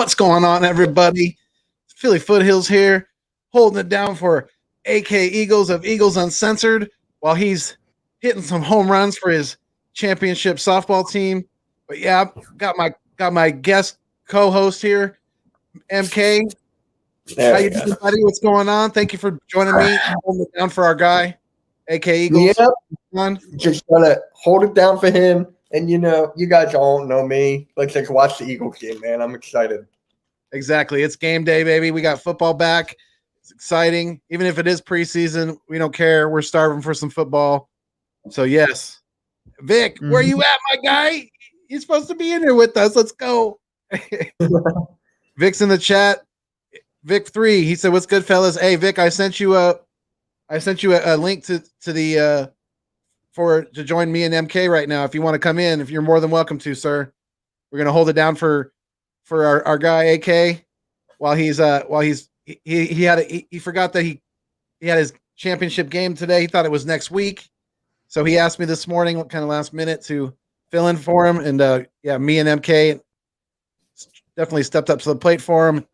What's going on, everybody? Philly Foothills here, holding it down for AK Eagles of Eagles Uncensored while he's hitting some home runs for his championship softball team. But yeah, got my guest co-host here, MK. How you doing, buddy? What's going on? Thank you for joining me. Holding it down for our guy, AK Eagles. Yep. Just gonna hold it down for him. And you guys all know me. Let's just watch the Eagles game, man. I'm excited. Exactly. It's game day, baby. We got football back. It's exciting. Even if it is preseason, we don't care. We're starving for some football. So, yes. Vic, where you at, my guy? You're supposed to be in here with us. Let's go. Vic's in the chat. Vic3, he said, "What's good, fellas? Hey, Vic, I sent you a link to the to join me and MK right now. If you want to come in, if you're more than welcome to, sir. We're gonna hold it down for our guy AK while he forgot that he had his championship game today. He thought it was next week, so he asked me this morning, what kind of last minute to fill in for him. And me and MK definitely stepped up to the plate for him.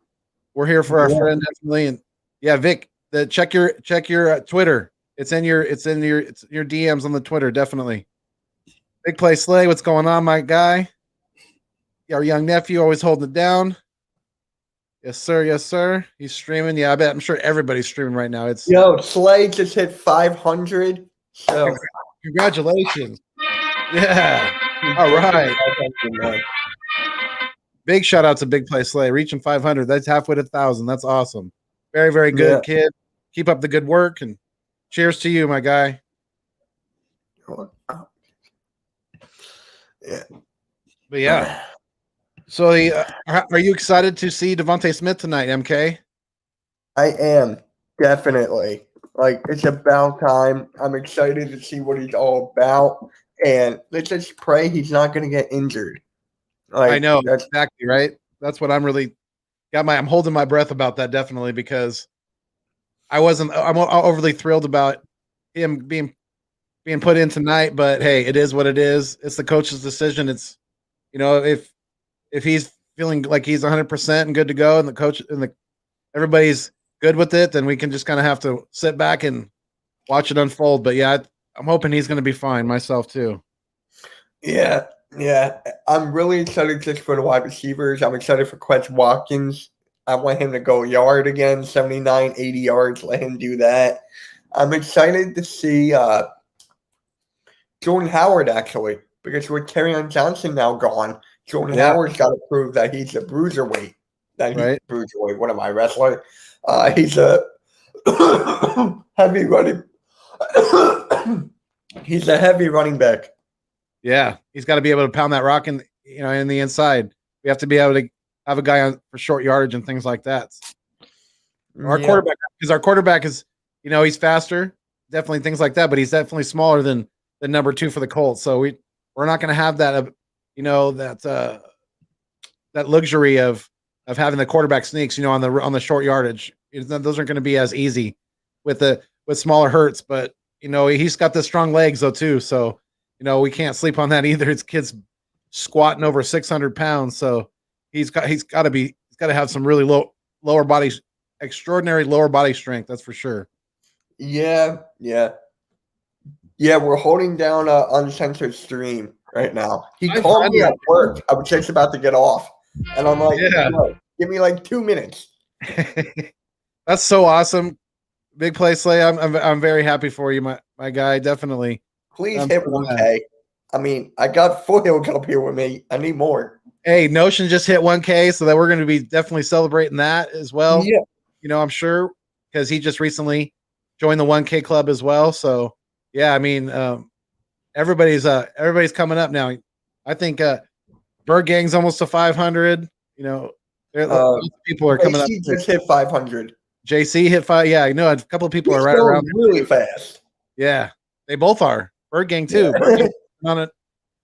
We're here for our friend definitely. And yeah, Vic, check your Twitter. It's in your DMs on the Twitter, definitely. Big Play Slay, what's going on, my guy? Our young nephew always holding it down. Yes, sir. Yes, sir. He's streaming. Yeah, I'm sure everybody's streaming right now. Slay just hit 500. So congratulations. Yeah. All right. Big shout out to Big Play Slay, reaching 500. That's halfway to 1,000. That's awesome. Very, very good, kid. Keep up the good work, and cheers to you, my guy. Yeah. But yeah. So, are you excited to see Devontae Smith tonight, MK? I am, definitely. Like, it's about time. I'm excited to see what he's all about. And let's just pray he's not going to get injured. I know, exactly, right? That's what I'm really I'm holding my breath about that, definitely, because I'm overly thrilled about him being put in tonight. But hey, it is what it is. It's the coach's decision. It's, if he's feeling like he's 100% and good to go, and the coach and everybody's good with it, then we can just kind of have to sit back and watch it unfold. But yeah, I'm hoping he's going to be fine myself too. Yeah. I'm really excited just for the wide receivers. I'm excited for Quez Watkins. I want him to go yard again, 79, 80 yards. Let him do that. I'm excited to see Jordan Howard, actually, because with Kerryon Johnson now gone, Jordan Howard's got to prove that he's a bruiserweight. Bruiserweight. What am I, wrestler? He's a heavy running. He's a heavy running back. Yeah, he's got to be able to pound that rock in the inside. We have to be able to have a guy on for short yardage and things like that. Our quarterback is, he's faster, definitely things like that, but he's definitely smaller than the number 2 for the Colts. So we're not going to have that, that luxury of having the quarterback sneaks, on the short yardage. Those aren't going to be as easy with smaller Hurts, but he's got the strong legs though too. So we can't sleep on that either. His kid's squatting over 600 pounds, so he's got to have some really extraordinary lower body strength. That's for sure. Yeah. We're holding down an uncensored stream right now. He called me at work. I was just about to get off, and I'm like, give me like 2 minutes. That's so awesome. Big Play Slay. I'm very happy for you, my guy. Definitely. Please hit 1K. I mean, I got Foothills up here with me. I need more. Hey, Notion just hit 1K, so that we're going to be definitely celebrating that as well. Yeah. I'm sure, because he just recently joined the 1K club as well. So, yeah, I mean, everybody's coming up now. I think Bird Gang's almost to 500. People are coming up. JC just hit 500. JC hit 5. Yeah, I know a couple of people are right around really fast. Yeah, they both are. Bird Gang too. Bird Gang's been on it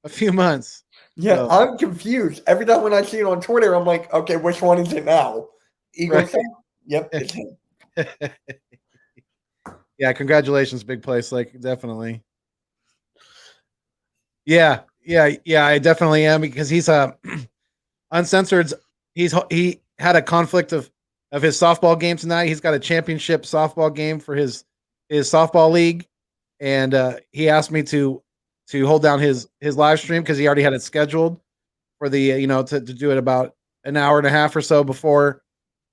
a few months. Yeah, so. I'm confused. Every time when I see it on Twitter, I'm like, okay, which one is it now? Eagles? Right. Yep, it's him. Yeah, congratulations, Big Play Slay, definitely. Yeah, I definitely am, because he's Uncensored's he had a conflict of his softball game tonight. He's got a championship softball game for his softball league, and he asked me to hold down his live stream because he already had it scheduled for the to do it about an hour and a half or so before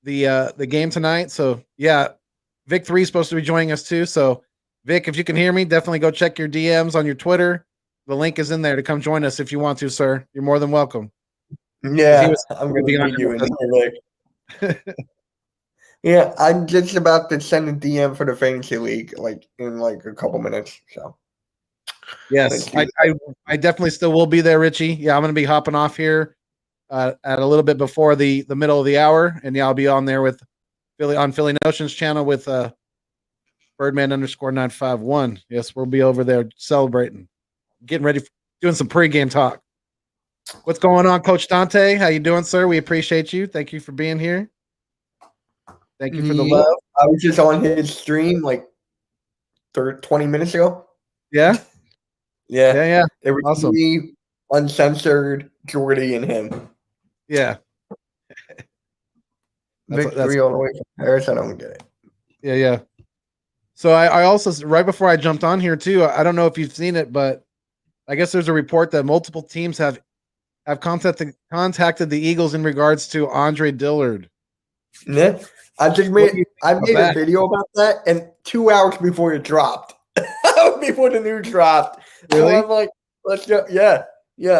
the game tonight. So yeah, Vic 3 is supposed to be joining us too. So Vic, if you can hear me, definitely go check your DMs on your Twitter. The link is in there to come join us if you want to, sir. You're more than welcome. Yeah, I'm going to meet you in here. Yeah, I'm just about to send a DM for the fantasy league, like in like a couple minutes. So yes, I definitely still will be there, Richie. Yeah, I'm going to be hopping off here at a little bit before the middle of the hour, and yeah, I'll be on there with Philly Notions channel with Birdman _951. Yes, we'll be over there celebrating, getting ready, doing some pregame talk. What's going on, Coach Dante? How you doing, sir? We appreciate you. Thank you for being here. Thank you for the love. I was just on his stream like 20 minutes ago. Yeah? Yeah. It was awesome. Me, uncensored, Jordy, and him. Yeah. Victory all the way from Paris. I don't get it. Yeah. So I also, right before I jumped on here too, I don't know if you've seen it, but I guess there's a report that multiple teams have contacted the Eagles in regards to Andre Dillard. Yeah. I made a video about that, and 2 hours before it dropped, before the news dropped. Really? So I'm like, let's go. Yeah,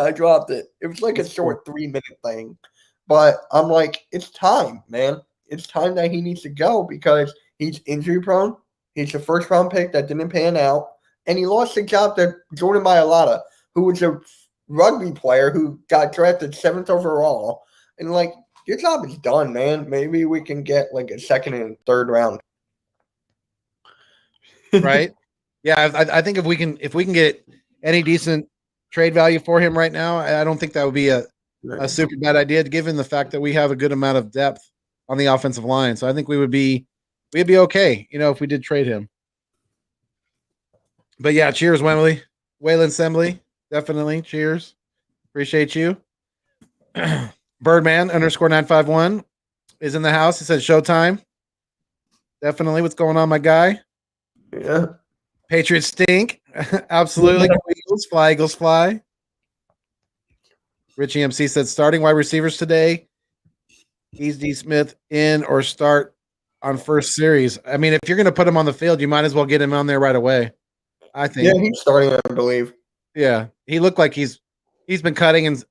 I dropped it. It was like a short 3-minute thing, but I'm like, it's time, man. It's time that he needs to go because he's injury prone. He's a first round pick that didn't pan out, and he lost the job to Jordan Mailata, who was a rugby player who got drafted 7th overall, and like. Your job is done, man. Maybe we can get like a 2nd and 3rd round. Right? Yeah, I think if we can get any decent trade value for him right now, I don't think that would be a super bad idea, given the fact that we have a good amount of depth on the offensive line. So I think we'd be okay, if we did trade him. But yeah, cheers, Waylon Sembley. Definitely. Cheers. Appreciate you. Birdman _951 is in the house. He said showtime. Definitely. What's going on, my guy? Yeah. Patriots stink. Absolutely. Eagles fly. Richie MC said starting wide receivers today. Is D. Smith in or start on first series? I mean, if you're going to put him on the field, you might as well get him on there right away. I think. Yeah, he's starting, I believe. Yeah. He looked like he's been cutting and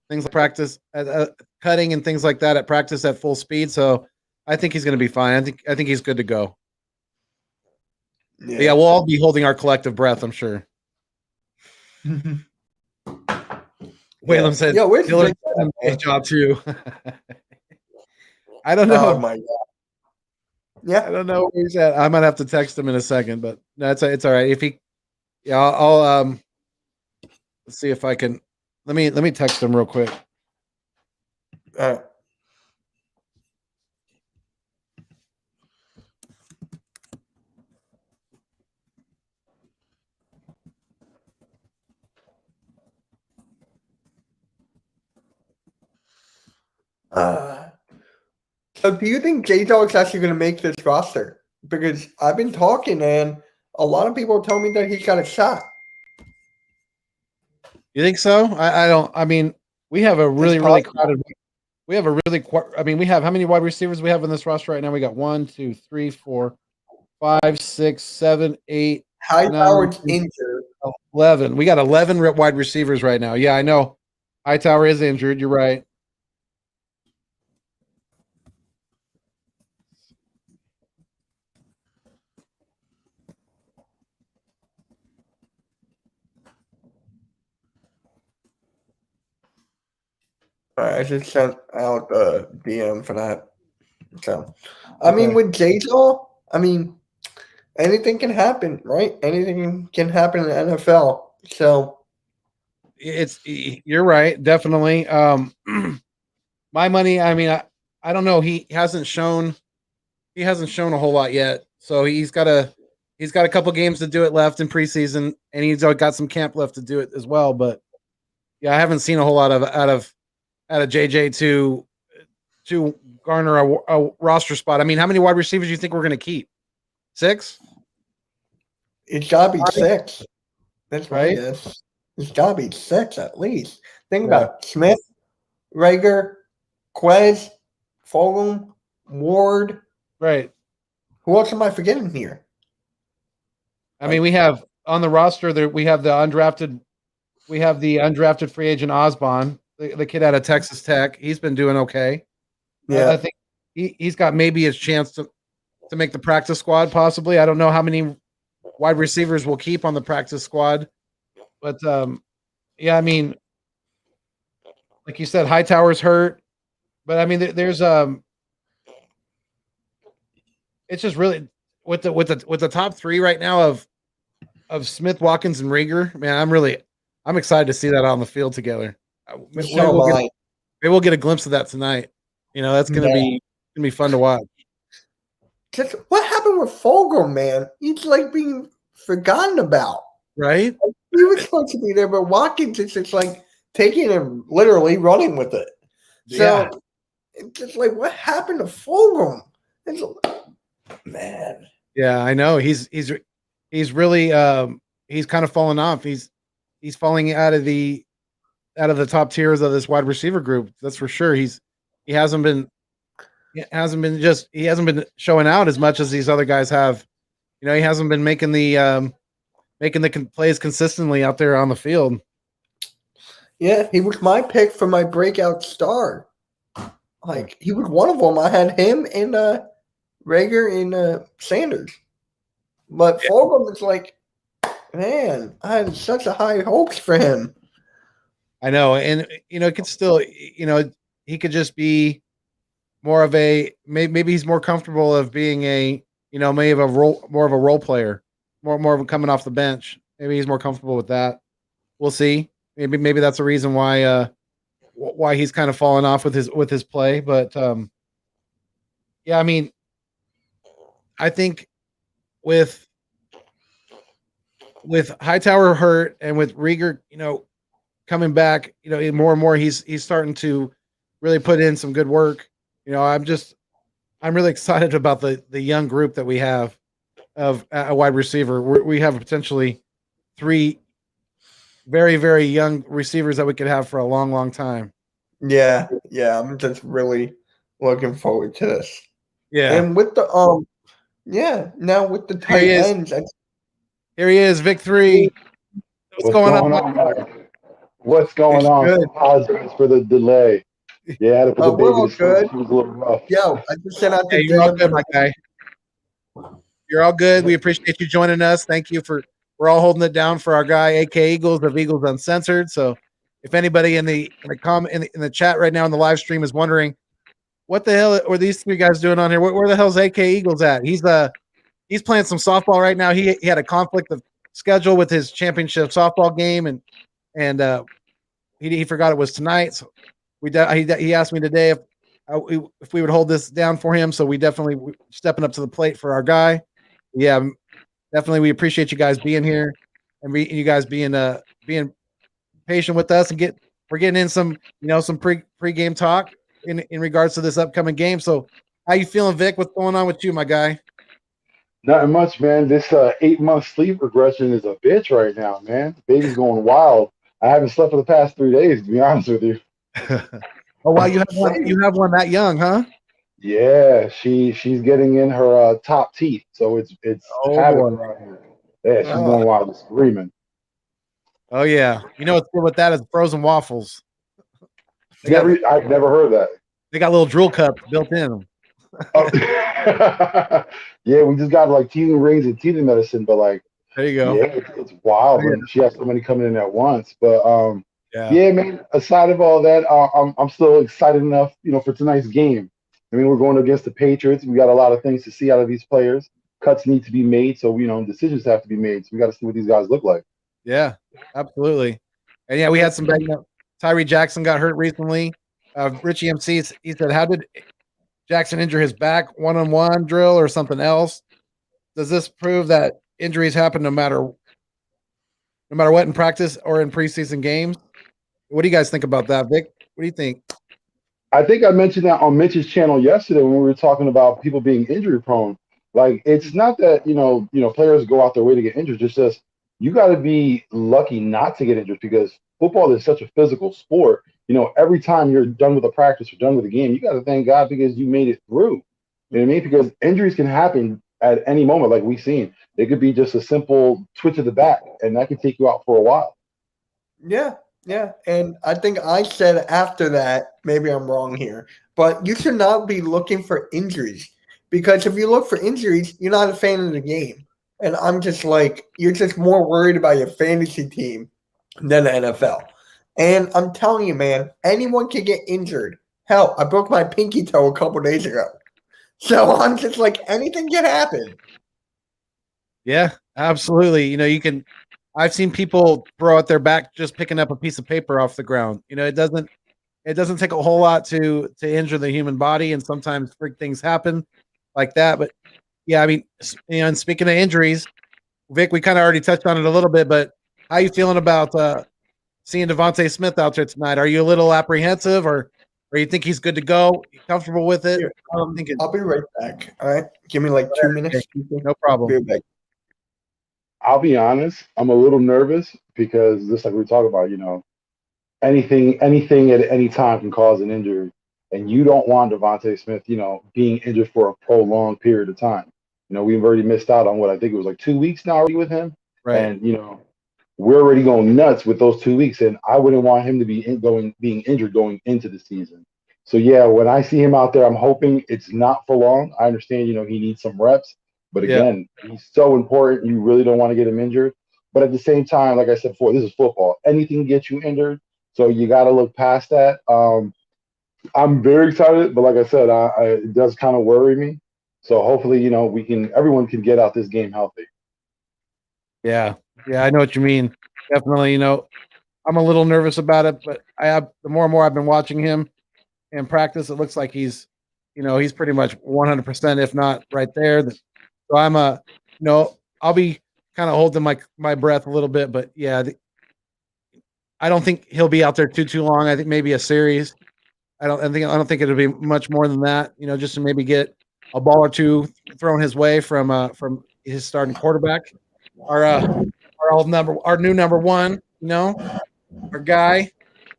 things like practice, cutting and things like that at practice at full speed. So I think he's going to be fine. I think he's good to go. Yeah, we'll all be holding our collective breath, I'm sure. Waylon said, "Yeah, where's his job too." I don't know. Oh my god. Yeah, I don't know where he's at. I might have to text him in a second, but no, it's all right. If he, I'll let's see if I can. Let me text him real quick. All right. So do you think J-Dog's actually going to make this roster? Because I've been talking, and a lot of people tell me that he's got a shot. You think so? I don't. I mean, we have a really crowded. We have a really. I mean, we have how many wide receivers we have in this roster right now? We got 1, 2, 3, 4, 5, 6, 7, 8. Hightower's injured. 11. We got 11 wide receivers right now. Yeah, I know. Hightower is injured. You're right. All right, I just sent out a DM for that. So, I mean, with J-Dog, I mean, anything can happen, right? Anything can happen in the NFL. So, you're right, definitely. My money, I mean, I don't know. He hasn't shown a whole lot yet. So he's got a couple games to do it left in preseason, and he's got some camp left to do it as well. But yeah, I haven't seen a whole lot out of JJ to to garner a roster spot. I mean, how many wide receivers do you think we're going to keep? 6? It's gotta be 6. That's my Right? guess. It's gotta be 6 at least. Think Yeah. about it. Smith, Rager, Quez, Fulgham, Ward. Right. Who else am I forgetting here? I mean, we have on the roster there. We have the undrafted free agent Osborne, the kid out of Texas Tech. He's been doing okay. Yeah. I think he's got maybe his chance to make the practice squad. Possibly, I don't know how many wide receivers we'll keep on the practice squad, but yeah, I mean, like you said, Hightower's hurt, but I mean, there's it's just really with the top 3 right now of Smith, Watkins, and Rager. Man, I'm excited to see that on the field together. Maybe we'll get a glimpse of that tonight. That's gonna be fun to watch. Just what happened with Fulgham, man? He's like being forgotten about. Right? He was supposed to be there, but Watkins is just like taking him literally running with it. So it's just like what happened to Fulgham? Man. Yeah, I know. He's really he's kind of fallen off. He's falling out of the top tiers of this wide receiver group. That's for sure. He hasn't been showing out as much as these other guys have. He hasn't been making the plays consistently out there on the field. Yeah, he was my pick for my breakout star. Like he was one of them. I had him and Rager and Sanders. But Fulgham is like, man, I had such a high hopes for him. I know, and it could still, he could just be more of a maybe he's more comfortable of being a maybe more of a role player, more of a coming off the bench. Maybe he's more comfortable with that. We'll see. Maybe that's a reason why he's kind of fallen off with his play. But yeah, I mean, I think with Hightower hurt and with Rager, coming back, more and more he's starting to really put in some good work. I'm really excited about the young group that we have of a wide receiver. We have potentially 3 very, very young receivers that we could have for a long, long time. Yeah, I'm just really looking forward to this. Yeah, and with the now with the tight ends, here he is, Vic 3. What's going on? What's going on? Apologize for the delay. Yeah, I had to put the baby to sleep. She was a little rough. Yo, I just sent out you're all good, my guy. You're all good. We appreciate you joining us. Thank you we're all holding it down for our guy, AK Eagles of Eagles Uncensored. So if anybody in the chat right now in the live stream is wondering what the hell are these 3 guys doing on here, where the hell's AK Eagles at? He's playing some softball right now. He had a conflict of schedule with his championship softball game, and he forgot it was tonight. So he asked me today if we would hold this down for him. So we definitely stepping up to the plate for our guy. Yeah, definitely. We appreciate you guys being here and you guys being patient with us, and we're getting in some some pre-game talk in regards to this upcoming game. So how you feeling, Vic? What's going on with you, my guy? Nothing much, man. This 8-month sleep regression is a bitch right now, man. Baby's going wild. I haven't slept for the past 3 days, to be honest with you. Oh wow, you have one that young, huh? Yeah, she's getting in her top teeth, so it's havoc around here. Yeah, she's going wild, screaming. Oh yeah, what's good with that is frozen waffles. I've never heard of that. They got little drool cups built in them. Oh. Yeah, we just got like teething rings and teething medicine, but like there you go. Yeah, it's wild when she has so many coming in at once. But yeah, man. Aside of all that, I'm still excited enough, for tonight's game. I mean, we're going against the Patriots. We got a lot of things to see out of these players. Cuts need to be made, so decisions have to be made. So we got to see what these guys look like. Yeah, absolutely. And yeah, we had some Tyree Jackson got hurt recently. Richie MC, he said, how did Jackson injure his back? One-on-one drill or something else? Does this prove that injuries happen no matter what in practice or in preseason games? What do you guys think about that, Vic? What do you think? I think I mentioned that on Mitch's channel yesterday when we were talking about people being injury prone. Like it's not that players go out their way to get injured. It's just you got to be lucky not to get injured because football is such a physical sport. Every time you're done with a practice or done with a game, you got to thank God because you made it through. You know what I mean? Because injuries can happen at any moment, like we've seen. It could be just a simple twitch of the back, and that can take you out for a while. Yeah, yeah. And I think I said after that, maybe I'm wrong here, but you should not be looking for injuries because if you look for injuries, you're not a fan of the game. And I'm just like, you're just more worried about your fantasy team than the NFL. And I'm telling you, man, anyone can get injured. Hell, I broke my pinky toe a couple days ago. So I'm just like, anything can happen. Yeah, absolutely. I've seen people throw out their back just picking up a piece of paper off the ground. It doesn't take a whole lot to injure the human body, and sometimes freak things happen like that. But yeah, I mean, and speaking of injuries, Vic, we kind of already touched on it a little bit, but how you feeling about seeing DeVonta Smith out there tonight? Are you a little apprehensive, or you think he's good to go? You comfortable with it? Here, I'll be right back. All right, give me like 2 minutes. Okay. No problem. Be right back. I'll be honest, I'm a little nervous because just like we talk about, anything at any time can cause an injury. And you don't want DeVonta Smith, being injured for a prolonged period of time. We've already missed out on what I think it was like 2 weeks now already with him. Right. And, we're already going nuts with those 2 weeks. And I wouldn't want him to be being injured going into the season. So, yeah, when I see him out there, I'm hoping it's not for long. I understand, he needs some reps. But again, he's so important. You really don't want to get him injured. But at the same time, like I said before, this is football. Anything can get you injured. So you got to look past that. I'm very excited, but like I said, it does kind of worry me. So hopefully, everyone can get out this game healthy. Yeah, I know what you mean. Definitely, I'm a little nervous about it, but the more and more I've been watching him in practice, it looks like he's pretty much 100%, if not right there. So I'm I'll be kind of holding my breath a little bit, but yeah, I don't think he'll be out there too long. I think maybe a series. I don't think it'll be much more than that. Just to maybe get a ball or two thrown his way from his starting quarterback, our new number one. Our guy.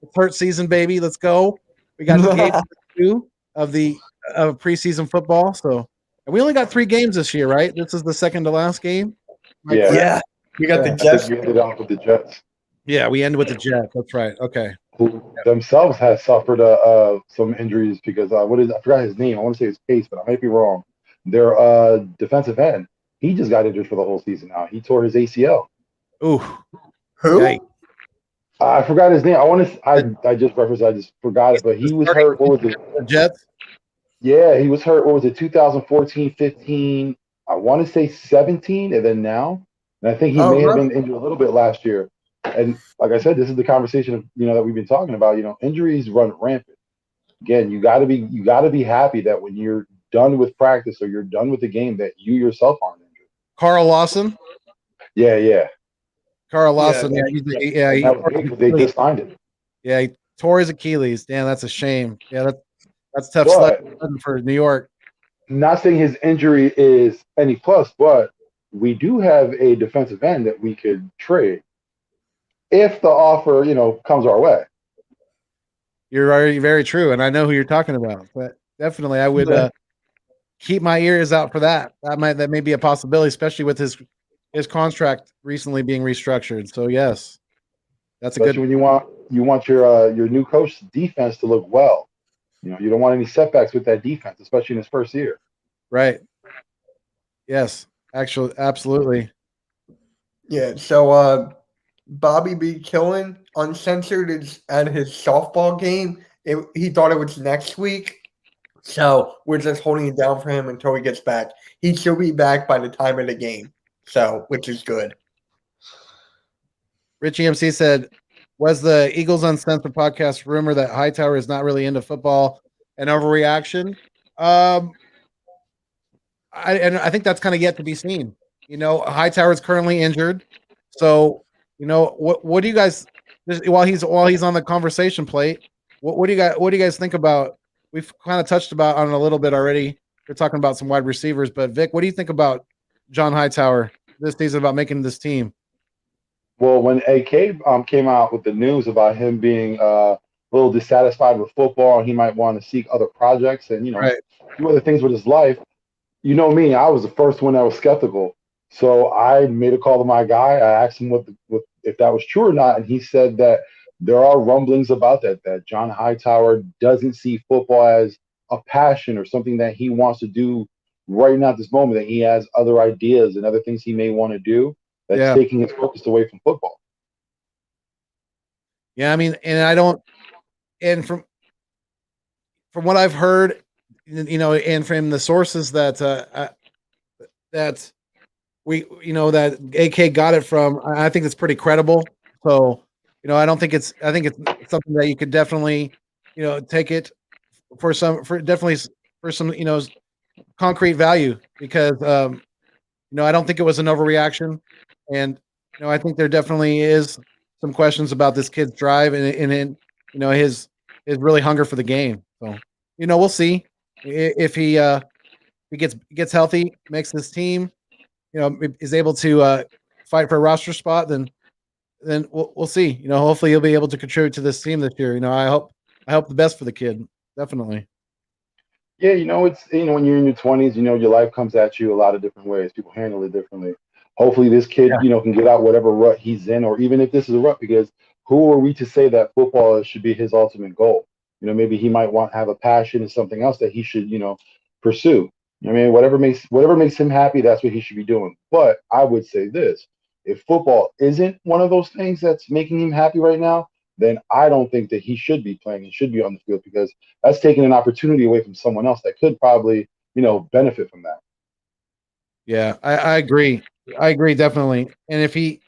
It's hurt season, baby. Let's go. We got the game 2 of preseason football. So. And we only got 3 games this year, right? This is the second to last game. Yeah. We got the Jets. We ended off with the Jets. Yeah, we end with the Jets. That's right. Okay. Who themselves has suffered some injuries because I forgot his name. I want to say it's Pace, but I might be wrong. Their defensive end. He just got injured for the whole season now. He tore his ACL. Ooh. Who? Okay. I forgot his name. I just forgot it, but he was hurt. What was it? The Jets? Yeah, he was hurt. What was it? 2014, 15. I want to say 17, and then now. And I think he may have been injured a little bit last year. And like I said, this is the conversation that we've been talking about. Injuries run rampant. Again, you got to be happy that when you're done with practice or you're done with the game, that you yourself aren't injured. Carl Lawson. Yeah. Carl Lawson. They just signed it. Yeah, he tore his Achilles. Damn, that's a shame. Yeah, that's tough sledding for New York. Not saying his injury is any plus, but we do have a defensive end that we could trade if the offer, comes our way. You're very, very true, and I know who you're talking about. But definitely, I would keep my ears out for that. That may be a possibility, especially with his contract recently being restructured. So yes, that's especially when you want your new coach's defense to look well. You don't want any setbacks with that defense, especially in his first year. Right. Yes, actually, absolutely. Yeah. So Bobby B. Killen uncensored is at his softball game. He thought it was next week. So we're just holding it down for him until he gets back. He should be back by the time of the game. So, which is good. Richie MC said, was the Eagles Uncensored podcast rumor that Hightower is not really into football an overreaction? I think that's kind of yet to be seen. Hightower is currently injured. So, what do you guys, while he's on the conversation plate, what do you guys think about we've kind of touched on it a little bit already. We're talking about some wide receivers, but Vic, what do you think about John Hightower this season about making this team? Well, when AK came out with the news about him being a little dissatisfied with football and he might want to seek other projects and Right. do other things with his life, you know me, I was the first one that was skeptical. So I made a call to my guy. I asked him what if that was true or not, and he said that there are rumblings about that John Hightower doesn't see football as a passion or something that he wants to do right now at this moment, that he has other ideas and other things he may want to do that's taking his focus away from football. Yeah, I mean, and from what I've heard, and from the sources that that that AK got it from, I think it's pretty credible. So, I think it's something that you could definitely, take it for some concrete value, because I don't think it was an overreaction, and I think there definitely is some questions about this kid's drive and his really hunger for the game. So, we'll see if he gets healthy, makes this team, is able to fight for a roster spot. Then we'll see. Hopefully he'll be able to contribute to this team this year. I hope the best for the kid. Definitely. Yeah, it's when you're in your 20s, your life comes at you a lot of different ways. People handle it differently. Hopefully this kid, can get out whatever rut he's in, or even if this is a rut, because who are we to say that football should be his ultimate goal? Maybe he might have a passion and something else that he should, pursue. Whatever makes him happy, that's what he should be doing. But I would say this: if football isn't one of those things that's making him happy right now, then I don't think that he should be playing and should be on the field, because that's taking an opportunity away from someone else that could probably, benefit from that. Yeah, I agree. I agree, definitely. And if he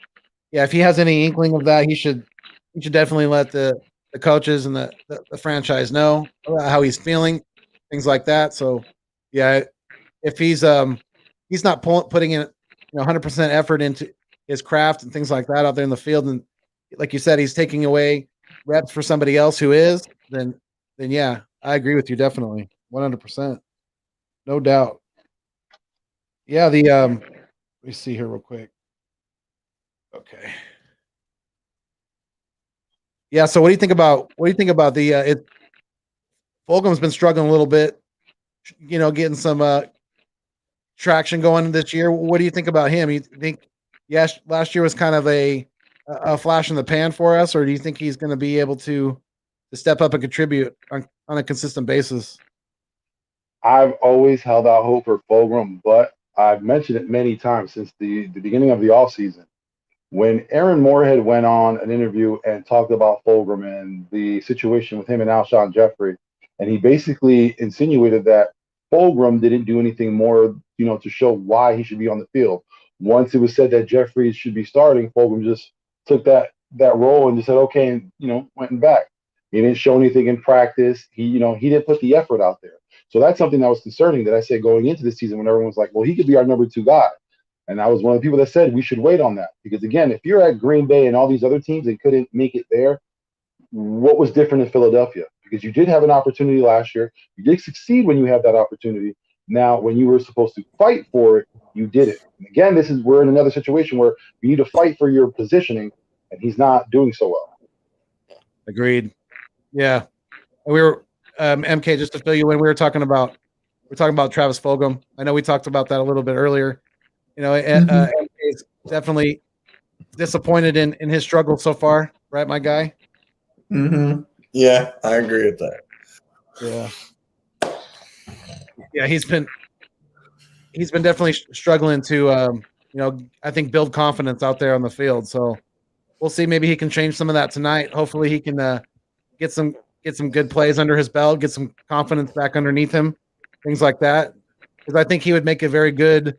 has any inkling of that, he should definitely let the coaches and the franchise know about how he's feeling, things like that. So, yeah, if he's not putting in 100% effort into his craft and things like that out there in the field, and like you said, he's taking away reps for somebody else who is, then yeah, I agree with you, definitely, 100%, no doubt. Yeah, let me see here real quick. Okay. Yeah, so what do you think about the Fulgham's been struggling a little bit, getting some traction going this year. What do you think about him? You think last year was kind of a flash in the pan for us, or do you think he's going to be able to step up and contribute on a consistent basis? I've always held out hope for Fulgham, but I've mentioned it many times since the beginning of the offseason. When Aaron Moorhead went on an interview and talked about Fulgham and the situation with him and Alshon Jeffrey, and he basically insinuated that Fulgham didn't do anything more, to show why he should be on the field. Once it was said that Jeffrey should be starting, Fulgham just took that role and just said, okay, and went back. He didn't show anything in practice. He didn't put the effort out there. So that's something that was concerning, that I said going into this season, when everyone's like, well, he could be our number 2 guy. And I was one of the people that said we should wait on that, because again, if you're at Green Bay and all these other teams and couldn't make it there, what was different in Philadelphia? Because you did have an opportunity last year. You did succeed when you had that opportunity. Now, when you were supposed to fight for it, you did it. And again, we're in another situation where you need to fight for your positioning, and he's not doing so well. Agreed. Yeah, we were MK, just to fill you in. We're talking about Travis Fulgham. I know we talked about that a little bit earlier. MK is definitely disappointed in his struggle so far, right, my guy? Mm-hmm. Yeah, I agree with that. Yeah, he's been definitely struggling to I think build confidence out there on the field. So we'll see. Maybe he can change some of that tonight. Hopefully he can get some good plays under his belt, get some confidence back underneath him, things like that. Because I think he would make a very good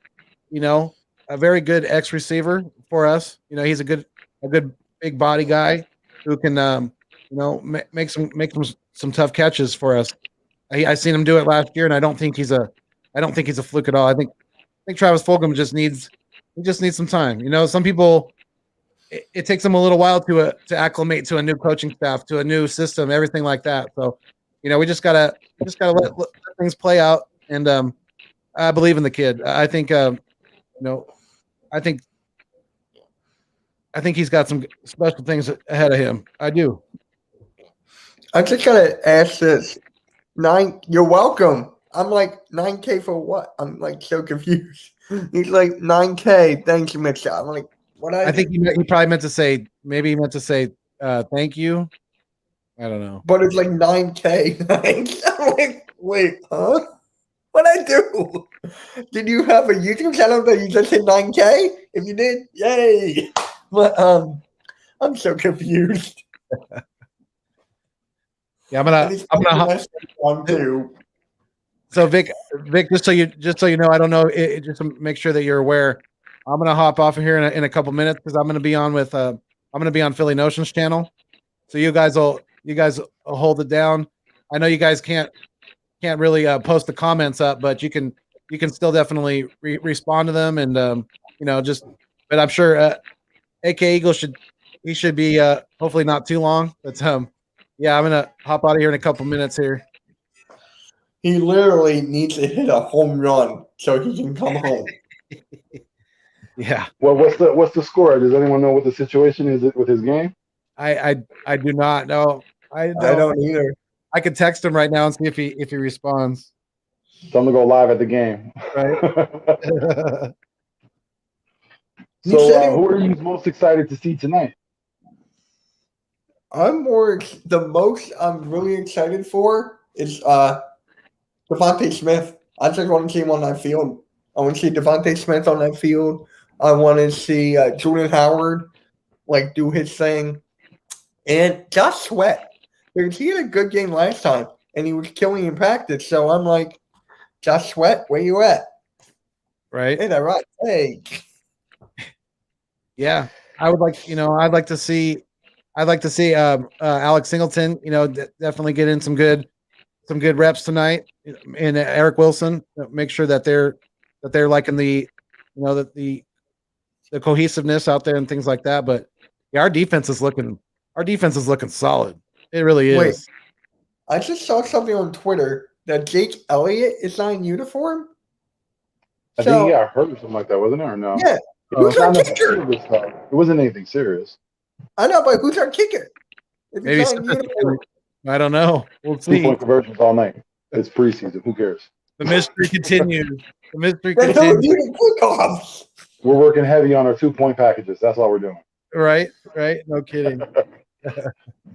X receiver for us. He's a good big body guy who can make some tough catches for us. I seen him do it last year, and I don't think he's a fluke at all. I think Travis Fulgham just needs some time. Some people, it takes them a little while to acclimate to a new coaching staff, to a new system, everything like that. So we just gotta let things play out. And I believe in the kid. I think I think he's got some special things ahead of him. I do. I just gotta ask this. You're welcome. I'm like 9K for what? I'm like so confused. He's like 9K. Thank you, Mitch. I'm like, what? I think he probably meant to say. Maybe he meant to say thank you. I don't know. But it's like 9K. I'm like, wait, huh? What'd I do? Did you have a YouTube channel that you just hit 9K? If you did, yay! But I'm so confused. Yeah, I'm gonna on too. So Vic, just so you know, I don't know, just to make sure that you're aware, I'm gonna hop off of here in a couple minutes because I'm gonna be on with I'm gonna be on Philly Notions channel. So you guys will hold it down. I know you guys can't really post the comments up, but you can still definitely respond to them and but I'm sure AK Eagle should be hopefully not too long. But yeah, I'm gonna hop out of here in a couple minutes here. He literally needs to hit a home run so he can come home. Yeah. Well, what's the score? Does anyone know what the situation is with his game? I do not know. I don't either. I could text him right now and see if he responds. So I'm gonna go live at the game. Right. So who are you most excited to see tonight? The most I'm really excited for is DeVonta Smith. I just want to see him on that field. I want to see DeVonta Smith on that field. I want to see Jordan Howard do his thing. And Josh Sweat. Because he had a good game last time, and he was killing in practice. So I'm like, Josh Sweat, where you at? Right. Hey, that right. Hey. Yeah. I'd like to see Alex Singleton, definitely get in some good reps tonight, and Eric Wilson, make sure that they're liking the cohesiveness out there and things like that. But yeah, our defense is looking solid. It really is. Wait, I just saw something on Twitter that Jake Elliott is not in uniform. I think he got hurt or something like that, wasn't it? Or no? Yeah. Who's our kicker? It wasn't anything serious. I know, but who's our kicker? Maybe I don't know. We'll see. 2-point conversions all night. It's preseason. Who cares? The mystery continues. The mystery continues. We're working heavy on our 2-point packages. That's all we're doing. Right. No kidding.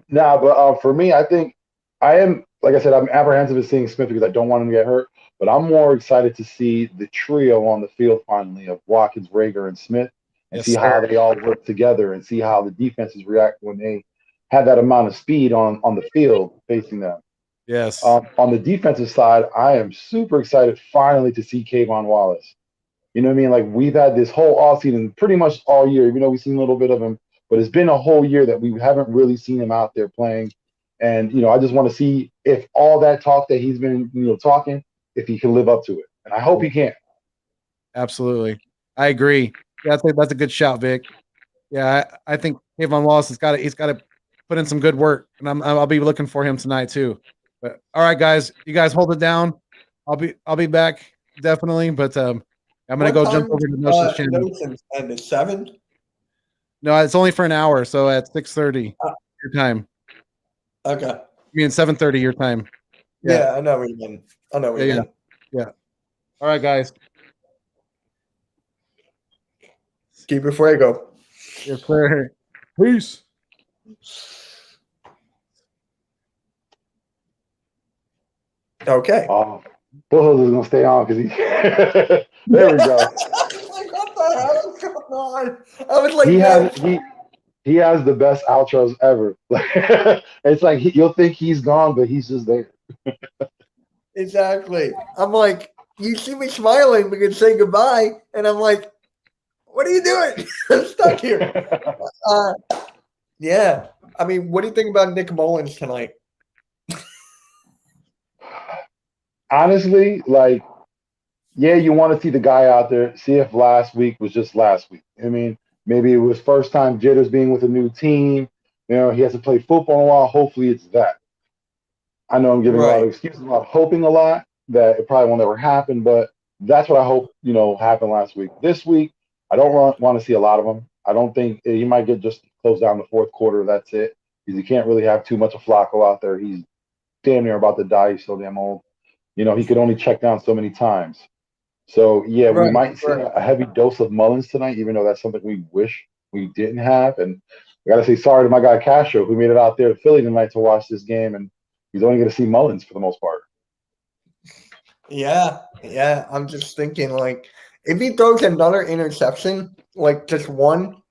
Nah, but for me, I think I am, like I said, I'm apprehensive of seeing Smith because I don't want him to get hurt. But I'm more excited to see the trio on the field finally of Watkins, Rager, and Smith, and see how they all work together and see how the defenses react when they have that amount of speed on the field facing them. Yes. On the defensive side, I am super excited finally to see Kayvon Wallace. You know what I mean? Like, we've had this whole offseason pretty much all year, even though we've seen a little bit of him, but it's been a whole year that we haven't really seen him out there playing. And, I just want to see if all that talk that he's been, talking, if he can live up to it. And I hope he can. Absolutely. I agree. Yeah, that's a good shout, Vic. Yeah, I think Kayvon Wallace he's got to put in some good work, and I'll be looking for him tonight too. But all right, guys, you guys hold it down. I'll be back definitely, but I'm gonna go jump over to Notions channel. And it's 7? No, it's only for an hour, so at 6:30 your time. Okay. I mean 7:30 your time. Yeah, I know what you mean. Yeah. All right, guys. Keep it fuego. Yes, sir. Peace. Okay. Bullhose is gonna stay on because he. There we go. Like, what the hell is going on? I was like, he has the best outros ever. It's like you'll think he's gone, but he's just there. Exactly. I'm like, you see me smiling because say goodbye, and I'm like, what are you doing? I'm stuck here. Yeah. I mean, what do you think about Nick Mullins tonight? Honestly, yeah, you want to see the guy out there, see if last week was just last week. I mean, maybe it was first time jitters being with a new team. He hasn't played football in a while. Hopefully it's that. I know I'm giving a lot of excuses, I'm not hoping a lot that it probably won't ever happen, but that's what I hope, happened last week. This week, I don't want to see a lot of him. I don't think he might get just close down the fourth quarter. That's it. Because you can't really have too much of Flacco out there. He's damn near about to die. He's so damn old. He could only check down so many times. So, yeah, we might see a heavy dose of Mullins tonight, even though that's something we wish we didn't have. And I got to say sorry to my guy Castro, who made it out there to Philly tonight to watch this game. And he's only going to see Mullins for the most part. Yeah. I'm just thinking, like, if he throws another interception, like just one,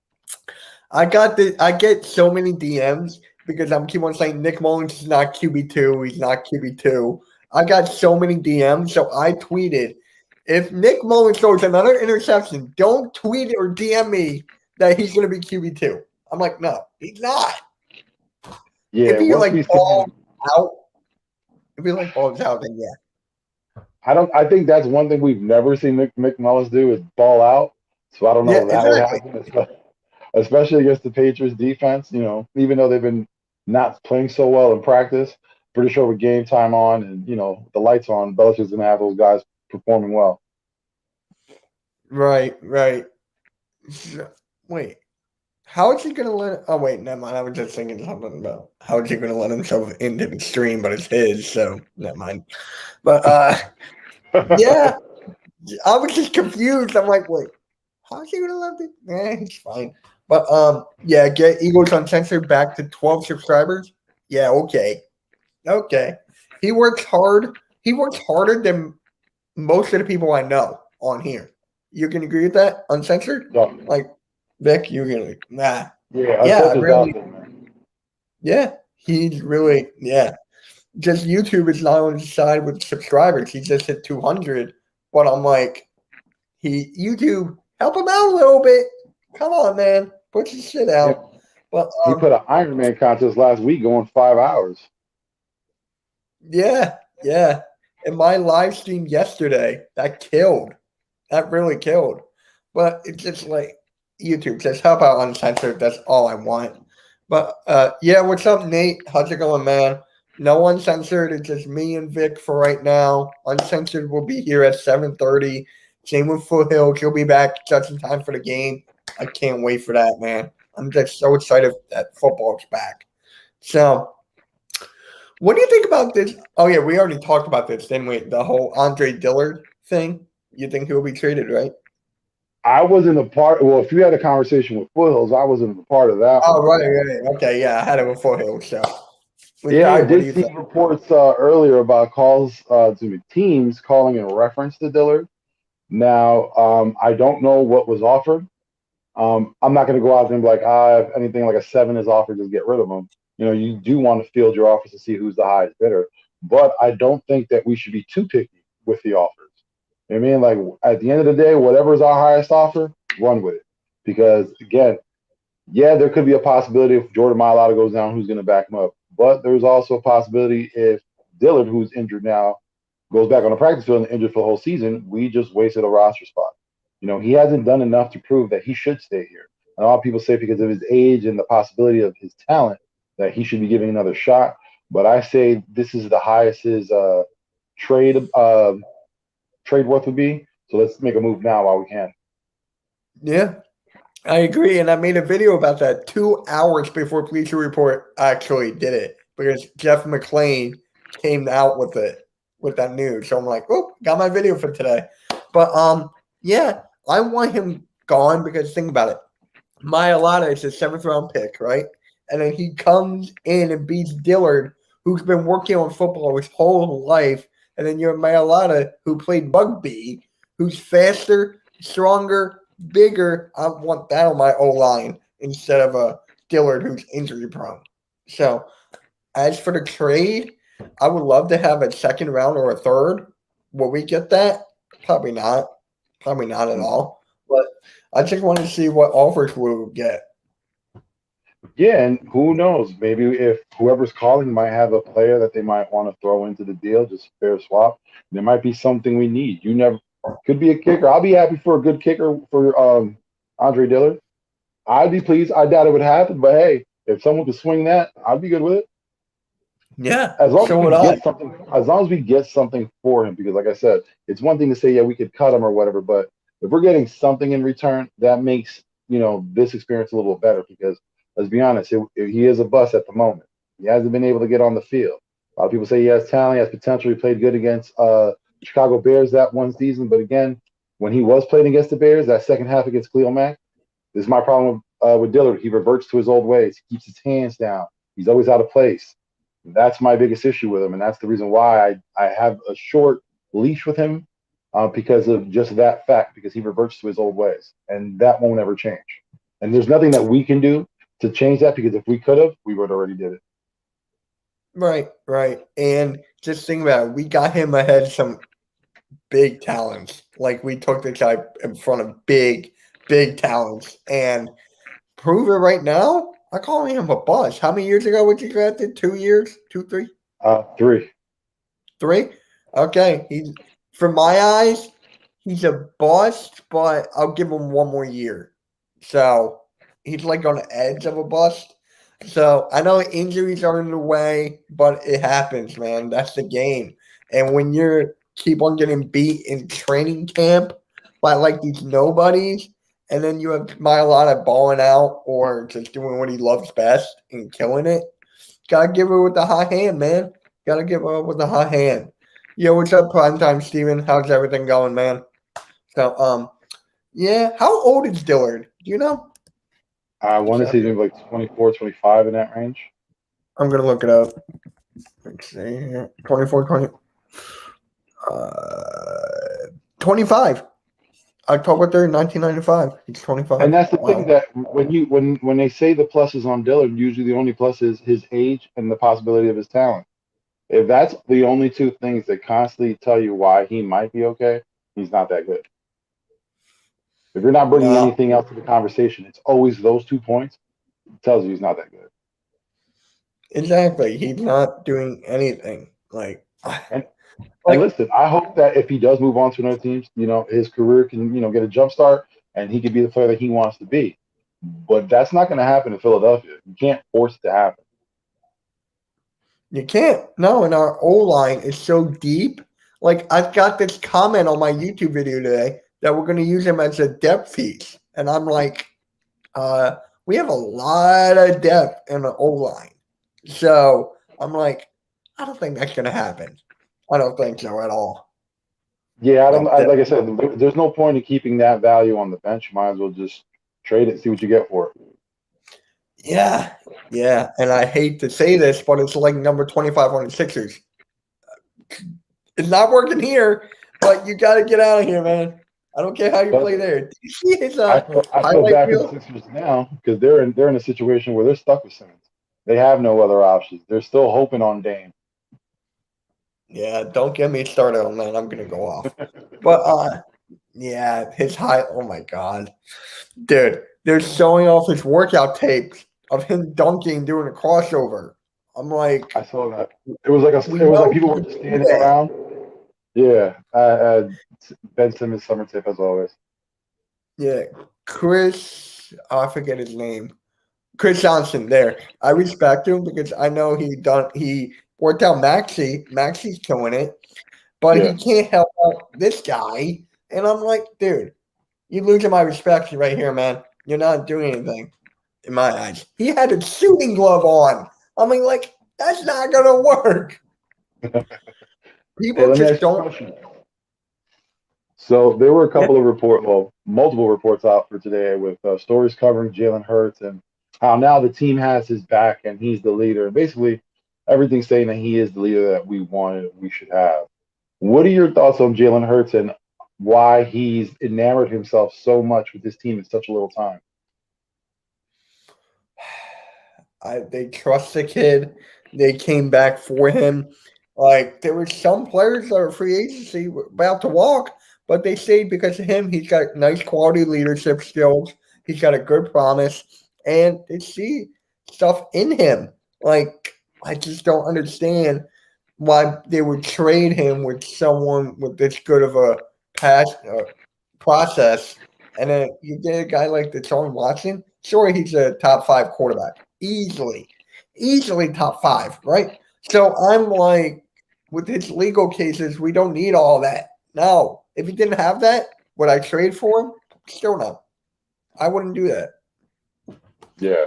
I get so many DMs because I'm keep on saying Nick Mullins is not QB2. He's not QB2. I got so many DMs, so I tweeted, if Nick Mullins throws another interception, don't tweet or DM me that he's going to be QB2. I'm like, no, he's not. Yeah, if he balls out, then yeah. I think that's one thing we've never seen Nick Mullins do is ball out. So I don't know if that would happen, especially against the Patriots defense. Even though they've been not playing so well in practice, pretty sure with game time on and the lights on, Belichick's gonna have those guys performing well. Right. Wait, how is he gonna let? Oh wait, never mind. I was just thinking something about how is he gonna let himself into the stream, but it's his, so never mind. But yeah, I was just confused. I'm like, wait, how is he gonna let it? It's fine. But yeah, get Eagles Uncensored back to 12 subscribers. Yeah, okay. He works hard. He works harder than most of the people I know on here. You can agree with that? Uncensored? No. Like, Vic, you're gonna nah. Yeah, really, yeah, he's really Just YouTube is not on his side with subscribers. He just hit 200, but I'm like, YouTube help him out a little bit. Come on, man, put your shit out. Yeah. But he put an Iron Man contest last week going 5 hours. Yeah. And my live stream yesterday, that really killed. But it's just like YouTube, just help out Uncensored. That's all I want. But yeah, what's up, Nate? How's it going, man? No Uncensored. It's just me and Vic for right now. Uncensored will be here at 7:30. Same with Foothill. He'll be back just in time for the game. I can't wait for that, man. I'm just so excited that football's back. So, what do you think about this? Oh, yeah, we already talked about this, didn't we? The whole Andre Dillard thing. You think he'll be traded, right? I wasn't a part. Well, if you had a conversation with Foothills, I wasn't a part of that. Oh, right. Okay, yeah, I had it with Foothills. So, I did see reports earlier about teams calling in reference to Dillard. Now, I don't know what was offered. I'm not going to go out there and be like, if anything like a 7 is offered, just get rid of them. You do want to field your offers to see who's the highest bidder, but I don't think that we should be too picky with the offers. I mean, like at the end of the day, whatever is our highest offer, run with it. Because again, there could be a possibility if Jordan Mailata goes down, who's going to back him up. But there's also a possibility if Dillard, who's injured now, goes back on the practice field and injured for the whole season, we just wasted a roster spot. He hasn't done enough to prove that he should stay here. And a lot of people say because of his age and the possibility of his talent that he should be giving another shot. But I say this is the highest his trade worth would be. So let's make a move now while we can. Yeah, I agree. And I made a video about that 2 hours before Bleacher Report actually did it because Jeff McLean came out with that news. So I'm like, got my video for today. But yeah, I want him gone because think about it. Mailata is a 7th round pick, right? And then he comes in and beats Dillard, who's been working on football his whole life. And then you're Mailata, who played Bugby, who's faster, stronger, bigger. I want that on my O-line instead of a Dillard who's injury prone. So as for the trade, I would love to have a 2nd round or a 3rd. Will we get that? Probably not. Probably not at all. But I just want to see what offers we'll get. Yeah, and who knows? Maybe if whoever's calling might have a player that they might want to throw into the deal, just fair swap. There might be something we need. You never could be a kicker. I'll be happy for a good kicker for Andre Dillard. I'd be pleased. I doubt it would happen, but hey, if someone could swing that, I'd be good with it. Yeah, As long so as would we I. get something, as long as we get something for him, because like I said, it's one thing to say, yeah, we could cut him or whatever, but if we're getting something in return, that makes this experience a little better. Because let's be honest, he is a bust at the moment. He hasn't been able to get on the field. A lot of people say he has talent, he has potential. He played good against Chicago Bears that one season, but again, when he was playing against the Bears, that second half against Khalil Mack, this is my problem with Dillard. He reverts to his old ways. He keeps his hands down. He's always out of place. That's my biggest issue with him, and that's the reason why I have a short leash with him because of just that fact. Because he reverts to his old ways, and that won't ever change. And there's nothing that we can do to change that. Because if we could have, we would already did it. Right. And just think about it. We got him ahead of some big talents. Like we took the guy in front of big talents and prove it right now. I call him a bust. How many years ago was he drafted? 2 years? 2, 3? 3. 3? Okay. He's from my eyes, he's a bust, but I'll give him 1 more year. So he's like on the edge of a bust. So I know injuries are in the way, but it happens, man. That's the game. And when you keep on getting beat in training camp by like these nobodies, and then you have Mailata balling out or just doing what he loves best and killing it, gotta give it with the hot hand, man. Gotta give it with the hot hand. Yo, what's up, Primetime Steven? How's everything going, man? So, yeah. How old is Dillard? Do you know? I want to say maybe like 24, 25 in that range. I'm going to look it up. Let's see here. 24, 20. 25. October 3rd, 1995. He's 25. And that's the thing that when they say the pluses on Dillard, usually the only plus is his age and the possibility of his talent. If that's the only two things that constantly tell you why he might be okay, he's not that good. If you're not bringing anything else to the conversation, it's always those 2 points. It tells you he's not that good. Exactly. He's not doing anything. And listen, I hope that if he does move on to another team, his career can, get a jump start and he can be the player that he wants to be. But that's not going to happen in Philadelphia. You can't force it to happen. You can't. No, and our O-line is so deep. Like, I've got this comment on my YouTube video today that we're going to use him as a depth piece. And I'm like, we have a lot of depth in the O-line. So I'm like, I don't think that's going to happen. I don't think so at all. Yeah, like I said, there's no point in keeping that value on the bench. You might as well just trade it, see what you get for it. Yeah. And I hate to say this, but it's like number 25 on the Sixers. It's not working here, but you got to get out of here, man. I don't care how you play there. Do you see his I feel bad for the Sixers now because they're in a situation where they're stuck with Simmons. They have no other options. They're still hoping on Dame. Yeah, don't get me started on that. I'm gonna go off. But yeah, his high. Oh my god, dude, they're showing off his workout tapes of him dunking, doing a crossover. I'm like, I saw that. It was like people were just standing around. Yeah, Ben Simmons summer tip as always. Yeah, Chris, I forget his name. Chris Johnson. There, I respect him because I know he worked out Maxey. Maxey's killing it, but he can't help out this guy. And I'm like, dude, you're losing my respect right here, man. You're not doing anything in my eyes. He had a shooting glove on. I mean, like, that's not gonna work. People just don't. So there were a couple of multiple reports out for today with stories covering Jalen Hurts and how now the team has his back and he's the leader. And basically, everything's saying that he is the leader that we should have. What are your thoughts on Jalen Hurts and why he's enamored himself so much with this team in such a little time? They trust the kid. They came back for him. Like, there were some players that are free agency about to walk, but they stayed because of him. He's got nice quality leadership skills. He's got a good promise, and they see stuff in him. Like, I just don't understand why they would trade him with someone with this good of a process, and then you get a guy like Deshaun Watson. Sure, he's a top 5 quarterback, easily top 5, right? So I'm like, with his legal cases, we don't need all that. No, if he didn't have that, would I trade for him? Still no. I wouldn't do that. Yeah.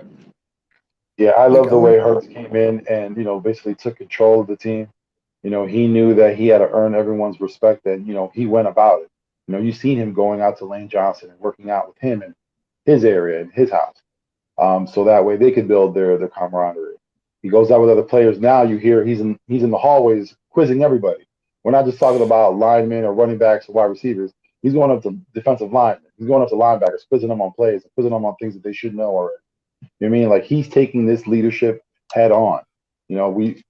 Yeah, I Like love I the way wouldn't. Hurts came in and, basically took control of the team. He knew that he had to earn everyone's respect and, he went about it. You've seen him going out to Lane Johnson and working out with him in his area, in his house. So that way they could build their camaraderie. He goes out with other players. Now you hear he's in the hallways quizzing everybody. We're not just talking about linemen or running backs or wide receivers. He's going up to defensive linemen. He's going up to linebackers, quizzing them on plays, quizzing them on things that they should know already. You know what I mean? Like he's taking this leadership head on.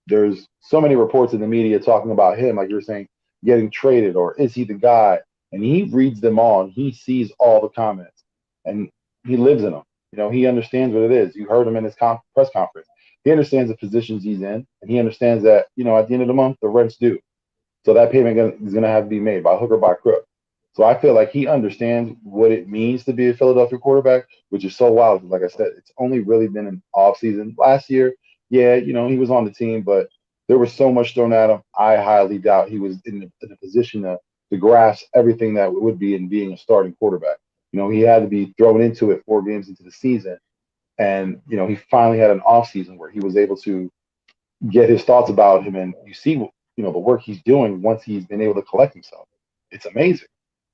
There's so many reports in the media talking about him, like you're saying, getting traded or is he the guy? And he reads them all and he sees all the comments and he lives in them. He understands what it is. You heard him in his press conference. He understands the positions he's in, and he understands that at the end of the month the rent's due, so that payment is going to have to be made by hook or by crook. So I feel like he understands what it means to be a Philadelphia quarterback, which is so wild. Like I said, it's only really been an off season. Last year, yeah, he was on the team, but there was so much thrown at him. I highly doubt he was in a position to grasp everything that would be in being a starting quarterback. He had to be thrown into it 4 games into the season. And, he finally had an off season where he was able to get his thoughts about him. And you see, the work he's doing once he's been able to collect himself. It's amazing.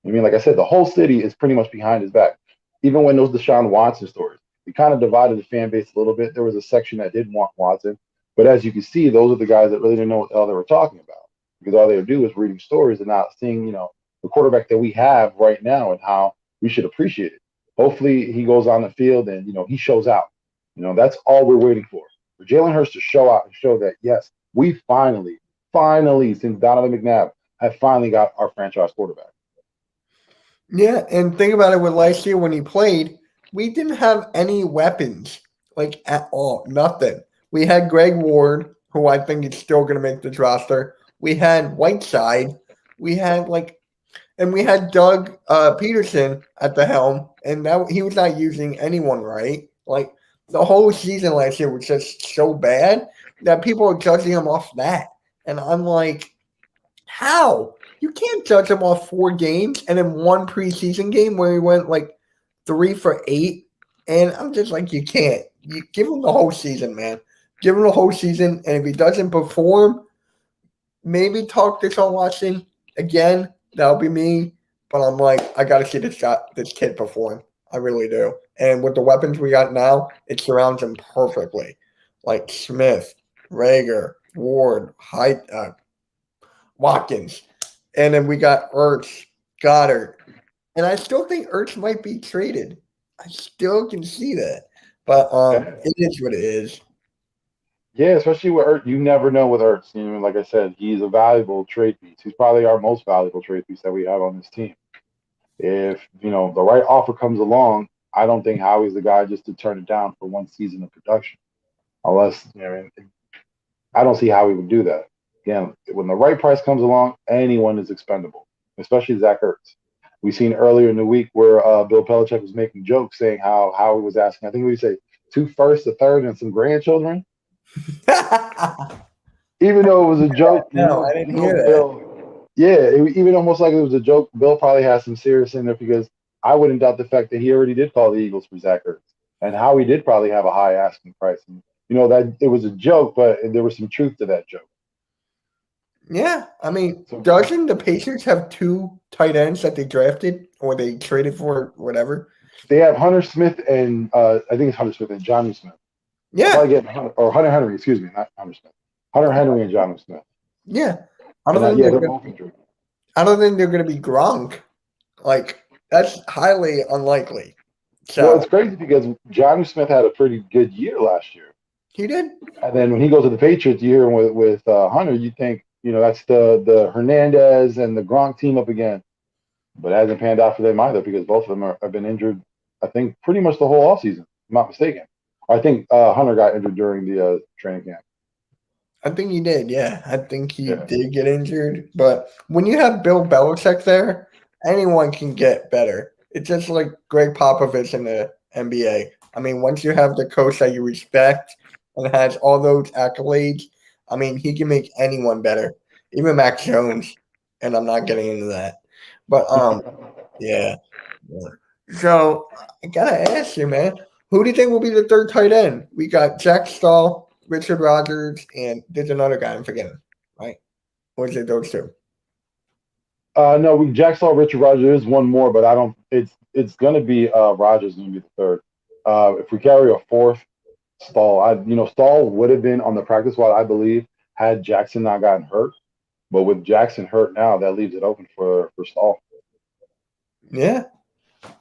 I mean, like I said, the whole city is pretty much behind his back. Even when those Deshaun Watson stories, we kind of divided the fan base a little bit. There was a section that didn't want Watson. But as you can see, those are the guys that really didn't know what the hell they were talking about. Because all they would do is reading stories and not seeing, the quarterback that we have right now and how we should appreciate it. Hopefully he goes on the field and, he shows out. That's all we're waiting for Jalen Hurts to show out and show that, yes, we finally, since Donovan McNabb, have finally got our franchise quarterback. Yeah, and think about it with last year when he played, we didn't have any weapons, like at all. Nothing. We had Greg Ward, who I think is still going to make this roster. We had Whiteside. We had and we had Doug Peterson at the helm, and that he was not using anyone right. Like the whole season last year was just so bad that people are judging him off that, and I'm like, how? You can't judge him off 4 games and then 1 preseason game where he went 3 for 8, and I'm just like, you can't. You give him the whole season, man. Give him the whole season, and if he doesn't perform, maybe talk to Sean Watson again. That'll be me. But I'm like, I gotta see this kid perform. I really do. And with the weapons we got now, it surrounds him perfectly. Like Smith, Rager, Ward, Watkins. And then we got Ertz, Goddard. And I still think Ertz might be traded. I still can see that. But it is what it is. Yeah, especially with Ertz. You never know with Ertz. Like I said, he's a valuable trade piece. He's probably our most valuable trade piece that we have on this team. If, the right offer comes along, I don't think Howie's the guy just to turn it down for 1 season of production. Unless, I don't see how he would do that. Again, when the right price comes along, anyone is expendable, especially Zach Ertz. We seen earlier in the week where Bill Belichick was making jokes saying how Howie was asking, I think we say 2 firsts, a third, and some grandchildren. Even though it was a joke, no, I didn't hear that. Bill, even almost like it was a joke. Bill probably has some serious in there because I wouldn't doubt the fact that he already did call the Eagles for Zach Ertz, and Howie did probably have a high asking price. And, that it was a joke, but there was some truth to that joke. Yeah, I mean, doesn't the Patriots have 2 tight ends that they drafted or they traded for, whatever? They have Hunter Smith and I think it's Hunter Smith and Jonnu Smith. Yeah. Hunter Henry, excuse me, not Hunter Smith. Hunter Henry and Jonnu Smith. Yeah. I don't think they're going to be Gronk. That's highly unlikely. So, well, it's crazy because Jonnu Smith had a pretty good year last year. He did. And then when he goes to the Patriots year with Hunter, you think, that's the Hernandez and the Gronk team up again. But it hasn't panned out for them either because both of them have been injured, I think, pretty much the whole offseason, if I'm not mistaken. I think Hunter got injured during the training camp. I think he did, yeah. I think he did get injured. But when you have Bill Belichick there, anyone can get better. It's just like Greg Popovich in the NBA. I mean, once you have the coach that you respect and has all those accolades, I mean, he can make anyone better, even Mac Jones. And I'm not getting into that. But yeah. So I gotta ask you, man, who do you think will be the third tight end? We got Jack Stahl, Richard Rodgers, and there's another guy I'm forgetting, right? Or is it those two? No, we Jack saw Richard Rodgers. There's one more, but I don't. It's gonna be Rodgers gonna be the third. If we carry a fourth, Stahl. Stahl would have been on the practice squad, I believe, had Jackson not gotten hurt. But with Jackson hurt now, that leaves it open for Stahl. Yeah,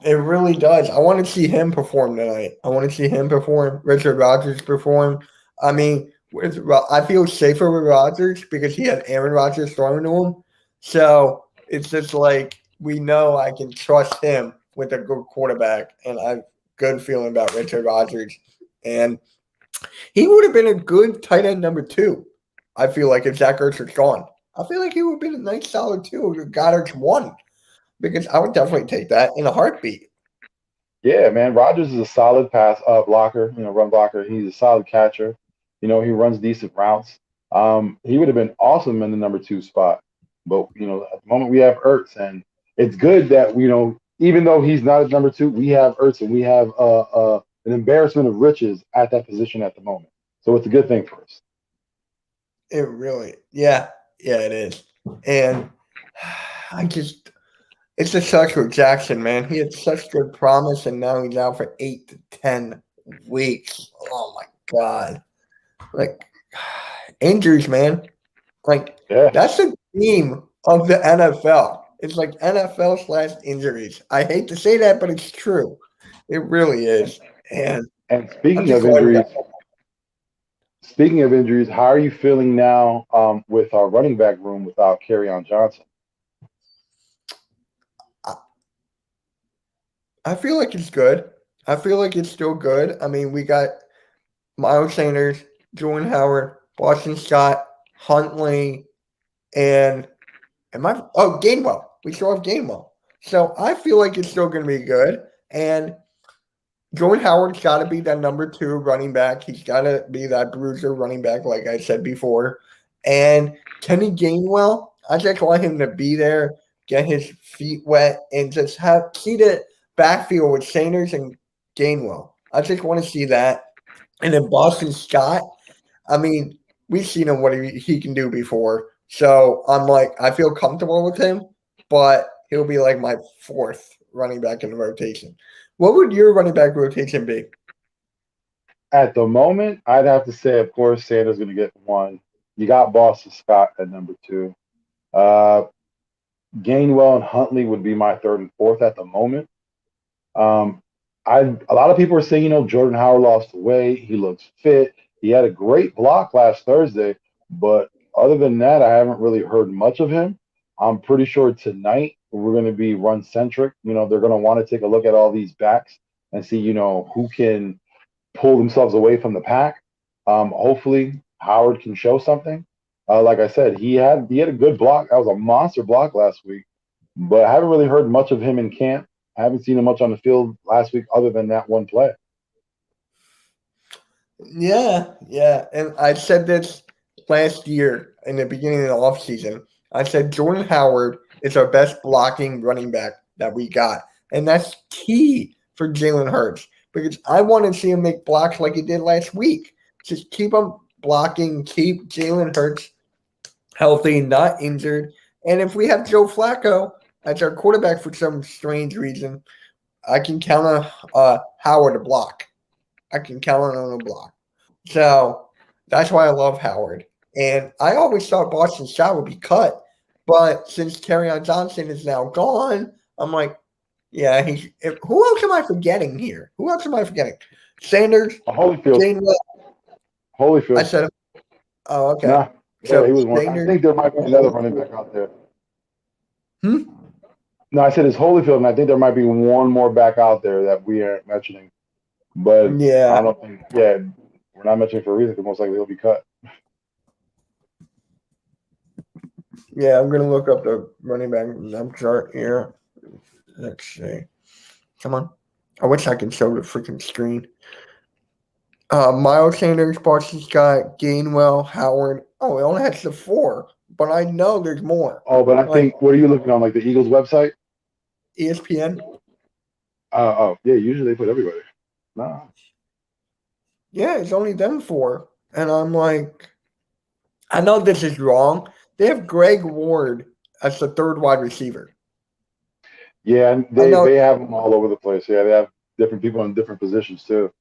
it really does. I want to see him perform tonight. I want to see him perform. Richard Rodgers perform. I mean, I feel safer with Rodgers because he had Aaron Rodgers throwing to him. So it's just like we know I can trust him with a good quarterback, and I have a good feeling about Richard Rodgers. And he would have been a good tight end number 2. I feel like if Zach Ertz was gone, I feel like he would have been a nice solid 2 if Goddard's 1. Because I would definitely take that in a heartbeat. Yeah, man. Rodgers is a solid pass blocker, run blocker. He's a solid catcher. He runs decent routes. He would have been awesome in the number 2 spot. But, at the moment we have Ertz, and it's good that, even though he's not at number 2, we have Ertz, and we have an embarrassment of riches at that position at the moment. So it's a good thing for us. It really, yeah, it is. And it's just sucks with Jackson, man. He had such good promise, and now he's out for 8 to 10 weeks. Oh my God. Like, injuries, man. That's the theme of the NFL. It's like NFL/injuries. I hate to say that, but it's true. It really is. And speaking of injuries, how are you feeling now with our running back room without Kerryon Johnson? I feel like it's good. I feel like it's still good. I mean, we got Miles Sanders, Jordan Howard, Boston Scott, Huntley, and Gainwell. We still have Gainwell. So I feel like it's still going to be good. And Jordan Howard's got to be that number 2 running back. He's got to be that bruiser running back, like I said before. And Kenny Gainwell, I just want him to be there, get his feet wet, and just see the backfield with Sanders and Gainwell. I just want to see that. And then Boston Scott, I mean, we've seen him what he can do before. So I'm like, I feel comfortable with him, but he'll be like my 4th running back in the rotation. What would your running back rotation be? At the moment, I'd have to say, of course, Sanders going to get 1. You got Boston Scott at number 2. Gainwell and Huntley would be my 3rd and 4th at the moment. A lot of people are saying, Jordan Howard lost weight. He looks fit. He had a great block last Thursday, but other than that, I haven't really heard much of him. I'm pretty sure tonight we're going to be run centric. They're going to want to take a look at all these backs and see, who can pull themselves away from the pack. Hopefully Howard can show something. Like I said, he had a good block. That was a monster block last week, but I haven't really heard much of him in camp. I haven't seen him much on the field last week other than that one play. Yeah. And I said this last year in the beginning of the offseason. I said Jordan Howard is our best blocking running back that we got. And that's key for Jalen Hurts because I want to see him make blocks like he did last week. Just keep him blocking, keep Jalen Hurts healthy, not injured. And if we have Joe Flacco as our quarterback for some strange reason, I can count on Howard to block. I can count on him to block. So that's why I love Howard. And I always thought Boston Scott would be cut. But since Kerryon Johnson is now gone, I'm like, yeah, who else am I forgetting here? Who else am I forgetting? Sanders, Holyfield. Holyfield. I said, oh, okay. Nah, so he was one. I think there might be another running back out there. No, I said it's Holyfield, and I think there might be one more back out there that we aren't mentioning. But yeah, I don't think. Yeah, we're not mentioning for a reason because most likely he'll be cut. Yeah, I'm gonna look up the running back depth chart here. Let's see. Come on. I wish I could show the freaking screen. Miles Sanders, Boston Scott, Gainwell, Howard. Oh, it only has the 4, but I know there's more. Oh, but I think what are you looking on, like the Eagles website? ESPN. Oh, yeah. Usually they put everybody. Nah. Yeah, it's only them 4, and I'm like, I know this is wrong. They have Greg Ward as the 3rd wide receiver. Yeah, and they have them all over the place. Yeah, they have different people in different positions too.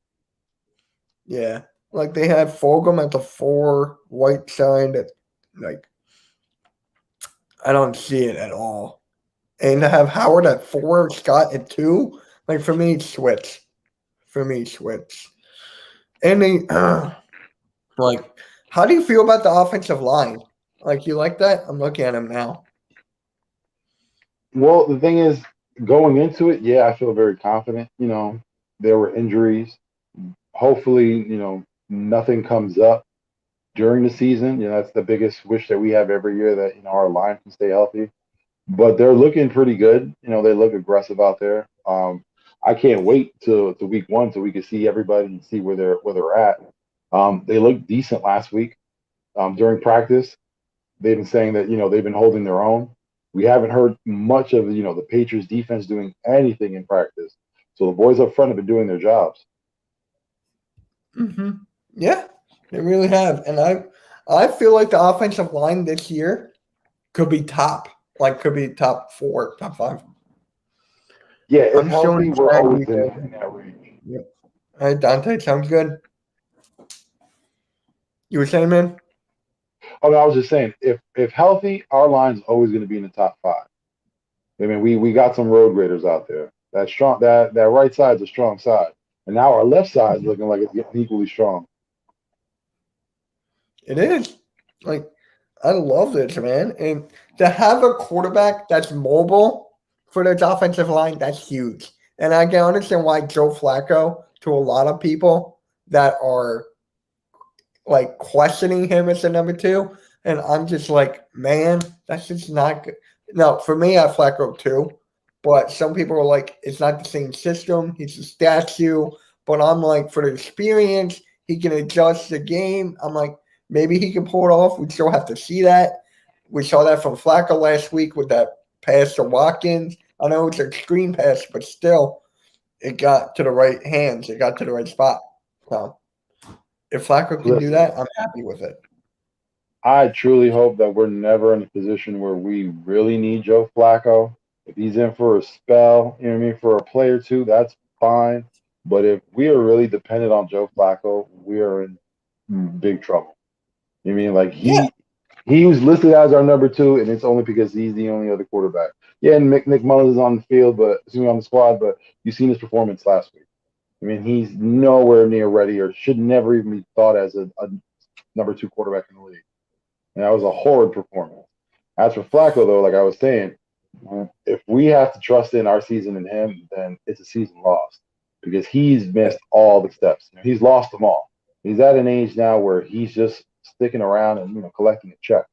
Yeah, like they had Fulgham at the 4, Whiteside at like I don't see it at all, and to have Howard at 4, Scott at 2. Like for me, switch. And they like, how do you feel about the offensive line? Like you like that? I'm looking at him now. Well, the thing is, going into it, yeah, I feel very confident. There were injuries. Hopefully, nothing comes up during the season. That's the biggest wish that we have every year, that our line can stay healthy. But they're looking pretty good. They look aggressive out there. I can't wait to week 1 so we can see everybody and see where they're at. They looked decent last week during practice. They've been saying that they've been holding their own. We haven't heard much of the Patriots defense doing anything in practice. So the boys up front have been doing their jobs. Mm-hmm. Yeah, they really have, and I feel like the offensive line this year could be top 4, top 5. Yeah, if healthy, we're always in that range. Yep. All right, Dante, sounds good. You were saying, man? Oh, no, I was just saying, if healthy, our line's always going to be in the top 5. I mean, we got some road graders out there. That strong, that right side's a strong side, and now our left side's looking like it's getting equally strong. It is. Like, I love this, man. And to have a quarterback that's mobile for this offensive line, that's huge. And I can understand why Joe Flacco, to a lot of people that are like questioning him as the number 2. And I'm just like, man, that's just not good. No, for me, I Flacco too. But some people are like, it's not the same system. He's a statue. But I'm like, for the experience, he can adjust the game. I'm like, maybe he can pull it off. We still have to see that. We saw that from Flacco last week with that pass to Watkins. I know it's a screen pass, but still, it got to the right hands. It got to the right spot. So if Flacco can do that, I'm happy with it. I truly hope that we're never in a position where we really need Joe Flacco. If he's in for a spell, you know what I mean, for a play or two, that's fine. But if we are really dependent on Joe Flacco, we are in big trouble. You know what I mean? Like he was listed as our number 2, and it's only because he's the only other quarterback. Yeah, and Nick Mullins is on the field, but on the squad. But you've seen his performance last week. I mean, he's nowhere near ready, or should never even be thought as a number 2 quarterback in the league. And that was a horrid performance. As for Flacco, though, like I was saying, if we have to trust in our season in him, then it's a season lost because he's missed all the steps. He's lost them all. He's at an age now where he's just sticking around and collecting a check.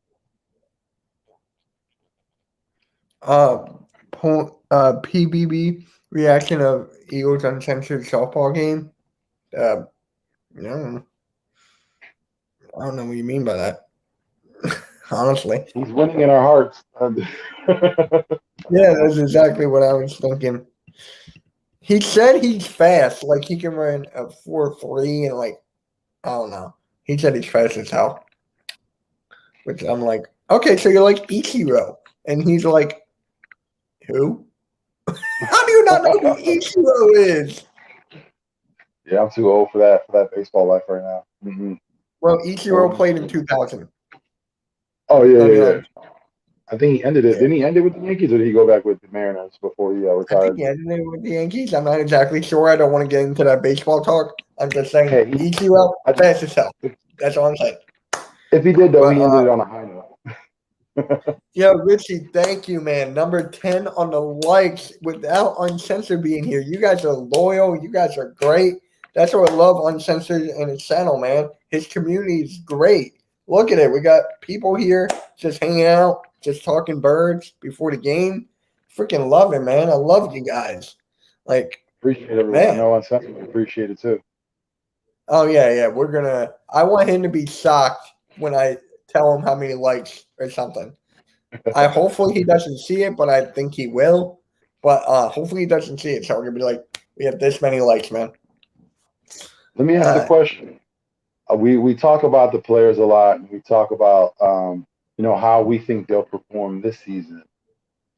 PBB reaction of Eagles uncensored softball game. No, I don't know what you mean by that. Honestly, he's winning in our hearts. Yeah, that's exactly what I was thinking. He said he's fast, like he can run a 4.3 and like I don't know. He said he's fast as hell, which I'm like, okay, so you're like Ichiro, and he's like, who? How do you not know who Ichiro is? Yeah, I'm too old for that baseball life right now. Mm-hmm. Well, Ichiro played in 2000. Oh yeah. I think he ended it. Yeah. Didn't he end it with the Yankees, or did he go back with the Mariners before he retired? I think he ended it with the Yankees. I'm not exactly sure. I don't want to get into that baseball talk. I'm just saying, Ichiro, fast as hell. That's all I'm saying. If he did, though, he ended it on a high note. Yo, Richie, thank you, man. Number 10 on the likes without Uncensored being here. You guys are loyal. You guys are great. That's what I love Uncensored and his channel, man. His community is great. Look at it. We got people here just hanging out, just talking birds before the game. Freaking love it, man. I love you guys. Like, appreciate everyone. Man. I know Uncensored appreciate it too. Oh yeah. I want him to be shocked when I tell him how many likes or something. Hopefully he doesn't see it, but I think he will. But hopefully he doesn't see it. So we're gonna be like, we have this many likes, man. Let me ask the question. We talk about the players a lot, and we talk about how we think they'll perform this season.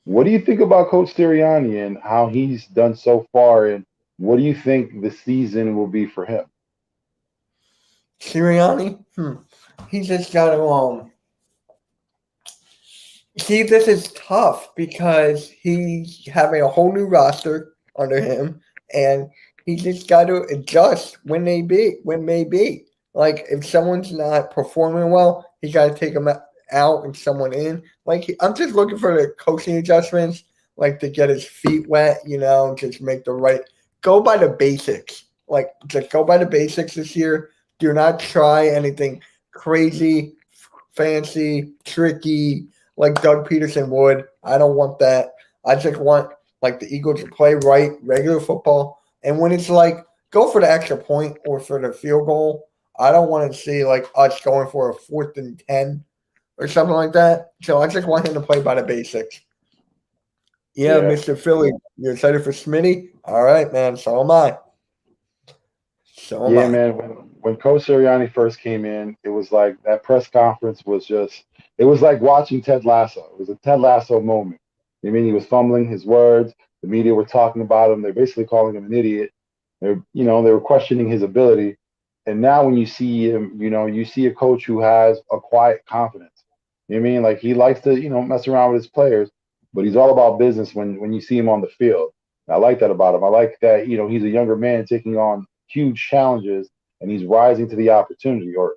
What do you think about Coach Sirianni and how he's done so far, and what do you think the season will be for him? Sirianni, he just got to see. This is tough because he's having a whole new roster under him, and he just got to adjust when may be. Like if someone's not performing well, he got to take them out and someone in. Like I'm just looking for the coaching adjustments, like to get his feet wet, just make the right. Go by the basics. Like just go by the basics this year. Do not try anything crazy, fancy, tricky, like Doug Peterson would. I don't want that. I just want like the Eagles to play right, regular football. And when it's like go for the extra point or for the field goal, I don't want to see like us going for a 4th and 10 or something like that. So I just want him to play by the basics. Yeah. Mr. Philly, you're excited for Smitty? All right, man. So am I. Man. When Coach Sirianni first came in, it was like that press conference was it was like watching Ted Lasso. It was a Ted Lasso moment. I mean, he was fumbling his words. The media were talking about him. They're basically calling him an idiot. They were questioning his ability. And now when you see him, you see a coach who has a quiet confidence. You know what I mean? Like he likes to, mess around with his players, but he's all about business when you see him on the field. And I like that about him. I like that, he's a younger man taking on huge challenges and he's rising to the opportunity, or,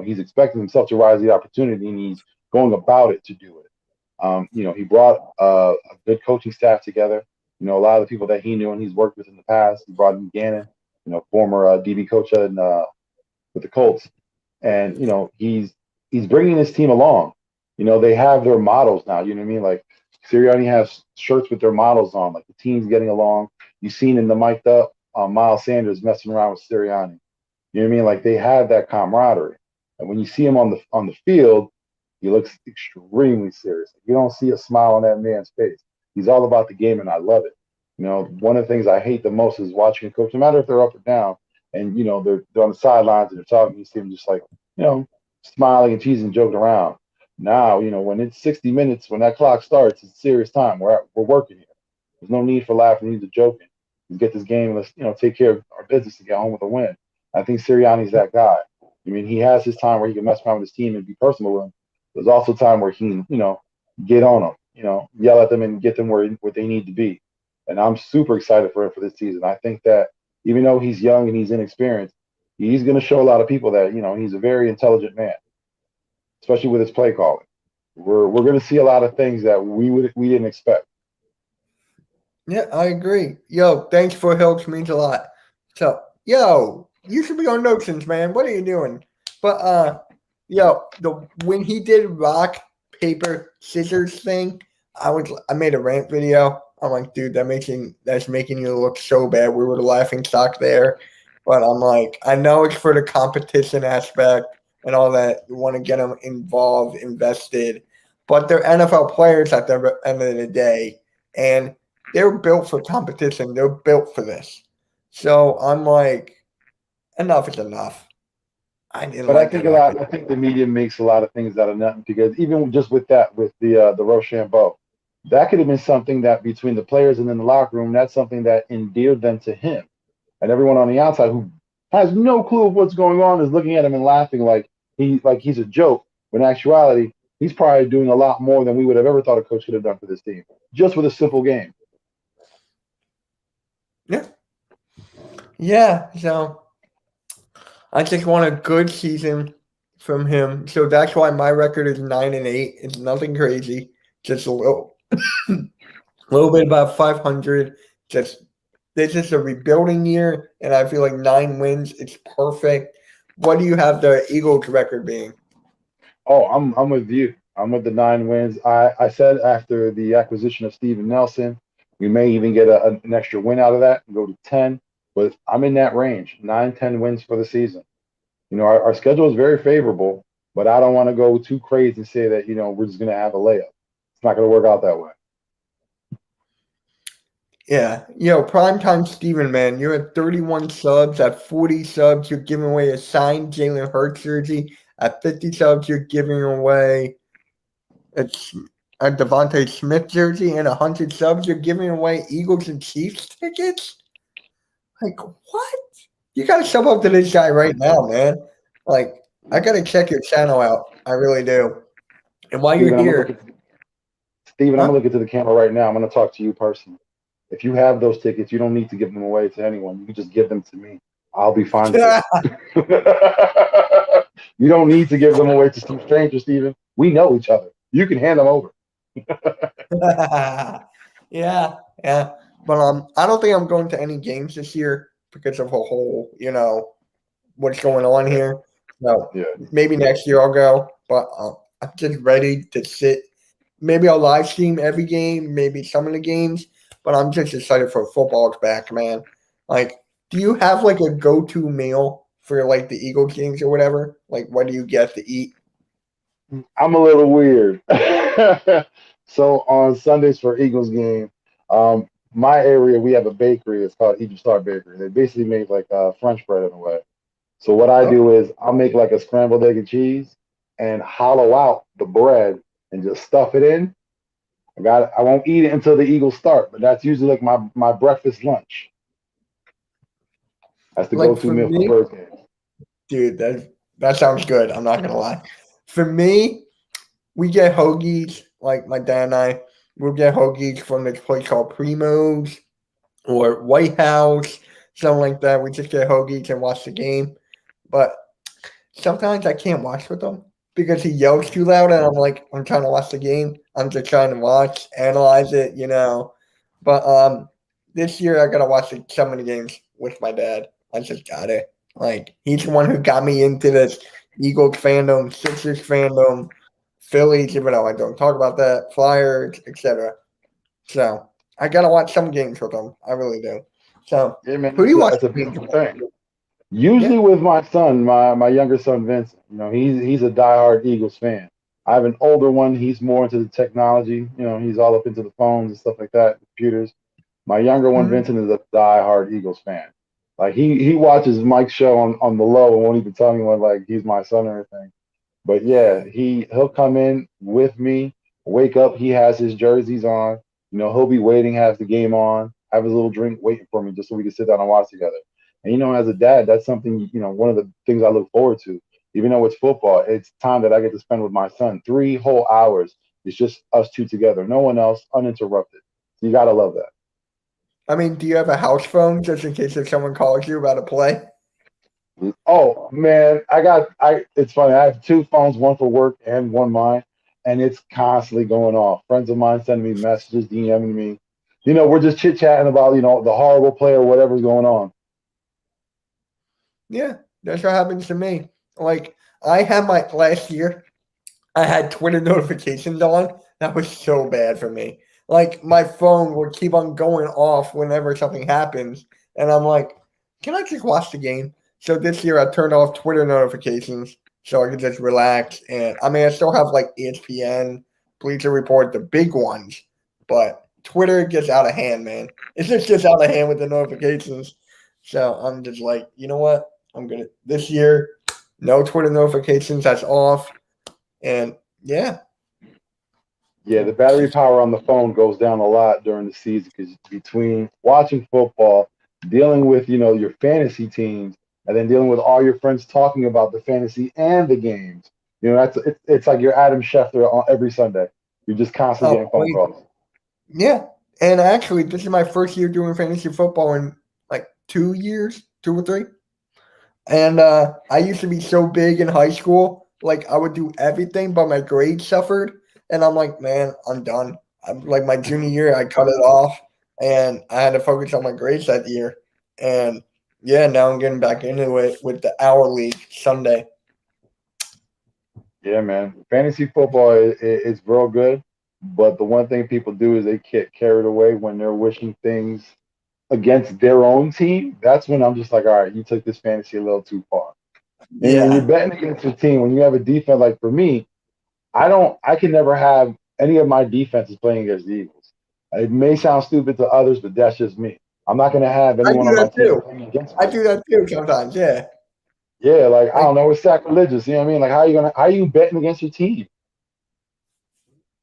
he's expecting himself to rise to the opportunity and he's going about it to do it. He brought a good coaching staff together. A lot of the people that he knew and he's worked with in the past. He brought in Gannon, former DB coach with the Colts, and he's bringing his team along. They have their models now. You know what I mean? Like Sirianni has shirts with their models on. Like the team's getting along. You've seen in the mic'd up Miles Sanders messing around with Sirianni. You know what I mean? Like they have that camaraderie. And when you see him on the field, he looks extremely serious. You don't see a smile on that man's face. He's all about the game, and I love it. One of the things I hate the most is watching a coach, no matter if they're up or down, and they're on the sidelines and they're talking. You see them just like smiling and teasing, joking around. Now when it's 60 minutes, when that clock starts, it's serious time. We're working here. There's no need for laughing, need to joking. Let's get this game. Let's take care of our business to get home with a win. I think Sirianni's that guy. I mean, he has his time where he can mess around with his team and be personal with them. There's also time where he can get on them, yell at them and get them where they need to be. And I'm super excited for him for this season. I think that even though he's young and he's inexperienced, he's going to show a lot of people that he's a very intelligent man, especially with his play calling. We're going to see a lot of things that we didn't expect. Yeah, I agree. Yo, thanks for helps means a lot. So, yo, you should be on Notions, man. What are you doing? But when he did rock, paper, scissors thing, I made a rant video. I'm like, dude, that's making you look so bad. We were the laughing stock there. But I'm like, I know it's for the competition aspect and all that. You want to get them involved, invested. But they're NFL players at the end of the day. And they're built for competition. They're built for this. So I'm like, enough is enough. I think the media makes a lot of things out of nothing, because even just with the Rochambeau, that could have been something that between the players and in the locker room, that's something that endeared them to him. And everyone on the outside who has no clue of what's going on is looking at him and laughing like he's a joke. When in actuality, he's probably doing a lot more than we would have ever thought a coach could have done for this team, just with a simple game. Yeah. Yeah. So I just want a good season from him. So that's why my record is 9-8. It's nothing crazy. Just a little bit about 500. This is a rebuilding year, and I feel like 9 wins. It's perfect. What do you have the Eagles record being? Oh, I'm with you. I'm with the 9 wins. I said after the acquisition of Steven Nelson, we may even get an extra win out of that and go to 10. but I'm in that range, 9, 10 wins for the season. Our schedule is very favorable, but I don't want to go too crazy and say that, we're just going to have a layup. It's not going to work out that way. Yeah. Primetime Steven, man, you're at 31 subs. At 40 subs, you're giving away a signed Jalen Hurts jersey. At 50 subs, you're giving away a Devontae Smith jersey. And 100 subs, you're giving away Eagles and Chiefs tickets? Like, what? You got to sub up to this guy right now, man. Like, I got to check your channel out. I really do. And while you're here. Steven, I'm going to look into the camera right now. I'm going to talk to you personally. If you have those tickets, you don't need to give them away to anyone. You can just give them to me. I'll be fine with it. You don't need to give them away to some strangers, Steven. We know each other. You can hand them over. Yeah. But I don't think I'm going to any games this year because of a whole, what's going on here. So maybe next year I'll go. But I'm just ready to sit. Maybe I'll live stream every game, maybe some of the games. But I'm just excited for football's back, man. Like, do you have like a go-to meal for like the Eagles games or whatever? Like, what do you get to eat? I'm a little weird. So on Sundays for Eagles game, my area, we have a bakery. It's called Egypt Star Bakery. They basically make like French bread in a way. So what I do is I'll make like a scrambled egg and cheese and hollow out the bread and just stuff it in. I won't eat it until the Eagles start, but that's usually like my breakfast lunch. That's the go-to meal for first game. Dude, that sounds good. I'm not gonna lie. For me, we get hoagies. Like my dad and I, we'll get hoagies from this place called Primo's or White House, something like that. We just get hoagies and watch the game. But sometimes I can't watch with them because he yells too loud, and I'm trying to watch the game. I'm just trying to watch, analyze it, But this year I gotta watch some of the games with my dad. I just got it. Like, he's the one who got me into this Eagles fandom, Sixers fandom, Phillies, even though I don't talk about that, Flyers, etc. So I gotta watch some games with him. I really do. So man, who do you watch? That's a beautiful thing. Usually with my son, my younger son Vincent, he's a diehard Eagles fan. I have an older one. He's more into the technology. He's all up into the phones and stuff like that, computers. My younger one, Vincent, is a diehard Eagles fan. Like he watches Mike's show on the low and won't even tell anyone like he's my son or anything. But yeah, he'll come in with me, wake up. He has his jerseys on. He'll be waiting, has the game on, have his little drink waiting for me just so we can sit down and watch together. And as a dad, that's something, one of the things I look forward to. Even though it's football, it's time that I get to spend with my son. 3 whole hours. It's just us two together. No one else, uninterrupted. You got to love that. I mean, do you have a house phone just in case if someone calls you about a play? Oh, man, it's funny. I have 2 phones, one for work and one mine, and it's constantly going off. Friends of mine sending me messages, DMing me. We're just chit-chatting about, the horrible play or whatever's going on. Yeah, that's what happens to me. Like, I had last year, I had Twitter notifications on. That was so bad for me. Like, my phone would keep on going off whenever something happens. And I'm like, can I just watch the game? So this year I turned off Twitter notifications so I could just relax. And I mean, I still have like ESPN, Bleacher Report, the big ones. But Twitter gets out of hand, man. It just gets out of hand with the notifications. So I'm just like, you know what? This year, no Twitter notifications. That's off. And yeah. Yeah, the battery power on the phone goes down a lot during the season because between watching football, dealing with, your fantasy teams, and then dealing with all your friends talking about the fantasy and the games, it's like you're Adam Schefter on every Sunday. You're just constantly getting phone calls. Yeah. And actually, this is my first year doing fantasy football in like 2 years, 2 or 3. And I used to be so big in high school. Like, I would do everything, but my grades suffered. And I'm like, man, I'm done. Like, my junior year, I cut it off. And I had to focus on my grades that year. And, yeah, now I'm getting back into it with the Hour League Sunday. Yeah, man. Fantasy football is real good. But the one thing people do is they get carried away when they're wishing things against their own team, that's when I'm just like, all right, you took this fantasy a little too far. And when you're Yeah. betting against your team, when you have a defense like for me, I can never have any of my defenses playing against the Eagles. It may sound stupid to others, but that's just me. I'm not going to have I anyone do on my that team too. playing against I me. do that too sometimes. Yeah. Yeah, like I Like, don't know, it's sacrilegious. You know what I mean? Like how are you betting against your team?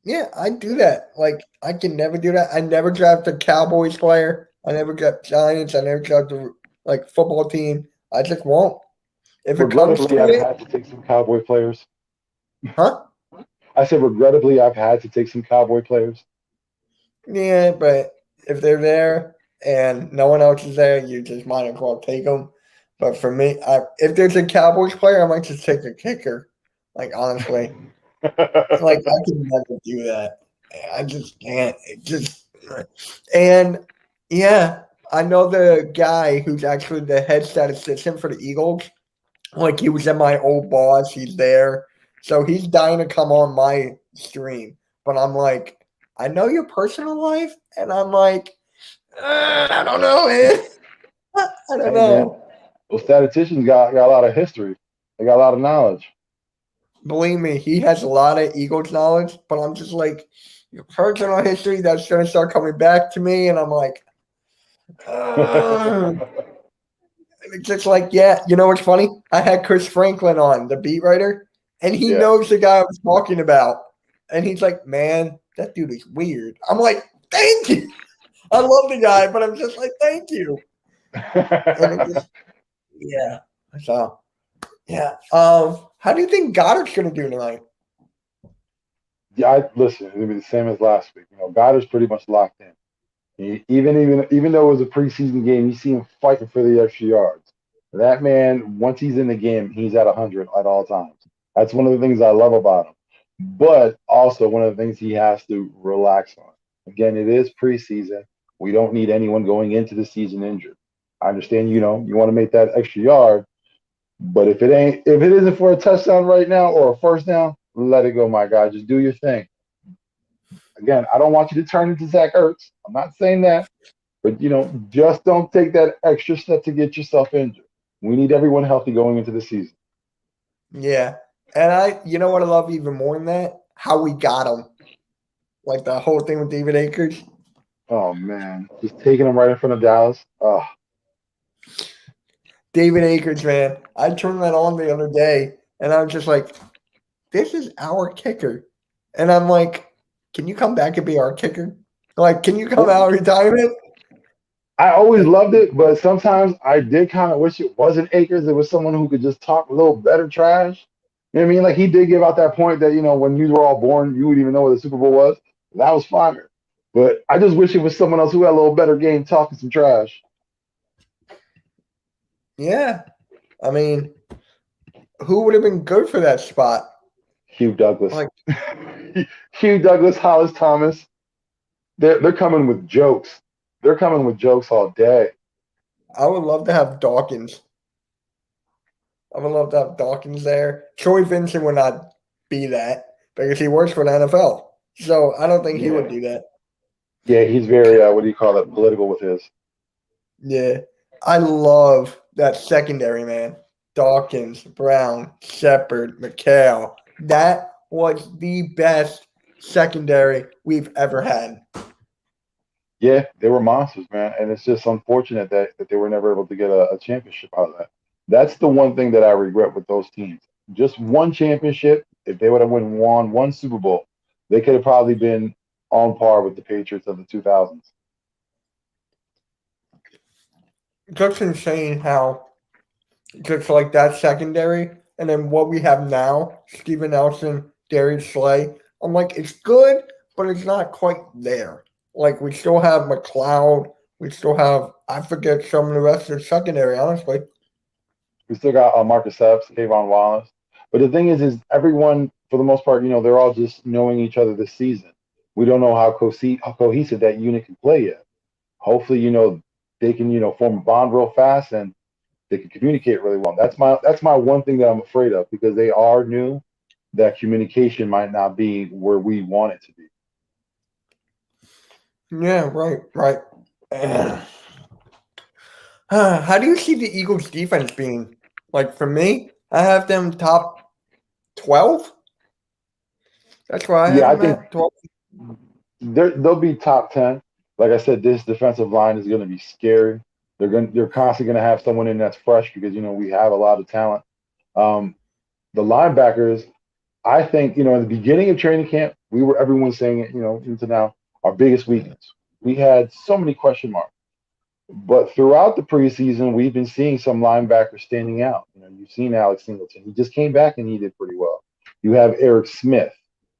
yeah, I do that. Like, I can never do that. I never draft a Cowboys player. I never draft Giants. I never draft a football team. I just won't. If it comes Regrettably, to I've it, had to take some Cowboy players. huh? I said regrettably, I've had to take some Cowboy players. Yeah, but if they're there and no one else is there, you just might as well take them. But for me, if there's a Cowboys player, I might just take a kicker. Like, honestly, like I can never do that. I just can't. It just and yeah, I know the guy who's actually the head statistician for the Eagles. Like he was at my old boss. He's there, so he's dying to come on my stream. But I'm like, I know your personal life, and I'm like, I don't know, man. I don't Hey man, know. those statisticians got a lot of history. They got a lot of knowledge. Believe me, he has a lot of Eagles knowledge, but I'm just like, your personal history, that's going to start coming back to me. And I'm like, uh, it's just like, yeah, you know what's funny? I had Chris Franklin on, the beat writer, and he Yeah. knows the guy I was talking about. And he's like, man, that dude is weird. I'm like, thank you. I love the guy, but I'm just like, thank you. And it just, yeah. So, yeah. How do you think Goddard's going to do tonight? Yeah, listen, it'll be the same as last week. You know, Goddard's pretty much locked in. Even though it was a preseason game, you see him fighting for the extra yards. That man, once he's in the game, he's at 100 at all times. That's one of the things I love about him. But also one of the things he has to relax on. Again, it is preseason. We don't need anyone going into the season injured. I understand, you know, you want to make that extra yard, but if it isn't for a touchdown right now or a first down, let it go, my guy. Just do your thing. Again, I don't want you to turn into Zach Ertz. I'm not saying that, but you know, just don't take that extra step to get yourself injured. We need everyone healthy going into the season. Yeah. And you know what I love even more than that? How we got him. Like the whole thing with David Akers. Oh man, just taking them right in front of Dallas. Oh, David Akers, man. I turned that on the other day and I was just like, this is our kicker. And I'm like, can you come back and be our kicker? Like, can you come out of retirement? I always loved it, but sometimes I did kind of wish it wasn't Akers. It was someone who could just talk a little better trash. You know what I mean? Like he did give out that point that, you know, when you were all born, you wouldn't even know what the Super Bowl was. That was fire. But I just wish it was someone else who had a little better game talking some trash. Yeah. I mean, who would have been good for that spot? Hugh Douglas. Like, Hugh Douglas, Hollis Thomas. They're coming with jokes. They're coming with jokes all day. I would love to have Dawkins. I would love to have Dawkins there. Troy Vincent would not be that because he works for the NFL. So I don't think he would do that. Yeah, he's very what do you call it? Political with his. Yeah. I love that secondary, man. Dawkins, Brown, Shepard, McHale. That was the best secondary we've ever had. Yeah, they were monsters, man. And it's just unfortunate that they were never able to get a championship out of that. That's the one thing that I regret with those teams. Just one championship. If they would have won one Super Bowl, they could have probably been on par with the Patriots of the 2000s. Just insane how just like that secondary and then what we have now, Steven Nelson, Darius Slay. I'm like, it's good, but it's not quite there. Like we still have McLeod, we still have I forget some of the rest of the secondary, honestly. We still got Marcus Epps, Kayvon Wallace. But the thing is everyone, for the most part, you know, they're all just knowing each other this season. We don't know how cohesive that unit can play yet. Hopefully, you know, they can, you know, form a bond real fast and they can communicate really well. That's my one thing that I'm afraid of because they are new. That communication might not be where we want it to be. Yeah, right. How do you see the Eagles' defense being? Like for me, I have them top 12. That's where I have Yeah, I them think at 12. they'll be top 10. Like I said, this defensive line is going to be scary. They're constantly going to have someone in that's fresh because we have a lot of talent. Um, the linebackers, I think in the beginning of training camp, everyone saying it, into now our biggest weakness. We had so many question marks. But throughout the preseason, we've been seeing some linebackers standing out. You've seen Alex Singleton. He just came back and he did pretty well. You have Eric Smith.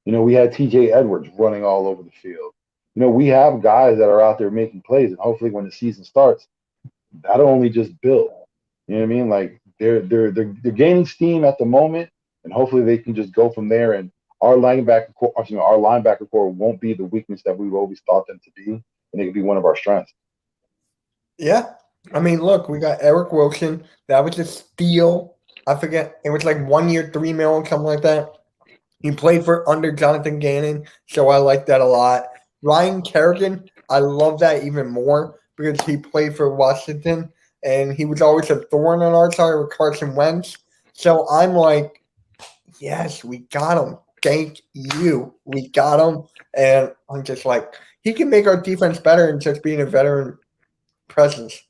We had TJ Edwards running all over the field. We have guys that are out there making plays, and hopefully when the season starts, that'll only just build. You know what I mean? Like they're gaining steam at the moment, and hopefully they can just go from there. And our linebacker core won't be the weakness that we've always thought them to be, and they can be one of our strengths. Yeah. I mean, look, we got Eric Wilson. That was a steal. I forget. It was like 1 year, $3 million, something like that. He played for under Jonathan Gannon, so I like that a lot. Ryan Kerrigan, I love that even more because he played for Washington and he was always a thorn on our side with Carson Wentz. So I'm like, yes, we got him. Thank you. We got him. And I'm just like, he can make our defense better than just being a veteran presence.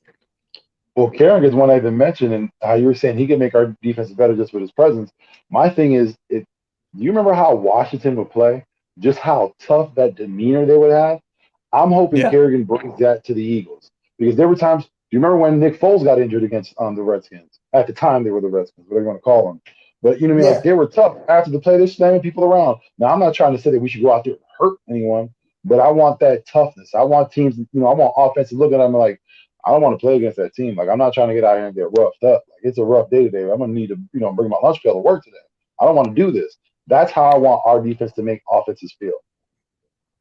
Well, Kerrigan's one I even mentioned, and how you were saying he can make our defense better just with his presence. My thing is, do you remember how Washington would play? Just how tough that demeanor they would have? I'm hoping Yeah. Kerrigan brings that to the Eagles. Because there were times, do you remember when Nick Foles got injured against the Redskins? At the time, they were the Redskins, whatever you want to call them. But you know what I mean? Yeah. Like, they were tough. After the play, they're slamming people around. Now, I'm not trying to say that we should go out there and hurt anyone, but I want that toughness. I want teams, I want offense to look at them like, I don't want to play against that team. Like, I'm not trying to get out here and get roughed up. Like, it's a rough day today. I'm going to need to, bring my lunch pail to work today. I don't want to do this. That's how I want our defense to make offenses feel.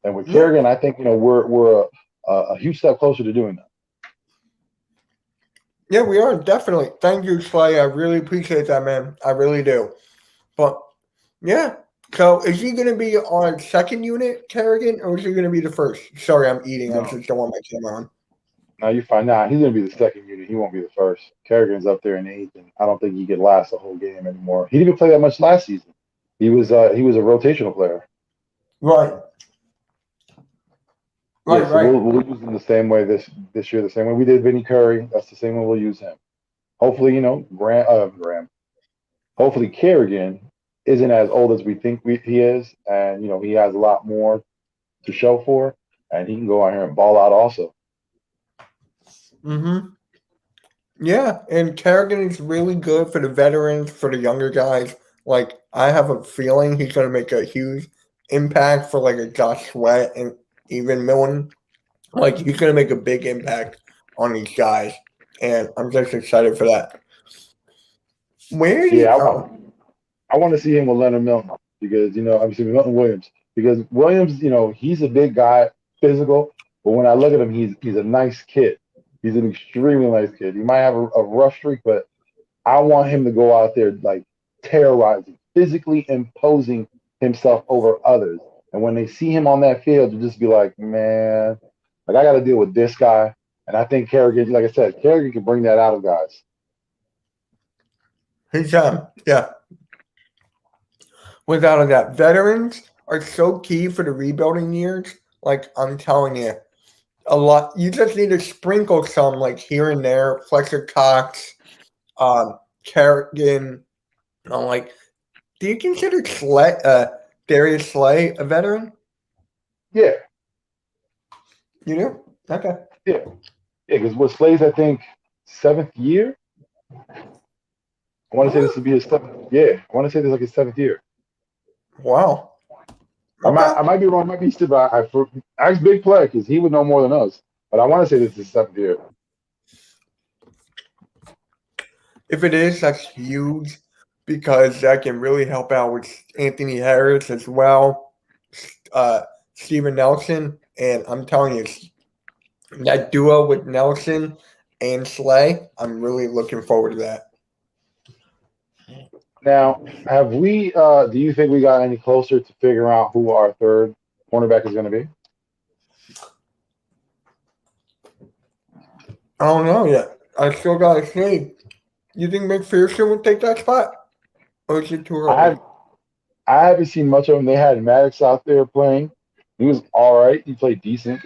And with Kerrigan, I think, we're a huge step closer to doing that. Yeah, we are, definitely. Thank you, Slay. I really appreciate that, man. I really do. But, yeah. So, is he going to be on second unit, Kerrigan, or is he going to be the first? Sorry, I'm eating. No. I just don't want my camera on. Now you find out he's going to be the second unit. He won't be the first. Kerrigan's up there in age, and I don't think he could last the whole game anymore. He didn't even play that much last season. He was a rotational player. Right. Right. We'll use him the same way this year, the same way we did Vinny Curry. That's the same way we'll use him. Hopefully, Graham. Hopefully, Kerrigan isn't as old as we think he is, and he has a lot more to show for, and he can go out here and ball out also. Mm-hmm. Yeah, and Kerrigan is really good for the veterans, for the younger guys. Like, I have a feeling he's going to make a huge impact for, like, a Josh Sweat and even Millen. Like, he's going to make a big impact on these guys, and I'm just excited for that. I want to see him with Leonard Milton because, obviously Milton Williams. Because Williams, he's a big guy, physical, but when I look at him, he's a nice kid. He's an extremely nice kid. He might have a rough streak, but I want him to go out there like terrorizing, physically imposing himself over others. And when they see him on that field, you just be like, man, like I got to deal with this guy. And I think Kerrigan, like I said, Kerrigan can bring that out of guys. He can, yeah. Without a doubt, veterans are so key for the rebuilding years. Like, I'm telling you, a lot. You just need to sprinkle some, like, here and there. Fletcher Cox, Kerrigan. Like, do you consider Darius Slay a veteran? Yeah. You do? Okay. Yeah. Yeah, because Slay's, I think, 7th year. I want to say this would be his 7th. Yeah, I want to say this is like his 7th year. Wow. Okay. I might be wrong. I might be stupid. I asked Big Play because he would know more than us. But I want to say this is his 7th year. If it is, that's huge because that can really help out with Anthony Harris as well, Steven Nelson. And I'm telling you, that duo with Nelson and Slay, I'm really looking forward to that. Now, have we? Do you think we got any closer to figuring out who our third cornerback is going to be? I don't know yet. I still got to say, you think McPherson would take that spot? Or is it too early? I haven't seen much of him. They had Maddox out there playing. He was all right. He played decent.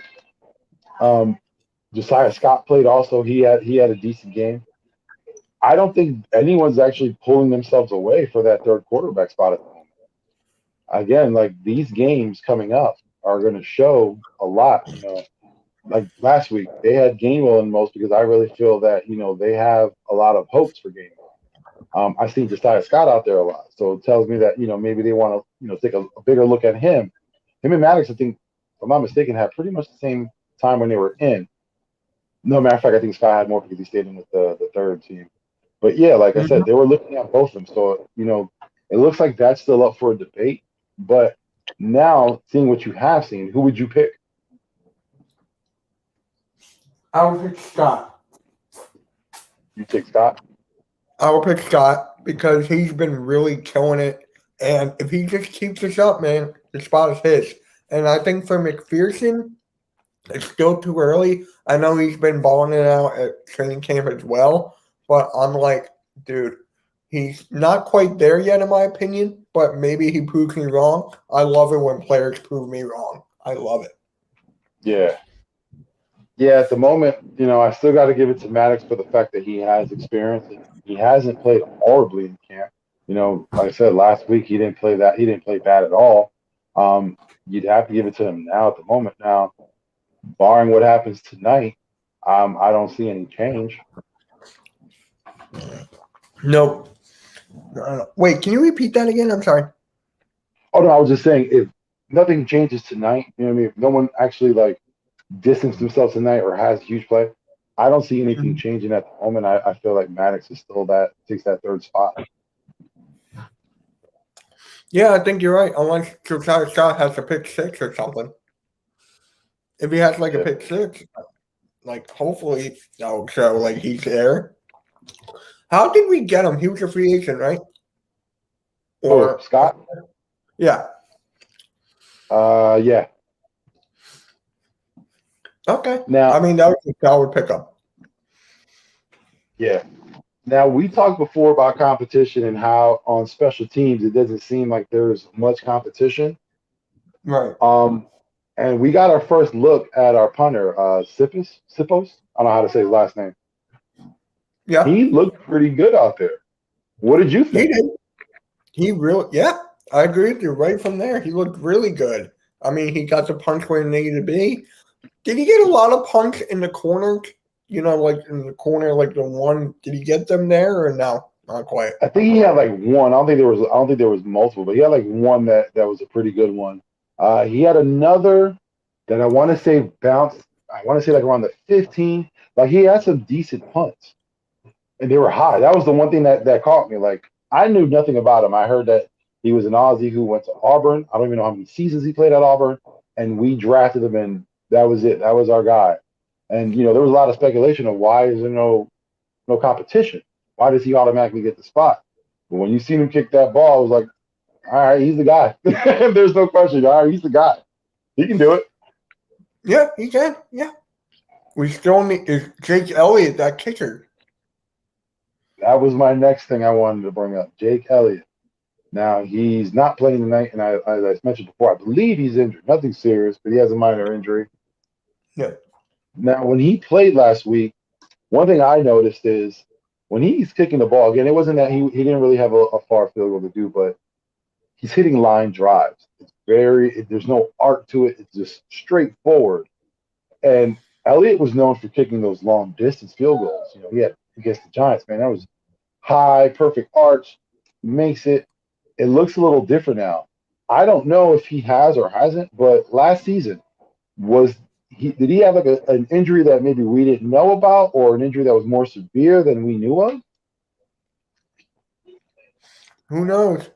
Josiah Scott played also. He had a decent game. I don't think anyone's actually pulling themselves away for that third quarterback spot at the moment. Again, like these games coming up are going to show a lot. Like last week, they had Gainwell in most because I really feel that they have a lot of hopes for Gainwell. I seen Josiah Scott out there a lot, so it tells me that maybe they want to take a bigger look at him. Him and Maddox, I think, if I'm not mistaken, had pretty much the same time when they were in. No, matter of fact, I think Scott had more because he stayed in with the third team. But yeah, like I said, they were looking at both of them. So, it looks like that's still up for a debate. But now, seeing what you have seen, who would you pick? I would pick Scott. You take Scott? I will pick Scott because he's been really killing it. And if he just keeps this up, man, the spot is his. And I think for McPherson, it's still too early. I know he's been balling it out at training camp as well. But I'm like, dude, he's not quite there yet, in my opinion. But maybe he proves me wrong. I love it when players prove me wrong. I love it. Yeah. Yeah, at the moment, I still got to give it to Maddox for the fact that he has experience. He hasn't played horribly in camp. Like I said, last week he didn't play that. He didn't play bad at all. You'd have to give it to him now at the moment. Now, barring what happens tonight, I don't see any change. Nope. No. Wait, can you repeat that again? I'm sorry. Oh, no, I was just saying if nothing changes tonight, if no one actually distanced themselves tonight or has a huge play, I don't see anything changing at the moment. I feel like Maddox is still takes that third spot. Yeah, I think you're right. Unless Josiah Scott has a pick six or something. If he has a pick six, hopefully that'll show he's there. How did we get him? He was a free agent, right? Or Scott? Yeah. Yeah. Okay. Now, that was a solid pickup. Yeah. Now, we talked before about competition and how on special teams it doesn't seem like there's much competition. Right. And we got our first look at our punter, Sippos. I don't know how to say his last name. Yeah. He looked pretty good out there. What did you think? He did. He really, I agree with you. Right from there, he looked really good. I mean, he got the punch where he needed to be. Did he get a lot of punch in the corner? In the corner, the one. Did he get them there or no? Not quite. I think he had one. I don't think there was multiple, but he had one that was a pretty good one. He had another that I want to say bounced. I want to say around the 15. He had some decent punts, and they were high. That was the one thing that caught me. I knew nothing about him. I heard that he was an Aussie who went to Auburn. I don't even know how many seasons he played at Auburn, and we drafted him, and that was it. That was our guy. And there was a lot of speculation of why is there no competition? Why does he automatically get the spot? But when you seen him kick that ball, I was like, all right, he's the guy. There's no question. All right, he's the guy. He can do it. Yeah, he can. Yeah. We still need is Jake Elliott, that kicker. That was my next thing I wanted to bring up. Jake Elliott. Now, he's not playing tonight, and as I mentioned before, I believe he's injured. Nothing serious, but he has a minor injury. Yeah. Now, when he played last week, one thing I noticed is when he's kicking the ball, again, it wasn't that he didn't really have a far field goal to do, but he's hitting line drives. There's no art to it. It's just straightforward. And Elliott was known for kicking those long distance field goals. He had against the Giants, man. That was high, perfect arch. Makes it looks a little different now. I don't know if he has or hasn't, but last season did he have an injury that maybe we didn't know about, or an injury that was more severe than we knew of? Who knows?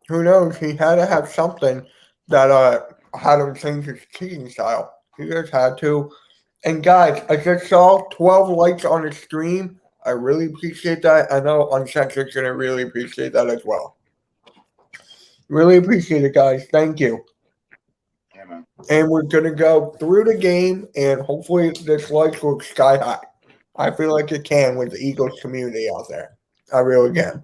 Who knows? He had to have something that had him change his kicking style. He just had to. And guys, I just saw 12 likes on the stream. I really appreciate that. I know Uncentred's going to really appreciate that as well. Really appreciate it, guys. Thank you. Yeah, man. And we're going to go through the game, and hopefully this likes will sky high. I feel like it can with the Eagles community out there. I really can.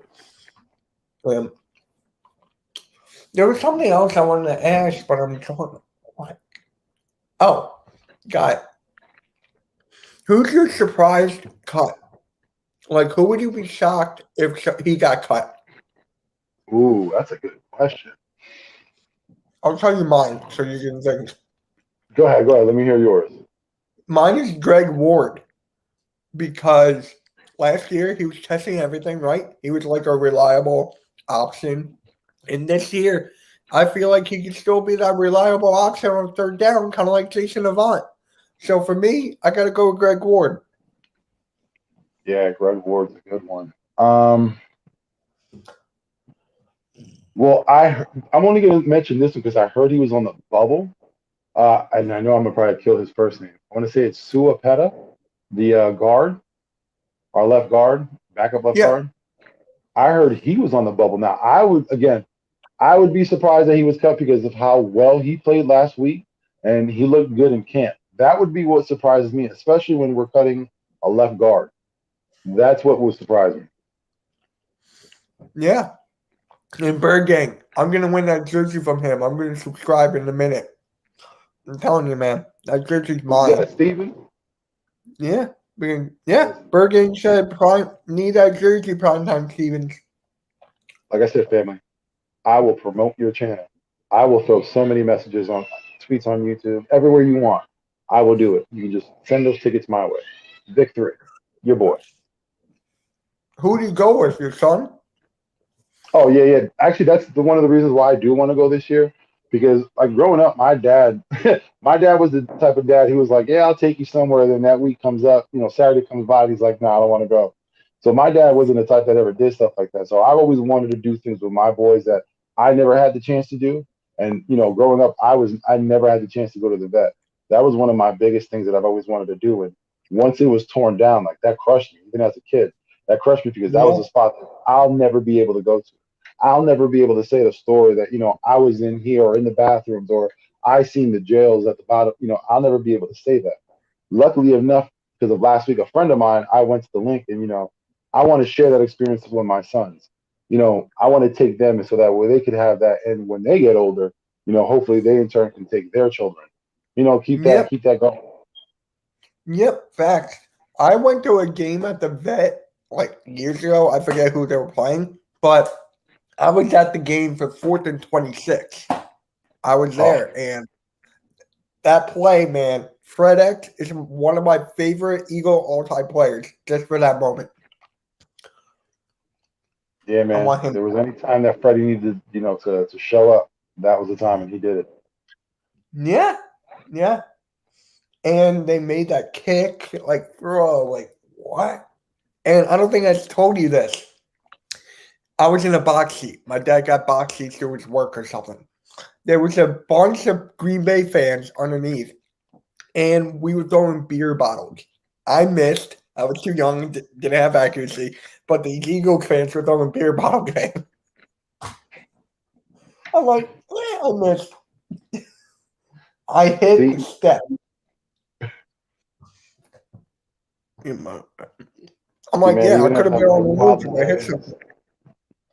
There was something else I wanted to ask, but I'm trying. What? Oh, got it. Who's your surprise cut? Like, who would you be shocked if he got cut? Ooh, that's a good question. I'll tell you mine so you can think. Go ahead. Let me hear yours. Mine is Greg Ward because last year he was testing everything right. He was like a reliable option. And this year, I feel like he could still be that reliable option on third down, kind of like Jason Avant. So for me, I got to go with Greg Ward. Yeah, Greg Ward's a good one. Well, I'm only going to mention this one because I heard he was on the bubble. And I know I'm going to probably kill his first name. I want to say it's Sua Peta, the guard, our left guard, backup left guard. I heard he was on the bubble. Now, I would be surprised that he was cut because of how well he played last week, and he looked good in camp. That would be what surprises me, especially when we're cutting a left guard. That's what would surprise me. Yeah. And Bird Gang, I'm going to win that jersey from him. I'm going to subscribe in a minute. I'm telling you, man. That jersey's mine. Yeah, Steven? Yeah. Bird Gang said need that jersey primetime, Stevens. Like I said, family, I will promote your channel. I will throw so many messages on tweets on YouTube, everywhere you want. I will do it. You can just send those tickets my way. Victory, your boy. Who do you go with, your son? Oh, yeah. Actually, that's one of the reasons why I do want to go this year. Because like growing up, my dad was the type of dad who was like, yeah, I'll take you somewhere. Then that week comes up, Saturday comes by, and he's like, no, I don't want to go. So my dad wasn't the type that ever did stuff like that. So I've always wanted to do things with my boys that I never had the chance to do. And, growing up, I never had the chance to go to the vet. That was one of my biggest things that I've always wanted to do. And once it was torn down, like that crushed me, even as a kid. That crushed me because that was a spot that I'll never be able to go to. I'll never be able to say the story that, I was in here or in the bathrooms or I seen the jails at the bottom. I'll never be able to say that. Luckily enough, because of last week, a friend of mine, I went to the link and, I want to share that experience with my sons. I want to take them so that way they could have that. And when they get older, hopefully they in turn can take their children. Keep that going. Yep, facts. I went to a game at the vet like years ago. I forget who they were playing, but I was at the game for 4th and 26. I was there, and that play, man, Fred X is one of my favorite Eagle all-time players just for that moment. Yeah, man. If there was any time that Freddie needed, to show up, that was the time, and he did it. Yeah. And they made that kick, like, bro, like, what? And I don't think I told you this. I was in a box seat. My dad got box seats through his work or something. There was a bunch of Green Bay fans underneath, and we were throwing beer bottles. I missed. I was too young, didn't have accuracy, but the Eagle fans were throwing beer bottles. I'm like, I missed. I hit the step. I'm like, I could have been on the roof. I hit something.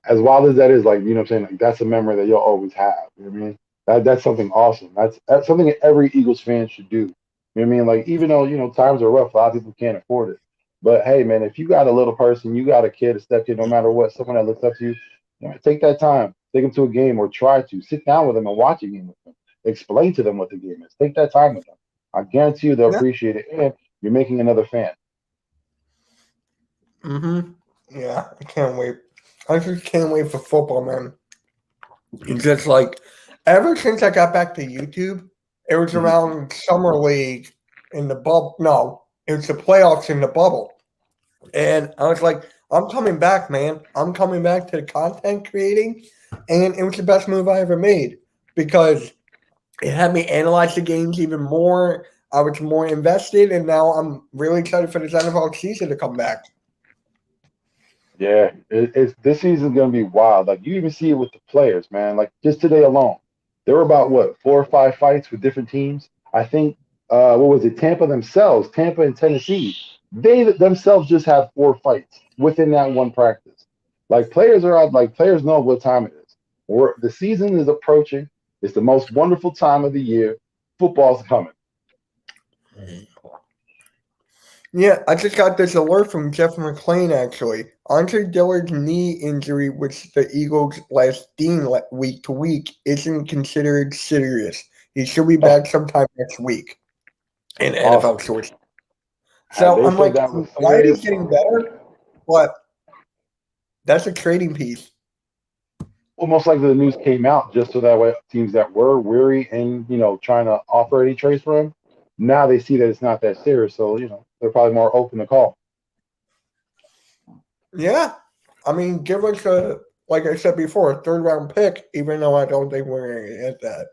As wild as that is, like, what I'm saying? Like, that's a memory that you'll always have. You know what I mean? That's something awesome. That's something that every Eagles fan should do. You know what I mean? Like, even though, times are rough, a lot of people can't afford it. But hey, man, if you got a little person, you got a kid, a stepkid, no matter what, someone that looks up to you, take that time, take them to a game or try to sit down with them and watch a game with them. Explain to them what the game is. Take that time with them. I guarantee you they'll appreciate it, and you're making another fan. Yeah, I can't wait. I just can't wait for football, man. It's just like, ever since I got back to YouTube, it was around Summer League in the bubble. No, it was the playoffs in the bubble. And I was like, I'm coming back, man. I'm coming back to the content creating. And it was the best move I ever made because it had me analyze the games even more. I was more invested, and now I'm really excited for this NFL season to come back. Yeah, this season's going to be wild. Like, you even see it with the players, man. Like, just today alone, there were about, 4 or 5 fights with different teams. I think, Tampa themselves, Tampa and Tennessee, they themselves just have 4 fights within that one practice. Like players are out, like players know what time it is. The season is approaching. It's the most wonderful time of the year. Football's coming. Yeah, I just got this alert from Jeff McClain, actually. Andre Dillard's knee injury, which the Eagles last deemed week to week, isn't considered serious. He should be back sometime next week in NFL sources. So I'm like, glad he's getting better, but that's a trading piece. Well, most likely the news came out just so that way teams that were weary and, trying to offer any trades for him, now they see that it's not that serious. So, they're probably more open to call. Yeah. I mean, give us like I said before, a 3rd-round pick, even though I don't think we're going to get that.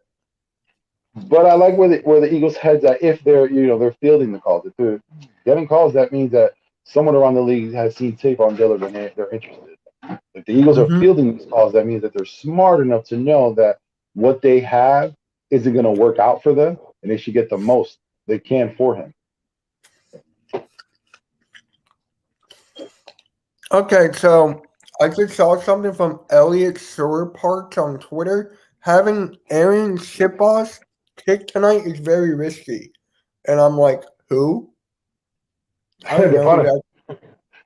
But I like where the Eagles' heads at if they're they're fielding the calls. If they're getting calls, that means that someone around the league has seen tape on Dillard and they're interested. If the Eagles are fielding these calls, that means that they're smart enough to know that what they have isn't going to work out for them, and they should get the most they can for him. Okay, so I just saw something from Elliot Shore-Parks on Twitter. Having Aaron Shipboss kick tonight is very risky. And I'm like, who? I don't know.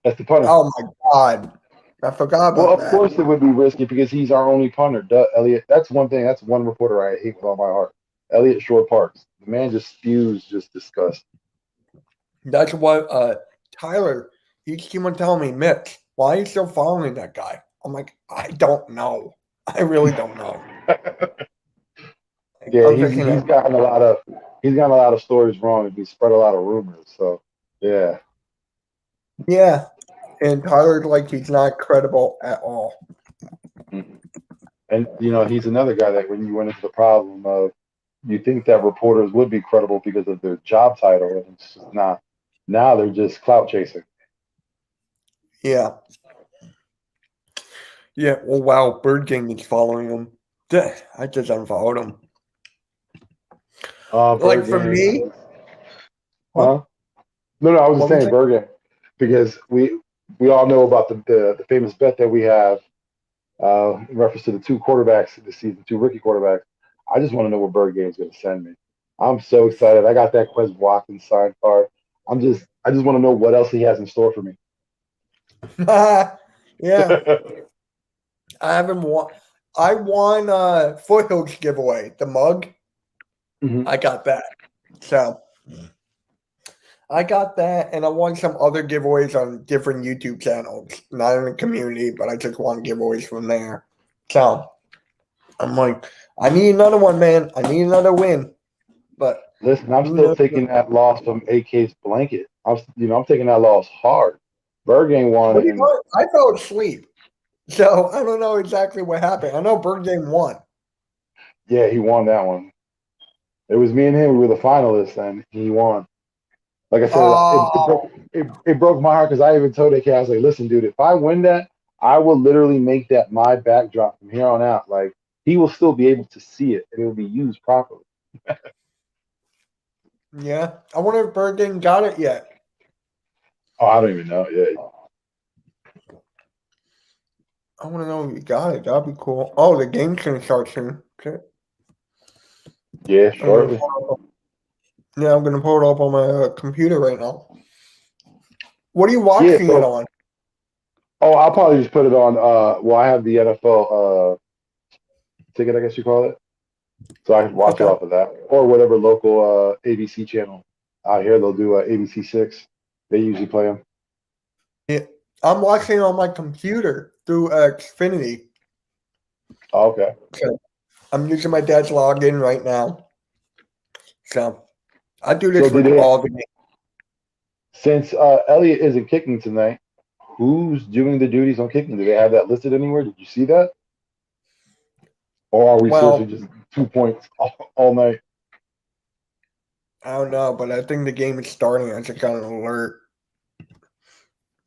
That's the punter. Oh, my God. I forgot about that. Well, of course it would be risky because he's our only punter. Duh, Elliot. That's one thing. That's one reporter I hate with all my heart. Elliot Shore-Parks. The man just spews just disgust. That's what Tyler, he keep on telling me, Mitch, why are you still following that guy? I'm like, I don't know. I really don't know. Yeah, he's gotten a lot of stories wrong and he's spread a lot of rumors. So yeah. Yeah. And Tyler's like he's not credible at all. And he's another guy that when you went into the problem of you think that reporters would be credible because of their job title, and it's just not. Now they're just clout chasing. Yeah. Yeah. Well, wow. Bird Gang is following him. I just unfollowed him. Like for me. Huh? No, I was just saying Bird Gang because we all know about the famous bet that we have in reference to the 2 quarterbacks this season, 2 rookie quarterbacks. I just want to know where Bird Gang is going to send me. I'm so excited. I got that Quez Watkins signed card. I just want to know what else he has in store for me. Yeah. I haven't won. I won Foothills giveaway, the mug. Mm-hmm. I got that. So I got that, and I won some other giveaways on different YouTube channels. Not in the community, but I just won giveaways from there. So I'm like, I need another one, man. I need another win. But listen, I'm still taking that loss from AK's blanket. I'm taking that loss hard. Bird Gang won. I fell asleep, so I don't know exactly what happened. I know Bird Gang won. Yeah, he won that one. It was me and him. We were the finalists, and he won. Like I said, it broke my heart because I even told AK, I was like, listen, dude, if I win that, I will literally make that my backdrop from here on out. Like, he will still be able to see it, and it will be used properly. Yeah. I wonder if Bird Gang got it yet. Oh, I don't even know. Yeah. I want to know if you got it. That'd be cool. Oh, the game's going to start soon. Okay. Yeah, shortly. Yeah, I'm going to pull it up on my computer right now. What are you watching it on? Oh, I'll probably just put it on. I have the NFL ticket, I guess you call it. So I can watch it off of that. Or whatever local ABC channel out here. They'll do ABC 6. They usually play them. Yeah, I'm watching it on my computer through Xfinity. Oh, okay. So I'm using my dad's login right now. So I do this with all the games. Since Elliott isn't kicking tonight, who's doing the duties on kicking? Do they have that listed anywhere? Did you see that? Or are we seriously just 2 points all night? I don't know, but I think the game is starting. I just got an alert.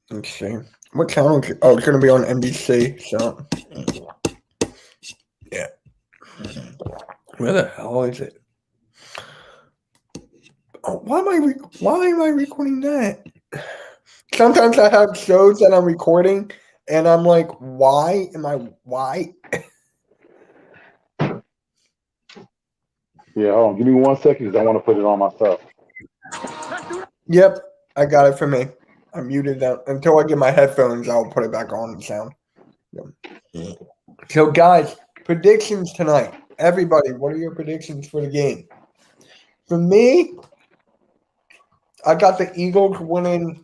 Let's see. What channel? Oh, it's going to be on NBC. So, yeah. Where the hell is it? Oh, why am I recording that? sometimes I have shows that I'm recording, and I'm like, why? Yeah, hold on. Give me 1 second because I want to put it on myself. Yep, I got it for me. I muted that until I get my headphones. I'll put it back on and sound. So, guys, predictions tonight. Everybody, what are your predictions for the game? For me, I got the Eagles winning.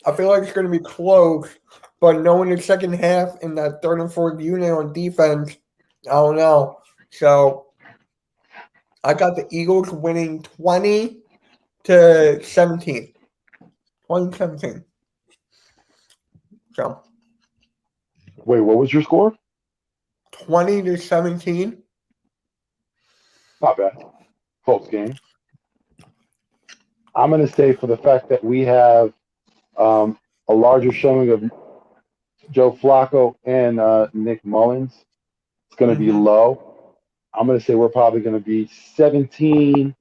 I feel like it's going to be close, but knowing the second half and that third and fourth unit on defense, I don't know. So, I got the Eagles winning 20-17. 20-17. So, Wait, what was your score? 20-17. Not bad. Close game. I'm going to say for the fact that we have a larger showing of Joe Flacco and Nick Mullins, it's going to be low. I'm going to say we're probably going to be 17.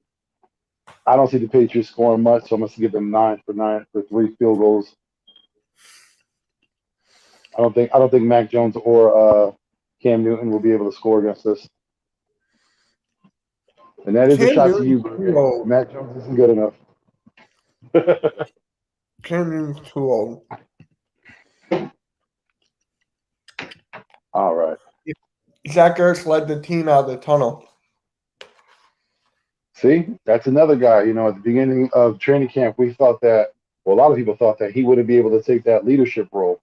I don't see the Patriots scoring much, so I'm going to give them 9 for 3 field goals. I don't think Mac Jones or Cam Newton will be able to score against us. And that is a shot to you, Greg. Mac Jones isn't good enough. Cam Newton's too old. All right. Zach Ertz led the team out of the tunnel. See, that's another guy. You know, at the beginning of training camp, we thought that, well, a lot of people thought that he wouldn't be able to take that leadership role.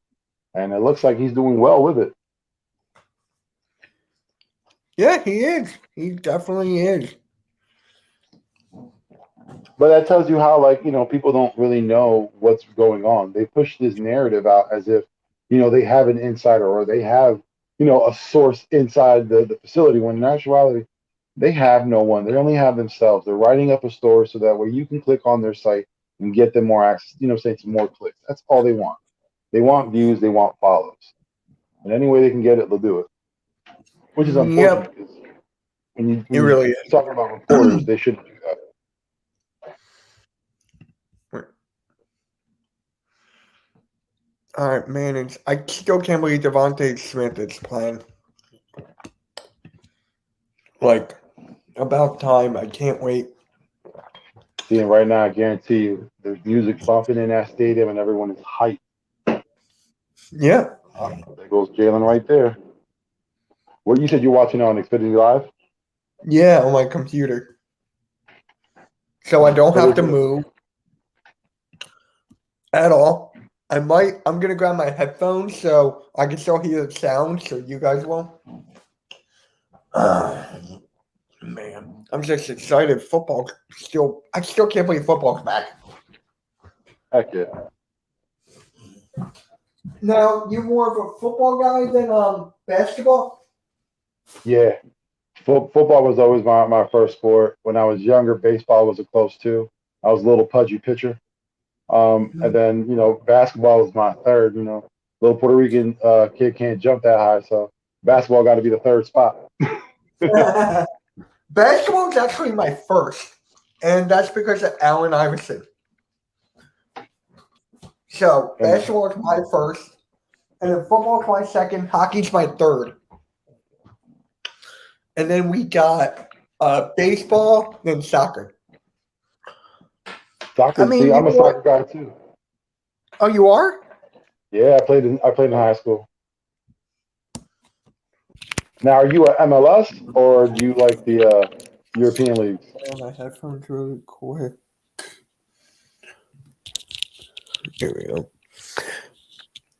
And it looks like he's doing well with it. Yeah, he is. He definitely is. But that tells you how, like, you know, people don't really know what's going on. They push this narrative out as if, you know, they have an insider or they have, you know, a source inside the facility, when in actuality, they have no one. They only have themselves. They're writing up a story so that way you can click on their site and get them more access, you know, say some more clicks. That's all they want. They want views. They want follows. And any way they can get it, they'll do it. Which is unfortunate because when you really talking about reporters, they shouldn't do that. All right, man. I still can't believe Devontae Smith is playing. Like, about time. I can't wait. See, and right now, I guarantee you, there's music bumping in that stadium and everyone is hyped. Yeah. There goes Jalen right there. What you said you're watching on Xfinity Live? Yeah, on my computer. So I don't have to move at all. I'm gonna grab my headphones so I can still hear the sound, so you guys won't. Man, I'm just excited. I still can't believe football's back. Heck yeah. Now, you more of a football guy than basketball? Yeah. Football was always my first sport. When I was younger, baseball was a close two. I was a little pudgy pitcher. And then, you know, basketball was my third. You know, little Puerto Rican kid can't jump that high, so basketball got to be the third spot. Basketball is actually my first, and that's because of Allen Iverson. So basketball is my first, and then football is my second. Hockey's my third, and then we got baseball, then soccer. Soccer. See, I'm a soccer guy too. Oh, you are? Yeah, I played in high school. Now, are you a MLS or do you like the European leagues? My headphones really quick. Here we go.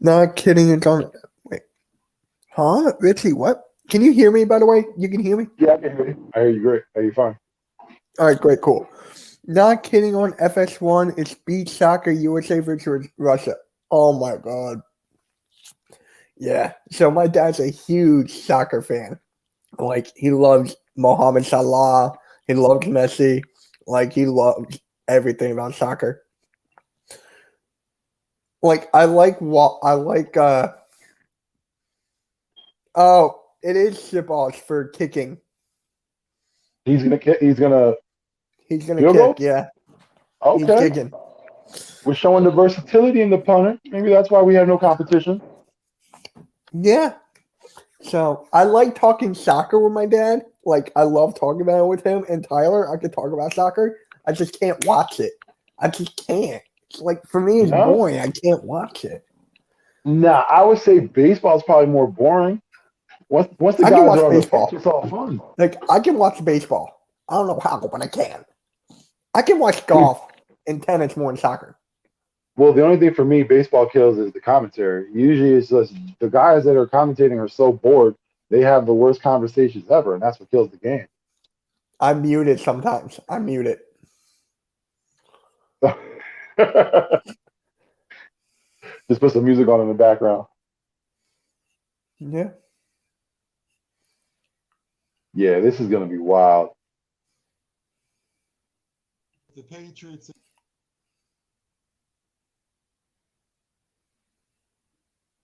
Not kidding. It's on. Wait. Huh? Richie, what? Can you hear me, by the way? You can hear me? Yeah, I can hear you. I hear you great. Are you fine? All right, great, cool. Not kidding, on FS1, it's Beach Soccer USA versus Russia. Oh, my God. Yeah. So my dad's a huge soccer fan. Like, he loves Mohamed Salah. He loves Messi. Like, he loves everything about soccer. Like, oh, it is Shibbosh for kicking. He's gonna kick, yeah. Okay. He's kicking. We're showing the versatility in the punter. Maybe that's why we have no competition. Yeah. So I like talking soccer with my dad. Like I love talking about it with him and Tyler. I could talk about soccer. I just can't watch it. I just can't. It's like for me, it's No? boring. I can't watch it. Nah, I would say baseball is probably more boring. Once the I can guys watch are on the baseball. pitch, it's all fun. Like I can watch baseball. I don't know how, but I can. I can watch golf and tennis more than soccer. Well, the only thing for me baseball kills is the commentary. Usually it's just the guys that are commentating are so bored, they have the worst conversations ever, and that's what kills the game. I mute it sometimes. I mute it. Just put some music on in the background. Yeah. Yeah, this is going to be wild. The Patriots.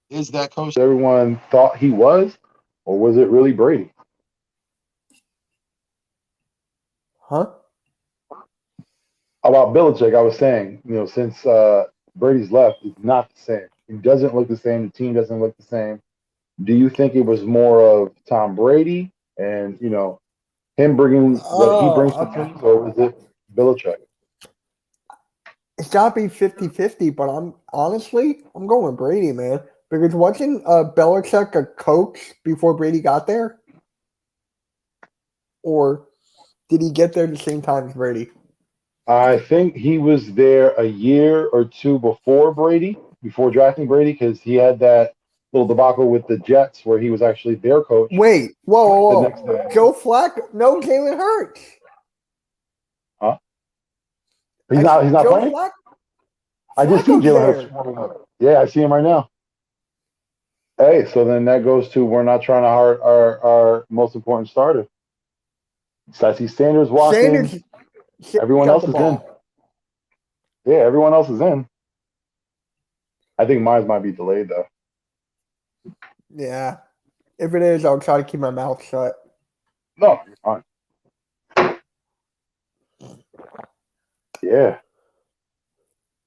Is that coach Everyone thought he was, or was it really Brady? Huh? About Belichick, I was saying, since Brady's left, it's not the same. He doesn't look the same. The team doesn't look the same. Do you think it was more of Tom Brady and, him bringing what he brings to things, or was it Belichick? It's got to be 50-50, but I'm going with Brady, man. Because wasn't Belichick a coach before Brady got there? Or did he get there the same time as Brady? I think he was there a year or two before Brady, before drafting Brady, because he had that little debacle with the Jets where he was actually their coach. Wait, whoa. Joe Flacco? No, Jalen Hurts. Huh? He's not Joe playing? Flacco? I just see Jalen Hurts warming up. Yeah, I see him right now. Hey, so then that goes to we're not trying to hurt our most important starter. So I see Sanders walking. Everyone else is in. Yeah, everyone else is in. I think mine might be delayed though. Yeah. If it is, I'll try to keep my mouth shut. No, you're fine. Yeah.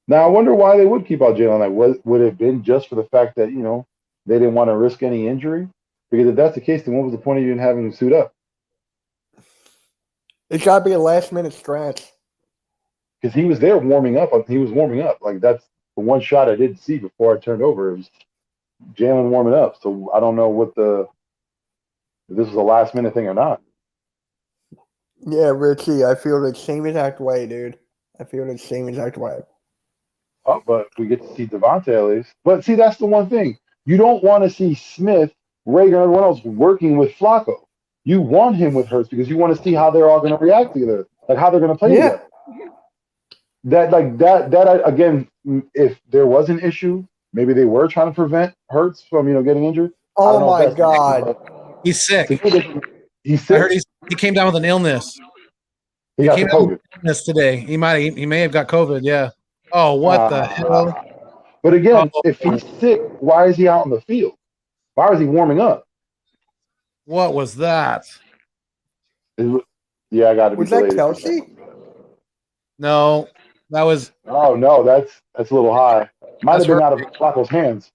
Now I wonder why they would keep out Jalen. Like, would it have been just for the fact that they didn't want to risk any injury? Because if that's the case, then what was the point of even having him suit up? It's got to be a last-minute stretch. Because he was there warming up. He was warming up. Like, that's the one shot I did see before I turned over. It was Jalen warming up. So I don't know if this was a last-minute thing or not. Yeah, Richie, I feel the same exact way, dude. I feel the same exact way. Oh, but we get to see Devontae at least. But see, that's the one thing. You don't want to see Smith, Reagan, and everyone else working with Flacco. You want him with Hurts because you want to see how they're all going to react together, like how they're going to play together. That again, if there was an issue, maybe they were trying to prevent Hurts from getting injured. Oh my God, he's sick. He's sick. I heard he came down with an illness. He got COVID. Illness today. He may have got COVID. Yeah. Oh, what the hell? But again, if he's sick, why is he out in the field? Why is he warming up? What was that? Yeah, I got to be. Was that Kelsey? No, that was. Oh no, that's a little high. Might have been out of Flacco's hands.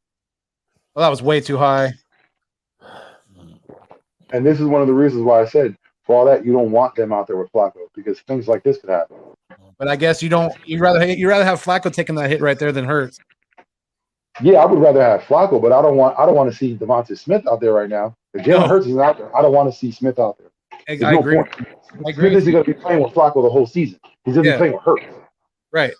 Well, that was way too high. And this is one of the reasons why I said, for all that, you don't want them out there with Flacco because things like this could happen. But I guess you don't. You'd rather have Flacco taking that hit right there than Hurts. Yeah, I would rather have Flacco, but I don't want to see Devontae Smith out there right now. If Jalen Hurts is out there, I don't want to see Smith out there. I agree. Smith isn't going to be playing with Flacco the whole season. He's going to be playing with Hurts. Right.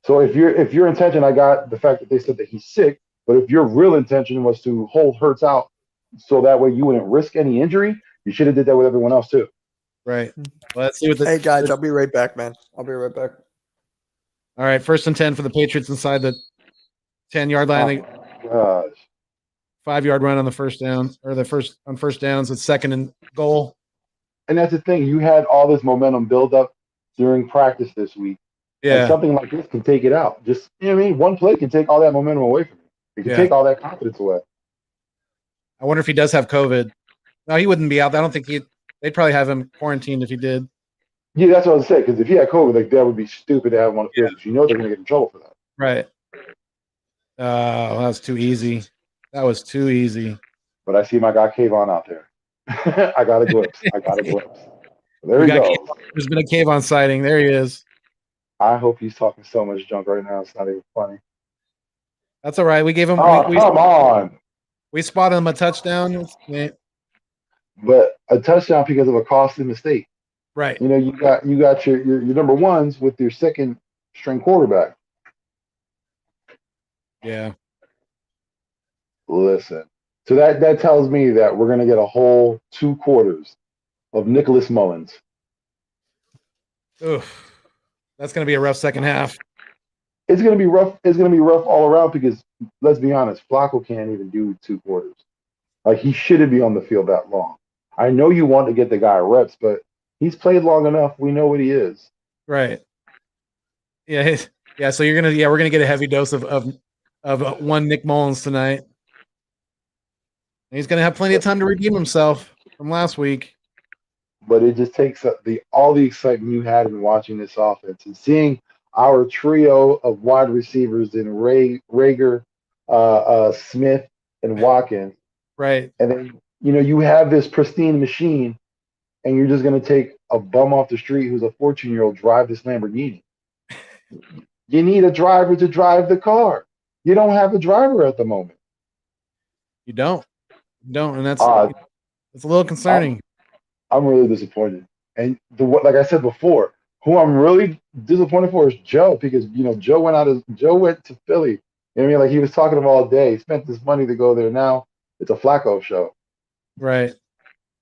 So if your intention, I got the fact that they said that he's sick, but if your real intention was to hold Hurts out so that way you wouldn't risk any injury, you should have did that with everyone else too. Right. Well, let's see what Hey guys, I'll be right back, man. I'll be right back. All right, 1st and 10 for the Patriots inside the 10-yard line. Oh, gosh. 5-yard run on the first down, or on first downs. It's 2nd and goal. And that's the thing. You had all this momentum build up during practice this week. Yeah. And something like this can take it out. Just, one play can take all that momentum away from you. It can take all that confidence away. I wonder if he does have COVID. No, he wouldn't be out. I don't think they'd probably have him quarantined if he did. Yeah, that's what I was saying. Because if he had COVID, that would be stupid to have him on the field. Because they're going to get in trouble for that. Right. Oh, that was too easy. That was too easy. But I see my guy Kayvon out there. I got a glimpse. There he goes. There's been a Kayvon sighting. There he is. I hope he's talking so much junk right now. It's not even funny. That's all right. We gave him. Come on. We spotted him a touchdown. But a touchdown because of a costly mistake. Right. You know, you got your number ones with your second string quarterback. Yeah. Listen. So that tells me that we're gonna get a whole 2 quarters of Nicholas Mullins. Oof. That's gonna be a rough second half. It's gonna be rough. It's gonna be rough all around because let's be honest, Flacco can't even do 2 quarters. Like he shouldn't be on the field that long. I know you want to get the guy reps, but he's played long enough. We know what he is. Right. Yeah. Yeah. So we're gonna get a heavy dose of one Nick Mullins tonight. And he's gonna have plenty of time to redeem himself from last week. But it just takes all the excitement you had in watching this offense and seeing our trio of wide receivers in Rager, Smith, and Watkins. Right. And then you have this pristine machine, and you're just going to take a bum off the street who's a 14-year-old drive this Lamborghini. You need a driver to drive the car. You don't have a driver at the moment. You don't, and that's it's a little concerning. I'm really disappointed. And like I said before, who I'm really disappointed for is Joe because Joe went to Philly. You know what I mean? Like he was talking to him all day. He spent this money to go there. Now it's a Flacco show. Right.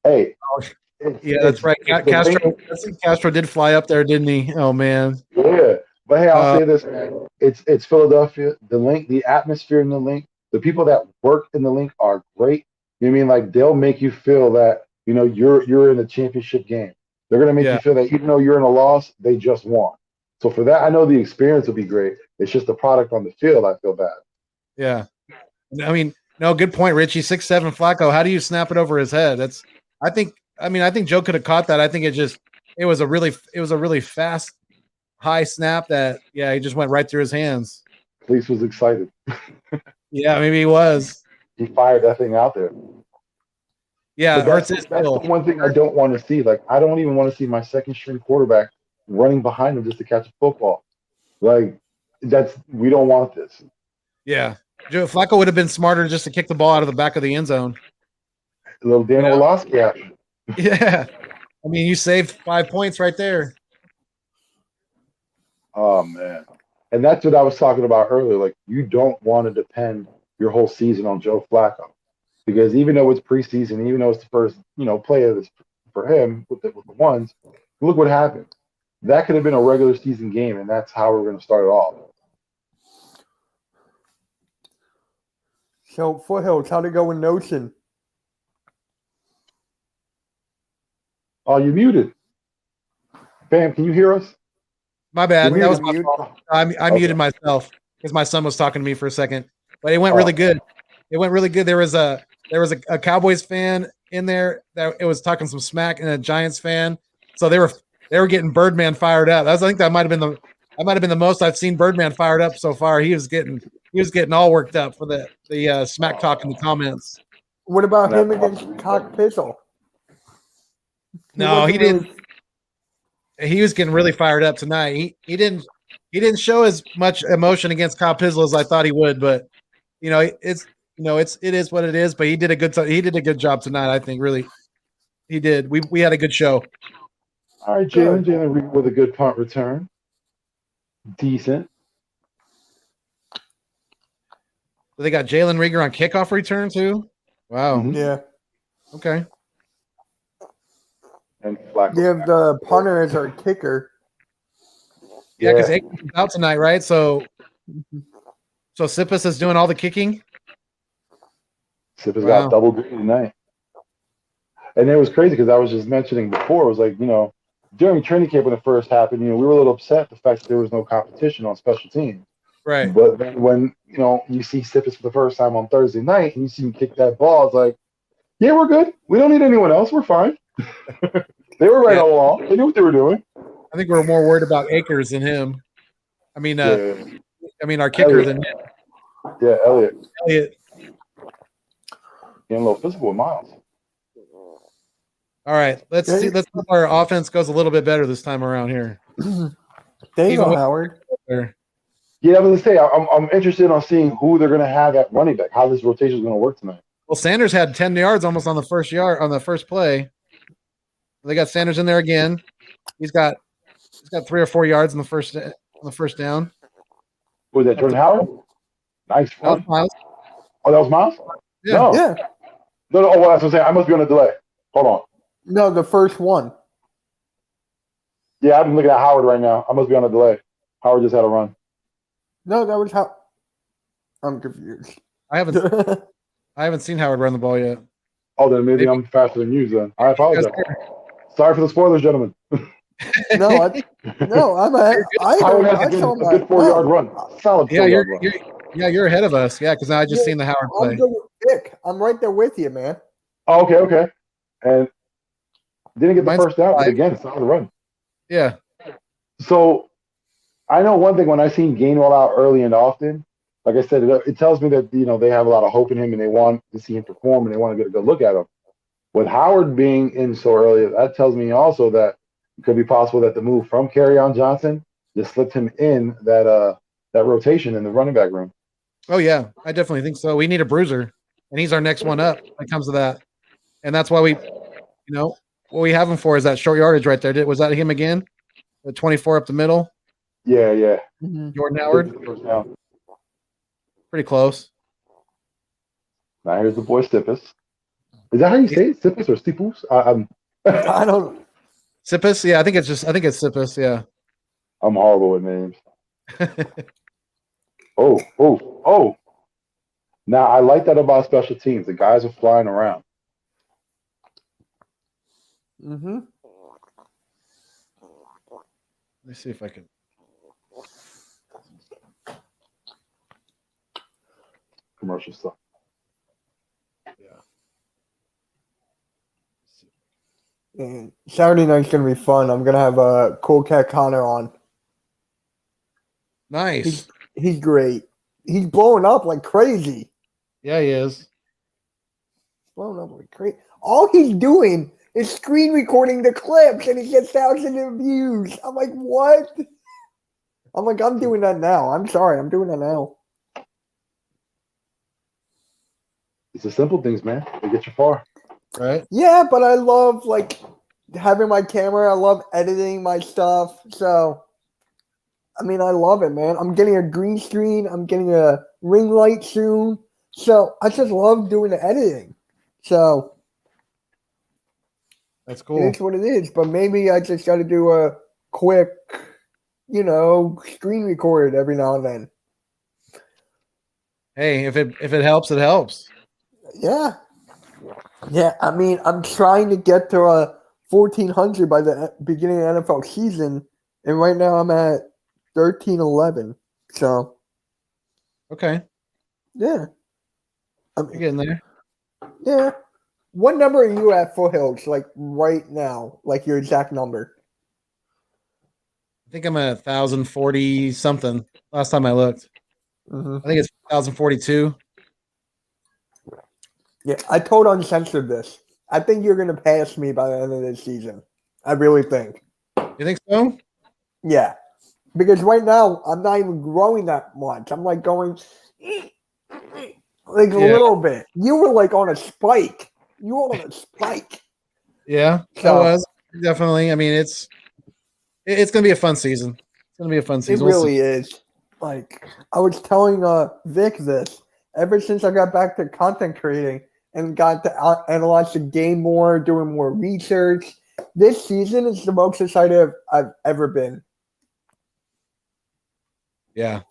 Hey. Yeah, that's right. Castro did fly up there, didn't he? Oh man. Yeah. But hey, I'll say this, man. It's Philadelphia. The atmosphere in the link, the people that work in the link are great. You know what I mean? Like they'll make you feel that you're in a championship game. They're gonna make you feel that even though you're in a loss, they just won. So for that, I know the experience will be great. It's just the product on the field. I feel bad. Yeah. I mean, no, good point, Richie. 6'7" Flacco. How do you snap it over his head? I think Joe could have caught that. I think it was a really fast, high snap that he just went right through his hands. Fleece was excited. Yeah, maybe he was. He fired that thing out there. Yeah, that's the one thing I don't want to see. Like, I don't even want to see my second string quarterback running behind him just to catch a football. Like, we don't want this. Yeah. Joe Flacco would have been smarter just to kick the ball out of the back of the end zone. A little Dan Orlovsky action. Yeah. I mean, you saved 5 points right there. Oh, man. And that's what I was talking about earlier. Like, you don't want to depend your whole season on Joe Flacco. Because even though it's preseason, even though it's the first, play of this for him with the ones, look what happened. That could have been a regular season game, and that's how we're going to start it off. So, Foothills, how'd it go in Notion? Oh, you're muted. Bam, can you hear us? My bad. That was my fault. I muted myself because my son was talking to me for a second. But it went really good. It went really good. There was a Cowboys fan in there that it was talking some smack, and a Giants fan. So they were getting Birdman fired up. I think that might have been the most I've seen Birdman fired up so far. He was getting all worked up for the smack talk in the comments. What about him against Cock Pizzle? No, he didn't. He was getting really fired up tonight. He didn't show as much emotion against Kyle Pizzle as I thought he would, but it is what it is. But he did a good job tonight. I think really he did. We had a good show. All right, Jalen Reed with a good punt return. Decent. So they got Jalen Rieger on kickoff return too. Wow. Mm-hmm. Yeah. Okay. And Flacco. They have the punter as our kicker. Yeah, because Akers is out tonight, right? So Sippis is doing all the kicking. Sippis got double duty tonight. And it was crazy because I was just mentioning before, it was like, during training camp when it first happened, we were a little upset the fact that there was no competition on special teams. Right. But then when, you see Sippis for the first time on Thursday night and you see him kick that ball, it's like, yeah, we're good. We don't need anyone else. We're fine. They were right all along. They knew what they were doing. I think we were more worried about Akers than him. I mean, I mean, our kicker than Yeah, Elliott. Elliott. Getting a little physical with Miles. All right, let's see. Let's hope our offense goes a little bit better this time around here. There you go, Howard. Yeah, I was gonna say I'm interested on seeing who they're gonna have at running back. How this rotation is gonna work tonight. Well, Sanders had 10 yards almost on the first play. They got Sanders in there again. He's got 3 or 4 yards on the first down. Was that Jordan Howard? Nice run. Miles. Oh, that was Miles? Yeah. No. Yeah. No, well, that's what I'm saying. I must be on a delay. Hold on. No, the first one. Yeah, I'm looking at Howard right now. I must be on a delay. Howard just had a run. No, that was how. I'm confused. I haven't seen Howard run the ball yet. Oh, then maybe I'm faster than you then. I apologize. Sorry for the spoilers, gentlemen. No, I'm ahead. Howard has a good 4-yard run. Solid 4-yard run. You're ahead of us. Yeah, because I just seen the Howard play. I'm good with Vic. I'm right there with you, man. Oh, okay. And didn't get the first down, but again, solid run. Yeah. So I know one thing when I seen Gainwell out early and often, like I said, it tells me that they have a lot of hope in him and they want to see him perform and they want to get a good look at him. With Howard being in so early, that tells me also that it could be possible that the move from Kerryon Johnson just slipped him in that rotation in the running back room. Oh yeah, I definitely think so. We need a bruiser, and he's our next one up when it comes to that. And that's why what we have him for is that short yardage right there. Was that him again? The 24 up the middle? Yeah. Mm-hmm. Jordan Howard? First down. Pretty close. Now here's the boy Stippus. Is that how you say it? Stippus or Stipus? I don't. Sippus? Yeah, I think it's Sippus. Yeah. I'm horrible with names. Oh. Now I like that about special teams. The guys are flying around. Mm-hmm. Let me see if I can. Commercial stuff. And Saturday night's gonna be fun. I'm gonna have Cool Cat Connor on. Nice. He's great. He's blowing up like crazy. Yeah, he is. Blowing up like crazy. All he's doing is screen recording the clips, and he gets thousands of views. I'm like, what? I'm doing that now. I'm sorry, I'm doing that now. It's the simple things, man. They get you far. Right? Yeah, but I love having my camera. I love editing my stuff. So, I love it, man. I'm getting a green screen. I'm getting a ring light soon. So I just love doing the editing. So that's cool. It's what it is. But maybe I just got to do a quick, screen record every now and then. Hey, if it helps, it helps. Yeah. Yeah, I'm trying to get to 1,400 by the beginning of the NFL season, and right now I'm at 1,311. So, okay, yeah, you're getting there. Yeah, what number are you at, Foothills? Like right now, like your exact number? I think I'm at 1,040 something. Last time I looked, Mm-hmm. I think it's 1,042. Yeah, I told Uncensored this. I think you're going to pass me by the end of this season. I really think. You think so? Yeah. Because right now, I'm not even growing that much. I'm like going a little bit. You were like on a spike. You were on a spike. Yeah, So, I was. Definitely. I mean, it's going to be a fun season. It's going to be a fun season. It really is. Like, I was telling Vic this. Ever since I got back to content creating and got to analyze the game more, doing more research, this season is the most excited I've ever been. Yeah,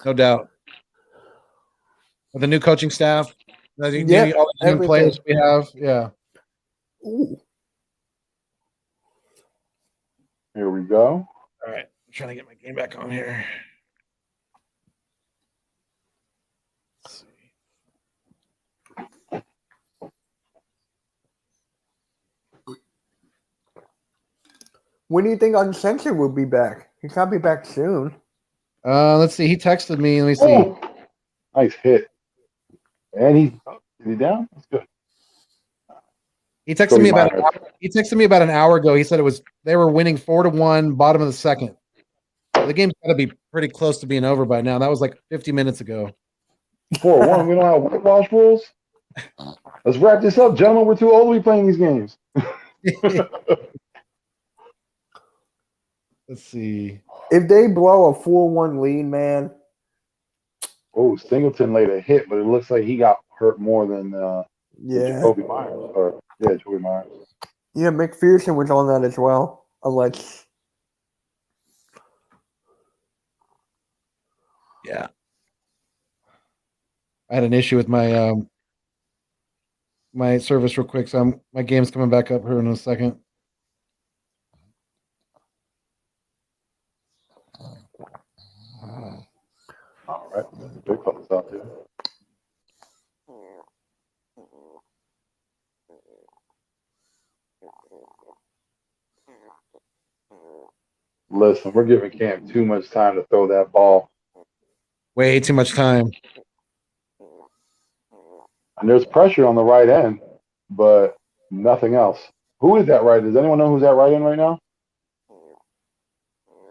no doubt. With the new coaching staff, all the new players we have. Yeah. Ooh. Here we go. All right. I'm trying to get my game back on here. When do you think Uncensored will be back? He's got to be back soon. Let's see. He texted me. Let me see. Oh, nice hit. And is he down? That's good. He texted me about an hour ago. He said they were winning 4-1, bottom of the second. The game's got to be pretty close to being over by now. That was like 50 minutes ago. 4-1. We don't have whitewash rules. Let's wrap this up, gentlemen. We're too old to be playing these games. Let's see. If they blow a 4-1 lead, man. Oh, Singleton laid a hit, but it looks like he got hurt more than Jacoby Myers. Jacoby Myers. Yeah, McPherson was on that as well. Yeah. I had an issue with my my service real quick, so my game's coming back up here in a second. All right, big fellas out there. Listen, we're giving Cam too much time to throw that ball. Way too much time. And there's pressure on the right end, but nothing else. Who is that right? Does anyone know who's that right end right now?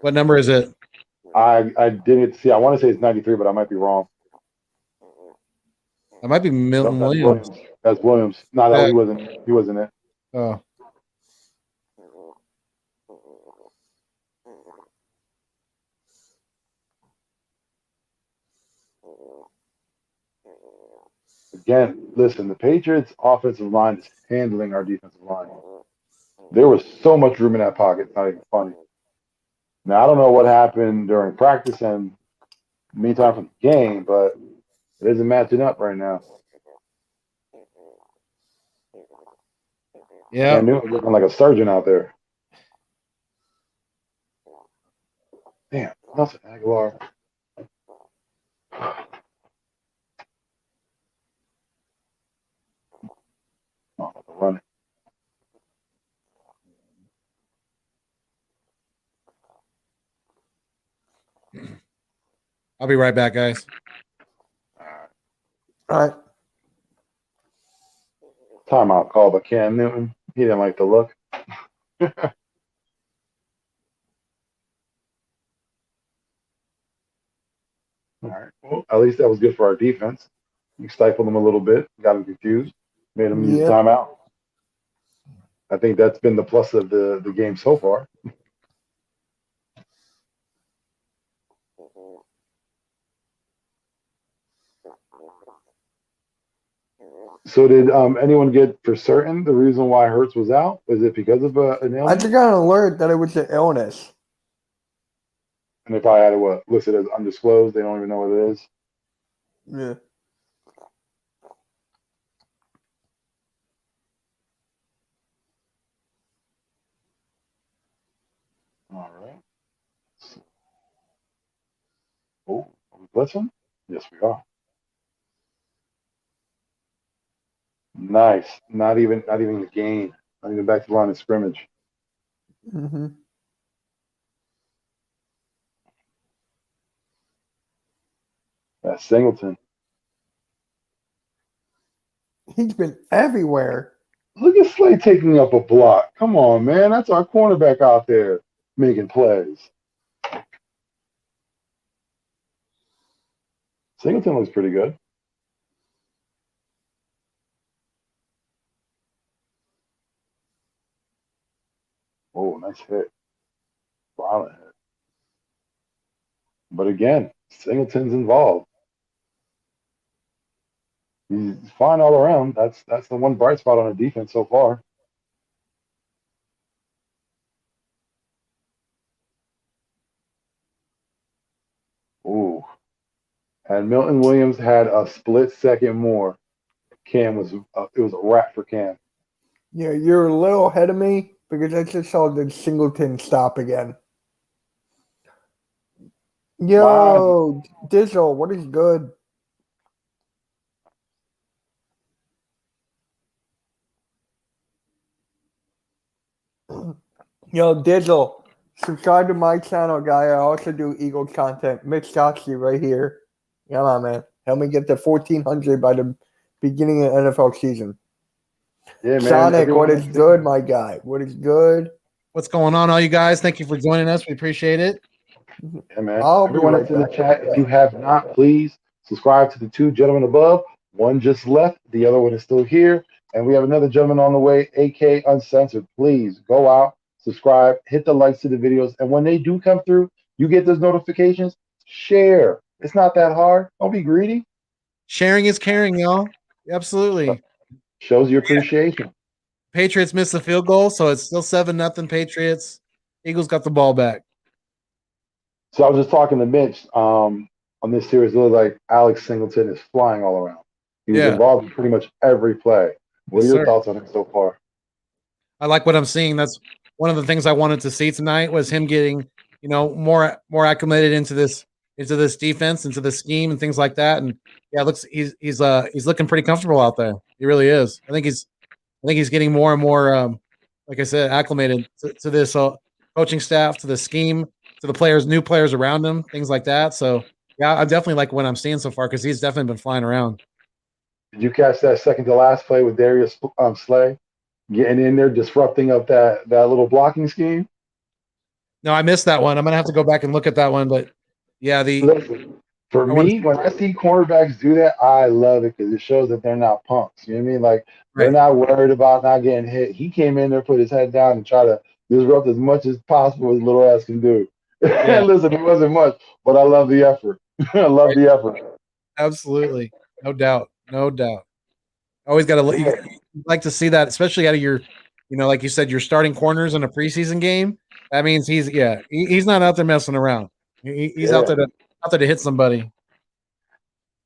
What number is it? I didn't see. I want to say it's 93, but I might be wrong. That might be Milton Williams. That's Williams. No, he wasn't. He wasn't it. Oh. Again, listen, the Patriots' offensive line is handling our defensive line. There was so much room in that pocket. It's not even funny. Now, I don't know what happened during practice and meantime from the game, but it isn't matching up right now. Yeah. Cam Newton looking like a surgeon out there. Damn, Nelson Aguilar. Oh, run it. I'll be right back, guys. All right. Timeout call by Cam Newton. He didn't like the look. All right. Well, at least that was good for our defense. We stifled them a little bit, got them confused, made them use timeout. I think that's been the plus of the game so far. So did anyone get for certain the reason why Hurts was out? Was it because of an illness? I just got an alert that it was an illness. And they probably had it listed as undisclosed. They don't even know what it is. Yeah. All right. Oh, are we blitzing? Yes, we are. Nice. Not even the game. Not even back to the line of scrimmage. Mm-hmm. That's Singleton. He's been everywhere. Look at Slay taking up a block. Come on, man. That's our cornerback out there making plays. Singleton looks pretty good. Oh, nice hit. Violent hit. But again, Singleton's involved. He's fine all around. That's the one bright spot on the defense so far. Ooh. And Milton Williams had a split second more. Cam was it was a wrap for Cam. Yeah, you're a little ahead of me because I just saw the Singleton stop again. Yo, wow. Dizzle, what is good? Yo, Dizzle, Subscribe to my channel, guy. I also do Eagles content. Mitch Doxy right here. Come on, man. Help me get to 1,400 by the beginning of the NFL season. Yeah, man. Sonic, what is good, my guy? What is good? What's going on, all you guys? Thank you for joining us. We appreciate it. Yeah, man. I'll be Everyone right that's in the back. chat, if you have not, please subscribe to the two gentlemen above. One just left, the other one is still here. And we have another gentleman on the way, AK Uncensored. Please go out, subscribe, hit the likes to the videos. And when they do come through, you get those notifications, share. It's not that hard. Don't be greedy. Sharing is caring, y'all. Absolutely. Shows your appreciation. Patriots missed the field goal, so it's still 7-0 Patriots. Eagles got the ball back. So I was just talking to Mitch on this series. It looks like Alex Singleton is flying all around. He was involved in pretty much every play. What are your thoughts on it so far? I like what I'm seeing. That's one of the things I wanted to see tonight was him getting, more acclimated into this defense, into the scheme and things like that. And yeah, it looks he's looking pretty comfortable out there. He really is. I think he's getting more and more like I said, acclimated to this coaching staff, to the scheme, to the players, new players around him, things like that. So yeah, I definitely like what I'm seeing so far because he's definitely been flying around. Did you catch that second to last play with Darius Slay getting in there, disrupting up that little blocking scheme? No, I missed that one. I'm gonna have to go back and look at that one. But yeah, listen, for me, when I see cornerbacks do that, I love it because it shows that they're not punks. You know what I mean? Like they're not worried about not getting hit. He came in there, put his head down, and try to disrupt as much as possible his little ass can do. Yeah. Listen, it wasn't much, but I love the effort. I love the effort. Absolutely, no doubt. Always got to you like to see that, especially out of your, like you said, your starting corners in a preseason game. That means he's not out there messing around. He's out there to hit somebody.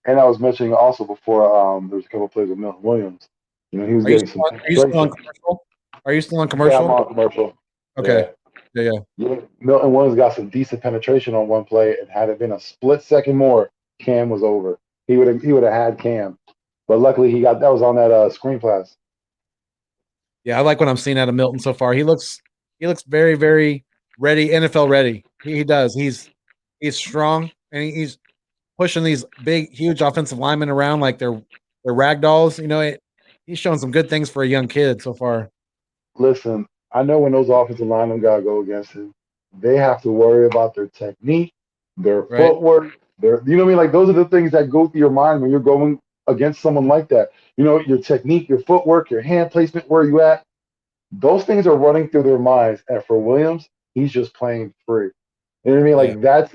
And I was mentioning also before, there was a couple of plays with Milton Williams. He was getting some. Are you still on commercial? Are you still on commercial? Yeah, I'm on commercial. Okay. Yeah. Milton Williams got some decent penetration on one play, and had it been a split second more, Cam was over. He would have had Cam, but luckily that was on that screen pass. Yeah, I like what I'm seeing out of Milton so far. He looks very, very ready, NFL ready. He does. He's strong, and he's pushing these big, huge offensive linemen around like they're rag dolls. He's showing some good things for a young kid so far. Listen, I know when those offensive linemen gotta go against him, they have to worry about their technique, their footwork. You know what I mean? Like those are the things that go through your mind when you're going against someone like that. Your technique, your footwork, your hand placement, where you at. Those things are running through their minds. And for Williams, he's just playing free. You know what I mean? Like that's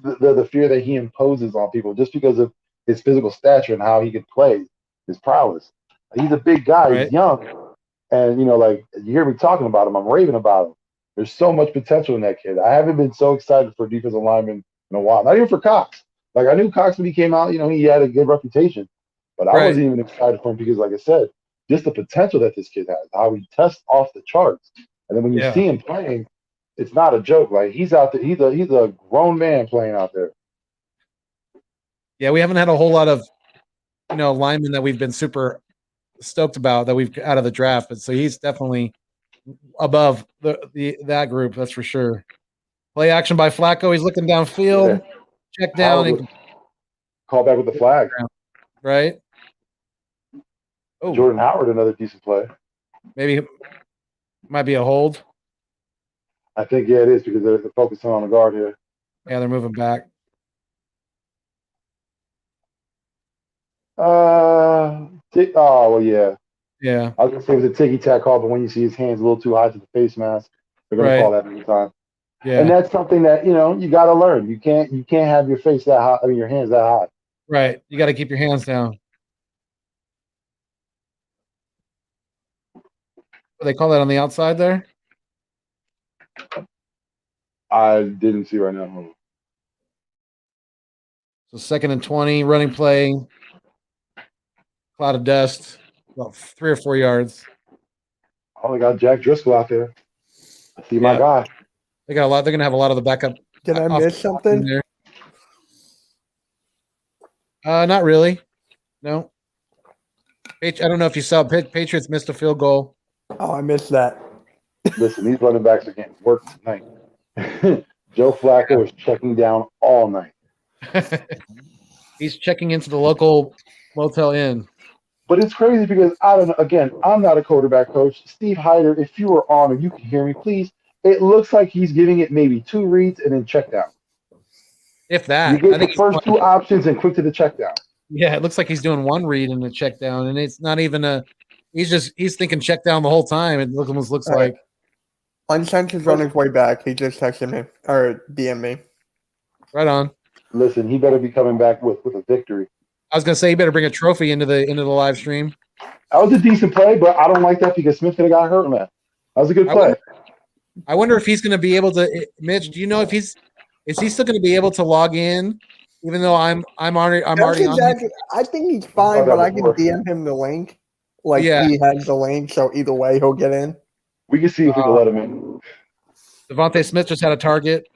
the fear that he imposes on people just because of his physical stature and how he can play, his prowess. He's a big guy. He's young. And, like you hear me talking about him, I'm raving about him. There's so much potential in that kid. I haven't been so excited for defensive linemen in a while. Not even for Cox. Like I knew Cox when he came out, he had a good reputation. But I wasn't even excited for him because, like I said, just the potential that this kid has, how he tests off the charts. And then when you see him playing, it's not a joke. Like he's out there, he's a grown man playing out there. Yeah, we haven't had a whole lot of, linemen that we've been super stoked about that we've out of the draft, but so he's definitely above that group, that's for sure. Play action by Flacco. He's looking downfield. Yeah. Check down and call back with the flag. Right. Oh, Jordan Howard, another decent play. Maybe might be a hold. I think it is because they're focusing on the guard here. Yeah, they're moving back. Well, yeah. Yeah. I was gonna say it was a ticky-tack call, but when you see his hands a little too high to the face mask, they're gonna call that every time. Yeah. And that's something that you got to learn. You can't have your face that high. I mean, your hands that high. Right. You got to keep your hands down. They call that on the outside there? I didn't see right now. So 2nd and 20, running play. Cloud of dust, about 3 or 4 yards. Oh, they got Jack Driscoll out there. I see my guy. They got a lot. They're gonna have a lot of the backup. Did I miss something? There. Not really. No. I don't know if you saw. Patriots missed a field goal. Oh, I missed that. Listen, these running backs are getting work tonight. Joe Flacco is checking down all night. He's checking into the local Motel Inn. But it's crazy because I don't know. Again, I'm not a quarterback coach. Steve Hyder, if you were on and you can hear me, please. It looks like he's giving it maybe 2 reads and then check down. If that, You get the first 2 options and quick to the check down. Yeah, it looks like he's doing 1 read and a check down, and it's not even a. He's thinking check down the whole time. It almost looks like. Uncensored is on his way back. He just texted me or DM me. Right on. Listen, he better be coming back with a victory. I was gonna say you better bring a trophy into the live stream. That was a decent play, but I don't like that because Smith could have got hurt on that. That was a good play. I wonder if he's gonna be able to. Mitch, do you know if is he still gonna be able to log in? Even though I'm already on. I think he's fine, but I can DM him the link. Like he has the link, so either way he'll get in. We can see if we can let him in. Devontae Smith just had a target.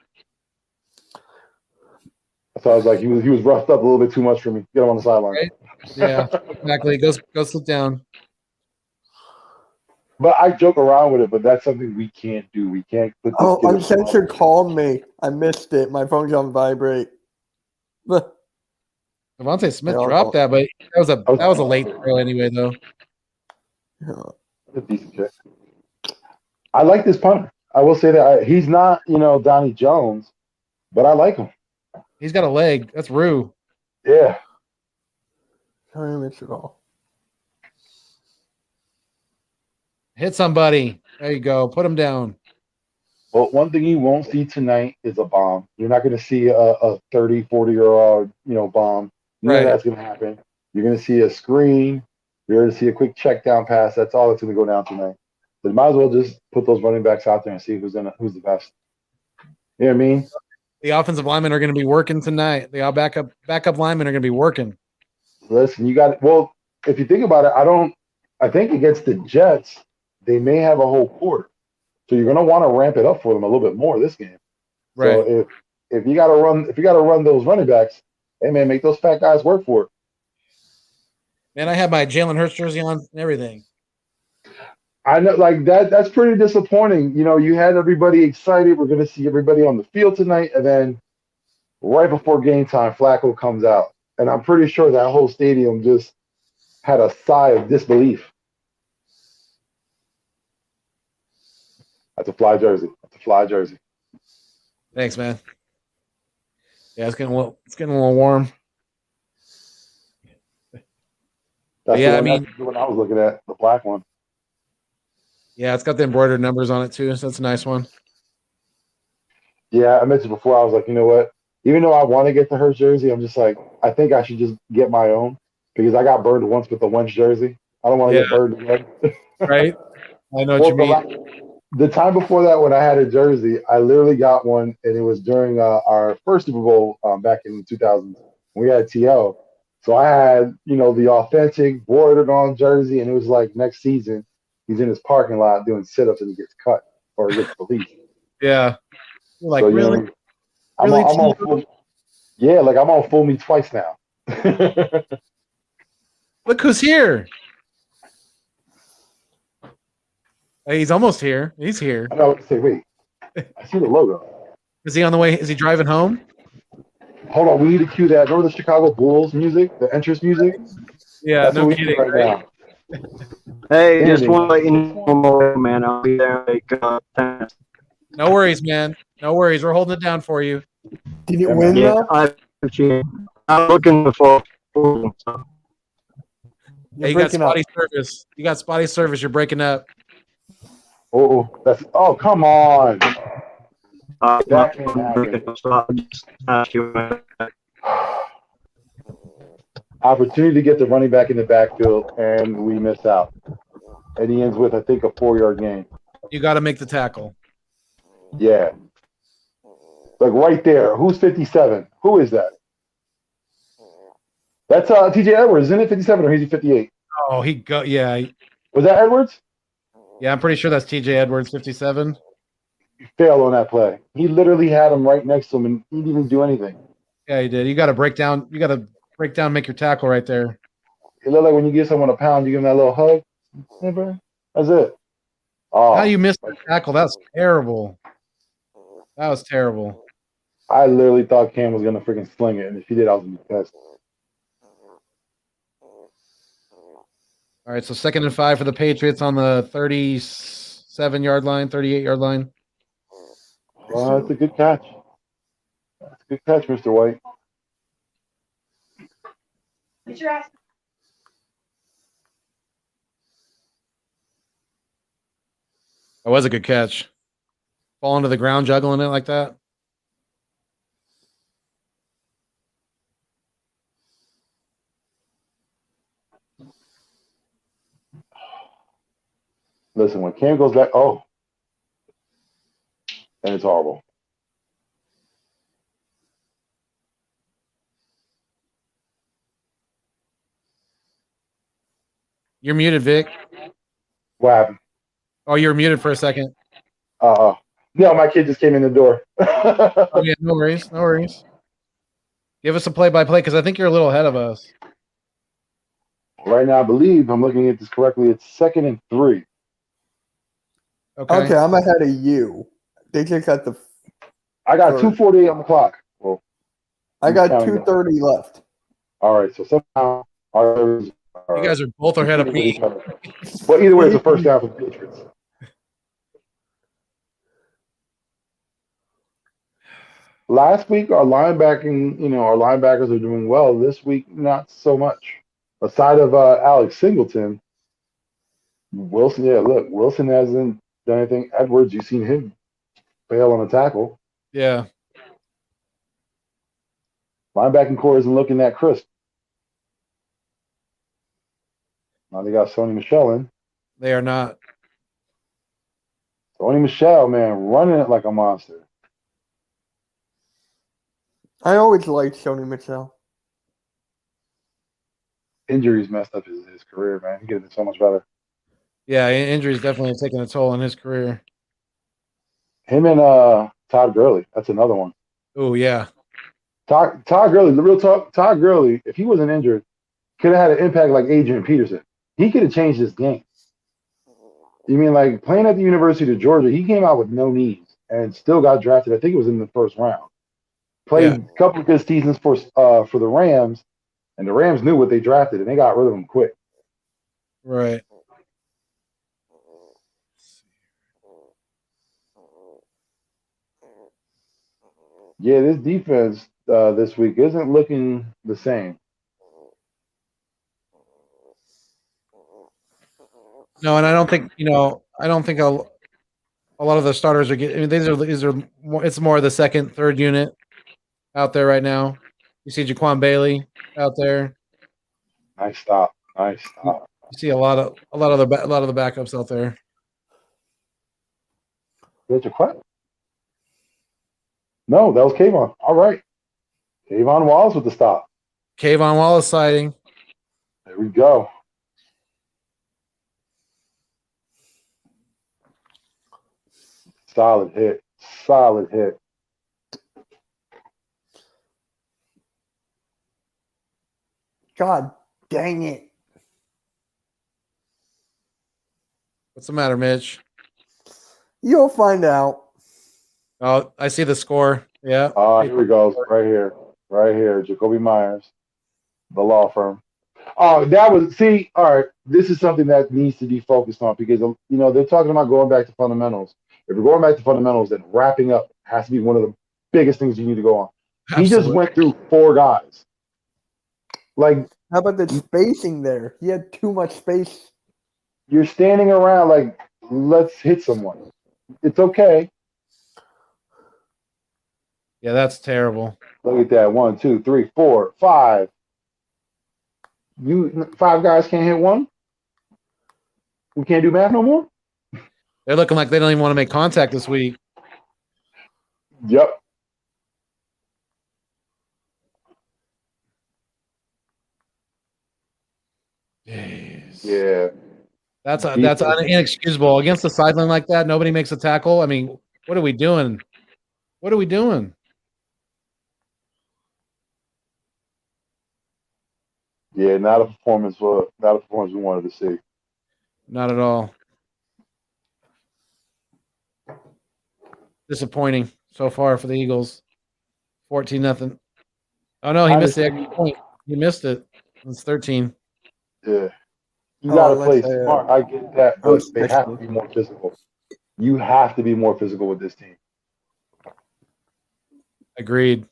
So I was like, he was roughed up a little bit too much for me. Get him on the sideline. Right? Yeah, exactly. Go sit down. But I joke around with it, but that's something we can't do. We can't put this. Oh, Uncensored called me. I missed it. My phone's on vibrate. Devontae Smith dropped that, but that was a late throw anyway, though. A decent kick. I like this punter. I will say that he's not, Donnie Jones, but I like him. He's got a leg. That's Rue. Yeah. Sorry, I missed it all. Hit somebody. There you go. Put him down. Well, one thing you won't see tonight is a bomb. You're not going to see a 30, 40-year-old, bomb. None of that's going to happen. You're going to see a screen. You're going to see a quick check down pass. That's all that's going to go down tonight. But might as well just put those running backs out there and see who's the best. You know what I mean? The offensive linemen are going to be working tonight. The backup linemen are going to be working. Listen, if you think about it, I think against the Jets, they may have a whole quarter. So you're going to want to ramp it up for them a little bit more this game. Right. So if you got to run those running backs, hey man, make those fat guys work for it. Man, I had my Jalen Hurts jersey on and everything. I know, like that's pretty disappointing. You had everybody excited. We're going to see everybody on the field tonight, and then right before game time, Flacco comes out, and I'm pretty sure that whole stadium just had a sigh of disbelief. That's a fly jersey. Thanks, man. Yeah, it's getting a little warm. That's the one I was looking at, the black one. Yeah, it's got the embroidered numbers on it too, so that's a nice one. Yeah, I mentioned before, I was like, you know what? Even though I want to get the Hurts jersey, I'm just like, I think I should just get my own because I got burned once with the Wentz jersey. I don't want to get burned again. Right? I know what you mean. The time before that, when I had a jersey, I literally got one, and it was during our first Super Bowl back in 2000. We had TO. So I had, the authentic bordered on jersey, and it was like next season, he's in his parking lot doing sit-ups and he gets cut or he gets released. Yeah. You're like, so, really? I'm on full, yeah, like I'm on full me twice now. Look who's here. Hey, he's almost here. He's here. I know. Say, wait. I see the logo. Is he on the way? Is he driving home? Hold on. We need to cue that. Remember the Chicago Bulls music? The entrance music? Yeah, that's no kidding. Right now. Hey, just want to let you know, man. I'll be there. No worries, man. No worries. We're holding it down for you. Did you win, though? I'm looking for. Hey, you got spotty service. You got spotty service. You're breaking up. Oh, come on. Opportunity to get the running back in the backfield, and we miss out. And he ends with, I think, a 4-yard gain. You got to make the tackle. Yeah. Like right there. Who's 57? Who is that? That's TJ Edwards, isn't it? 57 or is he 58? Oh, yeah. Was that Edwards? Yeah, I'm pretty sure that's TJ Edwards, 57. He failed on that play. He literally had him right next to him, and he didn't even do anything. Yeah, he did. You got to break down. Make your tackle right there. It looked like when you give someone a pound, you give them that little hug. Hey, bro. That's it. Oh, how you missed the tackle? That's terrible. That was terrible. I literally thought Cam was gonna freaking sling it, and if he did, I was gonna be pissed. All right, so 2nd and 5 for the Patriots on the 37-yard line, 38-yard line. That's a good catch. That's a good catch, Mr. White. That was a good catch. Falling to the ground, juggling it like that. Listen, when Cam goes back, and it's horrible. You're muted, Vic. What happened? Oh, you were muted for a second. No, my kid just came in the door. Oh, yeah, no worries. No worries. Give us a play-by-play because I think you're a little ahead of us. Right now, I believe I'm looking at this correctly. It's 2nd and 3. Okay, I'm ahead of you. They just got the. I got 2:48 on the clock. Well, I got 2:30 left. All right, so somehow you guys are both ahead of me. Well, either way, it's the first half of the Patriots. Last week, our linebackers are doing well. This week, not so much. Aside of Alex Singleton, Wilson. Yeah, look, Wilson hasn't done anything. Edwards, you've seen him fail on a tackle. Yeah. Linebacking core isn't looking that crisp. Now they got Sony Michel in. They are not. Sony Michel, man, running it like a monster. I always liked Sony Michel. Injuries messed up his career, man. He could have been so much better. Yeah, injuries definitely taking a toll on his career. Him and Todd Gurley, that's another one. Oh, yeah. Todd Gurley, the real talk, Todd Gurley, if he wasn't injured, could have had an impact like Adrian Peterson. He could have changed this game. You mean like playing at the University of Georgia, he came out with no knees and still got drafted. I think it was in the first round. Played a couple of good seasons for the Rams, and the Rams knew what they drafted, and they got rid of him quick. Right. Yeah, this defense this week isn't looking the same. No, and I don't think a lot of the starters are getting. I mean, these are it's more of the second, third unit out there right now. You see Jaquan Bailey out there. Nice stop. You see a lot of the backups out there. That's Jaquan. No, that was Kayvon. All right. Kayvon Wallace with the stop. Kayvon Wallace sighting. There we go. Solid hit. God dang it. What's the matter, Mitch? You'll find out. Oh, I see the score. Yeah. Here we go. Right here. Jacoby Myers, the law firm. Oh, all right. This is something that needs to be focused on because, they're talking about going back to fundamentals. If you're going back to fundamentals, then wrapping up has to be one of the biggest things you need to go on. Absolutely. He just went through 4 guys. Like, how about the spacing there? He had too much space. You're standing around like, let's hit someone. It's okay. Yeah, that's terrible. Look at that. 1, 2, 3, 4, 5. 5 guys can't hit one? We can't do math no more? They're looking like they don't even want to make contact this week. Yep. Jeez. Yeah. That's inexcusable. Against the sideline like that, nobody makes a tackle. I mean, what are we doing? Yeah, not a performance we wanted to see. Not at all. Disappointing. so far for the Eagles. 14-0. Oh no, he missed the extra point. He missed it. It's 13. Yeah. You got to play let's say, smart. I get that, oh, but they have to be more physical. You have to be more physical with this team. Agreed.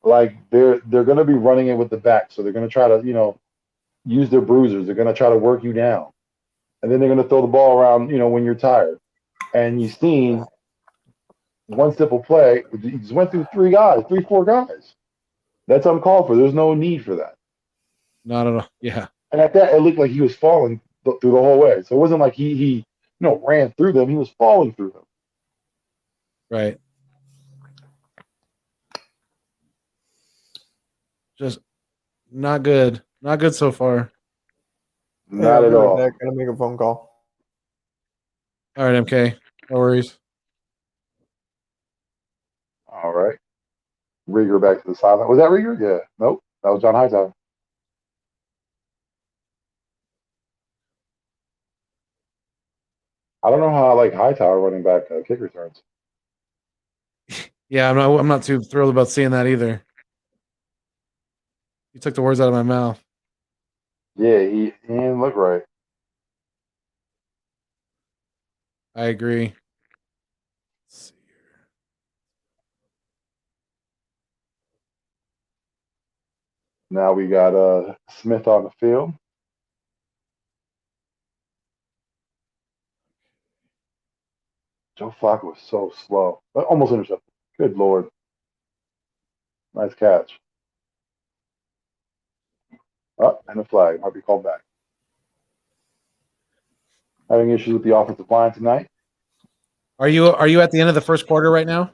Like they're going to be running it with the back, so they're going to try to use their bruisers. They're going to try to work you down, and then they're going to throw the ball around when you're tired. And you've seen one simple play. He just went through 4 guys. That's uncalled for. There's no need for that. Not at all. Yeah. And at that, it looked like he was falling through the whole way. So it wasn't like he ran through them. He was falling through them. Right. Just not good. Not good so far. Not at all. Gotta make a phone call. All right, MK. No worries. All right. Rieger back to the sideline. Was that Rieger? Yeah. Nope. That was John Hightower. I don't know how I like Hightower running back kick returns. Yeah, I'm not too thrilled about seeing that either. You took the words out of my mouth. Yeah, he didn't look right. I agree. Let's see here. Now we got Smith on the field. Joe Flacco was so slow. Almost intercepted. Good Lord. Nice catch. Oh, and a flag. Might be called back. Having issues with the offensive line tonight. Are you at the end of the first quarter right now?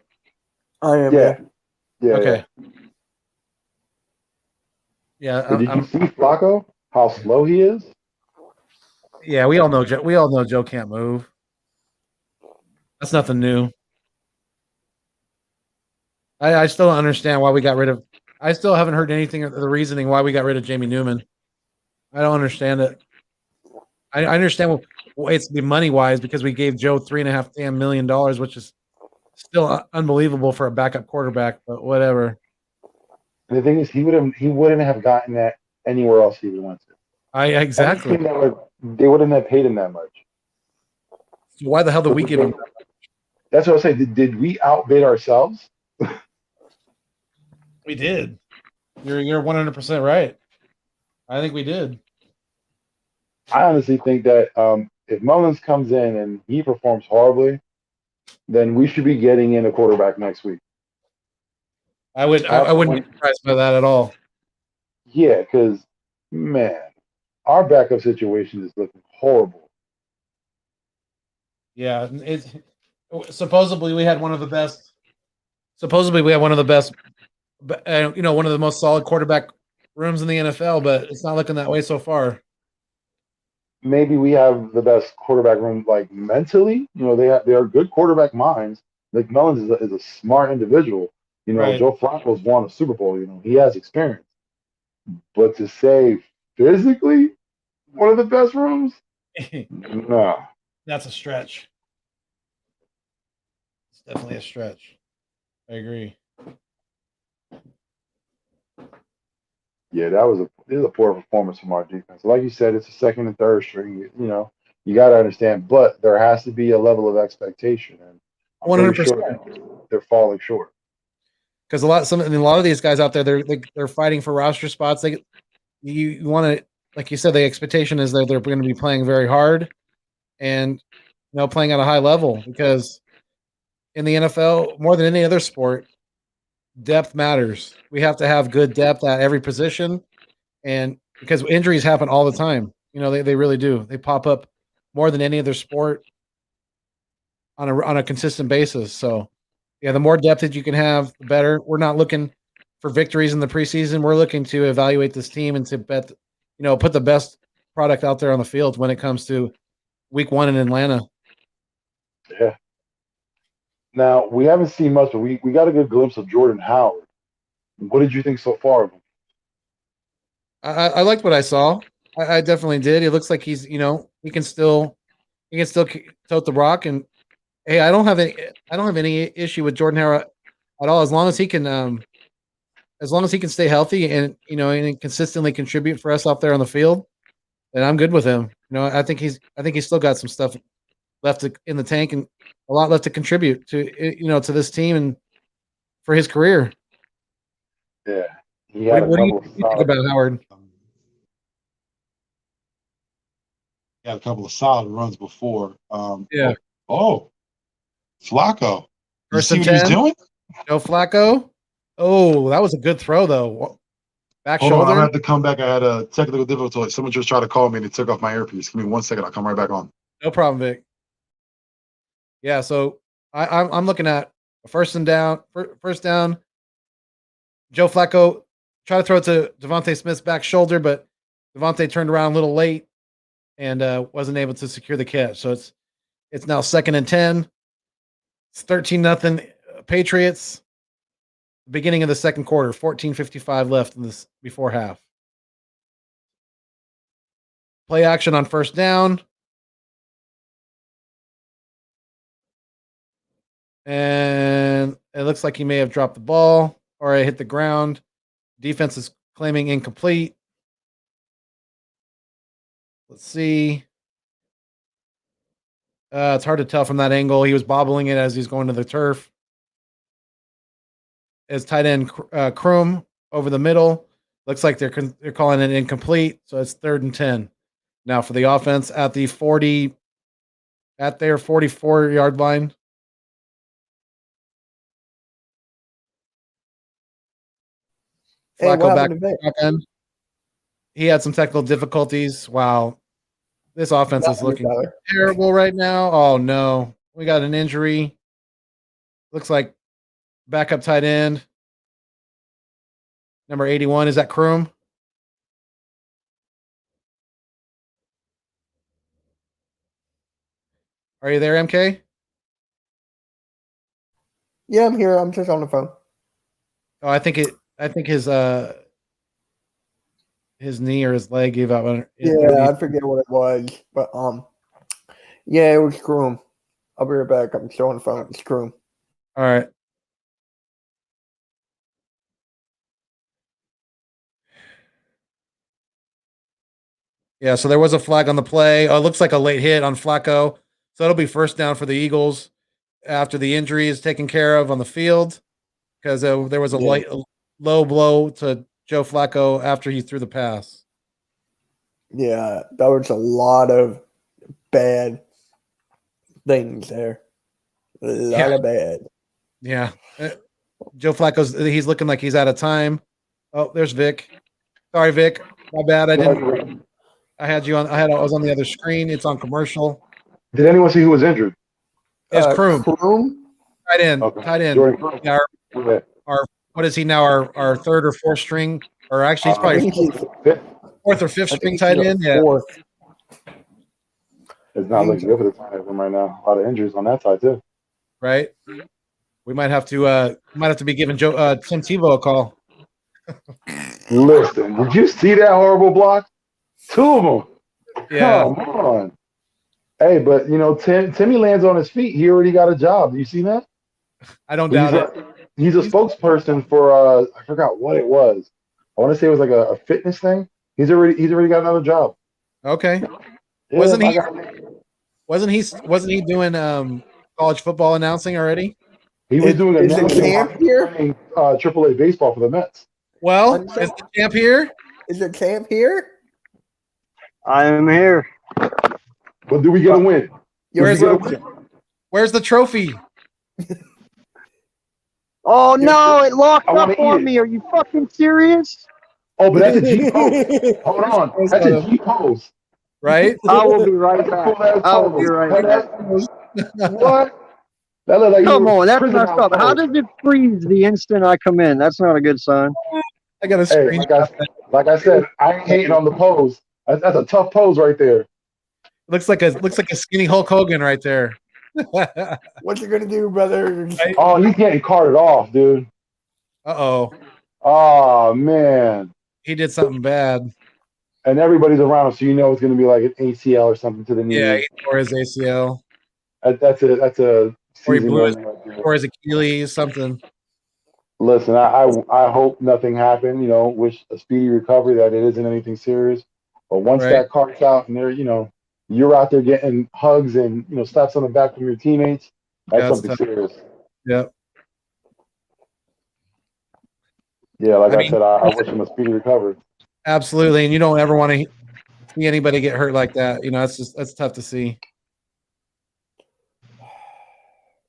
I am. Yeah. Okay. Yeah. Did you see Flacco? How slow he is? Yeah, we all know Joe can't move. That's nothing new. I still don't understand why we got rid of. I still haven't heard anything of the reasoning why we got rid of Jamie Newman. I don't understand it. I understand it's the money wise because we gave Joe $3.5 million, which is still unbelievable for a backup quarterback. But whatever. And the thing is, he wouldn't have gotten that anywhere else he would went to. Exactly. They wouldn't have paid him that much. So why the hell did we give him? That's what I say. Did we outbid ourselves? We did. You're 100% right. I think we did. I honestly think that if Mullins comes in and he performs horribly, then we should be getting in a quarterback next week. I wouldn't be surprised by that at all. Yeah, because man, our backup situation is looking horrible. Yeah, supposedly we had one of the best. Supposedly we had one of the best. One of the most solid quarterback rooms in the NFL, but it's not looking that way so far. Maybe we have the best quarterback room, like mentally. They are good quarterback minds. Like Mullins is a smart individual. Right. Joe Flacco's won a Super Bowl. He has experience. But to say physically one of the best rooms, no. That's a stretch. It's definitely a stretch. I agree. Yeah, this is a poor performance from our defense. Like you said, it's a second and third string. You got to understand, but there has to be a level of expectation, and I'm 100%. Sure they're falling short. Because a lot of these guys out there, they're fighting for roster spots. You want to, like you said, the expectation is that they're going to be playing very hard, and playing at a high level. Because in the NFL, more than any other sport, depth matters. We have to have good depth at every position, and because injuries happen all the time. They really do. They pop up more than any other sport on a consistent basis. So, yeah, the more depth that you can have, the better. We're not looking for victories in the preseason. We're looking to evaluate this team and to put the best product out there on the field when it comes to week 1 in Atlanta. Yeah. Now, we haven't seen much, but we got a good glimpse of Jordan Howard. What did you think so far of him? I liked what I saw. I definitely did. It looks like he's, he can still tote the rock, and Hey, I don't have any issue with Jordan Howard at all, as long as he can stay healthy and and consistently contribute for us out there on the field. Then I'm good with him. I think he's still got some stuff left in the tank and a lot left to contribute to this team and for his career. Yeah. What do you think about Howard? He had a couple of solid runs before. Yeah. Oh, Flacco. You First see and what he was 10. doing? Joe Flacco. Oh, that was a good throw though. Back Hold on, I'm shoulder. gonna have to come back. I had a technical difficulty. Someone just tried to call me and they took off my earpiece. Give me 1 second. I'll come right back on. No problem, Vic. Yeah, so I'm looking at first down. Joe Flacco tried to throw it to Devontae Smith's back shoulder, but Devontae turned around a little late and wasn't able to secure the catch. So it's now 2nd and 10. It's 13-0 Patriots. Beginning of the second quarter, 14:55 left in this before half. Play action on first down. And it looks like he may have dropped the ball or it hit the ground. Defense is claiming incomplete. Let's see. It's hard to tell from that angle. He was bobbling it as he's going to the turf. As tight end Kroom over the middle. Looks like they're calling it incomplete. So it's 3rd and 10. Now for the offense at their 44-yard line. Hey, Flacco back. Vic? He had some technical difficulties. Wow. This offense is looking terrible right now. Oh, no. We got an injury. Looks like backup tight end. Number 81. Is that Kroom? Are you there, MK? Yeah, I'm here. I'm just on the phone. Oh, I think his knee or his leg gave out. Yeah, I forget what it was, but yeah, it was Kroom. I'll be right back. I'm still on the phone. It's Kroom. All right. Yeah, so there was a flag on the play. Oh, it looks like a late hit on Flacco. So it'll be first down for the Eagles after the injury is taken care of on the field because there was a low blow to Joe Flacco after he threw the pass. Yeah, that was a lot of bad things there. A lot of bad. Yeah. Joe he's looking like he's out of time. Oh, there's Vic. Sorry, Vic. My bad. I was on the other screen. It's on commercial. Did anyone see who was injured? It's Kroom. Tight end. Okay. Tight end. Yeah, Our what is he now? Our 3rd or 4th string, or actually he's probably 4th or 5th string tight end. Yeah. It's not looking good for the tight end right now. A lot of injuries on that side too. Right. We might have to be giving Tim Tebow a call. Listen, did you see that horrible block? 2 of them. Yeah. Come on. Hey, but Timmy lands on his feet. He already got a job. Do you see that? I don't doubt it. He's a spokesperson for I forgot what it was. I want to say it was like a fitness thing. He's already got another job. Okay. Yeah, wasn't he doing college football announcing already? He was doing announcing camp here? Playing AAA baseball for the Mets. Well, is the camp here? Is the camp here? I am here. But do we get a win? Where's the trophy? Oh no, it locked up on me. Are you fucking serious? Oh, but that's a G pose. Hold on. That's a G pose. Right? I will be right back. I will be right back. What? That looked like Come on, that's messed up. How does it freeze the instant I come in? That's not a good sign. I got a screen. Like I said, I ain't hating on the pose. That's a tough pose right there. Looks like a skinny Hulk Hogan right there. What you gonna do, brother? Oh, he's getting carted off, dude. Uh-oh. Oh man. He did something bad. And everybody's around him, so it's gonna be like an ACL or something to the knee. Yeah, he tore his ACL. That's a Or he season blew his, ending right there. or his Achilles, something. Listen, I hope nothing happened. You know, wish a speedy recovery. That it isn't anything serious. But once Right. that cart's out and you're out there getting hugs and slaps on the back from your teammates, that's Yeah, something tough. serious. Yep. Yeah, like I I mean, said, I wish him a speedy recovery. Absolutely, and you don't ever want to see anybody get hurt like that. That's tough to see.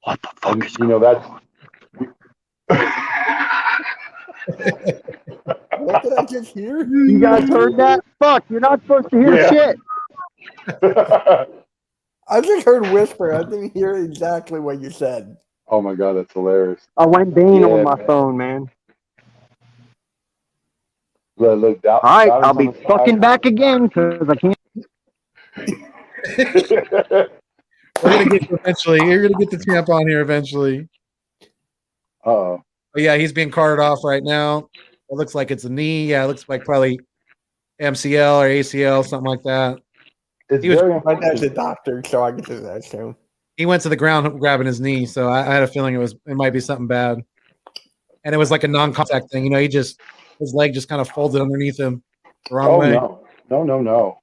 What the fuck is That's. What did I just hear? You guys heard that? Fuck, you're not supposed to hear Yeah. shit. I just heard whisper. I didn't hear exactly what you said. Oh my god, that's hilarious. I went Bane Yeah, on my man. phone, man. Look, All right, I'll be fucking back again because I can't. We're gonna get you eventually. You're gonna get the champ on here eventually. Uh-oh. But yeah, he's being carted off right now. It looks like it's a knee. Yeah, it looks like probably MCL or ACL, something like that. It's He was- very My dad's a unfortunate. doctor, so I get to that too. He went to the ground grabbing his knee, so I had a feeling it might be something bad. And it was like a non-contact thing. His leg just kind of folded underneath him the wrong way. No.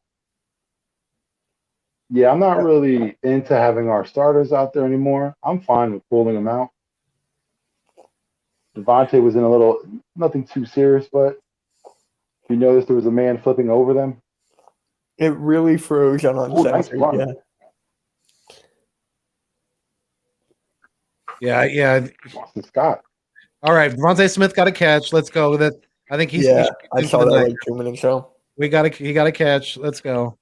Yeah, I'm not really into having our starters out there anymore. I'm fine with pulling them out. Devontae was in nothing too serious, but you noticed there was a man flipping over them. It really froze on Nice uncensored. run. Yeah. Boston Scott. All right, Devontae Smith got a catch. Let's go with it. I think he's. Yeah, he's I in saw for the that night. like 2 minutes ago. He got a catch. Let's go.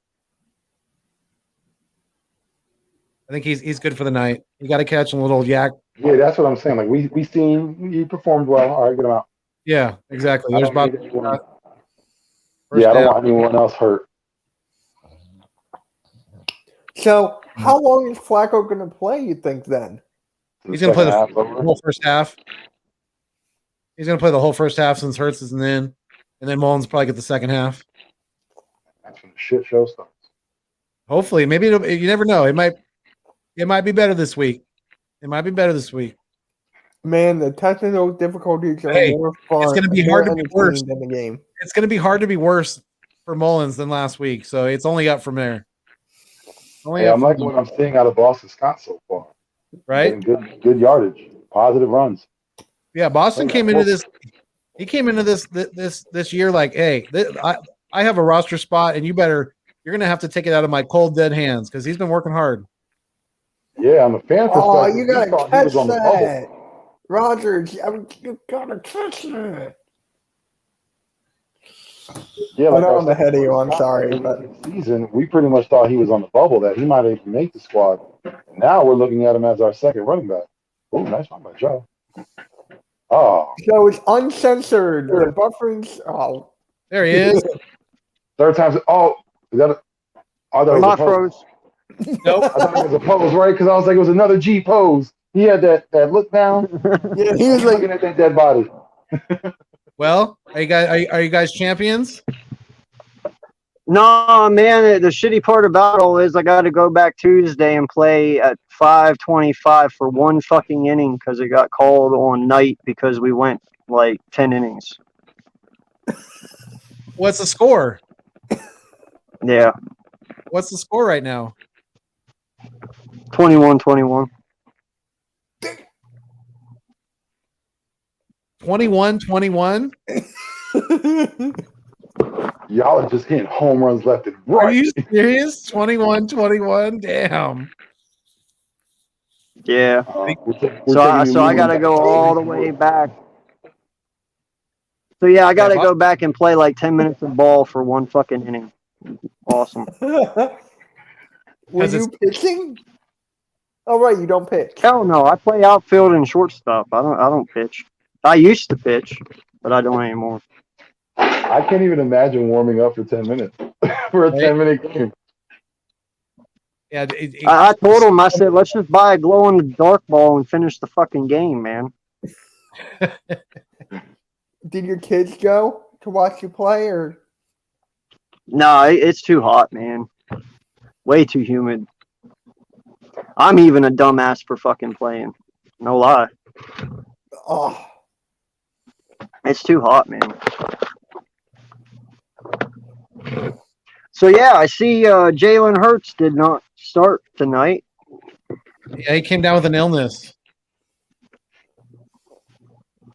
I think he's good for the night. He got a catch and a little yak. Yeah, that's what I'm saying. Like we seen he performed well. All right, get him out. Yeah, exactly. I There's don't Bob. need anyone- First yeah, I don't down. want anyone else hurt. So, how long is Flacco going to play, you think, then? He's gonna play the Second half over. whole first half. He's gonna play the whole first half since Hurts isn't in, and then Mullins probably get the second half. That's when the shit show starts. Hopefully, maybe you never know. It might be better this week. It might be better this week. Man, the technical difficulties are Hey, more fun. it's gonna be more hard to be worse. entertaining than the game. It's gonna be hard to be worse for Mullins than last week. So it's only up from there. Only Hey, up I'm from liking what I'm seeing out of Boston Scott so far. right. Getting good yardage, positive runs. Yeah, Boston Oh, came yeah. into this. He came into this year like, hey, I have a roster spot, and you're gonna have to take it out of my cold dead hands because he's been working hard. Yeah, I'm a fan perspective. Oh, you he got to thought he catch was on the that. bubble. Rogers, you got to catch that. Yeah, I like know I I'm said, ahead of you. I'm Scott, sorry, early but in the season, we pretty much thought he was on the bubble, that he might even make the squad. Now we're looking at him as our second running back. Oh, nice one by Joe. Oh, so it's uncensored. The buffering's There he is. third time's. Oh, is that? I thought it was a Not pose. froze. Nope. I thought it was a pose, right? Because I was like, it was another G pose. He had that look down. Yeah, He was looking at that dead body. Well, are you guys champions? No, man. The shitty part about it all is I got to go back Tuesday and play at 5:25 for one fucking inning because it got called on night because we went like 10 innings. What's the score? Yeah, What's the score right now? 21-21. 21-21? Y'all are just hitting home runs left and Are right. you serious? 21-21? Damn. Yeah. We're So taking I you got to go all the way back. So yeah, I got to go back and play like 10 minutes of ball for one fucking inning. Awesome. Were you pitching? Oh, right, you don't pitch. Hell no, I play outfield and shortstop. I don't pitch. I used to pitch, but I don't anymore. I can't even imagine warming up for 10 minutes for a 10-minute game. Yeah, I told him, I said, let's just buy a glow in the dark ball and finish the fucking game, man. Did your kids go to watch you play, or? No, it's too hot, man. Way too humid. I'm even a dumbass for fucking playing. No lie. Oh, It's too hot, man. So yeah, I see Jalen Hurts did not start tonight. Yeah, he came down with an illness.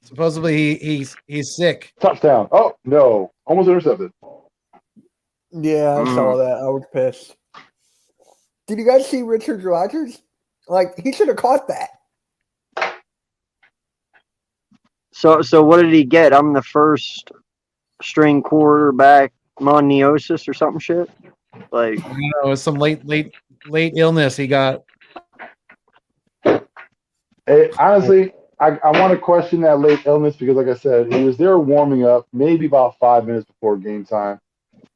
Supposedly he's sick. Touchdown. Oh, no. Almost intercepted. yeah, I saw that. I was pissed. Did you guys see Richard Rodgers? Like, he should have caught that. So what did he get? I'm the first string quarterback moniosis or something shit. Like, I don't know, it was some late illness he got. Honestly, I want to question that late illness because, like I said, he was there warming up maybe about 5 minutes before game time.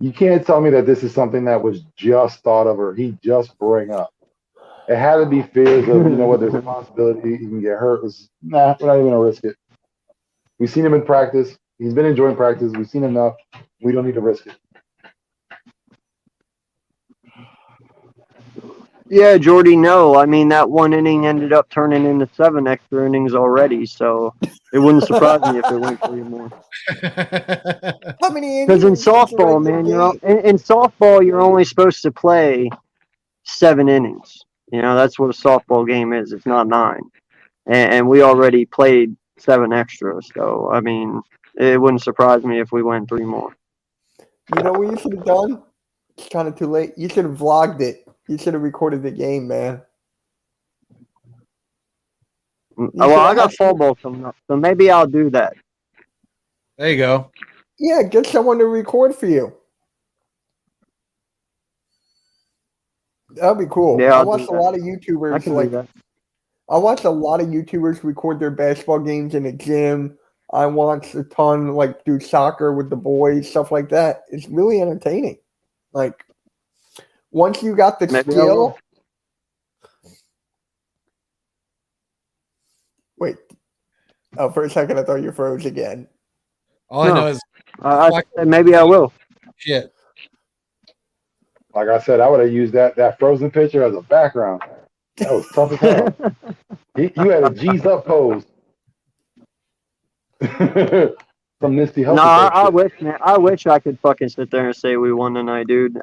You can't tell me that this is something that was just thought of or he just bring up. It had to be fears of, there's a possibility he can get hurt. Nah, we're not even going to risk it. We've seen him in practice. He's been enjoying practice. We've seen enough. We don't need to risk it. yeah, Jordy, no. I mean, that one inning ended up turning into 7 extra innings already, so it wouldn't surprise me if it went 3 more. How many Because in innings is the softball, regular man, game? in softball, you're only supposed to play 7 innings. That's what a softball game is. It's not 9. And we already played 7 extras, so, I mean, it wouldn't surprise me if we went 3 more. You know what you should have done? It's kind of too late. You should have vlogged it. You should have recorded the game, man. Well, I got fall ball coming up, so maybe I'll do that. There you go. Yeah, get someone to record for you. That'd be cool. Yeah, I I'll watched do a that. lot of I YouTubers can do that. I watched a lot of YouTubers record their basketball games in the gym. I watched a ton do soccer with the boys, stuff like that. It's really entertaining. Like once you got the Maybe I skill. will. Wait. Oh, for a second I thought you froze again. All I know is I said maybe I will. shit. Like I said, I would have used that frozen picture as a background. That was tough as hell. You had a G's up pose. Some Misty No, Hufflepuff I shit. wish, man. I wish I could fucking sit there and say we won tonight, dude.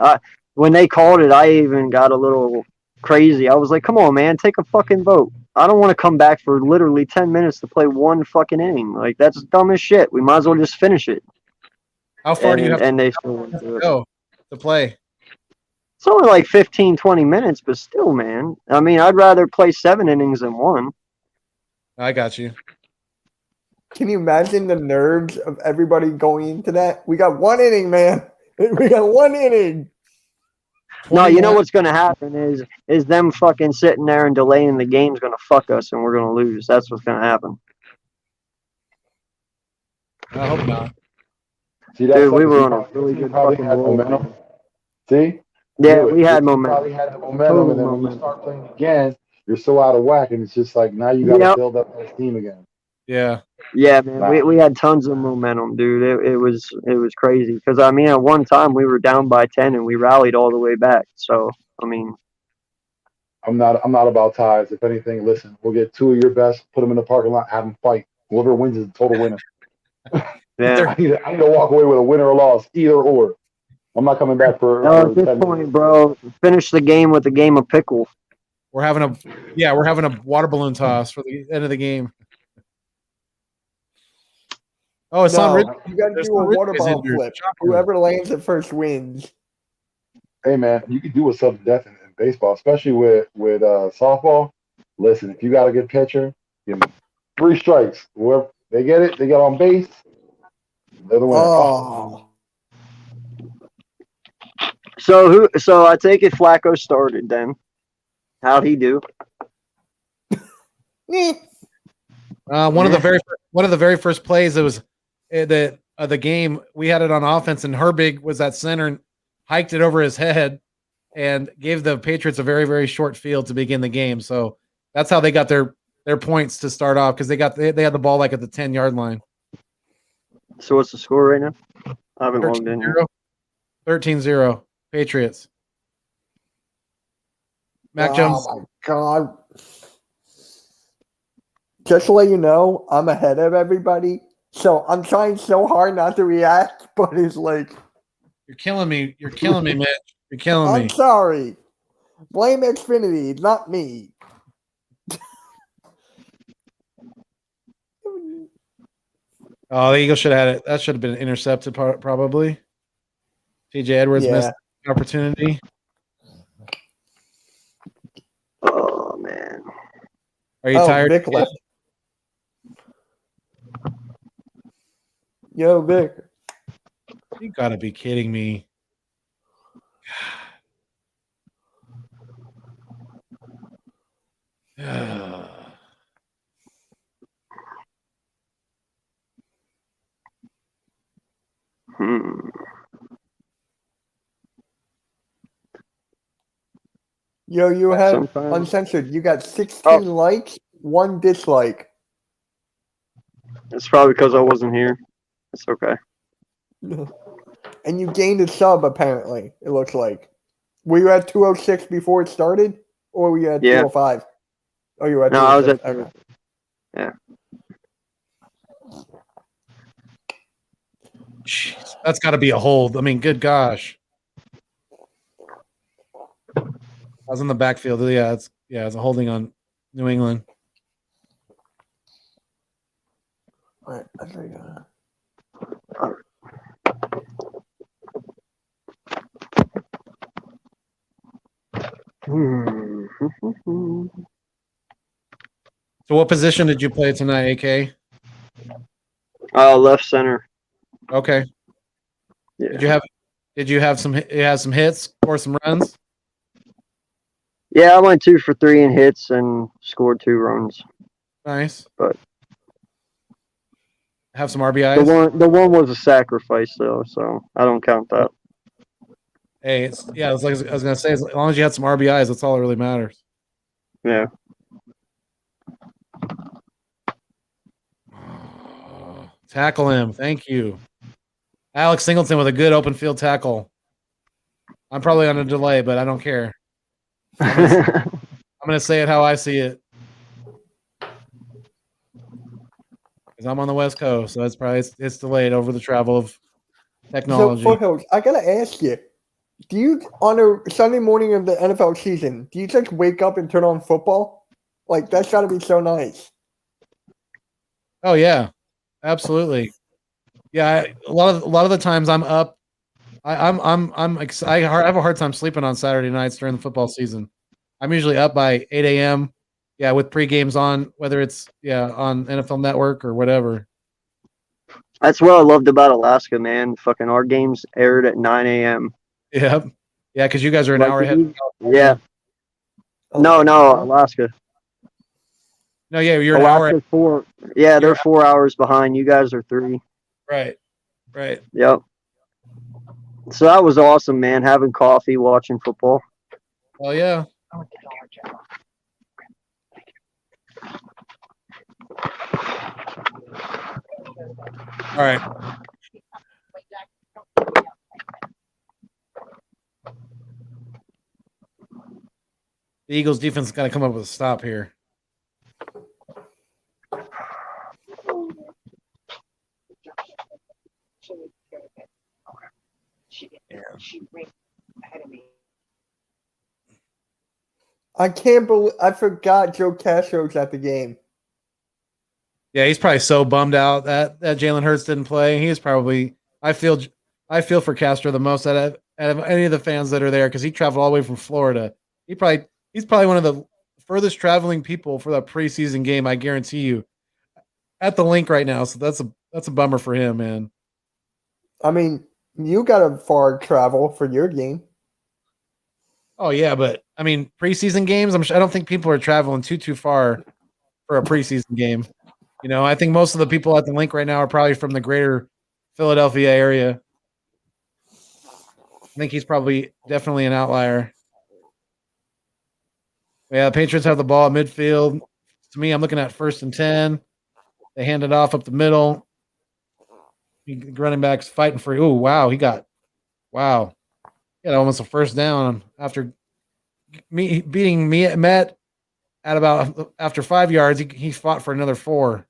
When they called it, I even got a little crazy. I was like, "Come on, man, take a fucking vote." I don't want to come back for literally 10 minutes to play one fucking inning. Like that's dumb as shit. We might as well just finish it. How far do you have And they still went to through it. go to play? It's only like 15, 20 minutes, but still, man. I mean, I'd rather play 7 innings than 1. I got you. Can you imagine the nerves of everybody going into that? We got 1 inning, man. We got 1 inning. No, you know 21. what's gonna happen is them fucking sitting there and delaying the game's gonna fuck us and we're gonna lose. That's what's gonna happen. I hope not. See, that's Dude, we something were you on a probably- really you good probably fucking had roll. momentum. See? Yeah, Do it. we had You momentum. probably had the momentum, Total and then when you momentum. start playing again, you're so out of whack, and it's just like now you got to Yep. build up this team again. Yeah. Yeah, man, Nah. we had tons of momentum, dude. It was crazy because I mean at one time we were down by 10 and we rallied all the way back. So I mean, I'm not about ties. If anything, listen, we'll get 2 of your best, put them in the parking lot, have them fight. Whoever wins is a total winner. yeah. I need to walk away with a win or a loss, either or. I'm not coming back for. No, for at this 10 point, minutes. bro, finish the game with a game of pickle. We're having a water balloon toss for the end of the game. Oh, it's on Rich. You got to There's do a no Rich water is ball injured. flip. Shocker. Whoever lands it first wins. Hey man, you can do a sudden death in baseball, especially with softball. Listen, if you got a good pitcher, give them 3 strikes. Whoever they get it, they get on base. They're the winner. Oh. So I take it Flacco started then. How'd he do? Eh. One of the very first plays, it was the game. We had it on offense, and Herbig was at center and hiked it over his head and gave the Patriots a very, very short field to begin the game. So that's how they got their points to start off because they had the ball like at the 10-yard line. So what's the score right now? I haven't logged in. 13-0 Patriots. Mac Jones. Oh my god. Just to let you know, I'm ahead of everybody. So I'm trying so hard not to react, but it's like You're killing me. You're killing me, Mitch. You're killing I'm me. sorry. Blame Xfinity, not me. Oh, the Eagles should have had it. That should have been intercepted, probably. TJ Edwards missed the opportunity. Oh man. Are you tired? Vic left. Yo, Vic. You gotta be kidding me. Yo, you have Sometimes. uncensored. You got 16 likes, 1 dislike. It's probably because I wasn't here. It's okay. And you gained a sub, apparently, it looks like. Were you at 206 before it started? Or were you at 205? Oh, you were at 206. No, I was at okay. Yeah. Jeez, that's got to be a hold. I mean, good gosh. I was in the backfield. Yeah, it's a holding on New England. All right, that's right. So, what position did you play tonight, AK? Left center. Okay. Yeah. Did you have some hits or some runs? Yeah, I went 2 for 3 in hits and scored 2 runs. Nice. But have some RBIs. The one was a sacrifice though, so I don't count that. Hey, it's like I was gonna say, as long as you had some RBIs, that's all that really matters. Yeah. Tackle him. Thank you. Alex Singleton with a good open field tackle. I'm probably on a delay, but I don't care. I'm gonna say it how I see it. Because I'm on the West Coast, so it's delayed over the travel of technology. So, Foothills, I gotta ask you, do you, on a Sunday morning of the NFL season, do you just wake up and turn on football? Like, that's gotta be so nice. Oh yeah, absolutely. Yeah, a lot of the times I'm up. I have a hard time sleeping on Saturday nights during the football season. I'm usually up by 8 a.m. Yeah, with pre-games on, whether it's on NFL Network or whatever. That's what I loved about Alaska, man. Fucking our games aired at 9 a.m. Yeah, because you guys are an hour ahead. Yeah. No, Alaska. No, yeah, you're Alaska's an hour. 4. Yeah, they're 4 hours behind. You guys are 3. Right. Yep. So that was awesome, man. Having coffee, watching football. Oh yeah. All right. The Eagles defense is going to come up with a stop here. I can't believe I forgot Joe Castro's at the game. Yeah, he's probably so bummed out that Jalen Hurts didn't play. He's probably I feel for Castro the most out of any of the fans that are there because he traveled all the way from Florida. He's probably one of the furthest traveling people for that preseason game. I guarantee you, at the link right now. So that's a bummer for him, man. I mean, you got a far travel for your game. Oh yeah, but I mean preseason games. I don't think people are traveling too far for a preseason game. You know, I think most of the people at the link right now are probably from the greater Philadelphia area. I think he's probably definitely an outlier. Yeah, the Patriots have the ball at midfield. To me, I'm looking at 1st and 10. They hand it off up the middle. The running back's fighting for. Oh, wow. He got almost a first down after beating me Met at about after 5 yards. He fought for another 4.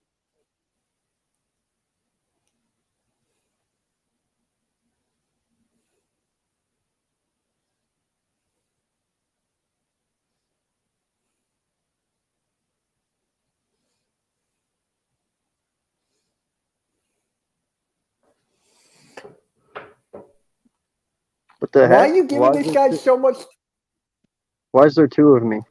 What the Why heck? are you giving this guy so much? Why is there 2 of me?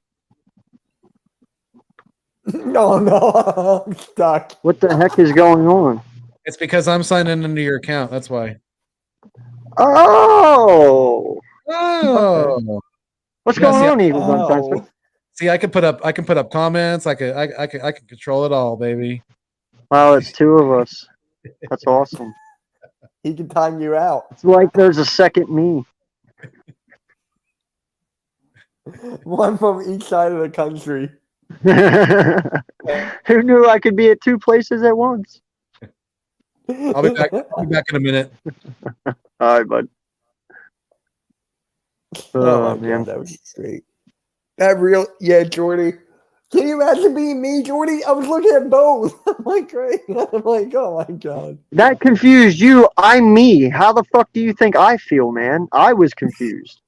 No, I'm stuck. What the heck is going on? It's because I'm signing into your account. That's why. Oh, Oh, what's Yeah, going see, on, Eagles Oh. Uncensored? see, I can put up comments. I can control it all, baby. Wow, it's 2 of us. That's awesome. He can time you out. It's like there's a second me. One from each side of the country. Who knew I could be at 2 places at once? I'll be back. I'll be back in a minute. All right, bud. Oh, my man. God, that was great. Yeah, Jordy. Can you imagine being me, Jordy? I was looking at both. I'm like, great. I'm like, oh my God. That confused you. I'm me. How the fuck do you think I feel, man? I was confused.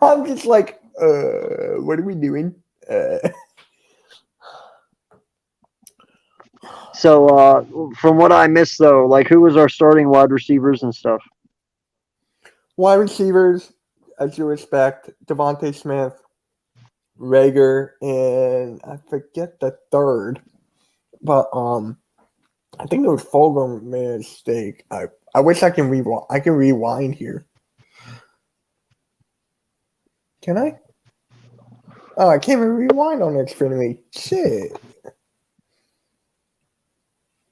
I'm just like, what are we doing? So, from what I missed, though, like, who was our starting wide receivers and stuff? Wide receivers, as you expect, Devontae Smith, Rager, and I forget the third, but I think it was Fulgham made a mistake. I wish I can rewind. I can rewind here. Can I? Oh, I can't even rewind on Xfinity. Shit.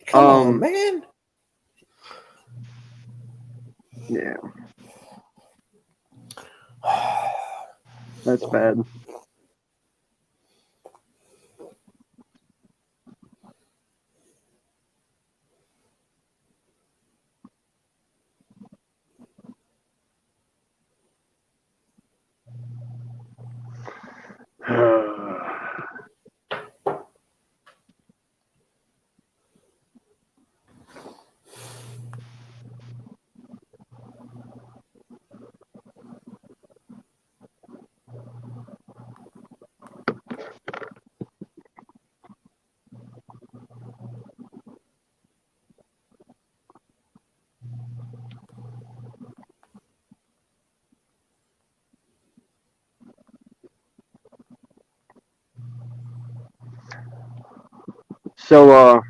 Come on, man. Yeah. That's bad. So,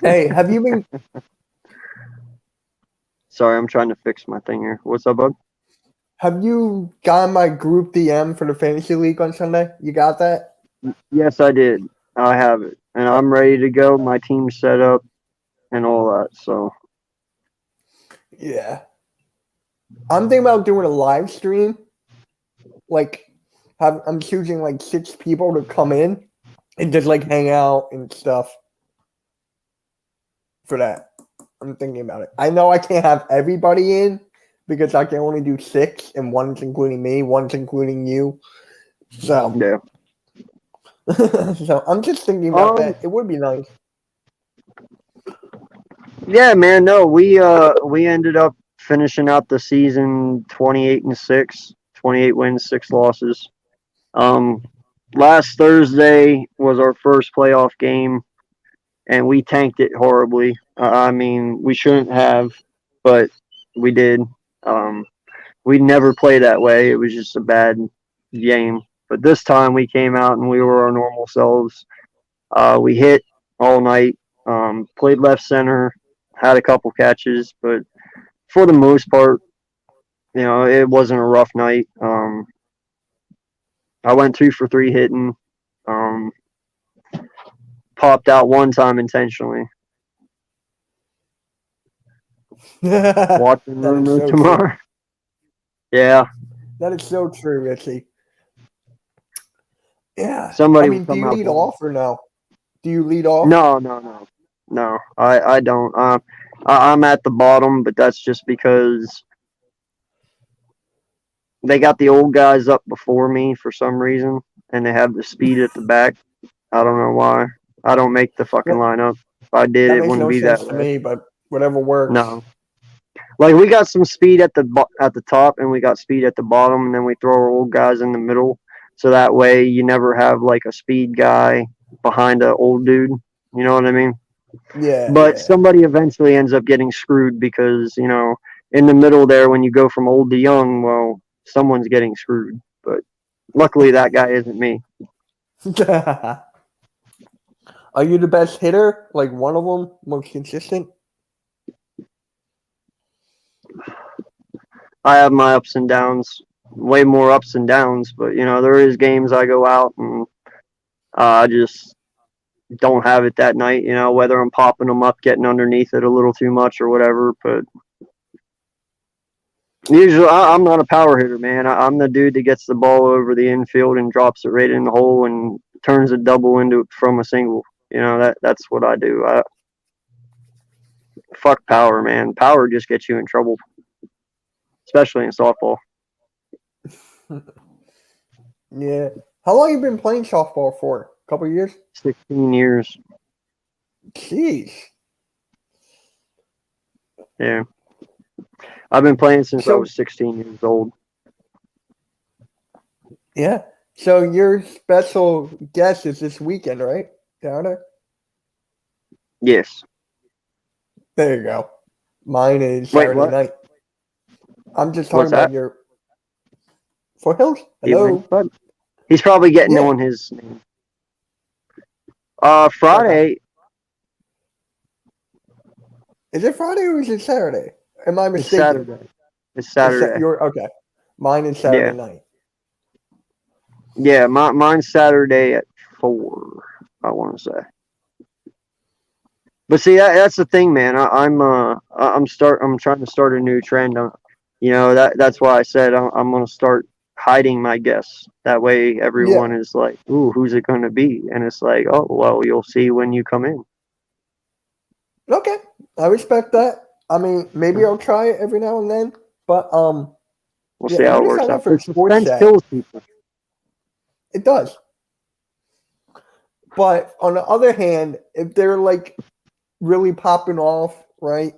Hey, have you been Sorry, I'm trying to fix my thing here. What's up, bud? have you gotten my group DM for the fantasy league on Sunday? You got that? Yes, I did. I have it, and I'm ready to go. My team's set up and all that. So, Yeah. I'm thinking about doing a live stream. Like, I'm choosing like 6 people to come in and just like hang out and stuff for that. I'm thinking about it. I know I can't have everybody in because I can only do 6, and one's including me, one's including you. So, yeah. so I'm just thinking about that. It would be nice. Yeah, man. No, we ended up finishing out the season 28-6, 28 wins, 6 losses. Last Thursday was our first playoff game, and we tanked it horribly. I mean, we shouldn't have, but we did. We never play that way. It was just a bad game. But this time we came out and we were our normal selves. We hit all night, played left center, had a couple catches, but for the most part, you know, it wasn't a rough night. I went 2 for 3 hitting. Popped out one time intentionally. Watching That is Bruno so tomorrow. Yeah. That is so true, Richie. Yeah. Somebody I will mean, do come you out lead there. off or no? Do you lead off? No, I don't. I'm at the bottom, but that's just because they got the old guys up before me for some reason, and they have the speed at the back. I don't know why. I don't make the fucking lineup. If I did, That it makes wouldn't no be sense that to way. me, but whatever works. No. Like, we got some speed at the top, and we got speed at the bottom, and then we throw our old guys in the middle. So that way you never have, like, a speed guy behind an old dude. You know what I mean? Yeah. But yeah. somebody eventually ends up getting screwed because, you know, in the middle there, when you go from old to young, well, someone's getting screwed. But luckily, that guy isn't me. Are you the best hitter? Like one of them, most consistent? I have my ups and downs, way more ups and downs. But, you know, there is games I go out and I just don't have it that night, you know, whether I'm popping them up, getting underneath it a little too much or whatever. But usually I'm not a power hitter, man. I'm the dude that gets the ball over the infield and drops it right in the hole and turns a double into from a single. You know, that's what I do. Fuck power, man. Power just gets you in trouble, especially in softball. Yeah. How long you been playing softball for? A couple of years? 16 years. Jeez. Yeah. I've been playing since I So- was 16 years old. Yeah. So your special guest is this weekend, right? Down there? Yes. There you go. Mine is Wait, Saturday what? night. I'm just talking What's about that? your Foothills. Hello. He's probably getting Yeah. on his name. Friday. Is it Friday or is it Saturday? Am I It's mistaken? Saturday. It's Saturday. You're okay. Mine is Saturday night. Yeah, mine's Saturday at 4. I want to say. But see, that's the thing, man. I'm trying to start a new trend. You know, that's why I said I'm gonna start hiding my guests. That way, everyone is like, "Ooh, who's it gonna be?" And it's like, "Oh, well, you'll see when you come in." Okay, I respect that. I mean, maybe I'll try it every now and then, but We'll Yeah, see how I'm it gonna works sign up out. for The Sports suspense Chat. kills people. it does. But on the other hand, if they're like really popping off, right,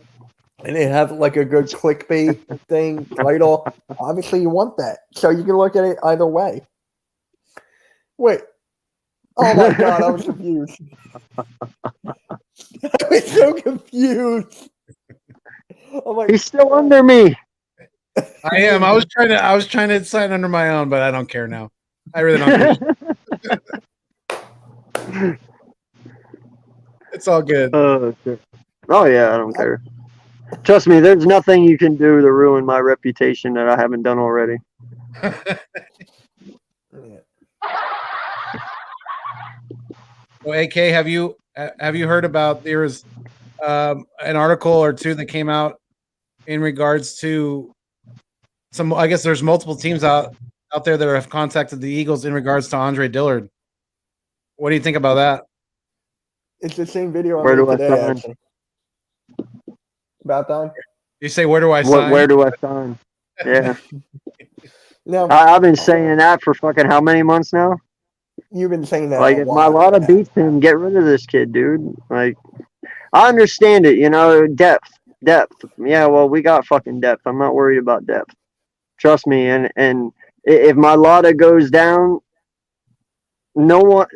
and they have like a good clickbait thing title, obviously you want that. So you can look at it either way. Wait. Oh my god, I was confused. I was so confused. I'm like, He's still under me. I am. I was trying to sign under my own, but I don't care now. I really don't care. It's all good. Shit. Oh yeah, I don't care. Trust me, there's nothing you can do to ruin my reputation that I haven't done already. yeah. So, AK, have you heard about there's an article or two that came out in regards to some? I guess there's multiple teams out there that have contacted the Eagles in regards to Andre Dillard. What do you think about that? It's the same video I Where made do I today, sign? actually. About time. You say, where do I sign? Where do I sign? Yeah, Now, I've been saying that for fucking how many months now? you've been saying that. Like, a if while Mailata now. beats him, get rid of this kid, dude. Like, I understand it, you know, depth. Yeah, well, we got fucking depth. I'm not worried about depth. Trust me. And if Mailata goes down, no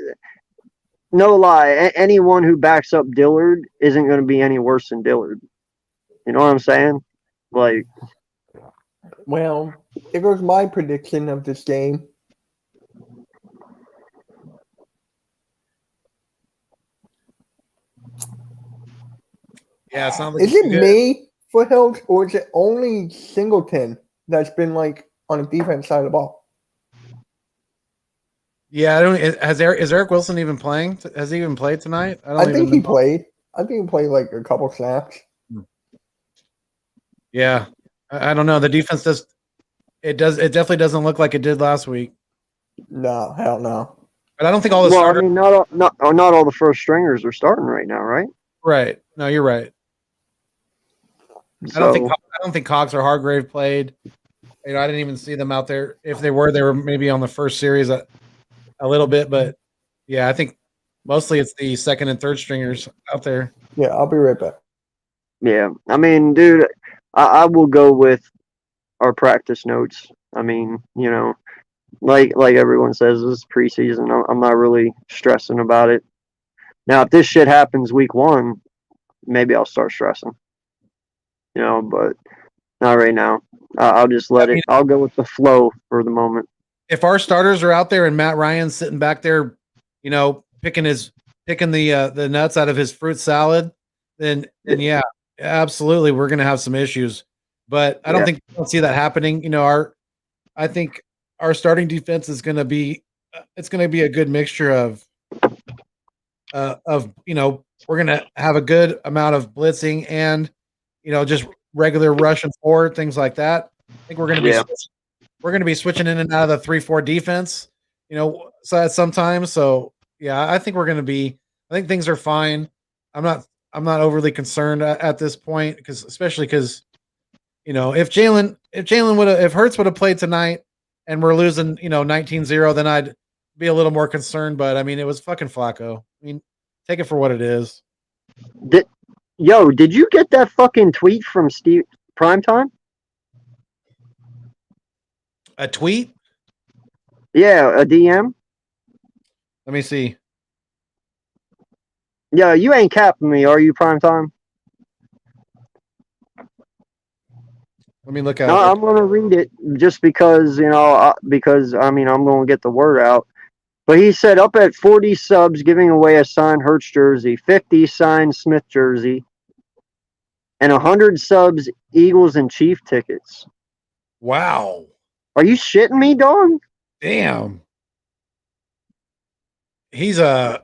lie, anyone who backs up Dillard isn't going to be any worse than Dillard. You know what I'm saying? Like, Well, here goes my prediction of this game. Yeah, it sounds like Is it me, Foothills, or is it only Singleton that's been like on the defense side of the ball? Yeah, I don't. Is Eric Wilson even playing? Has he even played tonight? I think he played. I think he played like a couple snaps. Yeah, I don't know. The defense does. It definitely doesn't look like it did last week. No, hell no. But I don't think all the well, starters. I mean, not all the first stringers are starting right now, right? Right. No, you're right. I don't think Cox or Hargrave played. You know, I didn't even see them out there. If they were maybe on the first series a little bit, but yeah, I think mostly it's the second and third stringers out there. Yeah, I'll be right back. Yeah, I mean, dude, I will go with our practice notes. I mean, you know, like everyone says, this is preseason. I'm not really stressing about it. Now, if this shit happens week 1, maybe I'll start stressing. You know, but not right now. I'll just let it. I'll go with the flow for the moment. If our starters are out there and Matt Ryan's sitting back there, you know, picking the nuts out of his fruit salad, then yeah, absolutely, we're gonna have some issues. But I don't see that happening. You know, I think our starting defense is gonna be a good mixture of you know, we're gonna have a good amount of blitzing and, you know, just regular rushing forward, things like that. I think we're gonna be switching in and out of the 3-4 defense, you know, so sometimes. So yeah, I think things are fine. I'm not overly concerned at this point especially because, you know, if Hurts would have played tonight and we're losing, you know, 19-0, then I'd be a little more concerned. But I mean, it was fucking Flacco. I mean, take it for what it is. Did you get that fucking tweet from Steve Primetime? A tweet? Yeah, a DM. Let me see. Yeah, you ain't capping me, are you, Primetime? Let me look at it. it. I'm gonna read it just because, you know, because I mean I'm gonna get the word out. But he said up at 40 subs, giving away a signed Hurts jersey, 50 signed Smith jersey, and 100 subs Eagles and Chief tickets. Wow. Are you shitting me, dog? Damn. He's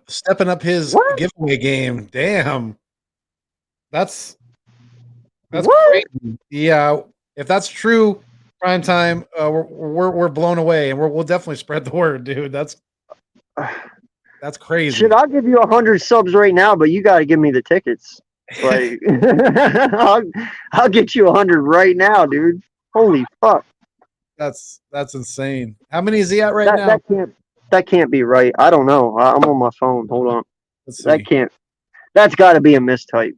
stepping up his giveaway game. Damn. That's crazy. Yeah. If that's true, Primetime, we're blown away, and we'll definitely spread the word, dude. That's crazy. Shit, I'll give you 100 subs right now, but you got to give me the tickets. Like, I'll get you 100 right now, dude. Holy fuck. That's insane. How many is he at right now? That can't be right. I don't know. I'm on my phone. Hold on. Let's see. That's got to be a mistype.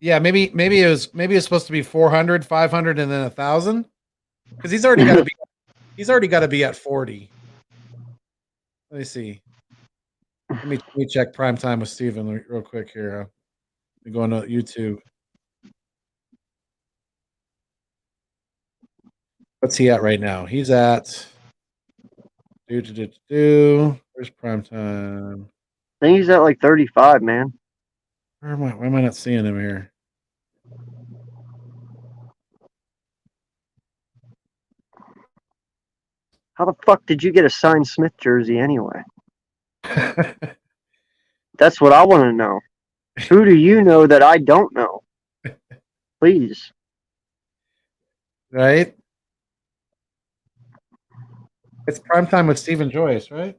Yeah, maybe it's supposed to be 400, 500, and then 1,000. Because he's already got to be at 40. Let me see. Let me check Primetime with Steven real quick here. We're going to YouTube. What's he at right now? He's at Where's Primetime? I think he's at like 35, man. Why am I not seeing him here? How the fuck did you get a signed Smith jersey anyway? That's what I want to know. Who do you know that I don't know? Please. Right? It's Primetime with Stephen Joyce, right?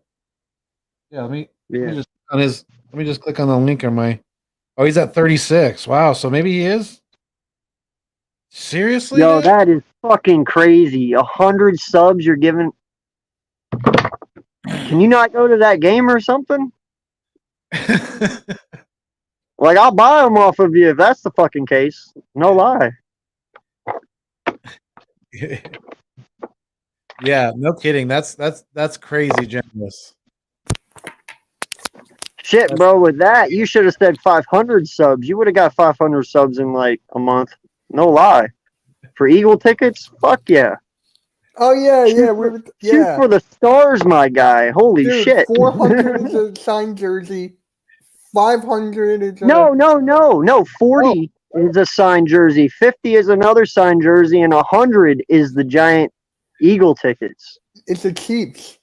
Yeah, let me just click on the link on my. Oh, he's at 36. Wow, so maybe he is. Seriously? Yo, dude? that is fucking crazy. 100 subs you're giving. Can you not go to that game or something? Like, I'll buy them off of you if that's the fucking case. No lie. Yeah, no kidding. That's crazy generous. Shit, bro, with that, you should have said 500 subs. You would have got 500 subs in like a month. No lie. For Eagle tickets? Fuck yeah. Oh, yeah, Shoot for the stars, my guy. Holy shit. 400 is a signed jersey. 500 is a... No. 40 is a signed jersey. 50 is another signed jersey. And 100 is the giant Eagle tickets. It's the Chiefs.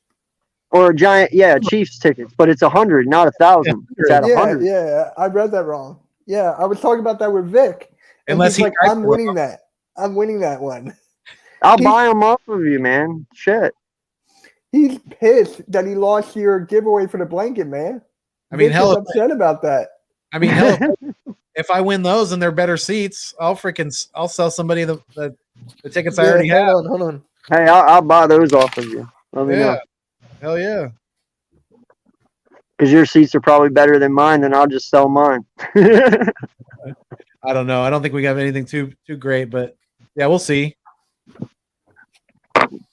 Or a giant, Chiefs tickets. But it's 100, not 1,000. It's at 100. Yeah, I read that wrong. Yeah, I was talking about that with Vic. And Unless he's like, I'm winning that. I'm winning that one. I'll buy them off of you, man. Shit. He's pissed that he lost your giveaway for the blanket, man. I mean, Vic is upset about that. I mean, hell, if I win those and they're better seats, I'll sell somebody the tickets I already have. Hold on. Hey, I'll buy those off of you. Let me know. Yeah, hell yeah. Because your seats are probably better than mine, then I'll just sell mine. I don't know. I don't think we have anything too great, but yeah, we'll see.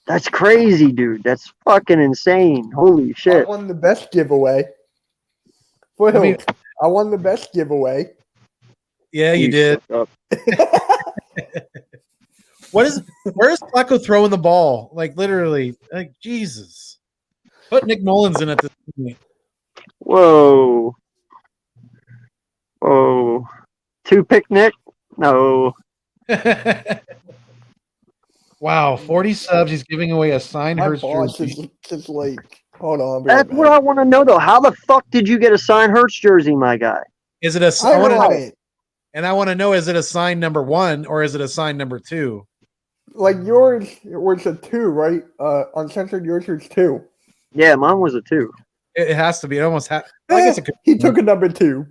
That's crazy, dude. That's fucking insane. Holy I shit. won the best giveaway. I won the best giveaway. Yeah, you did. Shut up. Where is Flacco throwing the ball? Like literally, like Jesus. Put Nick Mullins in at this point. Whoa. Whoa. 2 picnic? No. Wow, 40 subs. He's giving away a signed My Hurts boss jersey. is just like, hold on. I'll be That's right what back. I want to know, though. How the fuck did you get a signed Hurts jersey, my guy? Is it a? I I want to got know, it. and I want to know: is it a sign number 1 or is it a sign number 2? Like yours was a 2, right? Uncensored, yours was 2. Yeah, mine was a 2. It has to be. It almost has. Like it's a, He took a number 2.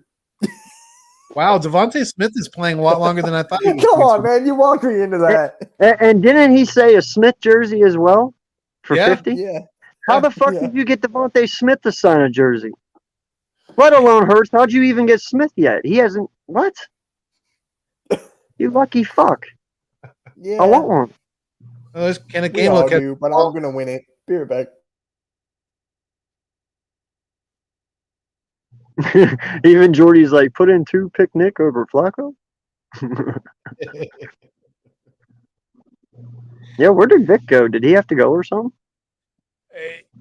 wow, Devontae Smith is playing a lot longer than I thought. He was Come going on, to. man. You walked me into that. And didn't he say a Smith jersey as well for Yeah. 50? Yeah. How the fuck Yeah. did you get Devontae Smith to sign a jersey? Let alone Hurts. How'd you even get Smith yet? He hasn't. What? You lucky fuck. Yeah. I want one. Oh, this Kenneth We all Gainwell kept. do, but I'm going to win it. Be right back. Even Jordy's like, put in 2 picnic over Flacco. Yeah, where did Vic go? Did he have to go or something?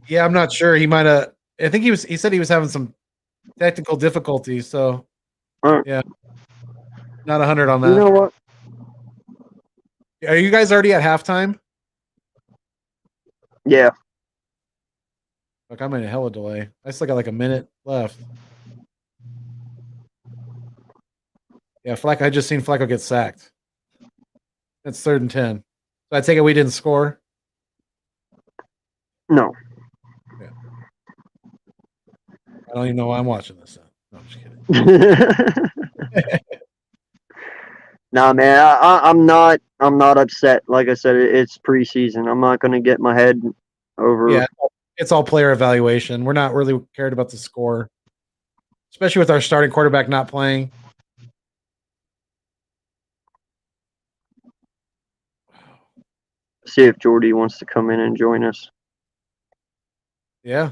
Yeah, I'm not sure. He might have. I think he was. He said he was having some technical difficulties. So, Alright. yeah, not 100 on that. You know what? Are you guys already at halftime? Yeah. Look, I'm in a hella delay. I still got like a minute left. Yeah, Flacco. I just seen Flacco get sacked. It's 3rd and 10. So I take it we didn't score. No. I don't even know why I'm watching this. No, I'm just kidding. Nah, man, I'm not upset. Like I said, it's preseason. I'm not gonna get my head over. Yeah, it's all player evaluation. We're not really cared about the score, especially with our starting quarterback not playing. See if Jordy wants to come in and join us. Yeah,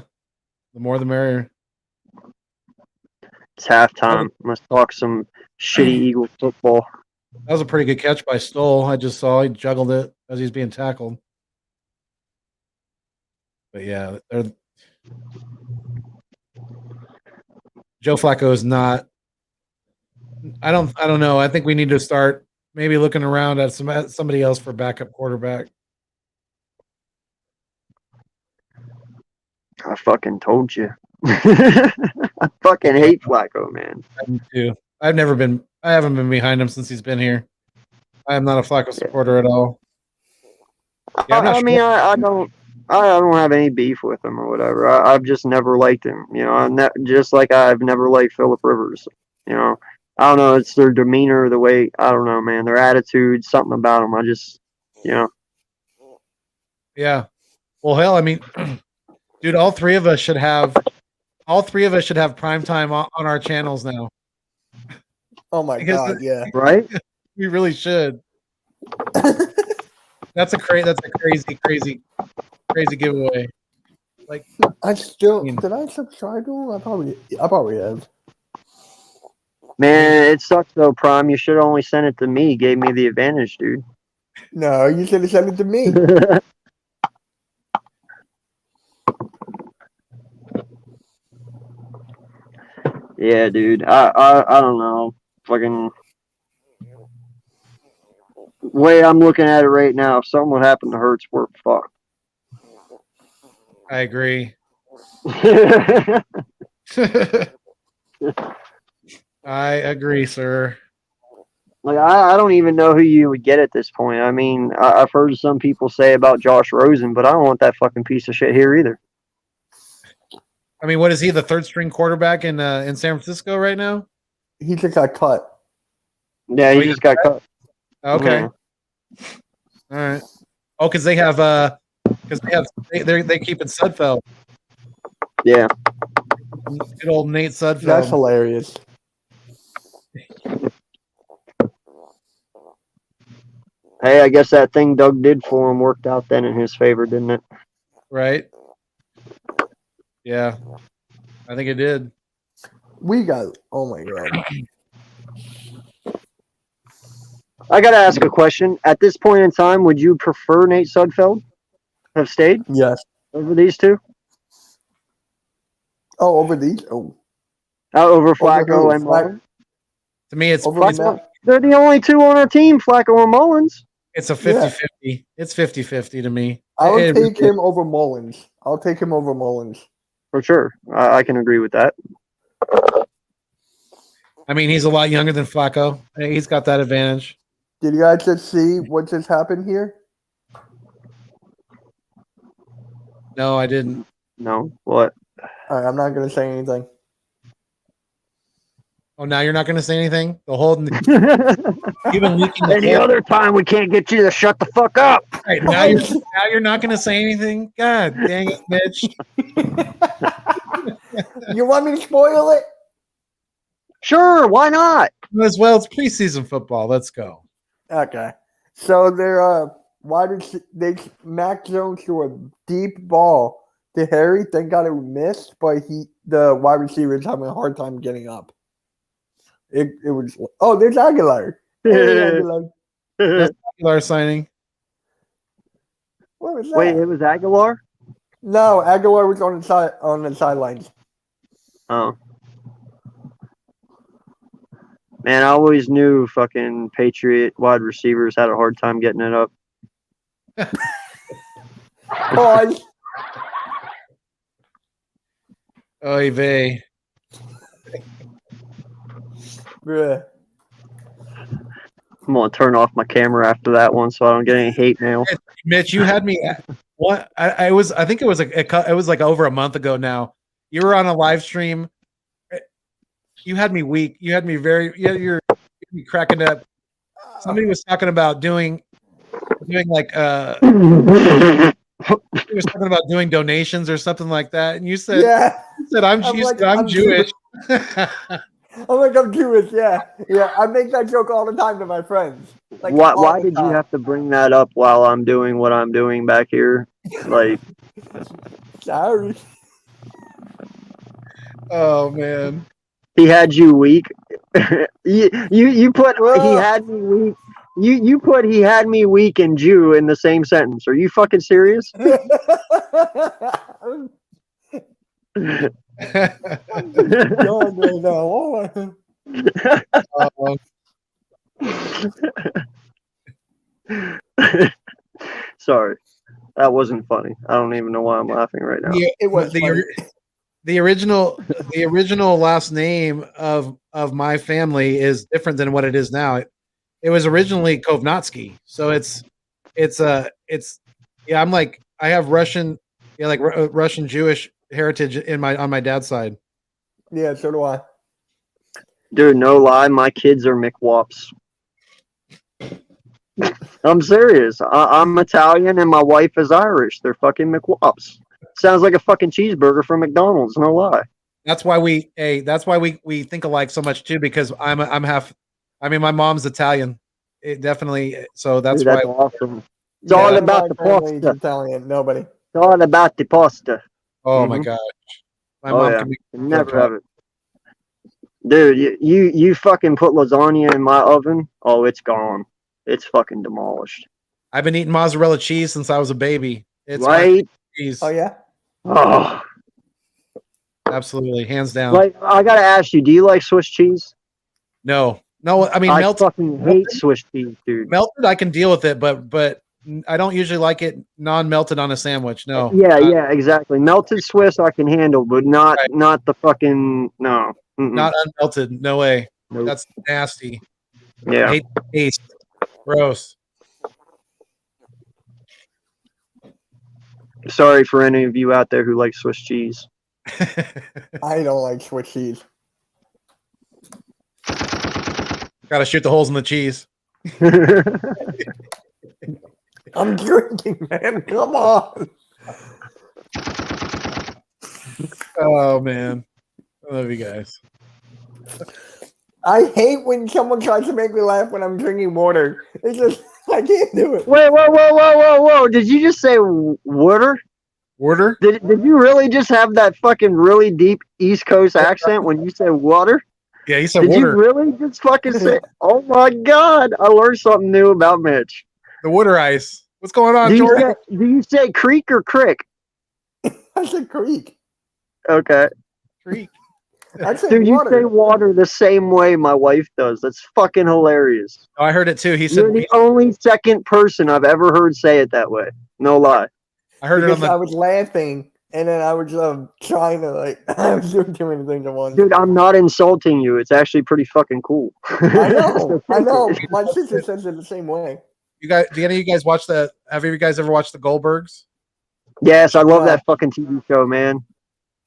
the more the merrier. It's halftime. Let's talk some shitty Eagle football. That was a pretty good catch by Stoll. I just saw he juggled it as he's being tackled. But yeah, Joe Flacco is not. I don't know. I think we need to start maybe looking around at somebody else for backup quarterback. I fucking told you. I fucking hate Flacco, man. Me too. I haven't been behind him since he's been here. I am not a Flacco supporter at all. Yeah, I'm not I mean, I don't have any beef with him or whatever. I've just never liked him. You know, just like I've never liked Phillip Rivers. You know, I don't know. It's their demeanor, the way, I don't know, man. Their attitude, something about them. I just, you know. Yeah. Well, hell, I mean, dude, all three of us should have prime time on our channels now. Oh my Because god, yeah. Right? We really should. That's a crazy giveaway. Like, I still mean- did I subscribe to him? I probably have. Man, it sucks though, Prime. You should only send it to me. Gave me the advantage, dude. No, you should have sent it to me. Yeah, dude. I don't know. Fucking way I'm looking at it right now, if something would happen to Hurts, we're fucked. I agree. I agree, sir. Like I don't even know who you would get at this point. I mean, I've heard some people say about Josh Rosen, but I don't want that fucking piece of shit here either. I mean, what is he, the third string quarterback in San Francisco right now? He just got cut. Yeah, he just got cut. Okay. Yeah. All right. Oh, because they keep it Sudfeld. Yeah. Good old Nate That's Sudfeld. hilarious. Hey, I guess that thing Doug did for him worked out then in his favor, didn't it? Right? Yeah. I think it did. We got. Oh my god. I gotta ask a question. At this point in time, would you prefer Nate Sudfeld have stayed Yes. over these two? Oh, over these. Oh, Over who? Flacco and Flack- Mullins? To me, it's over it's, Matt. They're the only two on our team, Flacco and Mullins. it's a 50-50. It's 50-50 to me. I would It- take him over Mullins. I'll take him over Mullins. For sure. I can agree with that. I mean, he's a lot younger than Flacco. He's got that advantage. Did you guys just see what just happened here? No, I didn't. No. What? All right, I'm not gonna say anything. Oh, now you're not going to say anything? The whole you've been leaking the Any whole- other time we can't get you to shut the fuck up. Right, now you're not going to say anything. God dang it, Mitch. You want me to spoil it? Sure, why not? As well, it's preseason football. Let's go. Okay. So they're they Mac Jones threw a deep ball to Harry. Thank God it missed, but the wide receiver is having a hard time getting up. It was there's Aguilar. Hey, Aguilar. Aguilar signing. What was that? Wait, it was Aguilar? No, Aguilar was on the sidelines. Oh. Man, I always knew fucking Patriot wide receivers had a hard time getting it up. Pause. Oy vey. Bruh. I'm gonna turn off my camera after that one so I don't get any hate mail. Mitch, you had me. What? I think it was it was like over a month ago now. You were on a live stream. You had me weak. You had me you're cracking up. Somebody was talking about doing like he was talking about doing donations or something like that, and you said I'm Jewish. I'm like, I'm Jewish, yeah. I make that joke all the time to my friends. Like, Why did you have to bring that up while I'm doing what I'm doing back here? Like, sorry. Oh man, he had you weak. you put he had me weak. You put he had me weak and Jew in the same sentence. Are you fucking serious? God, right now. Sorry, that wasn't funny. I don't even know why I'm laughing right now. It was the original last name of my family is different than what it is now. It was originally Kovnatsky, so it's I'm like I have Russian, Russian Jewish heritage on my dad's side. Yeah, so do I. Dude, no lie, my kids are McWops. I'm serious. I'm Italian and my wife is Irish. They're fucking McWops. Sounds like a fucking cheeseburger from McDonald's. No lie. That's why we think alike so much too, because I'm half. I mean, my mom's Italian. It definitely. So that's Dude, why. awesome. It's all about the my family's pasta. Italian. Nobody. It's all about the pasta. Oh my gosh, my mom can make Never have it. Dude, you fucking put lasagna in my oven. Oh, it's gone. It's fucking demolished. I've been eating mozzarella cheese since I was a baby. It's right? Cheese. Oh yeah. Oh, absolutely, hands down. like I gotta ask you, do you like Swiss cheese? No. I mean, I melted. fucking hate Swiss cheese, dude. Melted, I can deal with it, but I don't usually like it non-melted on a sandwich. No. Yeah, exactly. Melted Swiss I can handle, but not the fucking no. Mm-mm. Not unmelted. No way. Nope. That's nasty. Yeah. I hate the taste. Gross. Sorry for any of you out there who like Swiss cheese. I don't like Swiss cheese. Got to shoot the holes in the cheese. I'm drinking, man. Come on. Oh man, I love you guys. I hate when someone tries to make me laugh when I'm drinking water. It's just I can't do it. Wait, whoa! Did you just say water? Water? Did you really just have that fucking really deep East Coast accent when you said water? Yeah, he said Did water. you really just fucking say? Oh my god! I learned something new about Mitch. The water ice. What's going on, Do Jordan? you say creek or crick? I said creek. Okay. Creek. I said Dude, water. you say water the same way my wife does. That's fucking hilarious. Oh, I heard it too. He said. You're the only second person I've ever heard say it that way. No lie. I heard it on because the. I was laughing and then I was trying to I was doing too many things at once. Dude, I'm not insulting you. It's actually pretty fucking cool. I know. I know. My sister says it the same way. You guys, do any of you guys watch the? Have you guys ever watched the Goldbergs? Yes, I love that fucking TV show, man.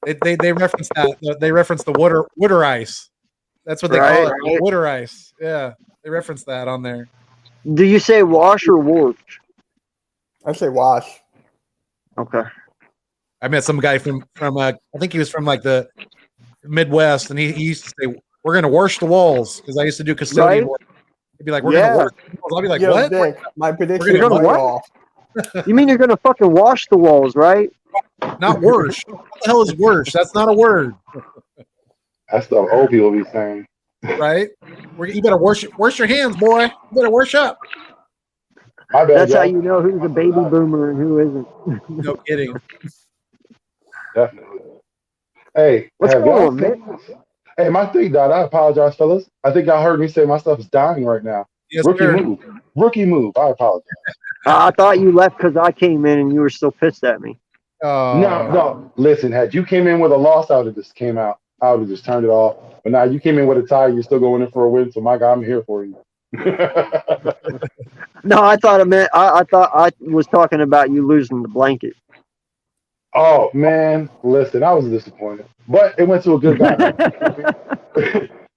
They reference that. They reference the water ice. That's what they call it. Right. Water ice. Yeah, they reference that on there. Do you say wash or wash? I say wash. Okay. I met some guy from I think he was from like the Midwest, and he used to say, "We're gonna wash the walls," because I used to do custodian Right? work. He'd be like, "We're Yeah. gonna wash the walls." I'll be like, Yo, "What?" Dick, my prediction We're is gonna right what? off. You mean you're gonna fucking wash the walls, right? Not worse. What the hell is worse? That's not a word, That's the old people be saying. right? You better wash your hands, boy. You better wash up. My bad, That's how y'all. you know who's a baby boomer and who isn't. No kidding. Definitely. Hey, What's have going y'all on, seen man? this? Hey, my thing died. I apologize, fellas. I think y'all heard me say my stuff is dying right now. Yes, Rookie sir. move. Rookie move. I apologize. I thought you left because I came in and you were still pissed at me. No. Listen, had you came in with a loss, I would have just came out. I would have just turned it off. But now you came in with a tie. You're still going in for a win. So, my guy, I'm here for you. No, I thought I thought I was talking about you losing the blanket. Oh man, listen, I was disappointed, but it went to a good guy.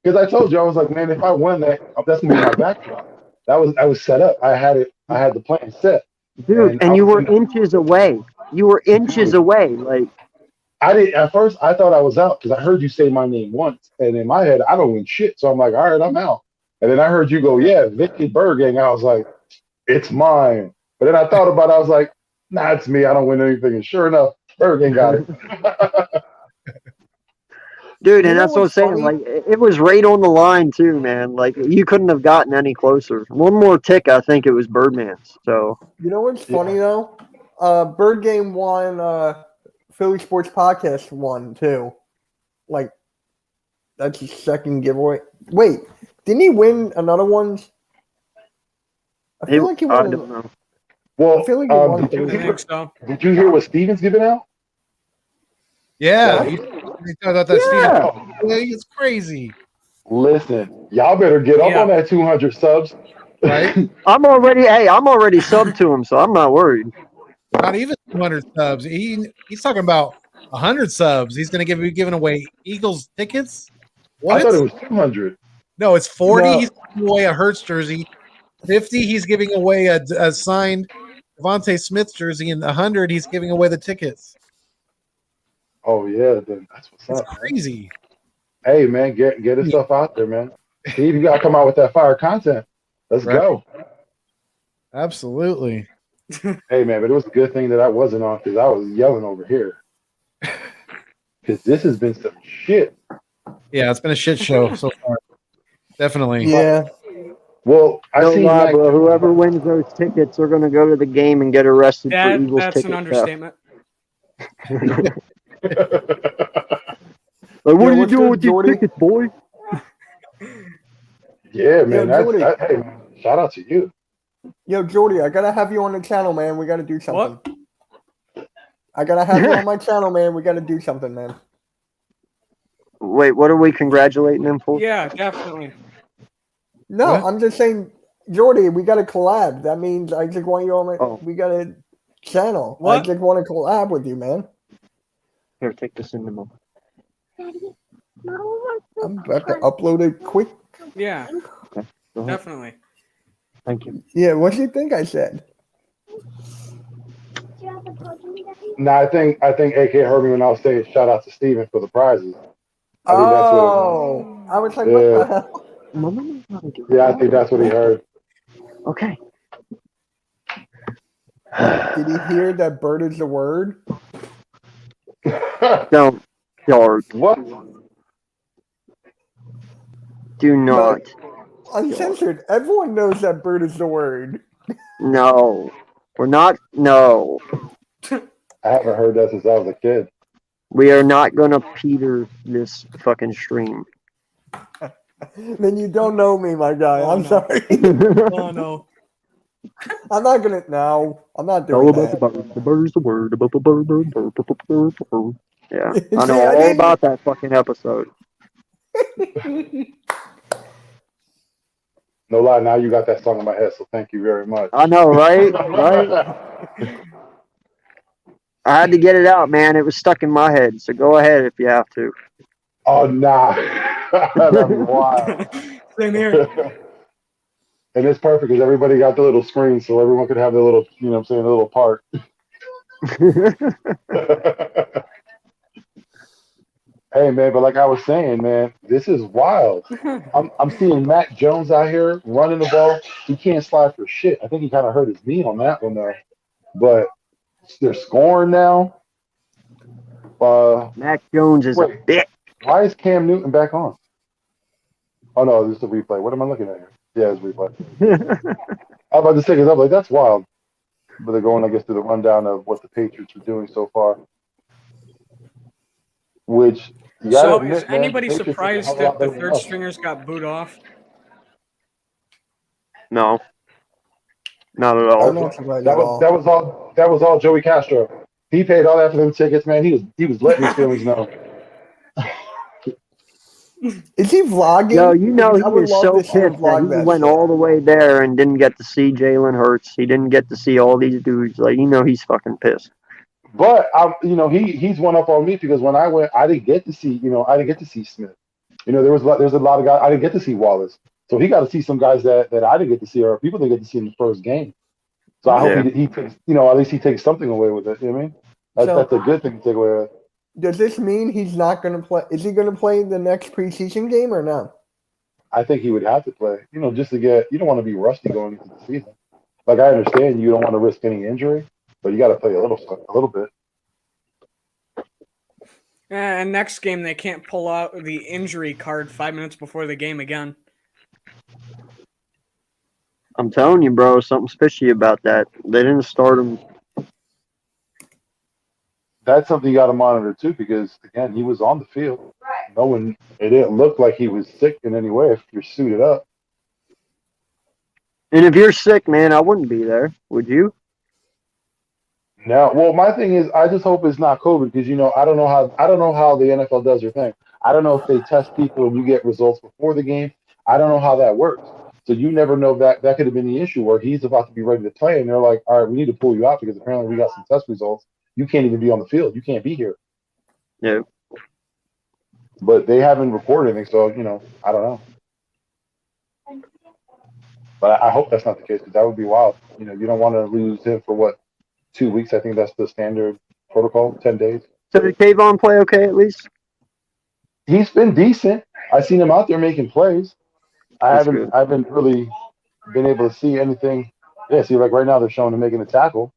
Because I told you, I was like, man, if I won that, that's gonna be my backdrop. That was set up. I had the plan set. Dude, and you were inches away. You were inches away. Like, I didn't at first. I thought I was out because I heard you say my name once, and in my head, I don't win shit. So I'm like, all right, I'm out. And then I heard you go, yeah, Vicky Bergang. I was like, it's mine. But then I thought about it. I was like, nah, it's me. I don't win anything. And sure enough, Bergang got it. dude, You and know that's what I'm what's saying. funny? Like, it was right on the line too, man. Like, you couldn't have gotten any closer. One more tick, I think it was Birdman's. So, You know what's funny though? Bird Game won. Philly Sports Podcast won too. Like, that's his second giveaway. Wait, didn't he win another one? I feel like he I won. don't know. Well, I feel like he won did, you two. I think so. did you hear what Steven's giving out? Yeah, Yeah. you thought that Yeah. Steve, it's crazy, Listen, y'all better get up Yeah. on that 200 subs. right? I'm already subbed to him, so I'm not worried. Not even 200 subs. He's talking about 100 subs. He's going to be giving away Eagles tickets. I thought it What? was 200. No, it's 40. No. He's giving away a Hurts jersey. 50. He's giving away a signed Devontae Smith jersey, and 100. He's giving away the tickets. Oh yeah, then that's what's It's up. Man. crazy. Hey man, get his stuff out there, man. Steve, you gotta come out with that fire content. Let's Right. go. Absolutely. Hey man, but it was a good thing that I wasn't on because I was yelling over here. Because this has been some shit. Yeah, it's been a shit show so far. Definitely. Yeah. Well, I No seen lie, Mike. bro. Whoever wins those tickets are gonna go to the game and get arrested for Eagles That's ticket an theft. understatement. Like, what Yo, are you what's doing good, with these Jordy? tickets, boy? Yeah, man. Jordy. Hey, man, shout out to you. Yo, Jordy, I gotta have you on the channel, man. We gotta do something. I gotta have you on my channel, man. We gotta do something, man. Wait, what are we congratulating them for? Yeah, definitely. No, What? I'm just saying, Jordy, we gotta collab. That means I just want you on my. Oh. We got a channel. I What? just want to collab with you, man. Here, take this in the moment. I'm about to upload it quick. Yeah. Definitely. Thank you. Yeah, what do you think I said? No, I think AK heard me when I was saying shout out to Steven for the prizes. I think that's what it was. Oh, I was like, Yeah. what the hell? Mama knows how to do it. Yeah, I think that's what he heard. Okay. Did he hear that bird is the word? Don't, George. What? Do not. Uncensored. Everyone knows that bird is the word. No. We're not. No. I haven't heard that since I was a kid. We are not gonna Peter this fucking stream. Then you don't know me, my guy. Oh, I'm no. sorry. Oh no. I'm not gonna. No, I'm not All doing about the that. bird. The bird is the word. The bird, bird, bird, bird, bird, bird, bird. Yeah, I know See, I all didn't- about that fucking episode. No lie, now you got that song in my head, so thank you very much. I know, right? Right? I had to get it out, man. It was stuck in my head. So go ahead if you have to. Oh, nah. That'd be wild. Same here. And it's perfect because everybody got the little screen, so everyone could have their little, you know what I'm saying, a little part. Hey, man, but like I was saying, man, this is wild. I'm seeing Mac Jones out here running the ball. He can't slide for shit. I think he kind of hurt his knee on that one, though. But they're scoring now. Mac Jones is a Wait. bitch. Why is Cam Newton back on? Oh, no, this is a replay. What am I looking at here? Yeah, it's a replay. I was about to say, because I'm like, that's wild. But they're going, I guess, to the rundown of what the Patriots are doing so far. Which, you gotta So, admit, is man, anybody the Patriots surprised are a hell of that a lot the better than third us. stringers got booed off? No. Not at I'm all. not surprised That at all. was all Joey Castro. He paid all that for them tickets, man. He was letting his feelings know. Is he vlogging? Yo, you know I he would is love so to see him pissed that vlog he that went shit. all the way there and didn't get to see Jalen Hurts. He didn't get to see all these dudes. Like, you know he's fucking pissed. But he's one up on me because when I went, I didn't get to see Smith. There's a lot of guys I didn't get to see Wallace. So he got to see some guys that I didn't get to see, or people didn't get to see in the first game. So I hope he takes, at least he takes something away with it. You know what I mean? That's a good thing to take away with it. Does this mean he's not going to play? Is he going to play the next preseason game or no? I think he would have to play, just to get, you don't want to be rusty going into the season. Like, I understand you don't want to risk any injury, but you got to play a little bit. And next game, they can't pull out the injury card 5 minutes before the game again. I'm telling you, bro, something's fishy about that. They didn't start him. That's something you got to monitor too, because again, he was on the field. It didn't look like he was sick in any way if you're suited up. And if you're sick, man, I wouldn't be there. Would you? No, well, my thing is, I just hope it's not COVID because I don't know how the NFL does their thing. I don't know if they test people and you get results before the game. I don't know how that works. So you never know that could have been the issue where he's about to be ready to play and they're like, all right, we need to pull you out because apparently we got some test results. You can't even be on the field. You can't be here. Yeah. But they haven't reported anything, so I don't know. But I hope that's not the case because that would be wild. You don't want to lose him for 2 weeks. I think that's the standard protocol, 10 days. So did Kayvon play okay at least? He's been decent. I've seen him out there making plays. I haven't really been able to see anything. Yeah, see, like right now they're showing him making a tackle.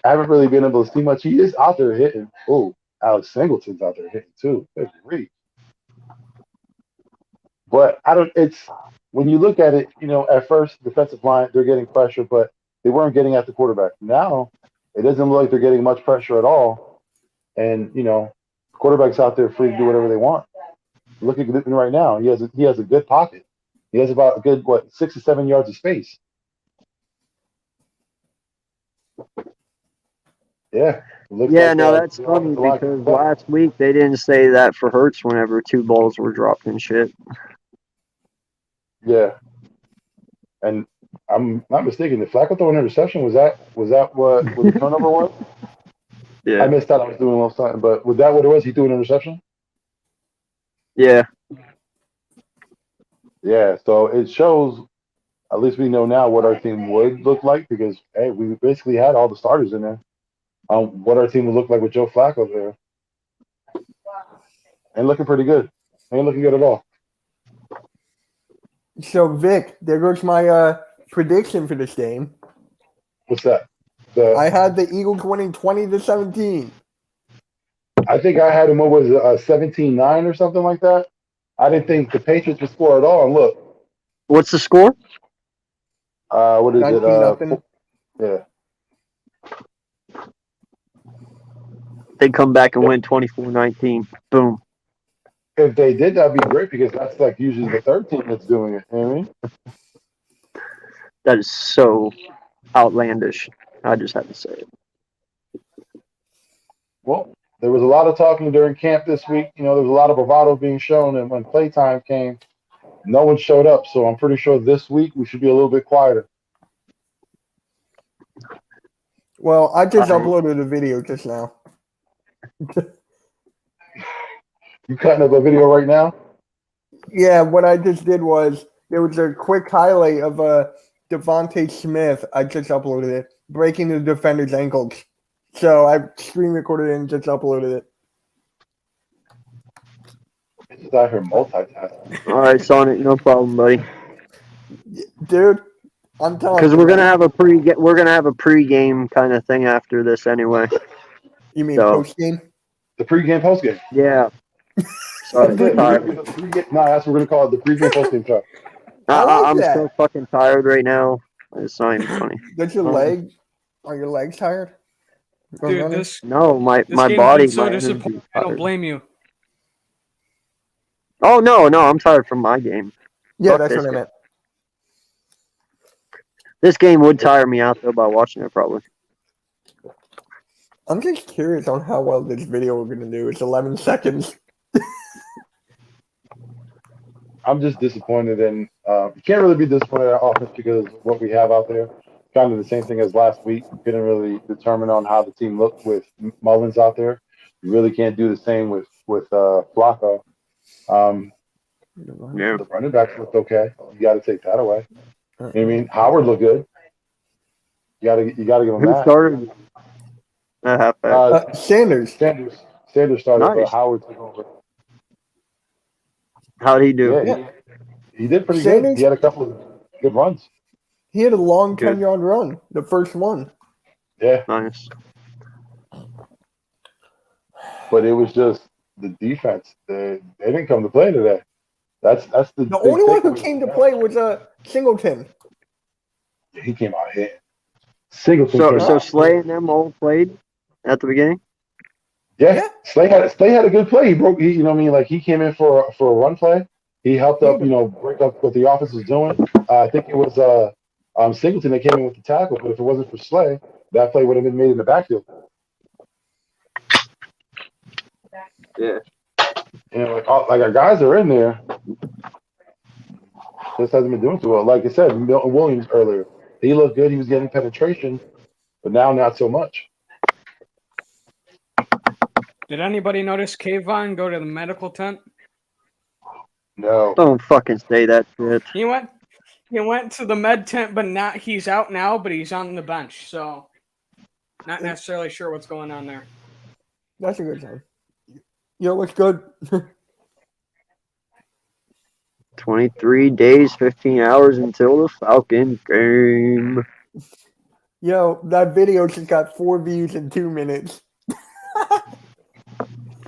I haven't really been able to see much. He is out there hitting. Oh, Alex Singleton's out there hitting too. Good grief. But it's when you look at it, at first defensive line, they're getting pressure, but they weren't getting at the quarterback. Now it doesn't look like they're getting much pressure at all. And, the quarterback's out there free to do whatever they want. Look at Lippman right now. He has a good pocket. He has about a good 6 to 7 yards of space. Yeah. Yeah, no, that's funny because last week they didn't say that for Hurts whenever 2 balls were dropped and shit. Yeah. And I'm not mistaken. Did Flacco throw an interception? Was that what the turnover was? Yeah. I missed that. I was doing a little something, but was that what it was? He threw an interception? Yeah. Yeah, so it shows. At least we know now what our team would look like because hey, we basically had all the starters in there. What our team would look like with Joe Flacco there. Ain't looking pretty good. Ain't looking good at all. So Vic, there goes my prediction for this game. What's that? I had the Eagles winning 20-17. I think I had him, what was it, 17-9 or something like that. I didn't think the Patriots would score at all. And look, What's the score? what is it? 19-0. Yeah. They come back and win 24-19. Boom. If they did, that'd be great because that's like usually the third team that's doing it. You know what I mean? That is so outlandish. I just had to say it. Well, there was a lot of talking during camp this week. You know, there was a lot of bravado being shown, and when playtime came, no one showed up. So I'm pretty sure this week we should be a little bit quieter. Well, I just uploaded a video just now. You cutting up a video right now? Yeah, what I just did was there was a quick highlight of Devontae Smith. I just uploaded it, breaking the defender's ankles. So I screen recorded it and just uploaded it. It's out here multitasking. All right, Sonic, no problem, buddy. Dude, I'm telling you. Because we're gonna have a pre-game kind of thing after this anyway. You mean So- post game? The pregame, postgame. Yeah. Sorry, That's it. tired. No, that's what we're gonna call it. The pregame, postgame show. I like I'm that. so fucking tired right now. It's not even funny. Does your leg? Are your legs tired? From Dude, running? this No, my game's been body. so my disappointing. energy's I don't tired. blame you. Oh no, I'm tired from my game. Yeah, fuck that's this what I guy. meant. This game would tire me out though by watching it probably. I'm just curious on how well this video we're gonna do. It's 11 seconds. I'm just disappointed in. You can't really be disappointed at offense because of what we have out there. Kind of the same thing as last week. We couldn't really determine on how the team looked with Mullins out there. You really can't do the same with Flacco. Yeah. The running backs looked okay. You got to take that away. You know what I Mm-hmm. mean, Howard looked good. You got to give him Who that. started at halfback? Sanders. Sanders started, Nice. but Howard took over. How'd he do? Yeah, he did pretty Sanders- good. He had a couple of good runs. He had a long Good. 10-yard run, the first one. Yeah, Nice. but it was just the defense. They didn't come to play today. That's the The big only one who takeaway. came to play was Singleton. He came out here. Singleton. So came so out. Slay and them all played at the beginning? Yeah, Yeah. Slay had a good play. You know what I mean? Like he came in for a run play. He helped up, break up what the offense was doing. I think it was Singleton that came in with the tackle, but if it wasn't for Slay, that play would have been made in the backfield. Yeah. Like our guys are in there. Just hasn't been doing too well. Like I said, Milton Williams earlier, he looked good. He was getting penetration, but now not so much. Did anybody notice Kayvon go to the medical tent? No. Don't fucking say that shit. He went to the med tent, but not he's out now, but he's on the bench, so not necessarily sure what's going on there. That's a good sign. Looks good. 23 days, 15 hours until the Falcons game. That video just got 4 views in 2 minutes.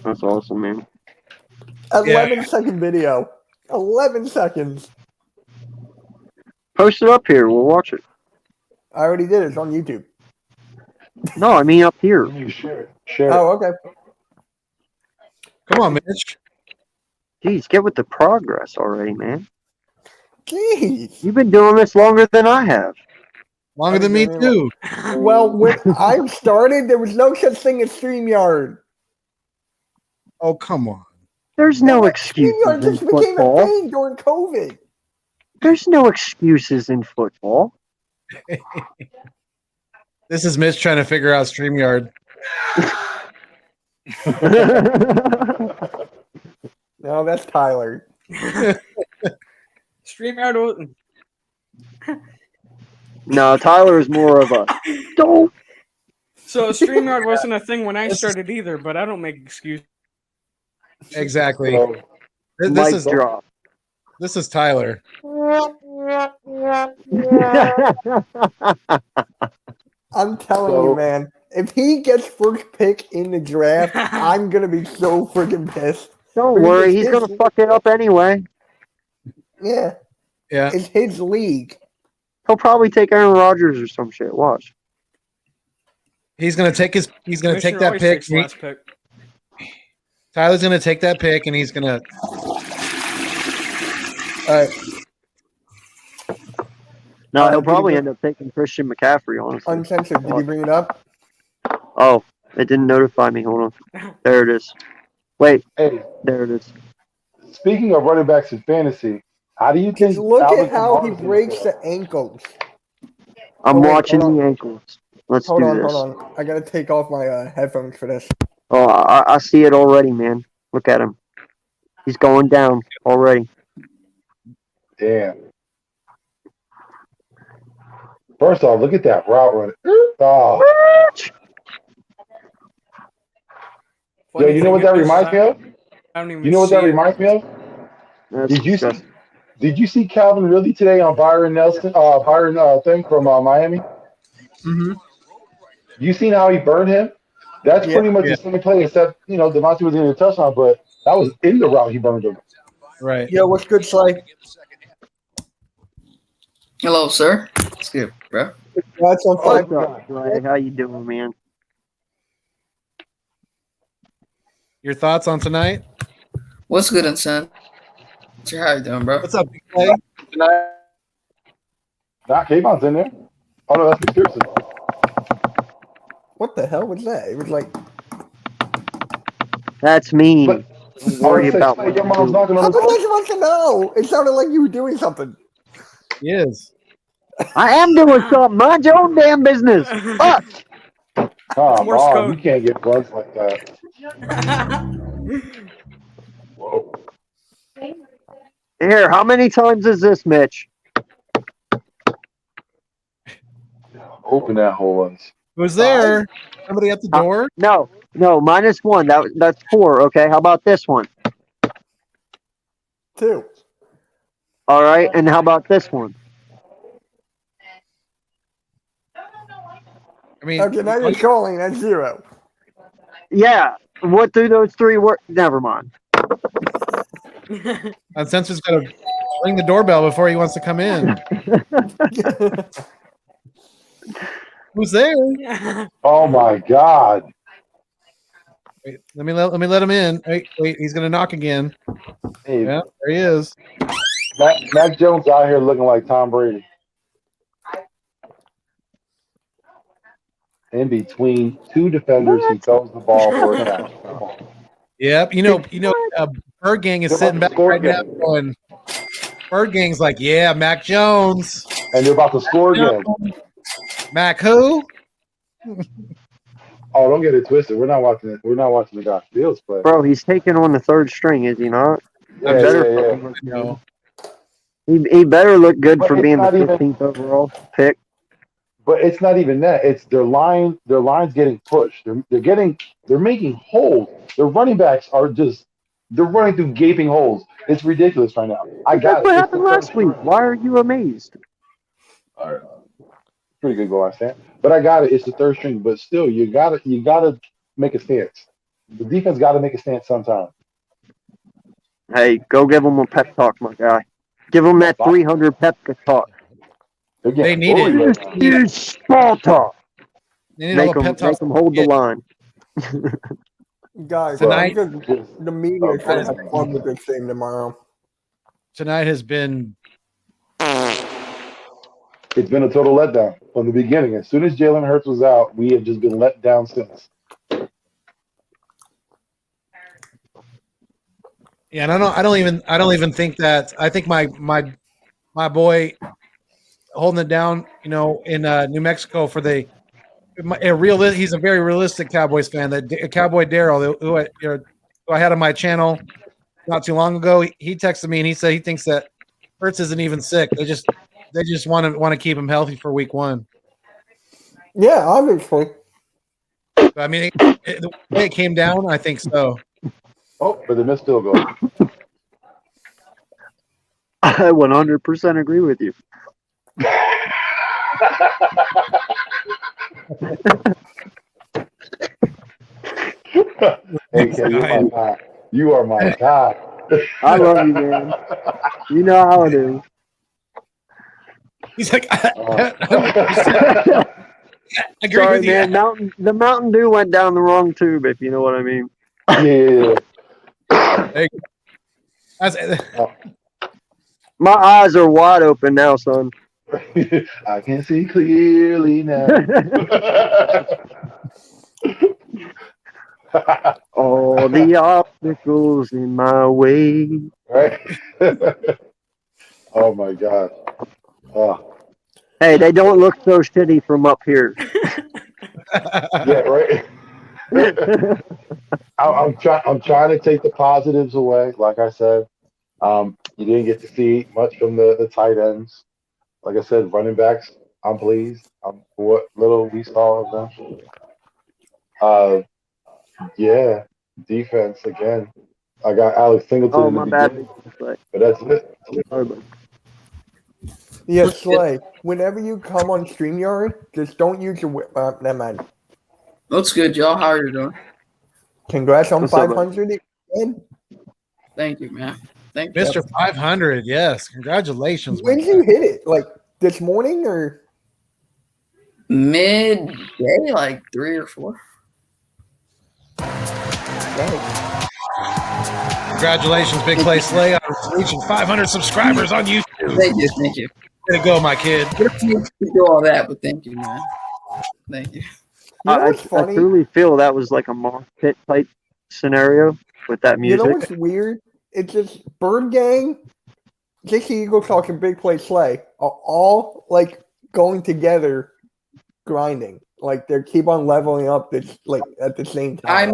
That's awesome, man. 11-second video. 11 seconds. Post it up here. We'll watch it. I already did. It's on YouTube. No, I mean up here. You share it. Share it. Oh, okay. Come on, Mitch. Jeez, get with the progress already, man. Jeez. You've been doing this longer than I have. Longer than me too. Well, when I started, there was no such thing as StreamYard. Oh, come on. There's no StreamYard excuses in just became a football. thing during COVID. There's no excuses in football. This is Mitch trying to figure out StreamYard. No, that's Tyler. StreamYard. No, Tyler is more of a don't. So StreamYard wasn't a thing when I started either, but I don't make excuses. Exactly. So, This Mic is drop. this is Tyler. I'm telling So- you, man. If he gets first pick in the draft, I'm gonna be so freaking pissed. Don't worry, he's gonna fuck it up anyway. Yeah, Yeah. it's his league. He'll probably take Aaron Rodgers or some shit. Watch. He's gonna take his. He's gonna take Commissioner that always pick. takes the last pick. Tyler's gonna take that pick, and he's gonna. All right, No, he'll probably end up taking Christian McCaffrey, honestly. uncensored. Did you bring it up? Oh, it didn't notify me. Hold on. There it is. Wait, hey, there it is. speaking of running backs in fantasy, how do you think? Just look Alvin at how he Kamara's gonna breaks fare? the ankles. I'm Oh, wait, watching hold the on. ankles. Let's Hold do on, this. hold on. I gotta take off my headphones for this. Oh, I see it already, man. Look at him. He's going down already. Damn. First off, look at that route running. Oh, yo, you know what that reminds me of? I don't even You know what that see it. reminds me of? That's Did you see? disgusting. Did you see Calvin Ridley today on Byron Nelson? Byron thing from Miami. Mm-hmm. You seen how he burned him? That's Yeah. pretty much Yeah. the same play, except Devontae was in a touchdown, but that was in the route he burned him. Right. Yo, what's good, Sly? Hello, sir. What's good, bro? That's on Oh, five. What's up, Ray? How you doing, man? Your thoughts on tonight? What's good, son? How you doing, bro? What's up, Big Clay? Nah, Kayvon's in there. Oh no, that's McPherson. What the hell was that? It was like, That's mean. But- Don't worry about Say, what your you mom's do. knocking how on the was door. I supposed to know? It sounded like you were doing something. He is. I am doing something. Mind your own damn business. Fuck. Come Morse on, code. you can't get bugs like that. Whoa. Here, how many times is this, Mitch? Open that hole once. Who's there? Somebody at the door? No, -1. That's 4. Okay, how about this one? 2. All right, and how about this one? I mean, Okay, now you're calling. That's 0. Yeah. What do those 3 work? Never mind. Uncensored's got to ring the doorbell before he wants to come in. Who's there? Oh my God. Wait, let me let him in. Wait, he's gonna knock again. Hey, Yeah, there he is. Mac Jones out here looking like Tom Brady. In between 2 defenders, he throws the ball for a touchdown. Come on. Yep. Bird Gang is They're sitting about back to score right now again. going. Bird Gang's like, yeah, Mac Jones. And they're about to score again. Mac who? Oh, don't get it twisted. We're not watching it. We're not watching the guy Fields play. Bro, he's taking on the 3rd string, is he not? Yeah, better yeah, yeah. fucking look good. No. He better look good But for it's being the not even- 15th overall pick. But it's not even that. It's their line's getting pushed. They're making holes. Their running backs they're running through gaping holes. It's ridiculous right now. I got That's what it. It's happened the last first- week. Why are you amazed? All right. Pretty good goal, I stand. But I got it. It's the 3rd string. But still, you gotta make a stance. The defense got to make a stance sometime. Hey, go give him a pep talk, my guy. Give him that 300 pep talk. They're getting They need it. bullied right now. You Sparta. They need all Make the him, pep talks. hold the line. Guys, Tonight- I'm just, the media is going to have fun with this thing tomorrow. Tonight has been. It's been a total letdown from the beginning. As soon as Jalen Hurts was out, we have just been let down since. Yeah, and I don't even think that. I think my boy holding it down, in New Mexico for he's a very realistic Cowboys fan. That Cowboy Daryl, who I had on my channel not too long ago, he texted me and he said he thinks that Hurts isn't even sick. They just want to keep him healthy for week 1. Yeah, obviously. I mean, the way it came down, I think so. Oh, but the missed field goal. I 100% agree with you. Hey, Ken, you're my guy. You are my guy. I love you, man. You know how it is. He's like, I agree Sorry, with you. man. The Mountain Dew went down the wrong tube, if you know what I mean. Yeah. My eyes are wide open now, son. I can see clearly now. All the obstacles in my way. Right? Oh my God. Oh. Hey, they don't look so shitty from up here. Yeah, right. I'm trying to take the positives away. Like I said, you didn't get to see much from the tight ends. Like I said, running backs, I'm pleased. For what little we saw of them. Yeah, defense again. I got Alex Singleton Oh, in the my bad. beginning, but that's it. Sorry, bud. Yeah, Slay. Whenever you come on StreamYard, just don't use your whip. Never mind. Looks good, y'all. How are you doing? Congrats on What's up, 500 again. Thank you, man. Thank you. Mr. 500, yes. Congratulations. When man. did you hit it? Like this morning or? Midday, like 3 or 4. Nice. Congratulations, Big Play Slay, on reaching 500 subscribers on YouTube. Thank you, thank you. Way to go, my kid. You do all that, but thank you, man. Thank you. You know I what's funny? truly feel that was like a mosh pit type scenario with that You music. know what's weird? It's just Bird Gang, Jake Eagle Talk, and Big Play Slay are all like going together, grinding. Like they keep on leveling up. This like at the same time.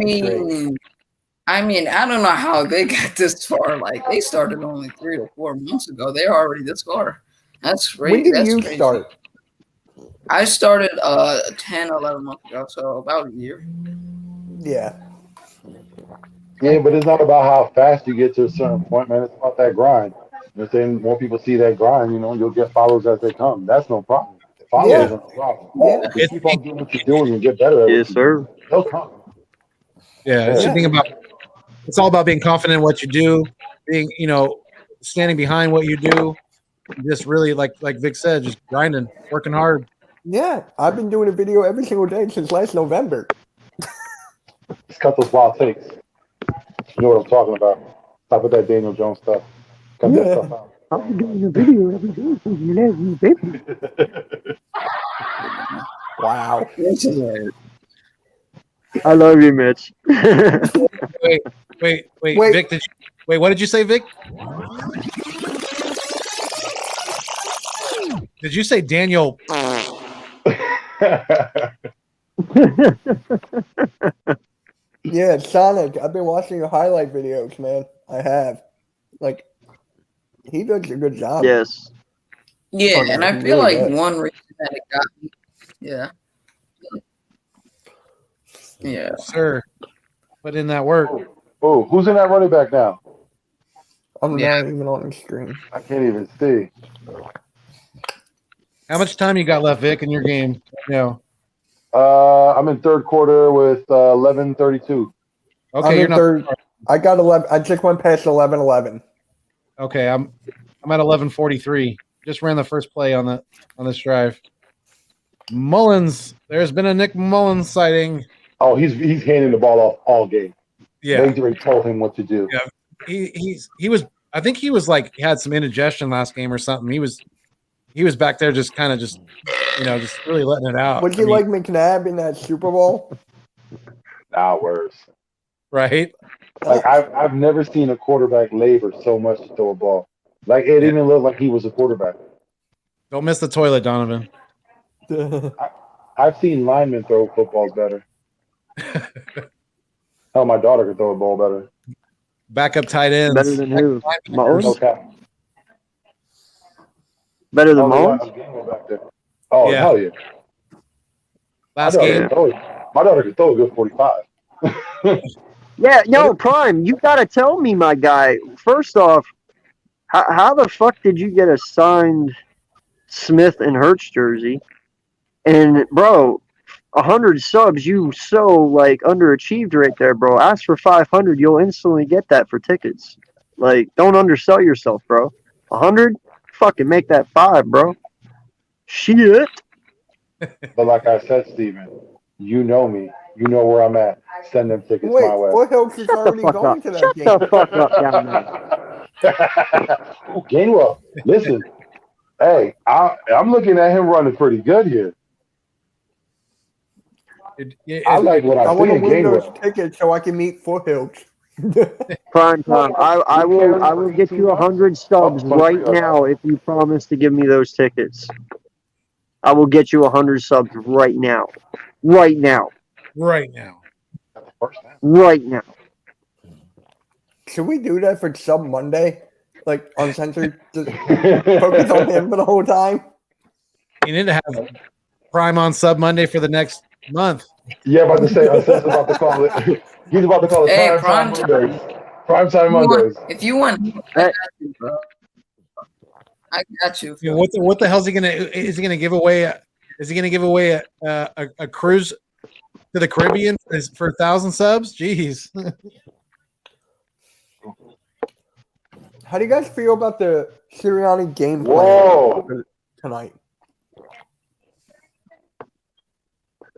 I mean, I don't know how they got this far. Like they started only 3 or 4 months ago. They're already this far. That's great. When did That's you crazy. start? I started 10, 11 months ago, so about a year. Yeah. Yeah, but it's not about how fast you get to a certain point, man. It's about that grind. You're saying more people see that grind, you'll get follows as they come. That's no problem. Followers Yeah. are no problem. Yeah. Just keep on doing what you're doing and get better at it. Yes, sir. They'll come. Yeah, it's Yeah. the thing about it's all about being confident in what you do, being, standing behind what you do. Just really like Vic said, just grinding, working hard. Yeah. I've been doing a video every single day since last November. Just cut those wild takes. You know what I'm talking about. Stop with that Daniel Jones stuff. Cut that stuff out. I'm doing a video every day since you left me, baby. Wow. That's hilarious. I love you, Mitch. Wait, Wait. Vic, what did you say, Vic? Did you say Daniel? Yeah, Sonic. I've been watching your highlight videos, man. I have. Like, he does a good job. Yes. Yeah, Oh, and no, I he feel really like does. one reason that it got me. Yeah. Yeah. Sir, put in that work. Oh, who's in that running back now? I'm Yeah. not even on the screen. I can't even see. How much time you got left, Vic, in your game? No. I'm in third quarter with 11:32. Okay, I'm you're in not. third. I got 11. I just went past 11:11. Okay, I'm at 11:43. Just ran the first play on this drive. Mullins, there's been a Nick Mullins sighting. Oh, he's handing the ball off all game. Yeah, Major told him what to do. Yeah. he was. I think he was like he had some indigestion last game or something. He was back there just kind of just really letting it out. Was you like McNabb in that Super Bowl? Nah, worse. right? Like I've never seen a quarterback labor so much to throw a ball. Like it even looked like he was a quarterback. Don't miss the toilet, Donovan. I've seen linemen throw footballs better. Hell, my daughter could throw a ball better. Backup tight ends. Better than who? No Mullins? cap. Better than Oh, they got Mullins? Gainwell back there. Oh, Yeah. hell yeah. Last game. My daughter could throw a good 45. Yeah, yo, Prime, you gotta tell me, my guy. First off, how the fuck did you get a signed Smith and Hurts jersey? And bro, 100 subs, you so like underachieved right there, bro. Ask for 500, you'll instantly get that for tickets. Like, don't undersell yourself, bro. 100, fucking make that 5, bro. Shit. But like I said, Steven, you know me. You know where I'm at. Send them tickets Wait, my way. Foothills is Shut the already fuck going up. to that Shut game. the fuck up down there. Ooh, Gainwell, listen. Hey, I'm looking at him running pretty good here. I like what I I want see to in win those Gainwell. tickets so I can meet Foothills. Prime time. I will get you 100 subs right now if you promise to give me those tickets. I will get you 100 subs right now. Right now. Right now. Right now. Should we do that for Sub Monday? Like uncensored? Just focus on him for the whole time? You need to have Prime on Sub Monday for the next month. Yeah, about to say, Seth's about to call it. He's about to call it Hey, Prime Time Prime Mondays. Prime Time Mondays. If you want, I got you, bro. I got you. You know, what the hell is he gonna? Is he gonna give away? Is he gonna give away a cruise to the Caribbean for 1,000 subs? Jeez. How do you guys feel about the Sirianni game plan Whoa. tonight?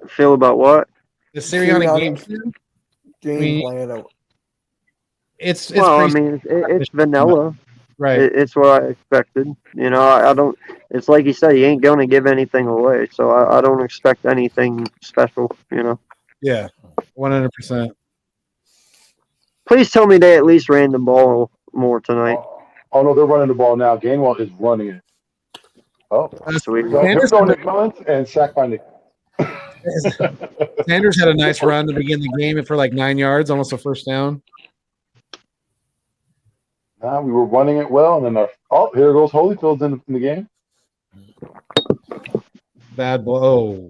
Feel about what? The Sirianni game. Game mean, plan. It's Well, I pretty mean, it's vanilla. right. It's what I expected. You know, I don't. It's like you said, he ain't going to give anything away, so I don't expect anything special. You know. Yeah, 100%. Please tell me they at least ran the ball more tonight. Oh, no, they're running the ball now. Gainwell is running it. Oh, Sweet. so here go Nick Mullins and sack by Nick. Sanders had a nice run to begin the game for like 9 yards, almost a first down. Nah, we were running it well, and then here goes Holyfield's in the game. Bad blow.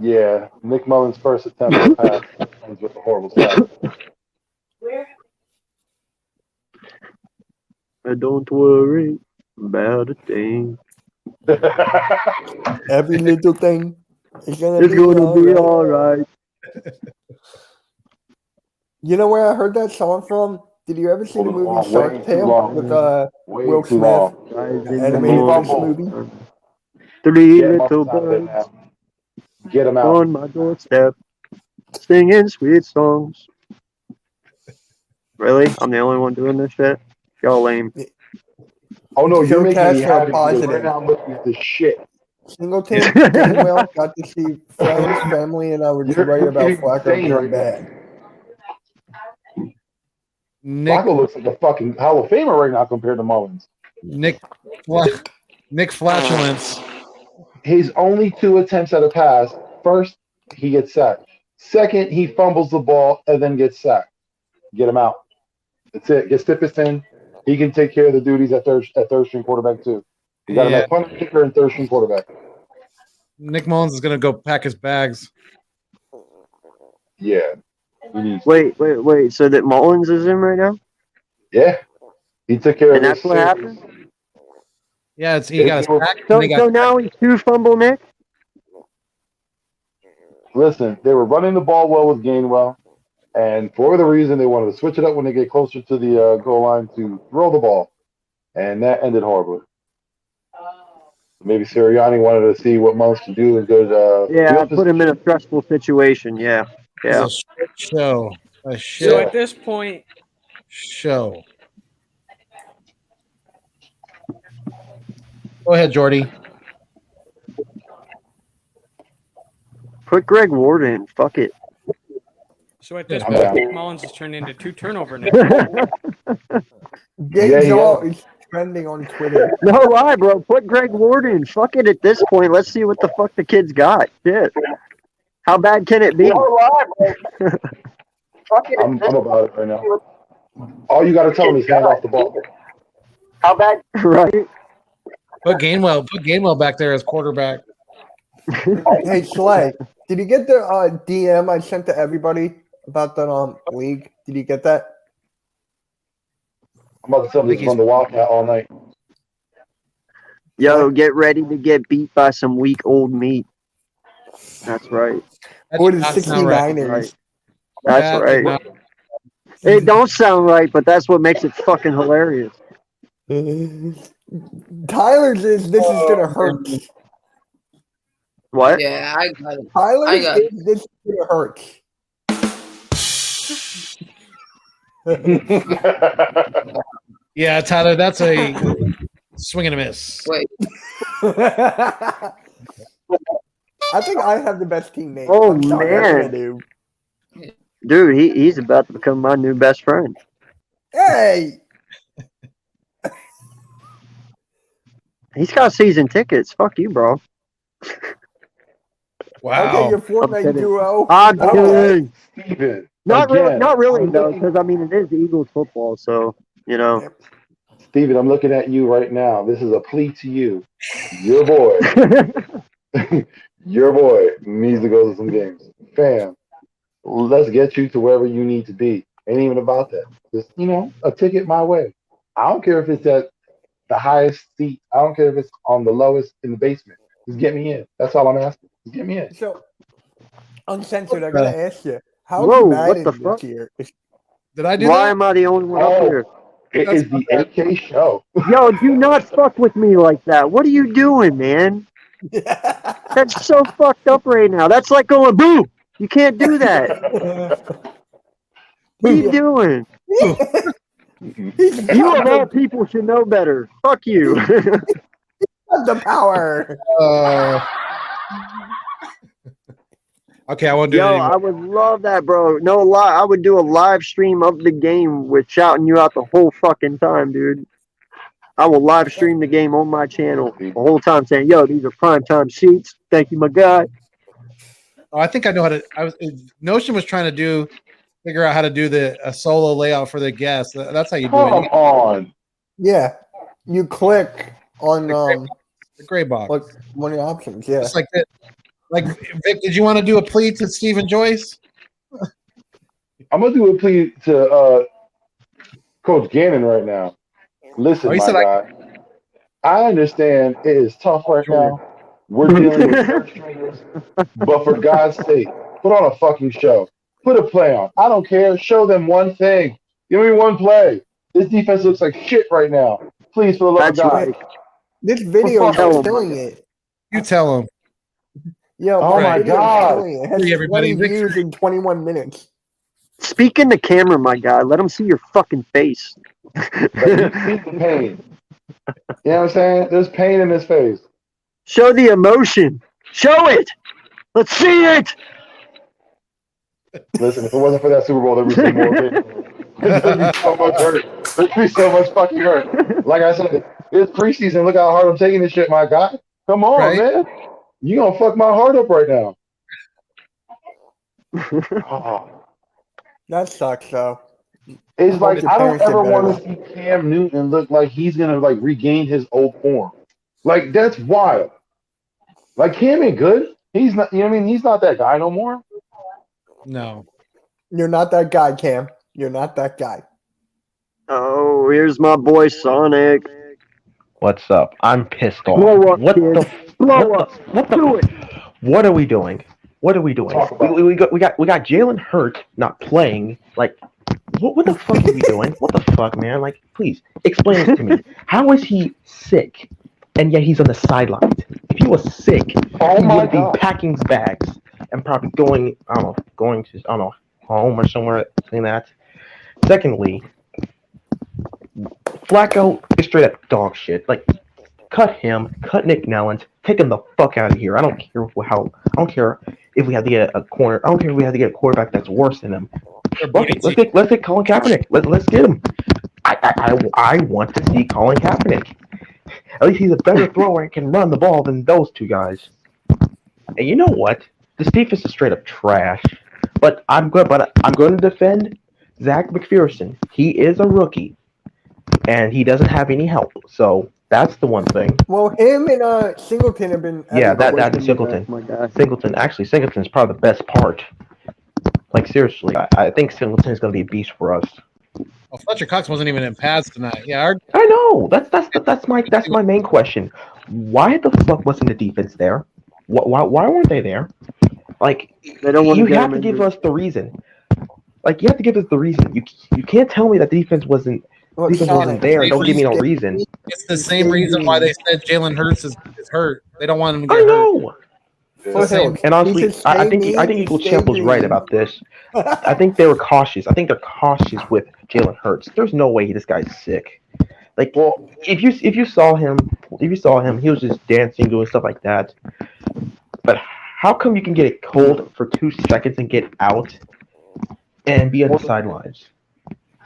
Yeah, Nick Mullins' first attempt at the pass ends with a horrible sack. Don't worry about a thing. Every little thing is gonna It's be gonna be all all right. You know where I heard that song from? Did you ever see the movie Way Shark too Tale long. with Way Will too Smith? long. The animated Fumble. French movie? 3 Get little Mullins out of there birds now. Get him out. on my doorstep, singing sweet songs. Really? I'm the only one doing this shit? Y'all lame. Oh no, you're Joe making me Castro happy. positive. Right now I'm looking at this shit. Singleton, Gainwell, got to see friends, family, and I were You're right about getting Flacco insane being right bad. Nick Flacco looks like a fucking Hall of Famer right now compared to Mullins. Nick Flatulence. His only 2 attempts at a pass. First, he gets sacked. Second, he fumbles the ball and then gets sacked. Get him out. That's it. Get Stippis in. He can take care of the duties at third string quarterback too. You got him Yeah. at punter, kicker, and third string quarterback. Nick Mullins is gonna go pack his bags. Yeah. He needs. Wait. So that Mullins is in right now? Yeah. He took care of And that's this what series. happened? Yeah, he got his back. So, They got so now he's 2 fumble Nick? Listen, they were running the ball well with Gainwell, and for the reason they wanted to switch it up when they get closer to the goal line to throw the ball, and that ended horribly. Maybe Sirianni wanted to see what Mullins could do and go to Yeah, I put him in a stressful situation. Yeah. Yeah. It's a show. A So show. at this point, Show. Go ahead, Jordy. Put Greg Ward in. Fuck it. so at this Yeah. point, Yeah. Nick Mullins has turned into 2 turnover now. Gay Yeah, Jaw is trending on Twitter. No lie, bro. Put Greg Ward in. Fuck it at this point. Let's see what the fuck the kid's got. Shit. How bad can it be? I'm about it right now. All you got to tell him is hand off the ball. How bad? Right? Put Gainwell back there as quarterback. Hey, Slay, did you get the DM I sent to everybody about the league? Did you get that? I'm about to tell him this is on the Wildcat all night. Yo, get ready to get beat by some weak old meat. That's right. Or the That's not right. 69ers? Right. That That's is right. not- It don't sound right, but that's what makes it fucking hilarious. Tyler's is this is gonna hurt. What? Yeah, I got it. Tyler's got is this is gonna hurt. Yeah, Tyler, that's a swing and a miss. Wait, I think I have the best teammate. Oh, I'm sorry, I man. really do. Dude, he's about to become my new best friend. Hey, He's got season tickets. Fuck you, bro. Wow. okay, your I'm Fortnite kidding. duo. I'm Okay. kidding. Steven, Not really, again, not really I'm though, looking- because I mean it is Eagles football, so you know. Steven, I'm looking at you right now. This is a plea to you. Your boy, your boy needs to go to some games. Fam, let's get you to wherever you need to be. Ain't even about that. Just, a ticket my way. I don't care if it's at the highest seat. I don't care if it's on the lowest in the basement. Just get me in. That's all I'm asking. Just get me in. So, uncensored, I gotta ask you, how Whoa, mad what is the this fuck? year? Did I do Why that? am I the only one up Oh. here? It is the AK show. Yo, do not fuck with me like that. What are you doing, man? That's so fucked up right now. That's like going boo. You can't do that. What are you doing? You of all people should know better. Fuck you. The power. Okay, I won't do it Yo, anymore. I would love that, bro. No lie, I would do a live stream of the game with shouting you out the whole fucking time, dude. I will live stream the game on my channel the whole time saying, yo, these are primetime seats. Thank you, my guy. Oh, I think I know how to. Notion was trying to figure out how to do a solo layout for the guests. That's how you do Come it. on. Yeah, you click on The gray box. like one of the options. Yeah. Just like that. Like Vic, did you want to do a plea to Stephen Joyce? I'm gonna do a plea to Coach Gannon right now. Listen, Oh, he my said guy. I understand it is tough right now. We're dealing with third stringers, but for God's sake, put on a fucking show. Put a play on. I don't care. Show them one thing. Give me one play. This defense looks like shit right now. Please, for the love of That's God. right. This video is Tell 'em. killing it. You tell him. Yo, Oh my video is God. killing it. It has Free everybody. 20 views in 21 minutes. Speak in the camera, my guy. Let them see your fucking face. Like, you see the pain. You know what I'm saying? There's pain in his face. Show the emotion. Show it. Let's see it. Listen, if it wasn't for that Super Bowl, there'd be some more pain. There'd be so much hurt. There'd be so much fucking hurt. Like I said, it's preseason. Look how hard I'm taking this shit, my guy. Come on, Right? man. You gonna fuck my heart up right now. Oh. That sucks, though. It's hope like your I don't parents get ever better. want to see Cam Newton look like he's gonna like regain his old form. Like that's wild. Like Cam ain't good. He's not. You know what I mean? He's not that guy no more. No. You're not that guy, Cam. You're not that guy. Oh, here's my boy Sonic. What's up? I'm pissed off. Blow up, what kid. the? Blow what up. The, what the? Do it. What are we doing? What are we doing? Talk about We got Jalen Hurt not playing. Like, what the fuck are we doing? What the fuck, man? Like, please explain this to me. How is he sick, and yet he's on the sidelines? If he was sick, Oh he my would be God. packing his bags and probably going to home or somewhere like that. Secondly, Flacco is straight up dog shit. Like, cut him, cut Nick Nellens, take him the fuck out of here. I don't care if we have to get a corner. I don't care if we have to get a quarterback that's worse than him. Fuck it, let's get Colin Kaepernick. Let's get him. I want to see Colin Kaepernick. At least he's a better thrower and can run the ball than those two guys. And you know what? This defense is straight up trash. But I'm going to defend Zach McPherson, he is a rookie, and he doesn't have any help. So that's the one thing. Well, him and Singleton have been. Yeah, Wait that's till you Singleton. back, my guy. Singleton's probably the best part. Like seriously, I think Singleton is going to be a beast for us. Well, Fletcher Cox wasn't even in pads tonight. Yeah, I know. That's my main question. Why the fuck wasn't the defense there? Why weren't they there? Like, They don't want you to get have him to give injured. us the reason. Like, you have to give us the reason. You can't tell me that the defense wasn't there. Don't give me no reason. it's the same reason why they said Jalen Hurts is hurt. They don't want him to I get hurt. know. Foothills. And honestly, He's a I think stay Eagle stay Champ was right green. about this. I think they were cautious. I think they're cautious with Jalen Hurts. There's no way this guy's sick. Like, Well, if you saw him, he was just dancing, doing stuff like that. But how come you can get a cold for 2 seconds and get out and be on the sidelines?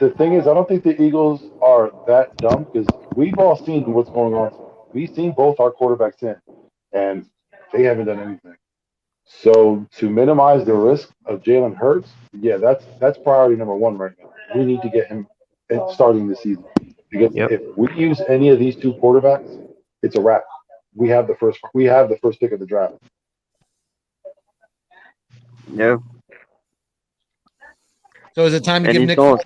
the thing is, I don't think the Eagles are that dumb because we've all seen what's going on. We've seen both our quarterbacks in, and they haven't done anything. So to minimize the risk of Jalen Hurts, yeah, that's priority number one right now. We need to get him starting the season because Yep. if we use any of these two quarterbacks, it's a wrap. We have the first pick of the draft. Yeah. So is it time to And give he's Nick? gone.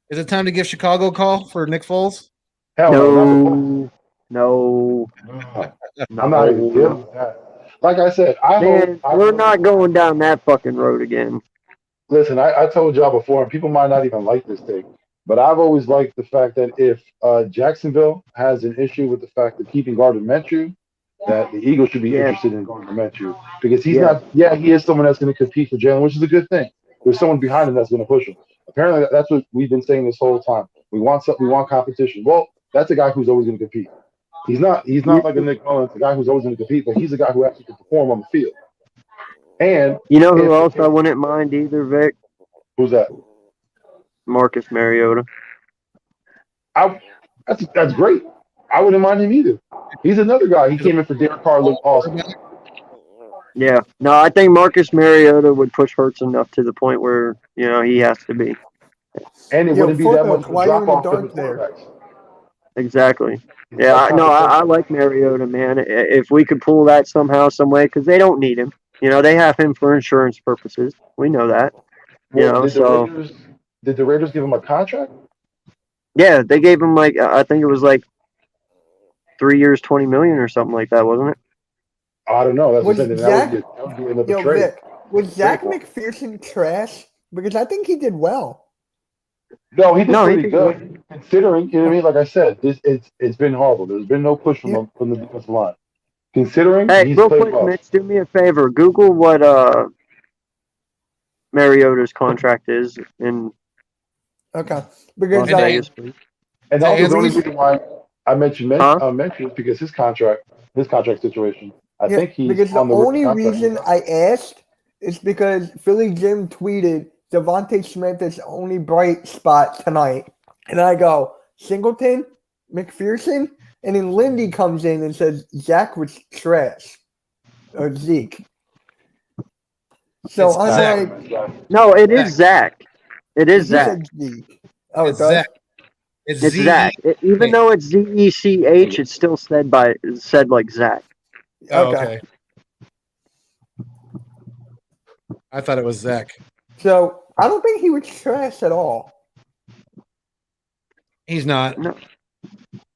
Is it time to give Chicago a call for Nick Foles? Hell no, No. I'm not even dealing with that. Like I said, Man, we're not going down that fucking road again. Listen, I told y'all before, and people might not even like this thing, but I've always liked the fact that if Jacksonville has an issue with the fact of keeping Gardner Minshew, that the Eagles should be interested in Gardner Minshew because he's not. Yeah, he is someone that's going to compete for Jalen, which is a good thing. There's someone behind him that's going to push him. Apparently, that's what we've been saying this whole time. We want competition. Well, that's a guy who's always going to compete. He's not like a Nick Mullins, a guy who's always going to compete, but he's a guy who actually can perform on the field. And You know who else I wouldn't mind either, Vic? who's that? Marcus Mariota. That's great. I wouldn't mind him either. He's another guy. He came in for Derek Carr, looked awesome. Yeah. No, I think Marcus Mariota would push Hurts enough to the point where, he has to be. And it wouldn't be that much of a why are you in drop the off for the dark there? quarterbacks. Exactly. Yeah, I like Mariota, man. If we could pull that somehow, some way, because they don't need him. They have him for insurance purposes. We know that. Did the Raiders give him a contract? Yeah, they gave him I think it was 3 years, $20 million or something like that, wasn't it? I don't know. That's Was the thing. Zach- That would be another Yo, trade. Vic, was Zach Very McPherson trash? Because I think he did well. No, he did No, he pretty did good. Considering, you know what I mean? Like I said, it's been horrible. There's been no push from the defensive line. Considering Hey, he's real played quick, well. Mitch, do me a favor. Google what Mariota's contract is in Okay. Because Las Vegas, please. And also It's the only easy. reason why I mentioned Huh? is because his contract situation. I think he's because the on the only contract. reason I asked is because Philly Jim tweeted Devontae Smith is the only bright spot tonight. And I go, Singleton, McPherson, and then Lindy comes in and says Zach was trash. Or Zeke. So It's I'm Zach. like, No, it is Zach. It is he Zach. said Zeke. Oh, It's it does? Zach. It's Z- Zach. Even though it's ZECH, it's still said like Zach. Oh, Okay. okay. I thought it was Zach. So I don't think he was trash at all. He's not. No.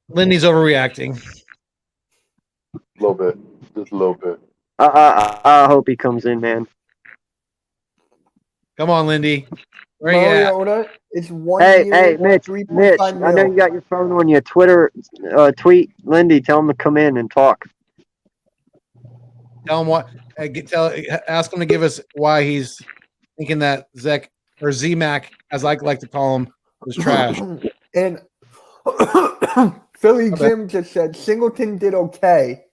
Lindy's overreacting. A little bit. Just a little bit. I hope he comes in, man. Come on, Lindy. Where you at? Mariota, it's 1 Hey, year, Mitch, 3.5 I know mil. you got your phone on your Twitter. Tweet Lindy. Tell him to come in and talk. Tell him what. Ask him to give us why he's thinking that Zach or Z-Mac, as I like to call him, was trash. And Philly Jim just said Singleton did okay.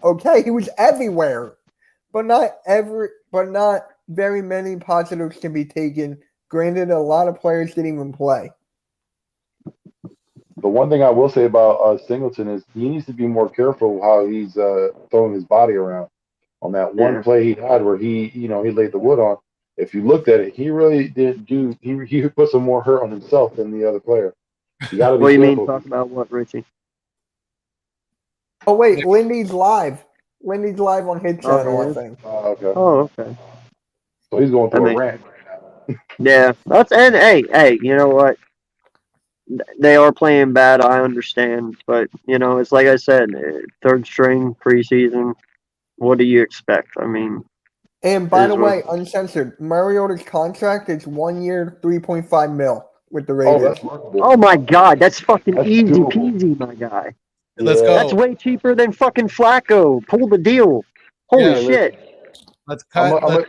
Okay, he was everywhere, but not very many positives can be taken. Granted, a lot of players didn't even play. The one thing I will say about Singleton is he needs to be more careful how he's throwing his body around. On that one play he had where he laid the wood on, if you looked at it, he really did do. He put some more hurt on himself than the other player. You got to be What do you mean? careful. Talk about what, Richie? Oh wait, Lindy's live. Lindy's live on his channel, I yeah? think. Okay. Oh, okay. So he's going through I mean- a rant. Yeah, and hey, you know what? They are playing bad. I understand, but it's like I said, third string preseason. What do you expect? I mean, And by Is the what- way, uncensored, Mariota's contract is 1 year, 3.5 mil with the Oh, Raiders. that's workable. oh my God, that's fucking That's easy doable. peasy, my guy. Let's Yeah. go. That's way cheaper than fucking Flacco. Pull the deal. Holy Yeah, shit! Let's I'm cut. a-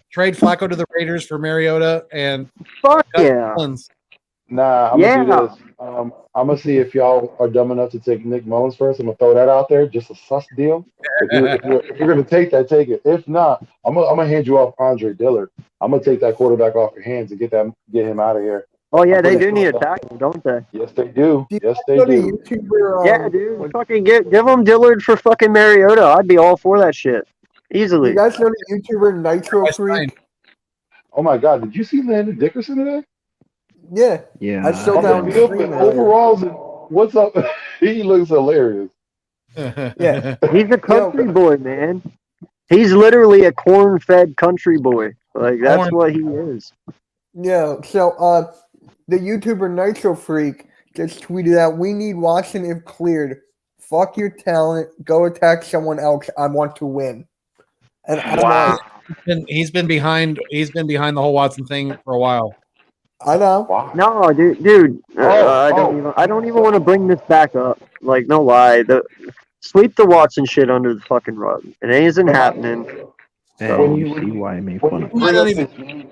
Trade Flacco to the Raiders for Mariota and Fuck cut yeah! Mullins. Nah, I'm Yeah. gonna do this. I'm gonna see if y'all are dumb enough to take Nick Mullins first. I'm gonna throw that out there, just a sus deal. If you're gonna take that, take it. If not, I'm gonna hand you off Andre Dillard. I'm gonna take that quarterback off your hands and get him out of here. Oh yeah, I'm they putting do need a it- tackle, don't they? Yes, they do. Do you Yes, they know the do. YouTuber, Yeah, dude. what- Fucking give them Dillard for fucking Mariota. I'd be all for that shit. you Easily. guys know the YouTuber Nitro West Freak? Oh my God, did you see Landon Dickerson today? Yeah. Yeah. I still On the down field stream with earlier. overalls and what's up? He looks hilarious. Yeah. He's a country boy, man. He's literally a corn-fed country boy. Like that's Corn. what he is. Yeah. So the YouTuber Nitro Freak just tweeted out, "We need Watson if cleared. Fuck your talent. Go attack someone else. I want to win." And I'm like, He's been behind the whole Watson thing for a while. I know. Wow. No, dude. I don't even want to bring this back up. Like, no lie. Sweep the Watson shit under the fucking rug. It isn't happening. And When you you- see why I made When fun you of him. bring not up even- his name,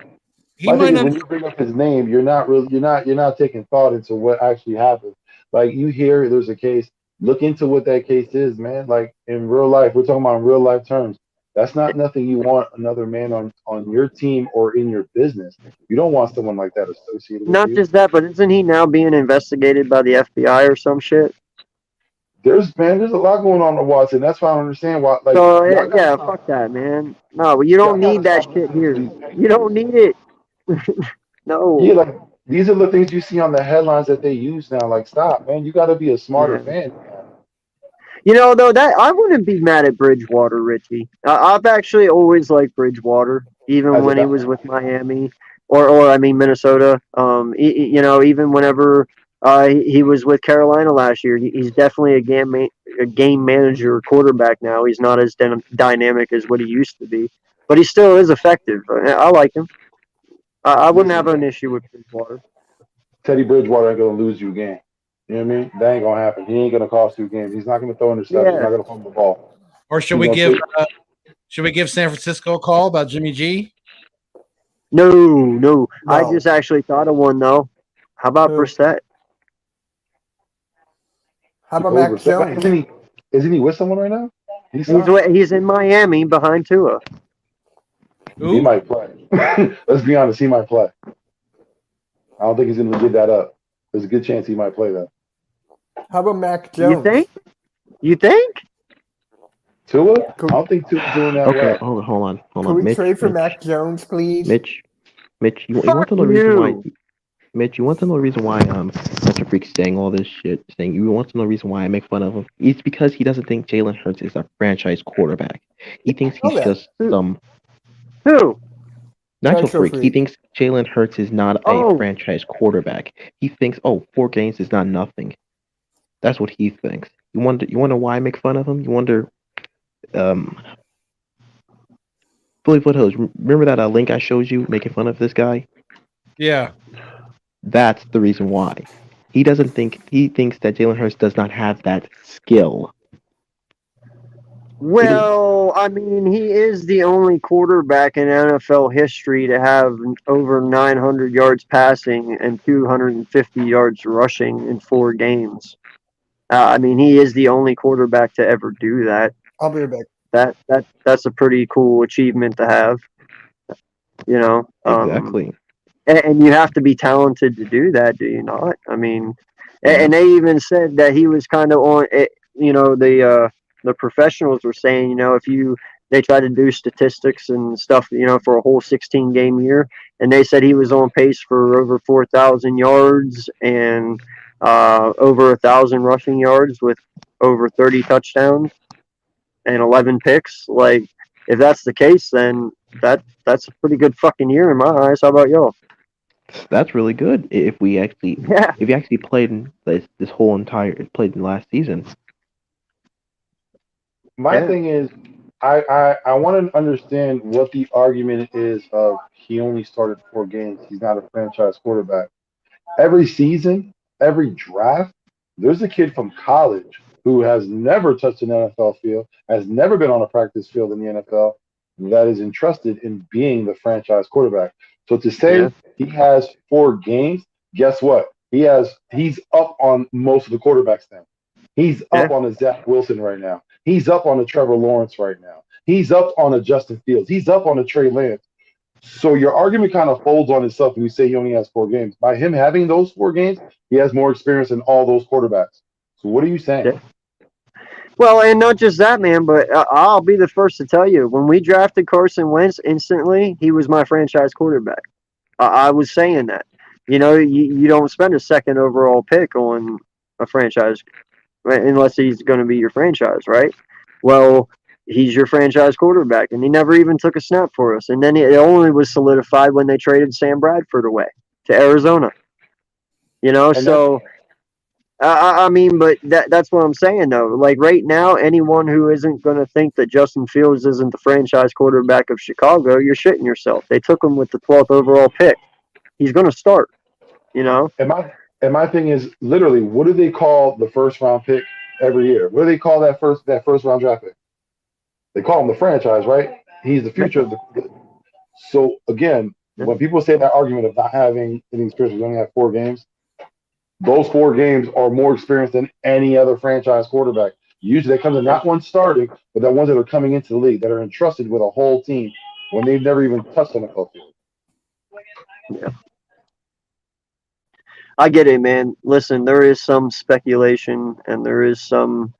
He my might thing is, not. when you bring up his name, you're not taking thought into what actually happened. Like you hear there's a case, look into what that case is, man. Like in real life, we're talking about in real life terms. That's not nothing you want another man on your team or in your business. You don't want someone like that associated with Not you. just that, but isn't he now being investigated by the FBI or some shit? There's a lot going on with Watson. That's why I don't understand why. Like, So y'all gotta yeah, stop- fuck that, man. No, you don't y'all need that gotta shit stop here. these papers. You don't need it. No. Yeah, like these are the things you see on the headlines that they use now. Like, stop, man. You got to be a smarter fan. Though that I wouldn't be mad at Bridgewater, Richie. I've actually always liked Bridgewater, even As a when he back- was with Miami, or I mean Minnesota. Even whenever he was with Carolina last year, he's definitely a game manager quarterback now. He's not as dynamic as what he used to be, but he still is effective. I like him. I wouldn't have an issue with Bridgewater. Teddy Bridgewater ain't gonna lose you a game. You know what I mean? That ain't gonna happen. He ain't gonna cost you a game. He's not gonna throw interceptions. Yeah. He's not gonna fumble the ball. Or should He's we gonna give San Francisco a call about Jimmy G? No. No. I just actually thought of one though. How about Who? Brissett? How about Mac Jacoby Brissett, Jones? Isn't he with someone right now? He's in Miami behind Tua. He Who? might play. Let's be honest. He might play. I don't think he's gonna give that up. There's a good chance he might play that. How about Mac Jones? You think? Tua? I don't think Tua's doing that Okay, well. hold on. Can we Mitch, trade for Mitch, Mac Jones, please? Mitch, you Fuck want to know the reason why? you. Mitch, you want to know the reason why Mr. Freak's saying all this shit? Saying you want to know the reason why I make fun of him? It's because he doesn't think Jalen Hurts is a franchise quarterback. He thinks know he's that. just some Who? natural Nitro freak. He Freak. thinks Jalen Hurts is not a Oh. franchise quarterback. He thinks, 4 games is not nothing. That's what he thinks. You wonder why I make fun of him? You wonder, Billy Foothills, remember that link I showed you making fun of this guy? Yeah. That's the reason why. He thinks that Jalen Hurts does not have that skill. Well, I mean, he is the only quarterback in NFL history to have over 900 yards passing and 250 yards rushing in 4 games. I mean, he is the only quarterback to ever do that. I'll be right back. That's a pretty cool achievement to have. Exactly. And you have to be talented to do that, do you not? I mean, and they even said that he was kind of on it. The professionals were saying, if you they tried to do statistics and stuff, for a whole 16 game year, and they said he was on pace for over 4,000 yards and over 1,000 rushing yards with over 30 touchdowns and 11 picks. Like, if that's the case, then that's a pretty good fucking year in my eyes. How about y'all? That's really good. If we actually, Yeah. if he actually played in this whole entire played in last season. My Yeah. thing is, I want to understand what the argument is of he only started 4 games. He's not a franchise quarterback. Every season, every draft, there's a kid from college who has never touched an NFL field, has never been on a practice field in the NFL, that is entrusted in being the franchise quarterback. So to say Yeah. he has 4 games, guess what? He's up on most of the quarterbacks now. He's up on a Zach Wilson right now. He's up on a Trevor Lawrence right now. He's up on a Justin Fields. He's up on a Trey Lance. So your argument kind of folds on itself when you say he only has 4 games. By him having those 4 games, he has more experience than all those quarterbacks. So what are you saying? Yeah. Well, and not just that, man, but I'll be the first to tell you, when we drafted Carson Wentz, instantly, he was my franchise quarterback. I was saying that. You don't spend a second overall pick on a franchise unless he's going to be your franchise, right? Well, he's your franchise quarterback, and he never even took a snap for us. And then it only was solidified when they traded Sam Bradford away to Arizona. So I mean, but that's what I'm saying, though. Like, right now, anyone who isn't going to think that Justin Fields isn't the franchise quarterback of Chicago, you're shitting yourself. They took him with the 12th overall pick. He's going to start, And my thing is, literally, what do they call the first round pick every year? What do they call that first round draft pick? They call him the franchise, right? He's the future of the. So again, when people say that argument of not having any experience, we only have 4 games. Those 4 games are more experienced than any other franchise quarterback. Usually they come to not one starting, but the ones that are coming into the league that are entrusted with a whole team when they've never even touched an NFL field. Yeah. I get it, man. Listen, there is some speculation and there is some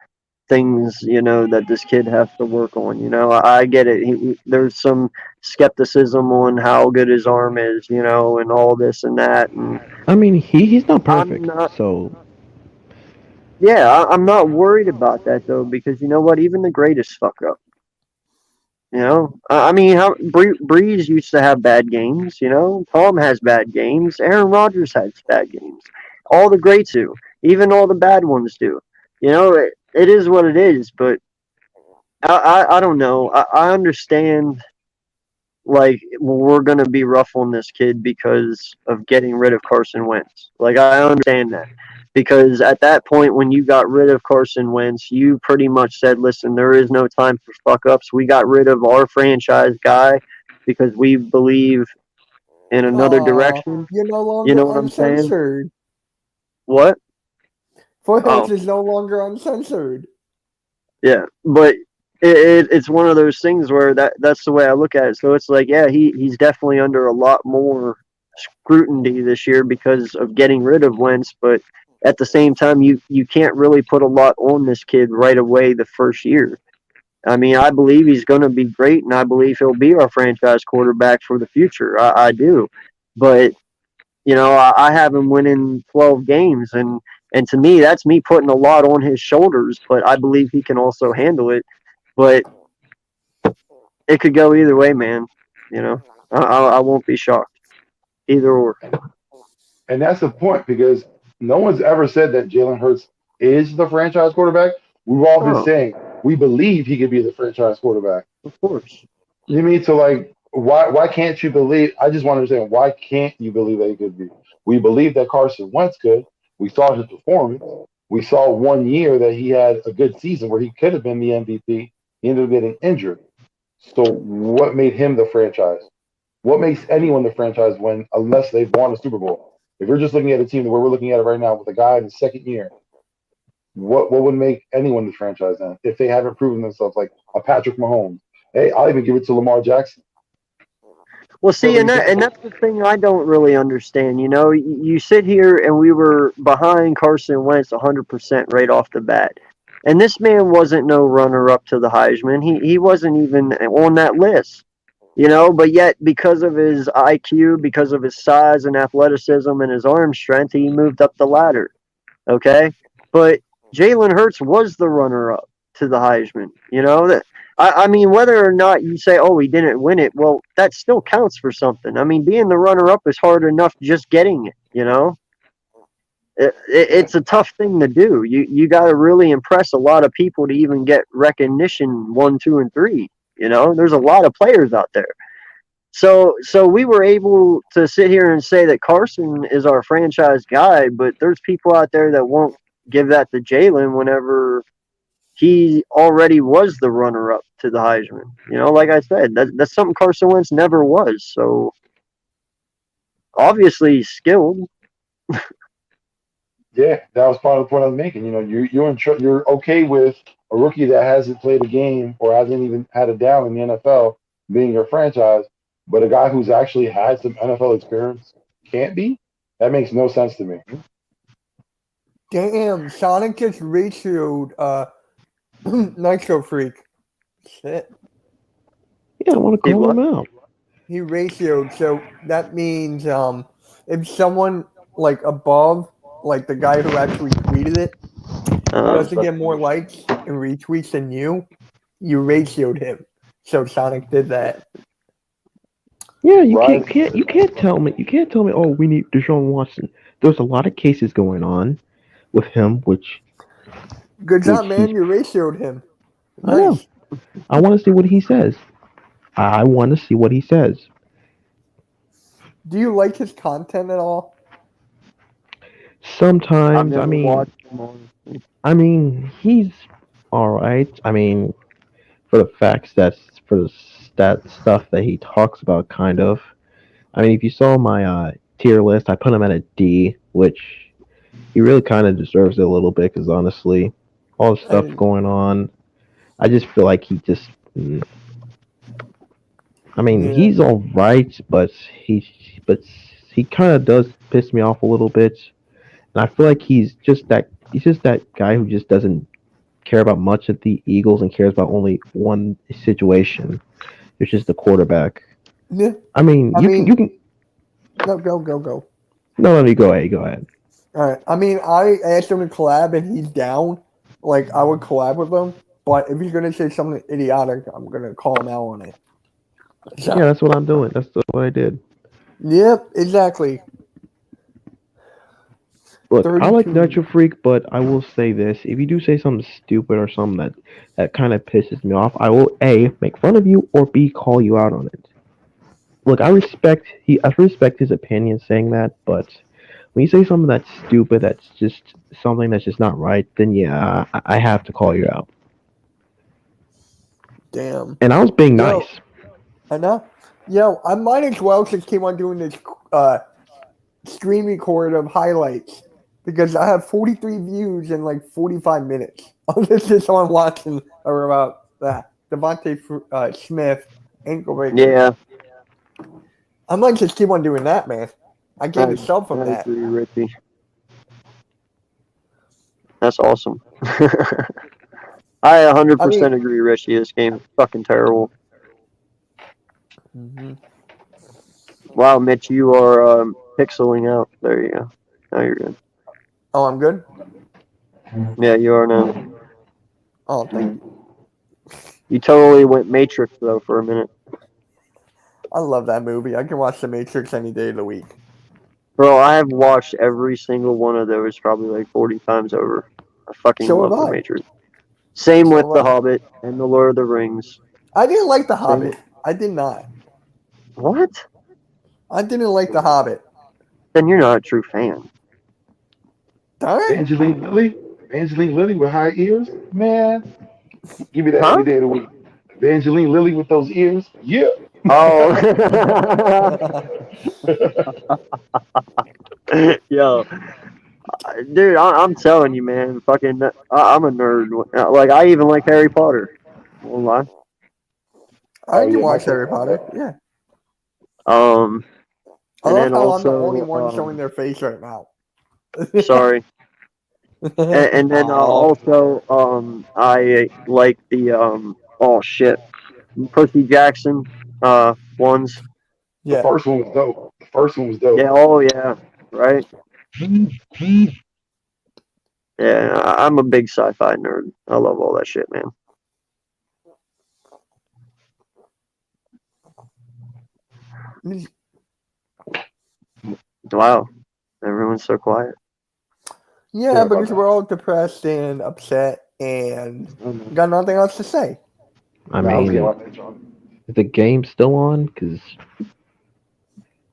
things, that this kid has to work on. I get it. There's some skepticism on how good his arm is, and all this and that. And I mean, he's not perfect. So yeah, I'm not worried about that though, because you know what? Even the greatest fuck up. I mean, how Breeze used to have bad games. Tom has bad games. Aaron Rodgers has bad games. All the greats do. Even all the bad ones do. It is what it is. But I don't know. I understand. Like, we're gonna be rough on this kid because of getting rid of Carson Wentz. Like, I understand that. Because at that point, when you got rid of Carson Wentz, you pretty much said, listen, there is no time for fuck-ups. We got rid of our franchise guy because we believe in another direction. You're no longer You know what I'm saying? uncensored. What? Footheads is no longer uncensored. Yeah, but it's one of those things where that's the way I look at it. So it's like, yeah, he's definitely under a lot more scrutiny this year because of getting rid of Wentz, but at the same time, you can't really put a lot on this kid right away the first year. I mean, I believe he's going to be great, and I believe he'll be our franchise quarterback for the future. I do. But, I have him winning 12 games, and to me, that's me putting a lot on his shoulders, but I believe he can also handle it. But it could go either way, man. I won't be shocked. Either or. And that's the point, because no one's ever said that Jalen Hurts is the franchise quarterback. We've all been saying we believe he could be the franchise quarterback. Of course. You mean, so like, why can't you believe? I just want to understand, why can't you believe that he could be? We believe that Carson Wentz could. We saw his performance. We saw 1 year that he had a good season where he could have been the MVP. He ended up getting injured. So what made him the franchise? What makes anyone the franchise win unless they've won a Super Bowl? If you're just looking at a team the way we're looking at it right now with a guy in his 2nd year, what would make anyone the franchise then if they haven't proven themselves, like a Patrick Mahomes? Hey, I'll even give it to Lamar Jackson. Well, see, and that's the thing I don't really understand. You sit here and we were behind Carson Wentz 100% right off the bat. And this man wasn't no runner-up to the Heisman. He wasn't even on that list, But yet, because of his IQ, because of his size and athleticism and his arm strength, he moved up the ladder. Okay, but Jalen Hurts was the runner-up to the Heisman. I mean, whether or not you say, "Oh, he didn't win it," well, that still counts for something. I mean, being the runner-up is hard enough just getting it. It's a tough thing to do. You got to really impress a lot of people to even get recognition 1, 2, and 3. There's a lot of players out there. So we were able to sit here and say that Carson is our franchise guy, but there's people out there that won't give that to Jalen whenever he already was the runner-up to the Heisman. Like I said, that's something Carson Wentz never was. So obviously he's skilled. Yeah, that was part of the point I was making. You're okay with a rookie that hasn't played a game or hasn't even had a down in the NFL being your franchise, but a guy who's actually had some NFL experience can't be? That makes no sense to me. Damn, Sonic just ratioed Nitro Freak. Shit. Yeah, I want to call him out. He ratioed, so that means if someone like above, like the guy who actually tweeted it, doesn't get more likes and retweets than you ratioed him. So Sonic did that. Yeah, you can't tell me. Oh, we need Deshaun Watson. There's a lot of cases going on with him, which. Good job, man. You ratioed him. Nice. I want to see what he says. Do you like his content at all? Sometimes, I mean, he's all right. I mean, for the facts that stuff that he talks about, kind of. I mean, if you saw my tier list, I put him at a D, which he really kind of deserves it a little bit, because honestly, all the stuff going on, I just feel like he just. I mean, he's all right, but he kind of does piss me off a little bit. And I feel like he's just that guy who just doesn't care about much of the Eagles and cares about only one situation, which is the quarterback. Yeah. I mean, you can. No, go. No, let me go ahead. Go ahead. All right. I mean, I asked him to collab, and he's down. Like, I would collab with him, but if he's gonna say something idiotic, I'm gonna call him out on it. So, yeah, that's what I'm doing. That's what I did. Yep, exactly. Look, I like Nitro Freak, but I will say this: if you do say something stupid or something that kind of pisses me off, I will A, make fun of you, or B, call you out on it. Look, I respect his opinion saying that, but when you say something that's stupid, that's just something that's just not right, then yeah, I have to call you out. Damn. And I was being nice. I know. I might as well just keep on doing this screen record of highlights because I have 43 views in like 45 minutes. This is someone watching about that. Devontae Smith ankle breaker. Yeah. I might just keep on doing that, man. I get a sub from that. Agree, Richie. That's awesome. I 100% agree, Richie. This game is fucking terrible. Mm-hmm. Wow, Mitch, you are pixeling out. There you go. Now you're good. Oh, I'm good? Yeah, you are now. Oh, thank you. You totally went Matrix, though, for a minute. I love that movie. I can watch The Matrix any day of the week. Bro, I have watched every single one of those probably like 40 times over. I fucking love The Matrix. Same with The Hobbit and The Lord of the Rings. I didn't like The Hobbit. I did not. What? I didn't like The Hobbit. Then you're not a true fan. Darn. Evangeline Lilly with high ears? Man, give me that any day of the week. Evangeline Lilly with those ears? Yeah. Oh. Yo. Dude, I'm telling you, man. Fucking, I'm a nerd. Like, I even like Harry Potter. Won't lie. I can watch Harry Potter. Yeah. I love how I'm the only one showing their face right now. Sorry. And then also, I like the oh shit, Percy Jackson ones. The Yeah. first one was dope. The first one was dope. Yeah, oh yeah, right. Yeah, I'm a big sci-fi nerd. I love all that shit, man. Wow, everyone's so quiet. Yeah, Sorry because about we're all depressed and upset and got nothing else to say. I Nah, I was mean, getting my pitch on. is the game still on? Because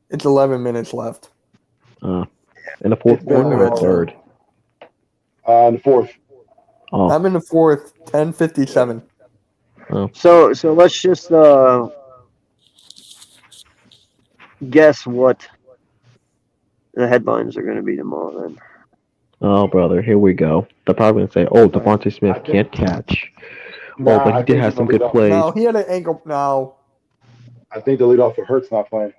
It's 11 minutes left. in the fourth It's going quarter to or third? The fourth. Oh, I'm in the fourth, 10:57. So let's just guess what the headlines are going to be tomorrow. Then oh, brother, here we go. They're probably gonna say, "Oh, Devontae Smith can't catch." Nah, Oh, but I he did think have he's some gonna good lead off. plays. No, he had an ankle. No. I think the lead off for Hurts not playing.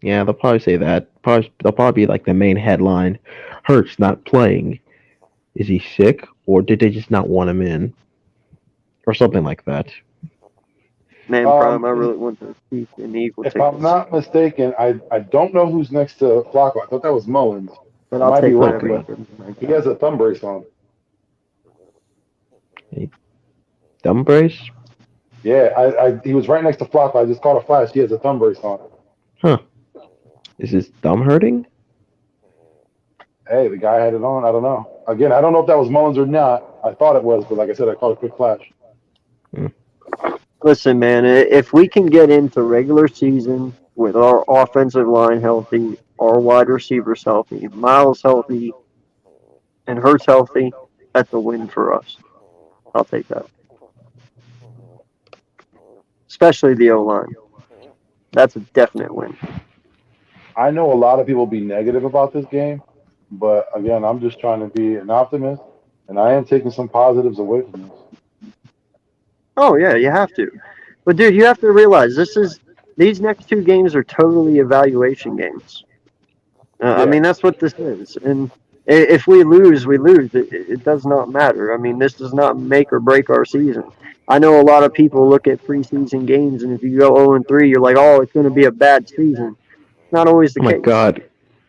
Yeah, they'll probably say that. They'll probably be like the main headline. Hurts not playing. Is he sick, or did they just not want him in, or something like that? man, Prime, I really want the Chiefs and Eagle If tickets, I'm not mistaken, I don't know who's next to Flacco. I thought that was Mullins. but I I'll might be take wrong, whatever you but can. he has a thumb brace on. Thumb brace? Yeah, he was right next to Flacco. I just caught a flash. He has a thumb brace on. Is his thumb hurting? Hey, the guy had it on. I don't know. Again, I don't know if that was Mullins or not. I thought it was, but like I said, I caught a quick flash. Listen, man, if we can get into regular season with our offensive line healthy, our wide receivers healthy, Miles healthy, and Hurts healthy, that's a win for us. I'll take that. Especially the O-line. That's a definite win. I know a lot of people be negative about this game, but again, I'm just trying to be an optimist, and I am taking some positives away from this. Oh, yeah, you have to. But, dude, you have to realize these next two games are totally evaluation games. I mean, that's what this is. And if we lose, we lose. It does not matter. I mean, this does not make or break our season. I know a lot of people look at preseason games, and if you go 0-3, you're like, oh, it's going to be a bad season. Not always the Oh my case. God,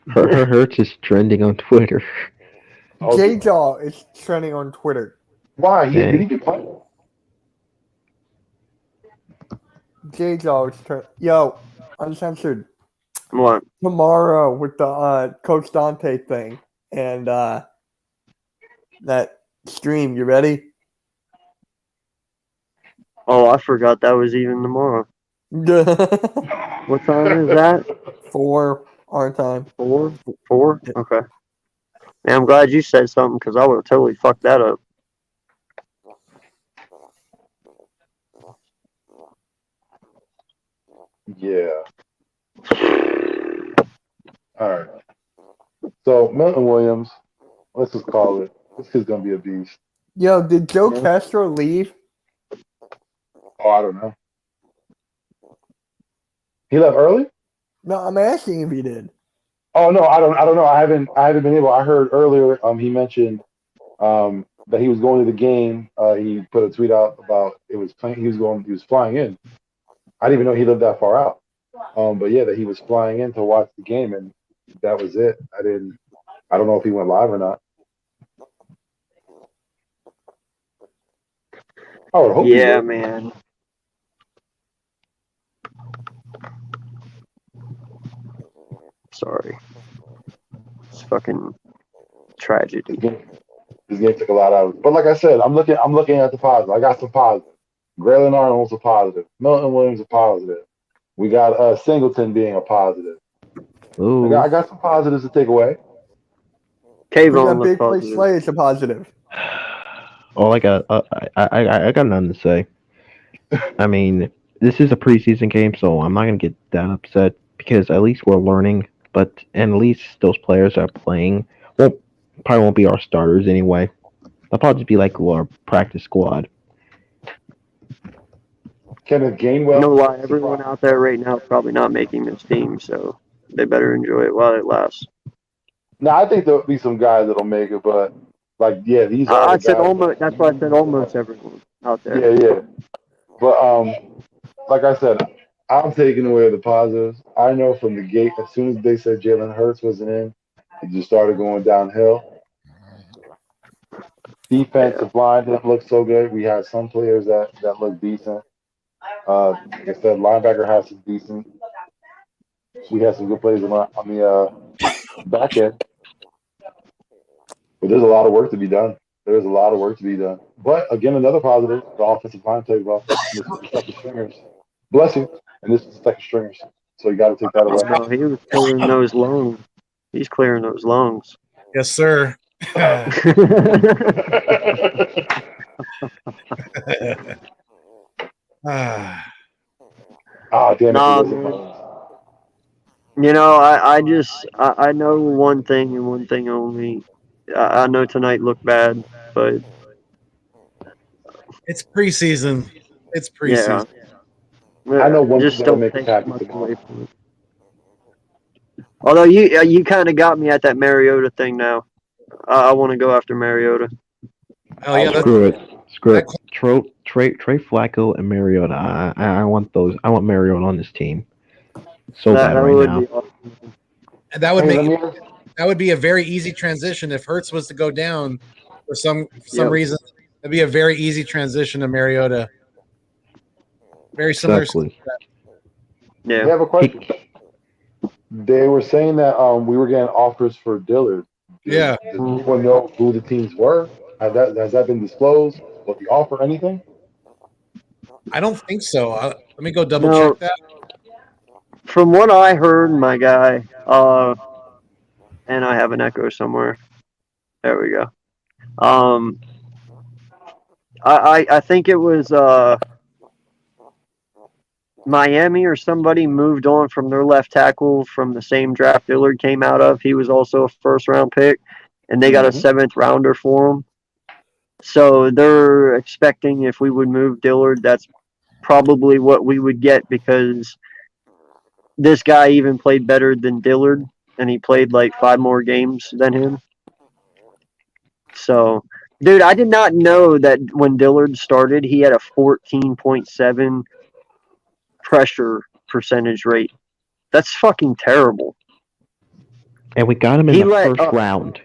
Hurts is trending on Twitter. J-Jaw is trending on Twitter. Why? Dang. Did he get played? J-Jaw is trending. Yo, uncensored. What? Tomorrow with the Coach Dante thing and that stream. You ready? Oh, I forgot that was even tomorrow. What time is that? 4 our time. 4? 4? Okay. Man, I'm glad you said something because I would have totally fucked that up. Yeah. All right. So Milton Williams, let's just call it. This kid's gonna be a beast. Yo, did Joe Castro leave? Oh, I don't know. He left early? No, I'm asking if he did. Oh no, I don't know. I haven't been able. I heard earlier. He mentioned that he was going to the game. He put a tweet out about it was playing. He was flying in. I didn't even know he lived that far out. But yeah, that he was flying in to watch the game, and that was it. I don't know if he went live or not. I would hope. Yeah, man. Sorry. It's fucking tragedy. This game took a lot out of it. But like I said, I'm looking at the positive. I got some positive. Braylon Arnold's a positive. Milton Williams a positive. We got Singleton being a positive. Ooh. I got some positives to take away. Kayvon Big looked play positive. Slay is a positive. All I got nothing to say. I mean, this is a preseason game, so I'm not gonna get that upset because at least we're learning. And at least those players that are playing probably won't be our starters anyway. They'll probably just be like our practice squad. Kenneth Gainwell. You know why everyone out there right now is probably not making this team, so they better enjoy it while it lasts. Now I think there'll be some guys that'll make it, but Like, yeah, these are I the said guys. almost. That's why I said almost everyone out there. Yeah. But like I said, I'm taking away the positives. I know from the gate, as soon as they said Jalen Hurts wasn't in, it just started going downhill. Defensive line didn't look so good. We had some players that look decent. Like I said, linebacker has some decent. We had some good players on the back end. But there's a lot of work to be done. There's a lot of work to be done. But again, another positive, the offensive line played well. This is the second stringers. Bless you. And this is the second stringers. So you got to take that away. No, he was clearing those lungs. He's clearing those lungs. Yes, sir. Ah, Damn it. Nah, it wasn't man. mine. You know, I know one thing and one thing only. I know tonight looked bad, but it's preseason. It's preseason. I know one just thing that'll don't make take us happy much tomorrow. away from it. Although you kind of got me at that Mariota thing now. I want to go after Mariota. Oh yeah, that's, Screw it. Trey Flacco and Mariota. I want those. I want Mariota on this team. So bad right would now. be awesome. that would Hey, make let me- that would be a very easy transition if Hurts was to go down for some Yep. reason. That'd be a very easy transition to Mariota. Very similar. Exactly. I Yeah. have a question. They were saying that we were getting offers for Dillard. Yeah. Does anyone know who the teams were? Has that been disclosed? What the offer? Anything? I don't think so. Let me go double No. check that. From what I heard, my guy, and I have an echo somewhere. There we go. I think it was Miami or somebody moved on from their left tackle from the same draft Dillard came out of. He was also a first round pick, and they got a 7th rounder for him. So they're expecting if we would move Dillard, that's probably what we would get because this guy even played better than Dillard, and he played like 5 more games than him. So, dude, I did not know that when Dillard started, he had a 14.7 pressure percentage rate. That's fucking terrible. And we got him in He the let first round.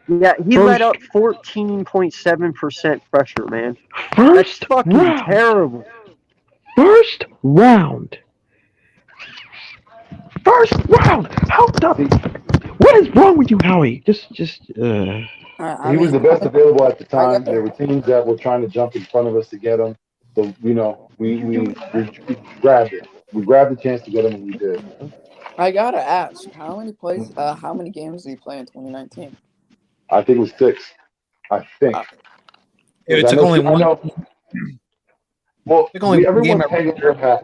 Yeah, he First- let up 14.7% pressure, man. That's First fucking round. terrible. First round. First round. How the? What is wrong with you, Howie? Just. He was the best available at the time. There were teams that were trying to jump in front of us to get him. So, we grabbed it. We grabbed the chance to get him, and we did. I gotta ask, how many games did he play in 2019? I think it was 6. I think. It I took know- only I one. know- Well, Took only one game everyone's hanging their hat.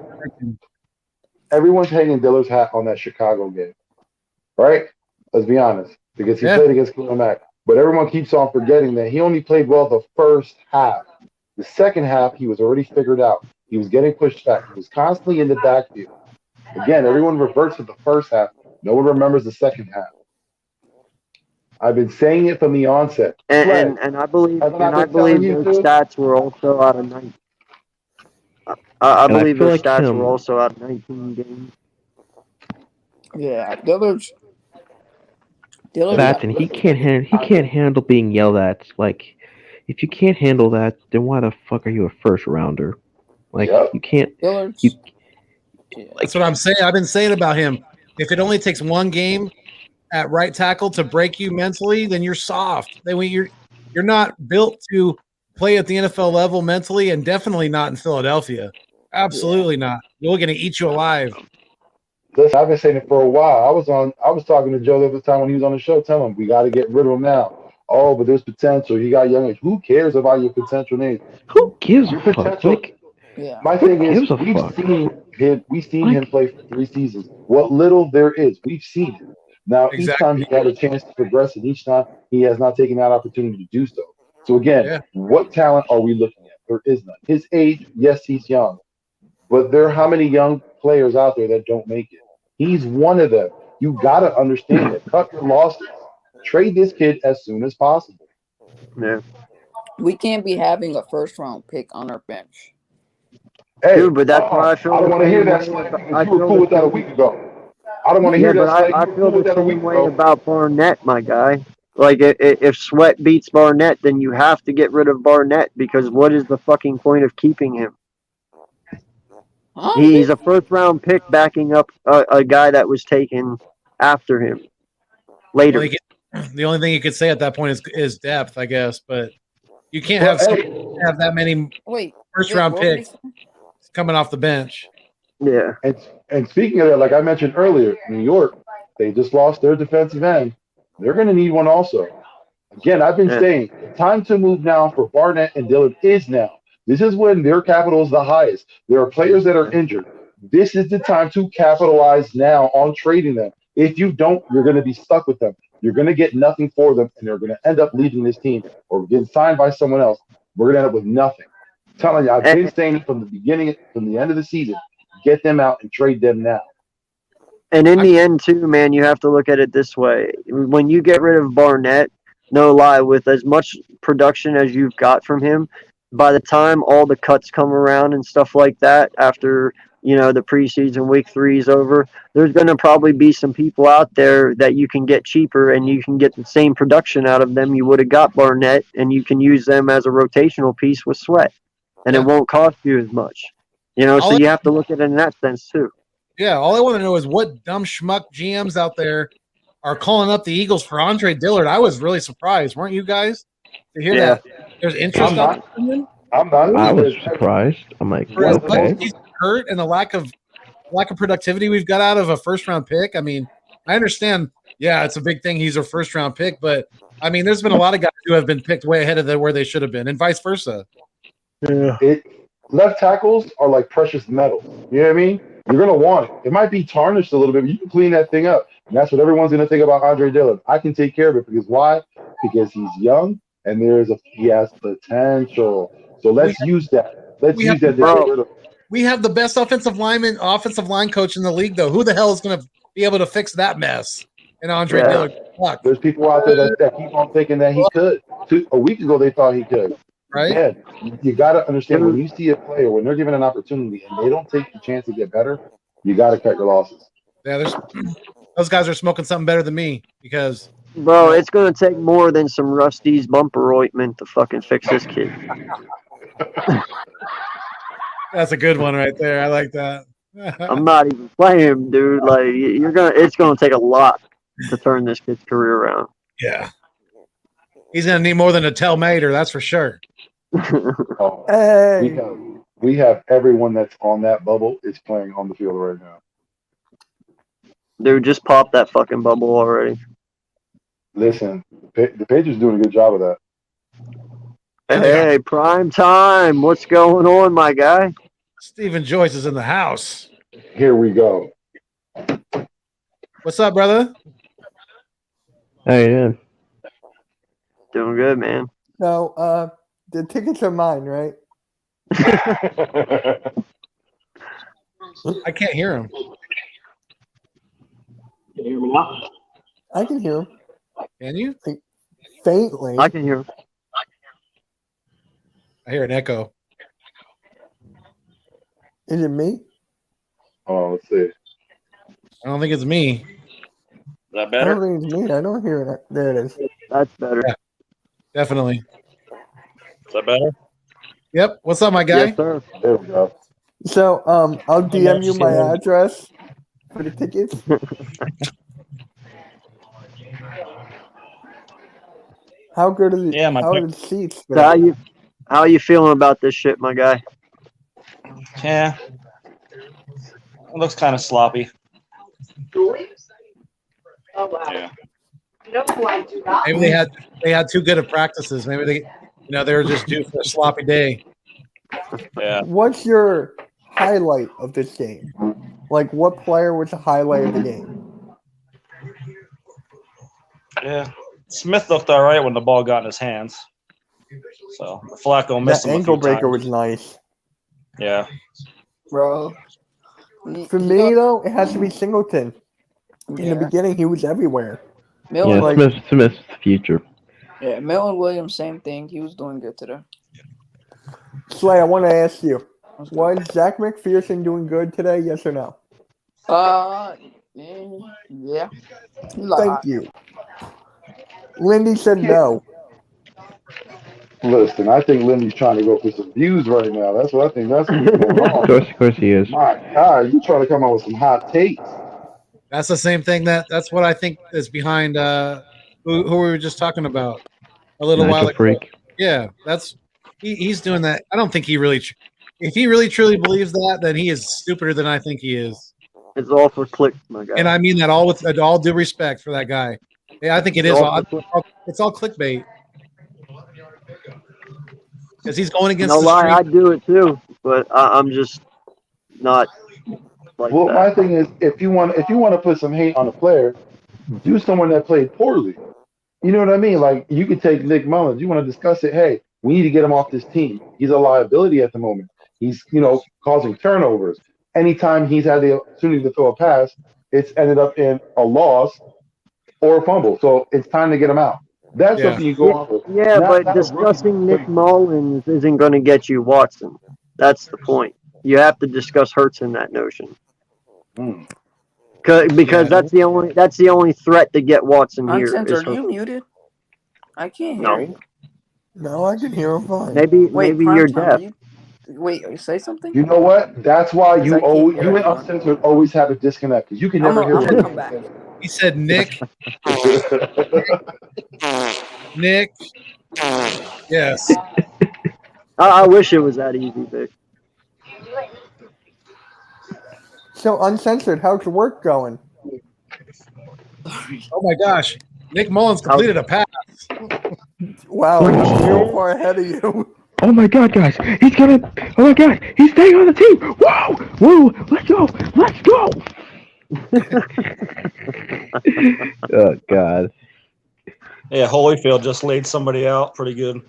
Everyone's hanging Dillard's hat on that Chicago game, right? Let's be honest, because he Yeah. played against Khalil Mack. But everyone keeps on forgetting that he only played well the first half. The second half, he was already figured out. He was getting pushed back. He was constantly in the backfield. Again, everyone reverts to the first half. No one remembers the second half. I've been saying it from the onset. And I believe I've not been telling you those to. stats were also out of 19. I And I believe feel those like stats him- were also out of 19 games. Yeah, Dillard's. That and he can't handle being yelled at. Like, if you can't handle that, then why the fuck are you a first rounder? Like, Yep. you can't. Dillard's. You, That's what I'm saying. I've been saying about him. If it only takes one game at right tackle to break you mentally, then you're soft. Then you're not built to play at the NFL level mentally, and definitely not in Philadelphia. Absolutely not. We're going to eat you alive. Listen, I've been saying it for a while. I was talking to Joe the other time when he was on the show, telling him we got to get rid of him now. Oh, but there's potential. He got young age. Who cares about your potential names? who gives a Your fuck? potential. Like, Yeah. My thing is, gives a we've fuck? seen him play for 3 seasons. What little there is, we've seen it. Now, each Exactly. time he had a chance to progress, and each time he has not taken that opportunity to do so. So again, Yeah. what talent are we looking at? There is none. His age, yes, he's young, but there are how many young players out there that don't make it? He's one of them. You got to understand it. Cut your losses. Trade this kid as soon as possible. Yeah. We can't be having a first round pick on our bench. Hey, Dude, but that's why I feel I don't the want to hear same that, way Slay, about- because I you were feel cool the with that a same- week ago. I don't want to Yeah, hear but that, Slay. I You were feel cool with the that a week same way ago. about Barnett, my guy. Like, if Sweat beats Barnett, then you have to get rid of Barnett because what is the fucking point of keeping him? Huh? He's a first round pick backing up a guy that was taken after him later. Well, the only thing you could say at that point is depth, I guess. But you can't But, have that many Wait. first Vic, round what were you picks saying? coming off the bench. Yeah. And speaking of that, like I mentioned earlier, New York, they just lost their defensive end. They're going to need one also. Again, I've been Yeah. saying the time to move now for Barnett and Dillard is now. This is when their capital is the highest. There are players that are injured. This is the time to capitalize now on trading them. If you don't, you're going to be stuck with them. You're going to get nothing for them, and they're going to end up leaving this team or getting signed by someone else. We're going to end up with nothing. I'm telling you, I've been saying it from the beginning, from the end of the season. Get them out and trade them now. And in the end, too, man, you have to look at it this way. When you get rid of Barnett, no lie, with as much production as you've got from him, by the time all the cuts come around and stuff like that, after, you know, the preseason week 3 is over, there's going to probably be some people out there that you can get cheaper and you can get the same production out of them you would have got Barnett, and you can use them as a rotational piece with Sweat. And it won't cost you as much. You know, so you have to look at it in that sense, too. Yeah, all I want to know is what dumb schmuck GMs out there are calling up the Eagles for Andre Dillard. I was really surprised, weren't you guys, to hear that there's interest on him? I'm not. I was surprised. I'm like, For as much okay. as he's hurt and the lack of productivity we've got out of a first round pick. I mean, I understand. Yeah, it's a big thing. He's a first round pick, but I mean, there's been a lot of guys who have been picked way ahead of where they should have been, and vice versa. Yeah. Left tackles are like precious metal. You know what I mean? You're gonna want it. It might be tarnished a little bit, but you can clean that thing up. And that's what everyone's gonna think about Andre Dillard. I can take care of it because why? Because he's young and he has potential. So let's use that. Let's use that to get rid of him. We have the best offensive line coach in the league, though. Who the hell is going to be able to fix that mess? And Andre Dillard. Fuck. There's people out there that keep on thinking that he could. A week ago, they thought he could. Right? Yeah, you got to understand when you see a player, when they're given an opportunity and they don't take the chance to get better, you got to cut your losses. Yeah, those guys are smoking something better than me because. Bro, it's going to take more than some Rusty's bumper ointment to fucking fix this kid. That's a good one right there. I like that. I'm not even playing, dude. Like it's gonna take a lot to turn this kid's career around. Yeah, he's gonna need more than a Telmater, that's for sure. Hey. We have everyone that's on that bubble is playing on the field right now. Dude, just pop that fucking bubble already. Listen, the Patriots doing a good job of that. Hey, prime time. What's going on, my guy? Stephen Joyce is in the house. Here we go. What's up, brother? Hey, yeah. Doing good, man. So, the tickets are mine, right? I can't hear him. Can you hear me now? I can hear him. Can you? Faintly. I can hear him. I hear an echo. Is it me? Oh, let's see. I don't think it's me. Is that I better? don't think it's me. I don't hear it. There it is. That's better. Yeah, definitely. Is that better? Yep. What's up, my guy? Yes, sir. There we go. So, I'll DM you my address for the tickets. How good are the Yeah, my how pick- are the seats? So how you feeling about this shit, my guy? Yeah. It looks kind of sloppy. Yeah. Maybe they had too good of practices. Maybe they were just due for a sloppy day. Yeah. What's your highlight of this game? Like, what player was the highlight of the game? Yeah. Smith looked all right when the ball got in his hands. So Flacco missed That him a ankle few breaker times. was nice. Yeah. Bro. For me, though, it has to be Singleton. In the Yeah. beginning, he was everywhere. Miller, Yeah, like- Smith's the future. Yeah, Milton Williams, same thing. He was doing good today. Slay, I want to ask you, was Zach McPherson doing good today? Yes or no? Yeah. Thank you. Lindy said no. Listen, I think Lindy's trying to go for some views right now. That's what I think. That's what's going on. Of course he is. My God, you trying to come out with some hot takes? That's the same thing. That's what I think is behind who we were just talking about a little while Nigel ago. Freak. Yeah, that's he's doing that. I don't think he really. If he really truly believes that, then he is stupider than I think he is. It's all for clicks, my guy. And I mean that all with all due respect for that guy. Yeah, I think it is. It's all clickbait. Because he's going against No the lie, street. I do it too, but I'm just not like Well, that. my thing is, if you want to put some hate on a player, do someone that played poorly. You know what I mean? Like you could take Nick Mullins. You want to discuss it? Hey, we need to get him off this team. He's a liability at the moment. He's causing turnovers. Anytime he's had the opportunity to throw a pass, it's ended up in a loss or a fumble. So it's time to get him out. That's something you go off with. Yeah, Not but a discussing rookie. Nick Mullins isn't going to get you Watson. That's the point. You have to discuss Hurts in that notion. Because that's the only threat to get Watson here. Uncensored, is are you Hurts. muted? I can't hear No. you. No, I can hear him fine. Maybe Wait, you're Primetime, deaf. Wait, say something? You know what? That's why Because you I can't always hear you and anyone. Uncensored always have a disconnect because you can I'm never hear gonna what come back. He said Nick. Nick. Yes. I wish it was that easy, Vic. So Uncensored, how's your work going? Oh my gosh. Nick Mullins completed a pass. Wow, I'm real far ahead of you. Oh my God, guys, he's gonna. Oh my God, he's staying on the team. Whoa, whoa, let's go, let's go. Oh God. Yeah, Holyfield just laid somebody out pretty good.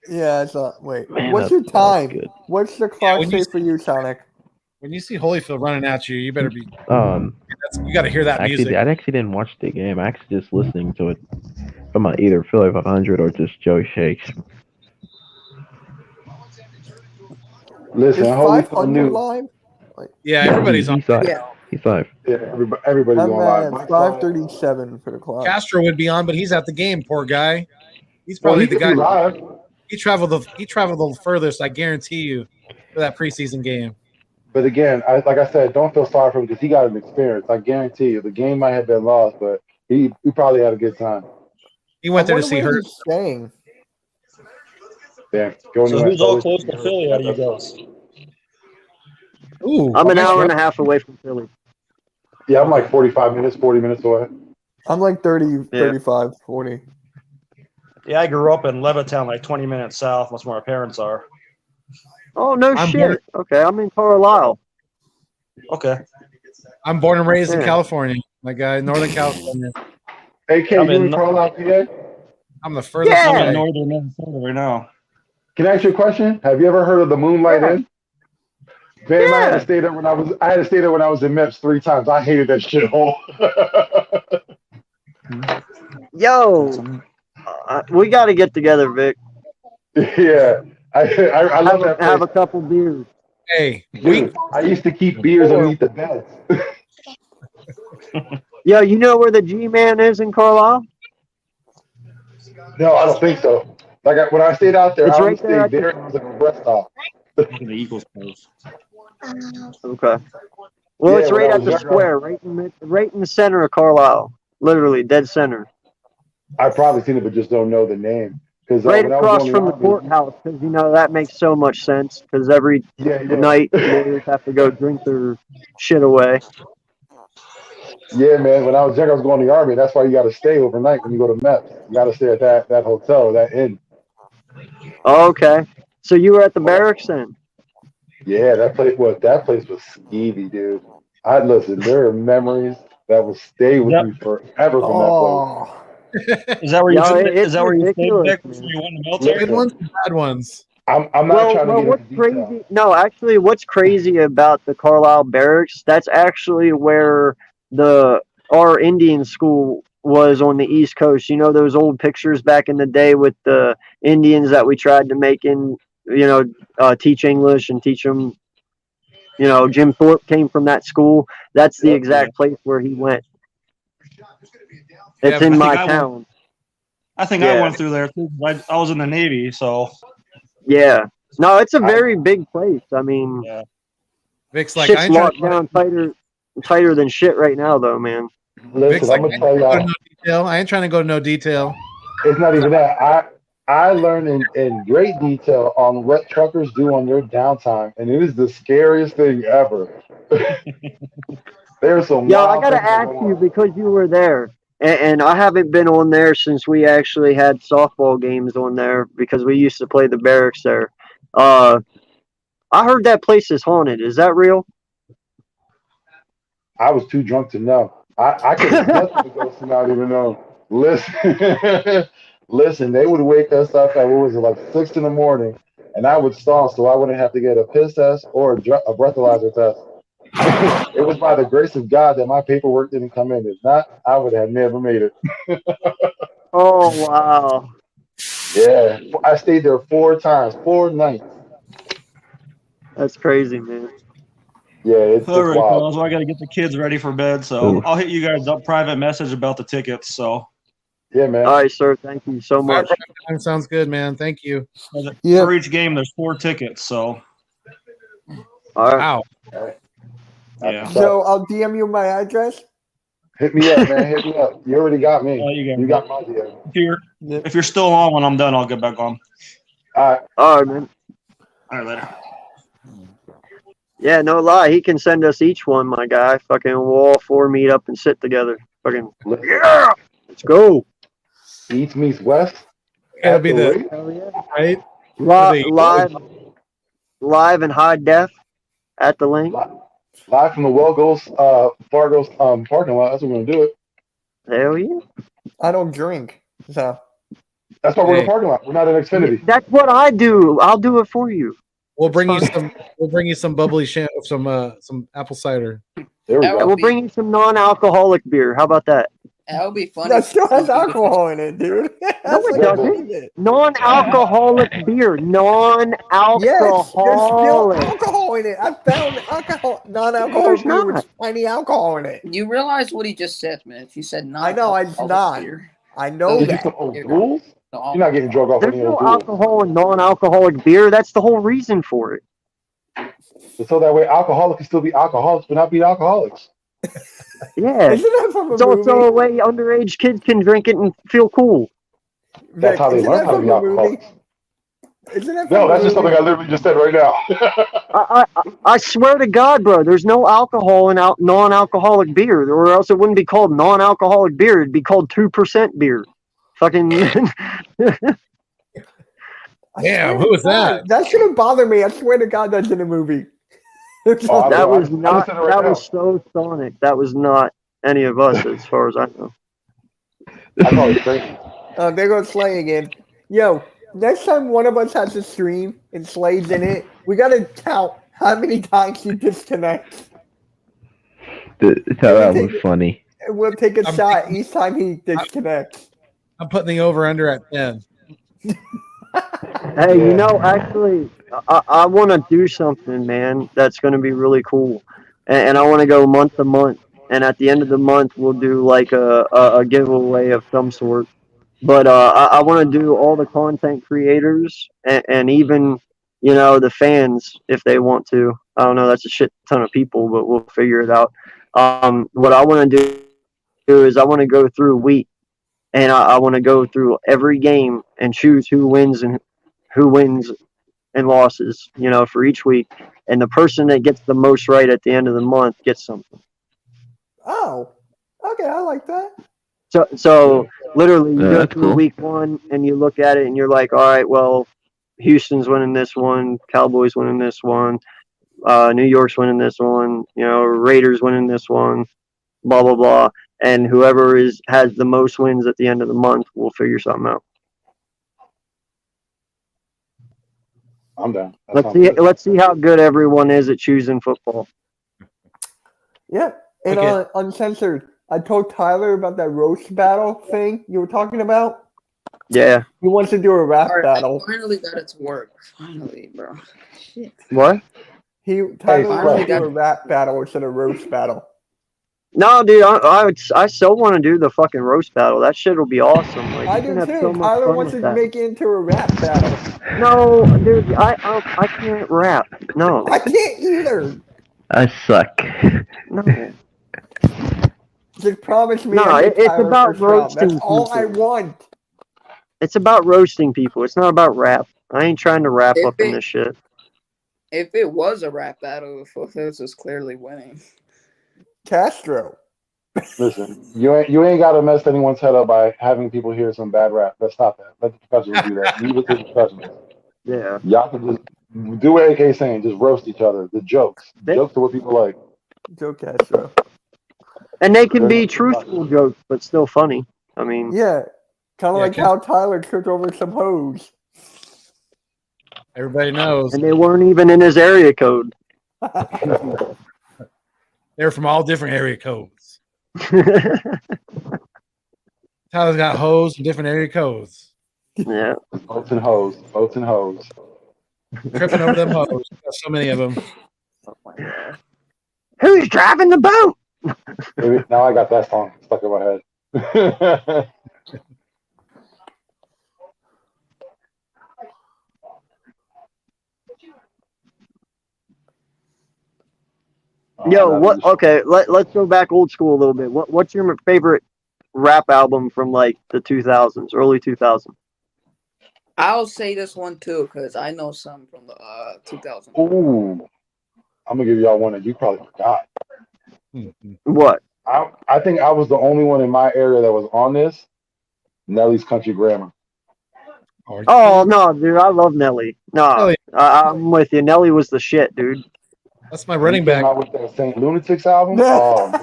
Yeah, it's wait. Man, What's that your was time? good. What's the clock when you say for you, Sonic? When you see Holyfield running at you, you better be. You got to hear that Actually, music. I actually didn't watch the game. I actually just listening to it from either Philly 500 or just Joey Shakes. Listen, Is Holyfield 500 knew. live? Yeah, everybody's on. He's live. Yeah. He's live. Yeah, everybody's I'm going live. at My 5:37 for the clock. Castro would be on, but he's at the game. Poor guy. He's Well, probably he the could be guy. live. He traveled the furthest. I guarantee you for that preseason game. But again, like I said, don't feel sorry for him because he got an experience. I guarantee you, the game might have been lost, but he probably had a good time. He went I there to wonder see where her. he's staying. Yeah, So who's all close to Philly out of you guys? Ooh, I'm an hour and a half away from Philly. Yeah, I'm like 45 minutes, 40 minutes away. I'm like 30, 35, 40. Yeah, I grew up in Levittown, like 20 minutes south. That's where my parents are. Oh no I'm shit. Okay, I'm in Carlisle. Okay. I'm born and raised in Yeah. California. My guy, Northern California. Hey, K, I'm you in in Carlisle, PA? I'm the furthest I'm away. in northern Minnesota right now. Can I ask you a question? Have you ever heard of the Moonlight Inn? Man, I had to stay there when I was in MEPS 3 times. I hated that shit hole. Yo, we got to get together, Vic. Yeah, I love that place. Have a couple beers. Hey, Dude, I used to keep beers underneath the beds. Yo, you know where the G-Man is in Carlisle? No, I don't think so. Like when I stayed out there, It's I right always there stayed there. It was like a rest stop. The Eagles pose. Okay. Well, Yeah, it's when right I at was the younger, square, right in the center of Carlisle. Literally, dead center. I've probably seen it, but just don't know the name. Because Right when I was across on from the Army- courthouse, because that makes so much sense. Because every Yeah, yeah. night lawyers have to go drink their shit away. Yeah, man. When I was younger, I was going to the Army. That's why you got to stay overnight when you go to MEPS. You got to stay at that hotel, that inn. Oh, okay. So you were at the barracks then? Yeah, that place was skeevy, dude. Listen. There are memories that will stay with me forever from that place. Oh, Is that where you? Yo, Is it's that where you stayed ridiculous, back before man. you went in the military? good ones and bad ones. I'm not Well, trying to get what's into detail. crazy? No, actually, what's crazy about the Carlisle barracks? That's actually where our Indian school was on the East Coast. You know those old pictures back in the day with the Indians that we tried to make teach English and teach them. You know, Jim Thorpe came from that school. That's the exact place where he went. It's in my town. I think I went through there too. I was in the Navy, so. Yeah. No, it's a very big place. I mean, Vic's like, shit's locked down tighter than shit right now, though, man. Listen, I'm gonna tell y'all. I ain't trying to go to no detail. It's not even that. I learned in great detail on what truckers do on their downtime, and it is the scariest thing ever. There's some. Yeah, I gotta ask you because you were there, and I haven't been on there since we actually had softball games on there because we used to play the barracks there. I heard that place is haunted. Is that real? I was too drunk to know. I could have slept with the ghost and not even know. Listen, they would wake us up at, what was it, like 6 in the morning, and I would stall so I wouldn't have to get a piss test or a breathalyzer test. It was by the grace of God that my paperwork didn't come in. If not, I would have never made it. Oh, wow. Yeah, I stayed there 4 times, 4 nights. That's crazy, man. Yeah, it's All right, wild. fellas, well, I got to get the kids ready for bed, so I'll hit you guys up private message about the tickets. So. Yeah, man. All right, sir. Thank you so much. Sounds good, man. Thank you. For each game, there's 4 tickets. So. All right. Wow. Yeah. So I'll DM you my address. Hit me up, man. Hit me up. You already got me. You got my DM. If you're still on when I'm done, I'll get back on. All right, man. All right, later. Yeah, no lie. He can send us each one, my guy. Fucking we'll all 4 meet up and sit together. Fucking yeah. Let's go. East meets West. It'll be the right live and high def at the link. Live from the Fargo's parking lot. That's what we're gonna do it. Hell yeah. I don't drink, so that's why we're in the parking lot. We're not in Xfinity. That's what I do. I'll do it for you. We'll bring you some. We'll bring you some bubbly some apple cider. There we And go. we'll bring you some non-alcoholic beer. How about that? That would be funny. that still has alcohol in it, dude. No, it doesn't. Non-alcoholic beer. Non-alcoholic. Yes, there's still alcohol in it. I found alcohol, non-alcoholic beer with tiny alcohol in it. You realize what he just said, man? He said I know, it's not. beer. I know Is that. it some old rules? You're not getting drunk off There's any no old rules. alcohol in non-alcoholic beer. That's the whole reason for it. So that way, alcoholics can still be alcoholics, but not be alcoholics. Yeah. Isn't that from a It's also movie? a way underage kids can drink it and feel cool. That's how they Isn't learn that how to from be a movie? alcoholics. Isn't that No, from that's a just something movie? I literally just said right now. I swear to God, bro, there's no alcohol in non-alcoholic beer, or else it wouldn't be called non-alcoholic beer. It'd be called 2% beer. Fucking. Damn, who was that? That shouldn't bother me. I swear to God, that's in a movie. That was not. That was so Sonic. That was not any of us, as far as I know. I call it crazy. There goes Slay again. Yo, next time one of us has a stream and Slay's in it, we gotta count how many times you disconnect. That was funny. And we'll take a shot each time he disconnects. I'm putting the over under at 10. Hey, you know, actually, I want to do something, man, that's going to be really cool. And I want to go month to month. And at the end of the month, we'll do like a giveaway of some sort. But I want to do all the content creators and even, you know, the fans if they want to. I don't know, that's a shit ton of people, but we'll figure it out. What I want to do is I want to go through a week. And I want to go through every game and choose who wins and losses, you know, for each week. And the person that gets the most right at the end of the month gets something. Oh, okay, I like that. So literally, you go That's through cool. week 1 and you look at it and you're like, all right, well, Houston's winning this one, Cowboys winning this one, New York's winning this one, you know, Raiders winning this one, blah blah blah. And whoever has the most wins at the end of the month will figure something out. I'm down. Let's see how good everyone is at choosing football. Yeah, and Okay. Uncensored, I told Tyler about that roast battle thing you were talking about. Yeah. He wants to do a rap All right, battle. I finally got it to work. Finally, bro. Shit. What? Tyler wants finally to do got a rap battle instead of roast battle. No, dude, I still want to do the fucking roast battle. That shit will be awesome. Like, I you can do have too. so much Tyler fun wants with to that. make it into a rap battle. No, dude, I can't rap. No. I can't either. I suck. No. Just promise me. No, I get it's Tyler about first round. That's roasting all I people. want. It's about roasting people. It's not about rap. I ain't trying to wrap If up in it- this shit. If it was a rap battle, Footloose is clearly winning. Castro. Listen, you ain't got to mess anyone's head up by having people hear some bad rap. Let's stop that. Let the professionals do that. Leave it to the professionals. Yeah. Y'all can just do what AK's saying. Just roast each other. The jokes. Jokes are what people like. Joe Castro. And they can be truthful jokes, but still funny. I mean, Yeah. Kind of Yeah, like how Tyler tripped over some hoes. Everybody knows and they weren't even in his area code. they're from all different area codes. Tyler's got hoes in different area codes. Yeah. Boats and hoes. Boats and hoes. Tripping over them hoes. Got so many of them. Who's driving the boat? Maybe, now I got that song stuck in my head. Yo, what? Okay, let's go back old school a little bit. What's your favorite rap album from like the 2000s, early 2000s? I'll say this one too because I know some from the 2000s. Ooh, I'm gonna give y'all one that you probably forgot. What? I think I was the only one in my area that was on this. Nelly's Country Grammar. Oh no, dude, I love Nelly. No, I'm with you. Nelly was the shit, dude. That's my running He came back. out with that Saint Lunatics album. Oh man.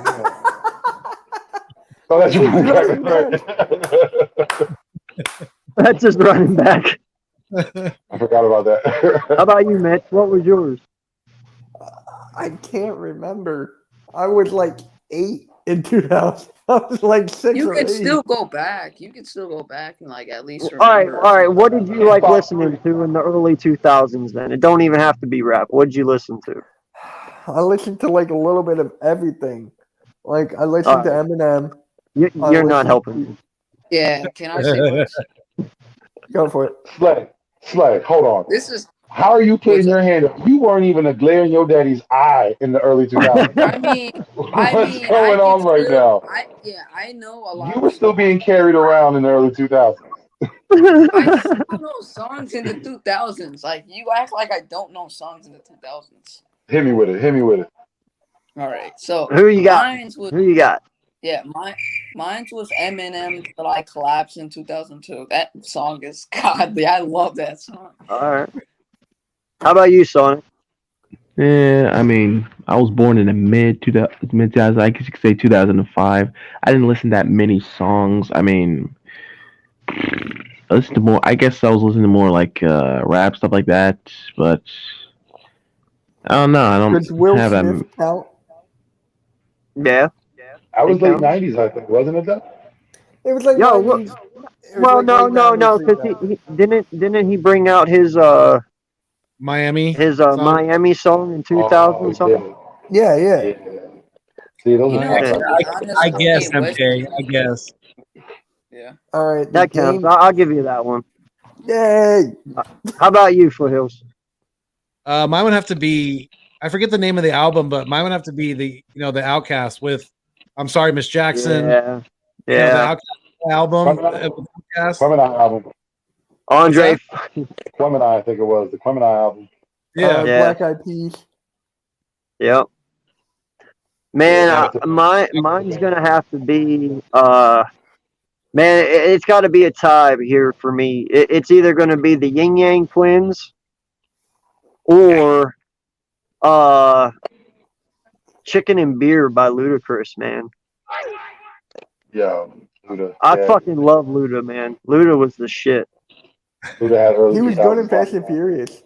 Oh, that's your running back, right? That's just running back. I forgot about that. How about you, Mitch? What was yours? I can't remember. I was like 8 in 2000. I was like 6 You or can 8. still go back. You can still go back and like at least All right, remember. all right. What did you like listening to in the early 2000s? Then it don't even have to be rap. What did you listen to? I listened to like a little bit of everything. Like I listened to Eminem. You're not helping me. Yeah, can I say this? Go for it. Slay, hold on. This is How are you putting your hand up? You weren't even a glare in your daddy's eye in the early 2000s. I mean, What's going on right now? I know a lot. You were still being carried around in the early 2000s. I still know songs in the 2000s. Like you act like I don't know songs in the 2000s. Hit me with it. All right, so Who you got? mine's was- Who you got? Yeah, mine was Eminem Till I Collapse in 2002. That song is godly. I love that song. All right. How about you, Sonic? Yeah, I mean, I was born in the mid 2000s. I guess you could say 2005. I didn't listen to that many songs. I mean, I listened to more. I guess I was listening to more like rap stuff like that. But I don't know. I Does don't Will have that. Smith count? Yeah. I was They late count. 90s, I think, wasn't it? Though? It was like Yo, 90s. It was well, like no, late no, 90s, no, because 2000s. he didn't he bring out his Miami. Miami song in 2000 Oh, something? Yeah, yeah. See, those You are know, Yeah. to be honest, I guess, Kanye West- MK. I guess. Yeah. All right. That counts. I'll give you that one. Yay. How about you, Foothills? Mine would have to be. I forget the name of the album, but mine would have to be the Outcast with. I'm sorry, Miss Jackson. Yeah. You know, the Yeah. Outkast album. Outkast. Quemini album. Andre. Quemini, I think it was. The Quemini album. Yeah. Black Eyed Peas. Yep. Man, Yeah, mine's gonna have to be man, it's got to be a tie here for me. It's either gonna be the Yin Yang Twins or Chicken and Beer by Ludacris, man. Yeah, Luda. I Yeah. fucking love Luda, man. Luda was the shit. Luda had early He was good in 2000s. Fast and Furious.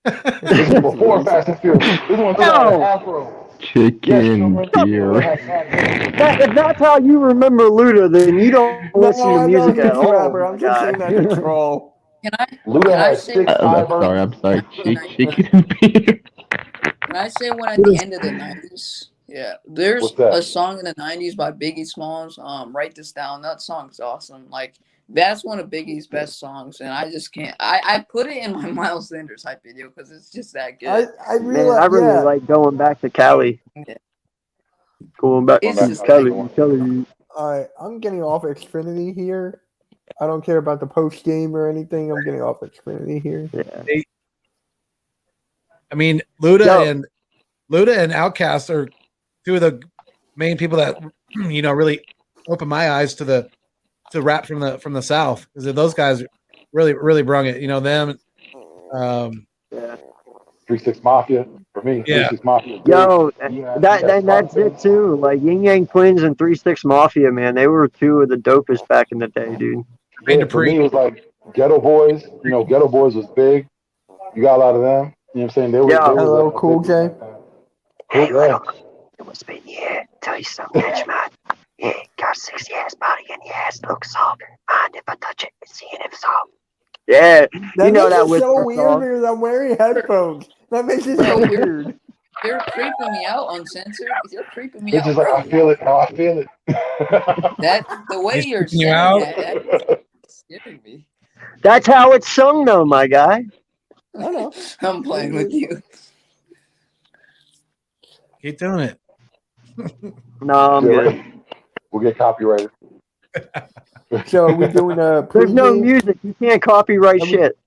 This is before Fast and Furious. This one still had an afro. Chicken beer. If that's how you remember Luda, then you don't listen to music at all. I'm just saying that to troll. Can I? Luda Can I has say? 6 I'm sorry. Chicken beer. Can I say one at the end of the '90s? Yeah, there's What's that? a song in the '90s by Biggie Smalls. Write this down. That song's awesome. Like that's one of Biggie's best songs, and I just can't. I put it in my Miles Sanders hype video because it's just that good. I really like going back to Cali. Yeah. Going back It's to just Cali. All right, I'm getting off Xfinity here. I don't care about the post game or anything. I'm getting off Xfinity here. Yeah. I mean, Luda and Outkast are two of the main people that really opened my eyes to rap from the South, because those guys really brung it. Them. 3-6 Mafia for me. Yeah. 3-6 Mafia. Yo, that's it too. Like Yin Yang Twins and 3-6 Mafia, man, they were two of the dopest back in the day, dude. Yeah, for me, it was like Ghetto Boys. Ghetto Boys was big. You got a lot of them. You know what I'm saying? They were. Hello, Cool J. It was been tell you something, man. Got 6 years, body and yes, looks soft. Mind if I touch it, seeing if so. Yeah, That makes it was so weird because I'm wearing headphones. That makes it so weird. You're creeping me out, Uncensored. You're creeping me It's out. just like I feel it. I feel it. That the way you're creeping you saying out? that's scaring me. That's how it's sung, though, my guy. I know. I'm playing with you. Keep doing it. No, I'm Yeah, good. right. We'll get copyrighted. So are we doing a There's no pregame? music. You can't copyright shit.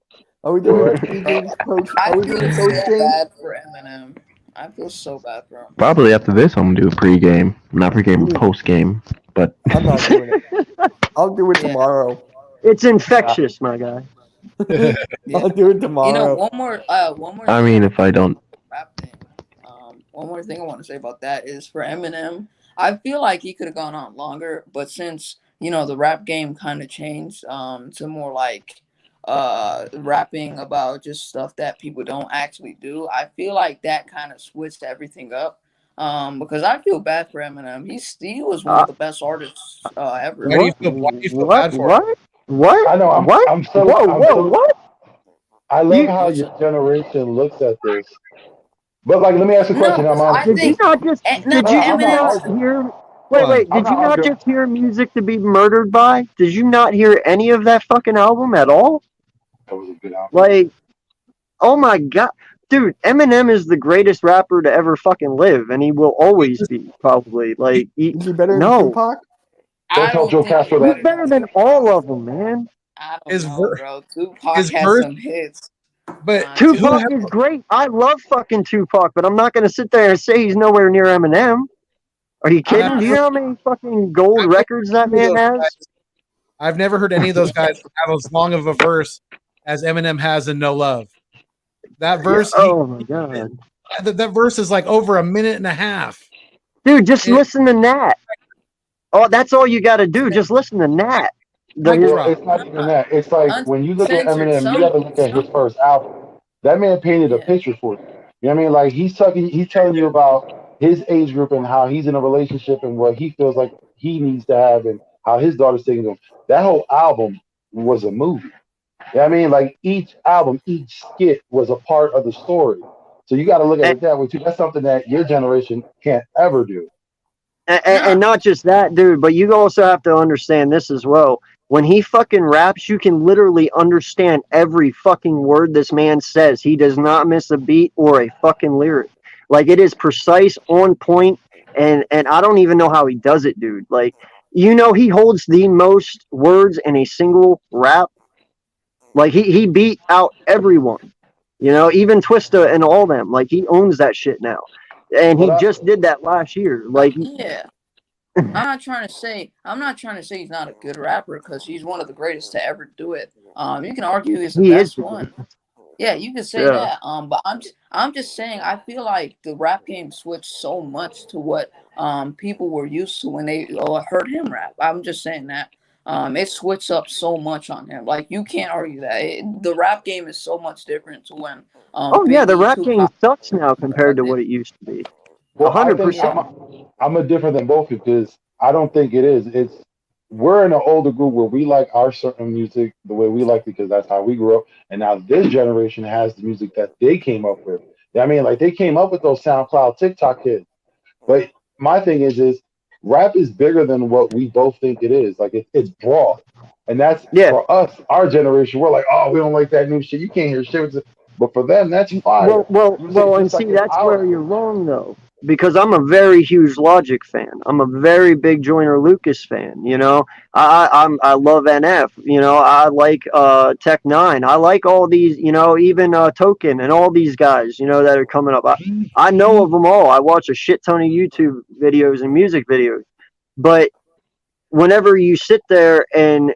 Are we doing a pregame post? I Are we feel doing so post game? bad for Eminem. I feel so bad for him. Probably after this, I'm gonna do a pregame. Not pregame, postgame. But I'm not doing it. I'll do it tomorrow. It's infectious, my guy. I'll do it tomorrow. You know, one more. I mean, if I don't. Rap thing. One more thing I want to say about that is for Eminem, I feel like he could have gone on longer, but since the rap game kind of changed to more like rapping about just stuff that people don't actually do, I feel like that kind of switched everything up. Because I feel bad for Eminem. He was one of the best artists ever. Why do you feel bad for him? What? I know. I'm so. What? I love how your generation looks at this. But let me ask you a question. Did you not just hear? Wait. Did you not just hear Music to Be Murdered By? Did you not hear any of that fucking album at all? That was a good album. Oh my god, dude! Eminem is the greatest rapper to ever fucking live, and he will always be probably. Is he better than Tupac? Don't tell Joe Castro that. He's better than all of them, man. I don't know, bro. Tupac has some hits. But Tupac is great. I love fucking Tupac, but I'm not going to sit there and say he's nowhere near Eminem. Are you kidding? Do you know how many fucking gold records that man has? I've never heard any of those guys have as long of a verse as Eminem has in No Love. That verse. Oh my god. That verse is like over a minute and a half. Dude, just listen to Nat. Oh, that's all you got to do. Just listen to Nat. It's not even that. It's like when you look at Eminem, you got to look at his first album. That man painted a picture for you. You know what I mean? Like he's telling you about his age group and how he's in a relationship and what he feels like he needs to have and how his daughter's taking him. That whole album was a movie. You know what I mean? Like each album, each skit was a part of the story. So you got to look at it that way too. That's something that your generation can't ever do. And not just that, dude, but you also have to understand this as well. When he fucking raps, you can literally understand every fucking word this man says. He does not miss a beat or a fucking lyric. Like, it is precise, on point, and I don't even know how he does it, dude. Like, he holds the most words in a single rap. Like, he beat out everyone. Even Twista and all them. Like, he owns that shit now. And he just did that last year. Like, yeah. I'm not trying to say he's not a good rapper because he's one of the greatest to ever do it. You can argue he's the best one. Yeah, you can say that. But I'm just saying I feel like the rap game switched so much to what people were used to when they heard him rap. I'm just saying that. It switched up so much on him. Like, you can't argue that. The rap game is so much different to when. the rap game sucks now compared to what it used to be. Well, I think 100%. I'm a different than both because I don't think it is. We're in an older group where we like our certain music the way we like it because that's how we grew up. And now this generation has the music that they came up with. I mean, like they came up with those SoundCloud TikTok kids. But my thing is rap is bigger than what we both think it is. Like it's broad. And that's for us, our generation. We're like, oh, we don't like that new shit. You can't hear shit. But for them, that's fire. Well, and see, that's where you're wrong, though, because I'm a very huge Logic fan. I'm a very big Joyner Lucas fan. You know, I love NF. You know, I like Tech Nine. I like all these. You know, even Token and all these guys. You know, that are coming up. I know of them all. I watch a shit ton of YouTube videos and music videos. But whenever you sit there and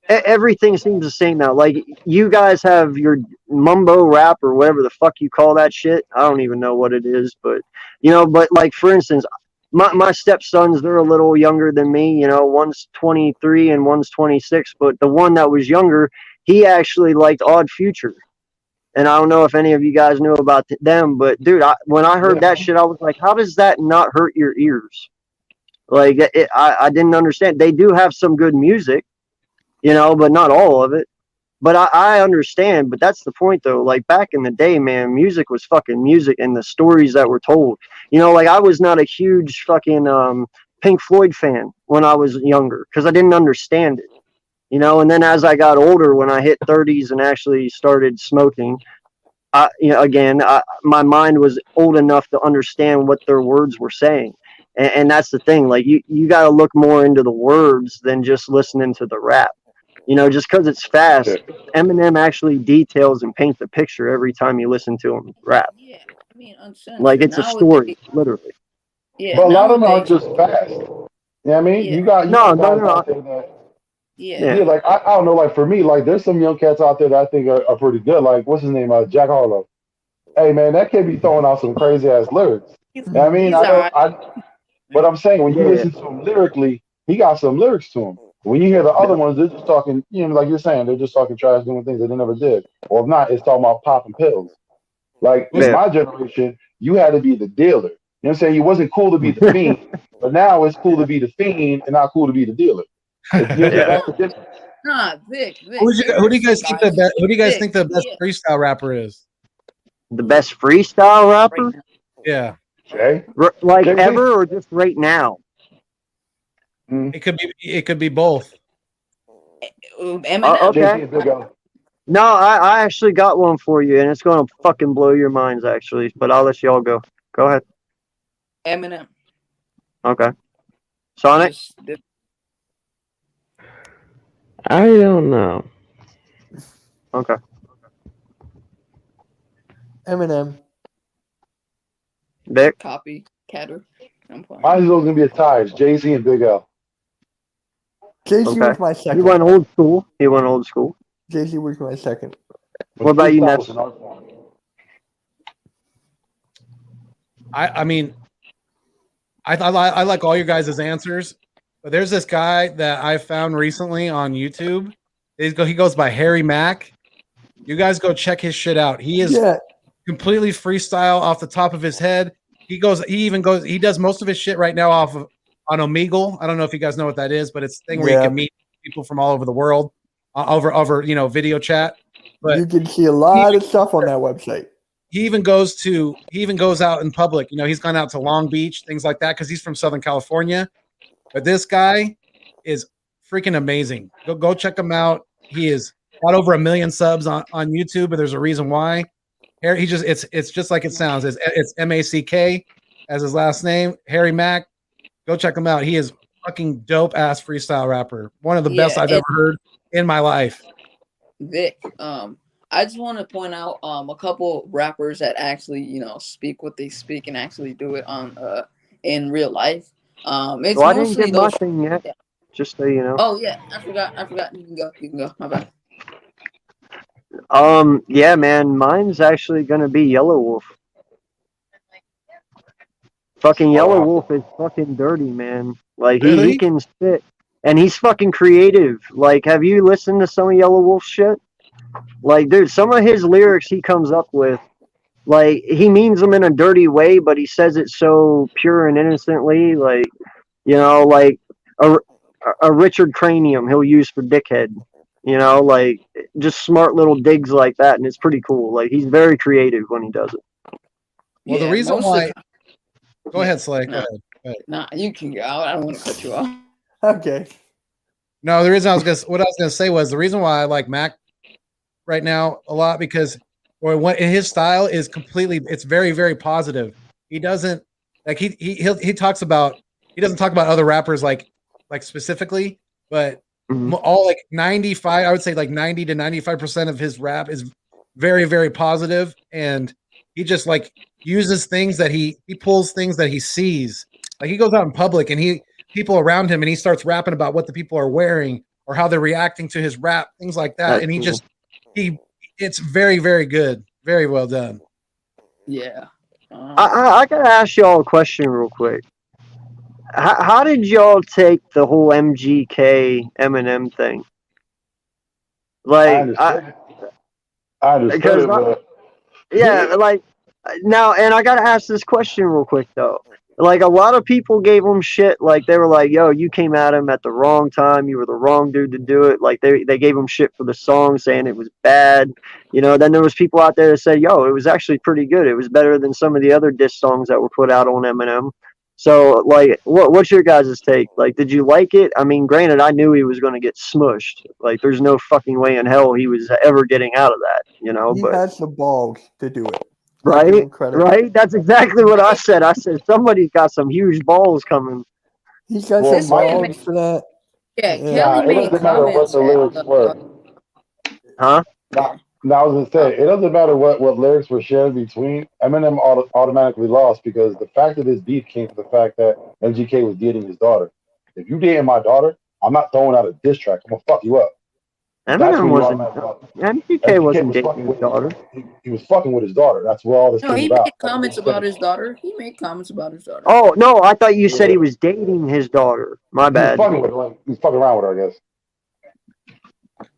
everything seems the same now. Like you guys have your mumbo rap or whatever the fuck you call that shit. I don't even know what it is, but but like for instance, my stepsons, they're a little younger than me. One's 23 and one's 26, but the one that was younger, he actually liked Odd Future. And I don't know if any of you guys knew about them, but dude, when I heard that shit, I was like, how does that not hurt your ears? Like I didn't understand. They do have some good music, but not all of it. But I understand. But that's the point, though. Like back in the day, man, music was fucking music, and the stories that were told. Like I was not a huge fucking Pink Floyd fan when I was younger because I didn't understand it. And then as I got older, when I hit 30s and actually started smoking, my mind was old enough to understand what their words were saying. And that's the thing. Like you got to look more into the words than just listening to the rap. Just because it's fast, Eminem actually details and paints a picture every time you listen to him rap. Yeah, I mean, like it's a story, literally. Yeah, but a lot of them aren't just fast. You know what I mean? You got guys out there that. Yeah, like I don't know. Like for me, like there's some young cats out there that I think are pretty good. Like what's his name? Jack Harlow. Hey man, that kid be throwing out some crazy ass lyrics. You know what I mean? But I'm saying when you listen to him lyrically, he got some lyrics to him. When you hear the other ones, they're just talking, like you're saying, they're just talking trash, doing things that they never did. Or if not, it's talking about popping pills. Like in my generation, you had to be the dealer. You know what I'm saying? It wasn't cool to be the fiend, but now it's cool to be the fiend and not cool to be the dealer. That's the difference. Nah, Vic. Who do you guys think the best freestyle rapper is? The best freestyle rapper? Yeah. Jay? Like Jay-Z? Ever or just right now? It could be both. Eminem. Okay. No, I actually got one for you, and it's going to fucking blow your minds, actually. But I'll let y'all go. Go ahead. Eminem. Okay. Sonic? I don't know. Okay. Eminem. Vic? Copy. Catter. Mine's going to be a tie. It's Jay-Z and Big L. Jay-Z was my second. You went old school. Jay-Z was my second. What about you, Ness? I mean, I like all your guys' answers, but there's this guy that I found recently on YouTube. He goes by Harry Mack. You guys go check his shit out. He is completely freestyle off the top of his head. He does most of his shit right now on Omegle. I don't know if you guys know what that is, but it's a thing where you can meet people from all over the world over video chat. But you can see a lot of stuff on that website. He even goes out in public. He's gone out to Long Beach, things like that, because he's from Southern California. But this guy is freaking amazing. Go check him out. He is got over 1 million subs on YouTube, but there's a reason why. It's just like it sounds. It's MACK as his last name, Harry Mack. Go check him out. He is fucking dope ass freestyle rapper. One of the best I've ever heard in my life. Vic, I just want to point out a couple rappers that actually, speak what they speak and actually do it on in real life. It's I didn't get my thing yet. Yeah. Just so you know. Oh yeah, I forgot. You can go. My bad. Yeah, man, mine's actually gonna be Yellow Wolf. Fucking Yellow Wolf is fucking dirty, man. Like he can spit, and he's fucking creative. Like, have you listened to some of Yellow Wolf's shit? Like, dude, some of his lyrics he comes up with, Like, he means them in a dirty way, but he says it so pure and innocently. Like, you know, like a Richard Cranium he'll use for dickhead. You know, like just smart little digs like that, and it's pretty cool. Like, he's very creative when he does it. Well, the Yeah, reason most why. of the Go ahead, Slay. Go Nah. ahead. Go ahead. Nah, you can go. I don't want to cut you off. Okay. No, the reason what I was gonna say was the reason why I like Mac right now a lot because his style is it's very, very positive. He doesn't like he talks about he doesn't talk about other rappers like specifically, but all like 95, I would say like 90 to 95% of his rap is very, very positive, and he just like uses things that he pulls things that he sees. Like he goes out in public and people around him and he starts rapping about what the people are wearing or how they're reacting to his rap, things like that. And it's very, very good. Very well done. Yeah. I gotta ask y'all a question real quick. How did y'all take the whole MGK Eminem thing? Like, I understood it, but yeah, like now, and I gotta ask this question real quick though. Like, a lot of people gave him shit. Like, they were like, "Yo, you came at him at the wrong time. You were the wrong dude to do it." Like, they gave him shit for the song, saying it was bad. You know. Then there was people out there that said, "Yo, it was actually pretty good. It was better than some of the other diss songs that were put out on Eminem." So, like, what's your guys' take? Like, did you like it? I mean, granted, I knew he was going to get smushed. Like, there's no fucking way in hell he was ever getting out of that. You know, He but has the balls to do it. right, right. That's exactly what I said. I said somebody's got some huge balls coming. He's got Well, some balls for that. Yeah, Nah, Kelly it made doesn't matter what comments. the lyrics were. Huh? Now, I was gonna say, it doesn't matter what lyrics were shared between. Eminem automatically lost because the fact of this beef came from the fact that MGK was dating his daughter. If you dating my daughter, I'm not throwing out a diss track. I'm gonna fuck you up. Eminem wasn't. MGK wasn't dating his daughter. He was fucking with his daughter. That's where all this No, came he about. made comments about his daughter. He made comments about his daughter. Oh no, I thought you said he was dating his daughter. My bad. He was fucking with her. He was fucking around with her, I guess.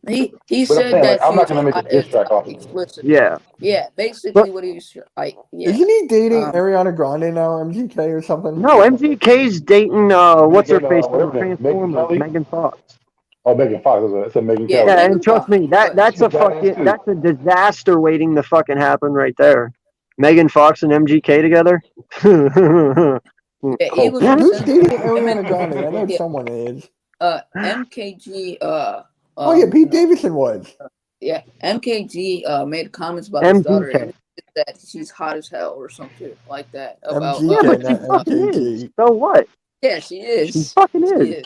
He But said I'm saying, that like, I'm she not gonna make a was diss track off of it. explicit. Yeah. Yeah, basically what he was like. Yeah. Isn't he dating Ariana Grande now, MGK or something? No, MGK's dating what's her face from whatever her name, Transformers, Megan Fox. Oh, Megan Fox. That's a Megan Yeah, Kelly. Yeah, and trust me, that's a disaster waiting to fucking happen right there. Megan Fox and MGK together. Yeah, he was Who's dating recent- Ariana Grande? I know Yeah. someone is. MKG. Oh yeah, Pete Davidson was. Yeah, MKG made comments about his daughter MGK. and that she's hot as hell or something like that. About MGK, Yeah, but she not fucking MKG. is. So what? yeah, she is. She fucking She is.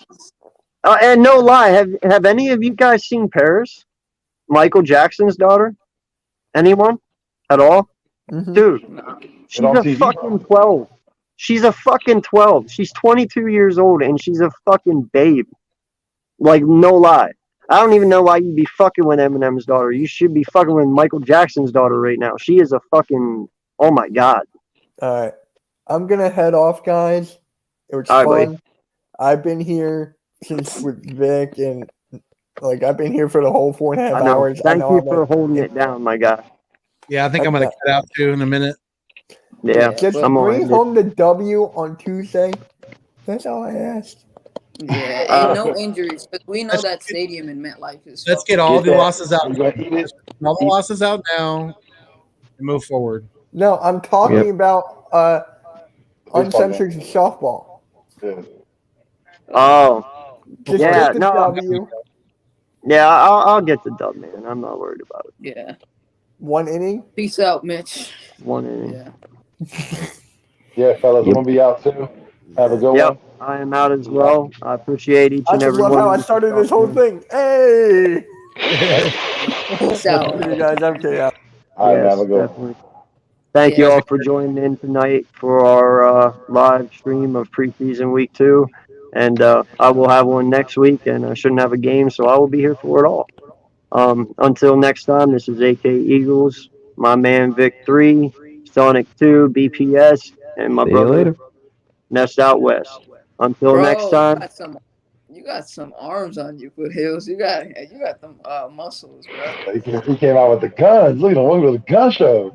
And no lie, have any of you guys seen Paris? Michael Jackson's daughter? Anyone? At all? Mhm. Dude, she's on a TV? fucking 12. She's a fucking 12. She's 22 years old and she's a fucking babe. Like, no lie. I don't even know why you'd be fucking with Eminem's daughter. You should be fucking with Michael Jackson's daughter right now. She is a fucking, oh my God. All right, I'm gonna head off, guys. It was All fun. right, buddy. I've been here since with Vic, and like I've been here for the whole 4.5 I know. hours. Thank I know you I'm for a- holding it down, my guy. Yeah, I think I'm gonna cut out too in a minute. Yeah, Just I'm bring on home the W on Tuesday. That's all I asked. Yeah, ain't no injuries, but we know that stadium in MetLife is. Let's get all the losses out. You gonna eat it? All the losses out now and move forward. No, I'm talking about uncensored softball. Yeah. Oh, Just yeah, get the no. W. Yeah, I'll get the dub, man. I'm not worried about it. Yeah. 1 inning. Peace out, Mitch. 1 inning. Yeah. Yeah, fellas, I'm gonna be out too. Have a good one. Yep, I am out as well. I appreciate each I and just every love one. how of I you. started this whole thing. Hey! Peace out. You guys, MK out. All right, Yes, have a good one. definitely. Thank you all for joining in tonight for our live stream of preseason week 2. And I will have one next week, and I shouldn't have a game, so I will be here for it all. Until next time, this is AK Eagles, my man Vic 3, Sonic 2, BPS, and my See you brother later. Nest Out West. Until Bro, next time. You got some arms on you, Foothills. You got them muscles, bro. He came out with the guns. Look at him. Look at the gun show.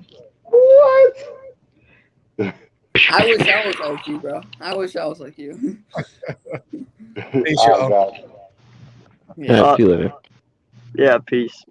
What? I wish I was like you, bro. I wish I was like you. Peace, Oh, y'all. God. Yeah, see you later. Yeah, peace.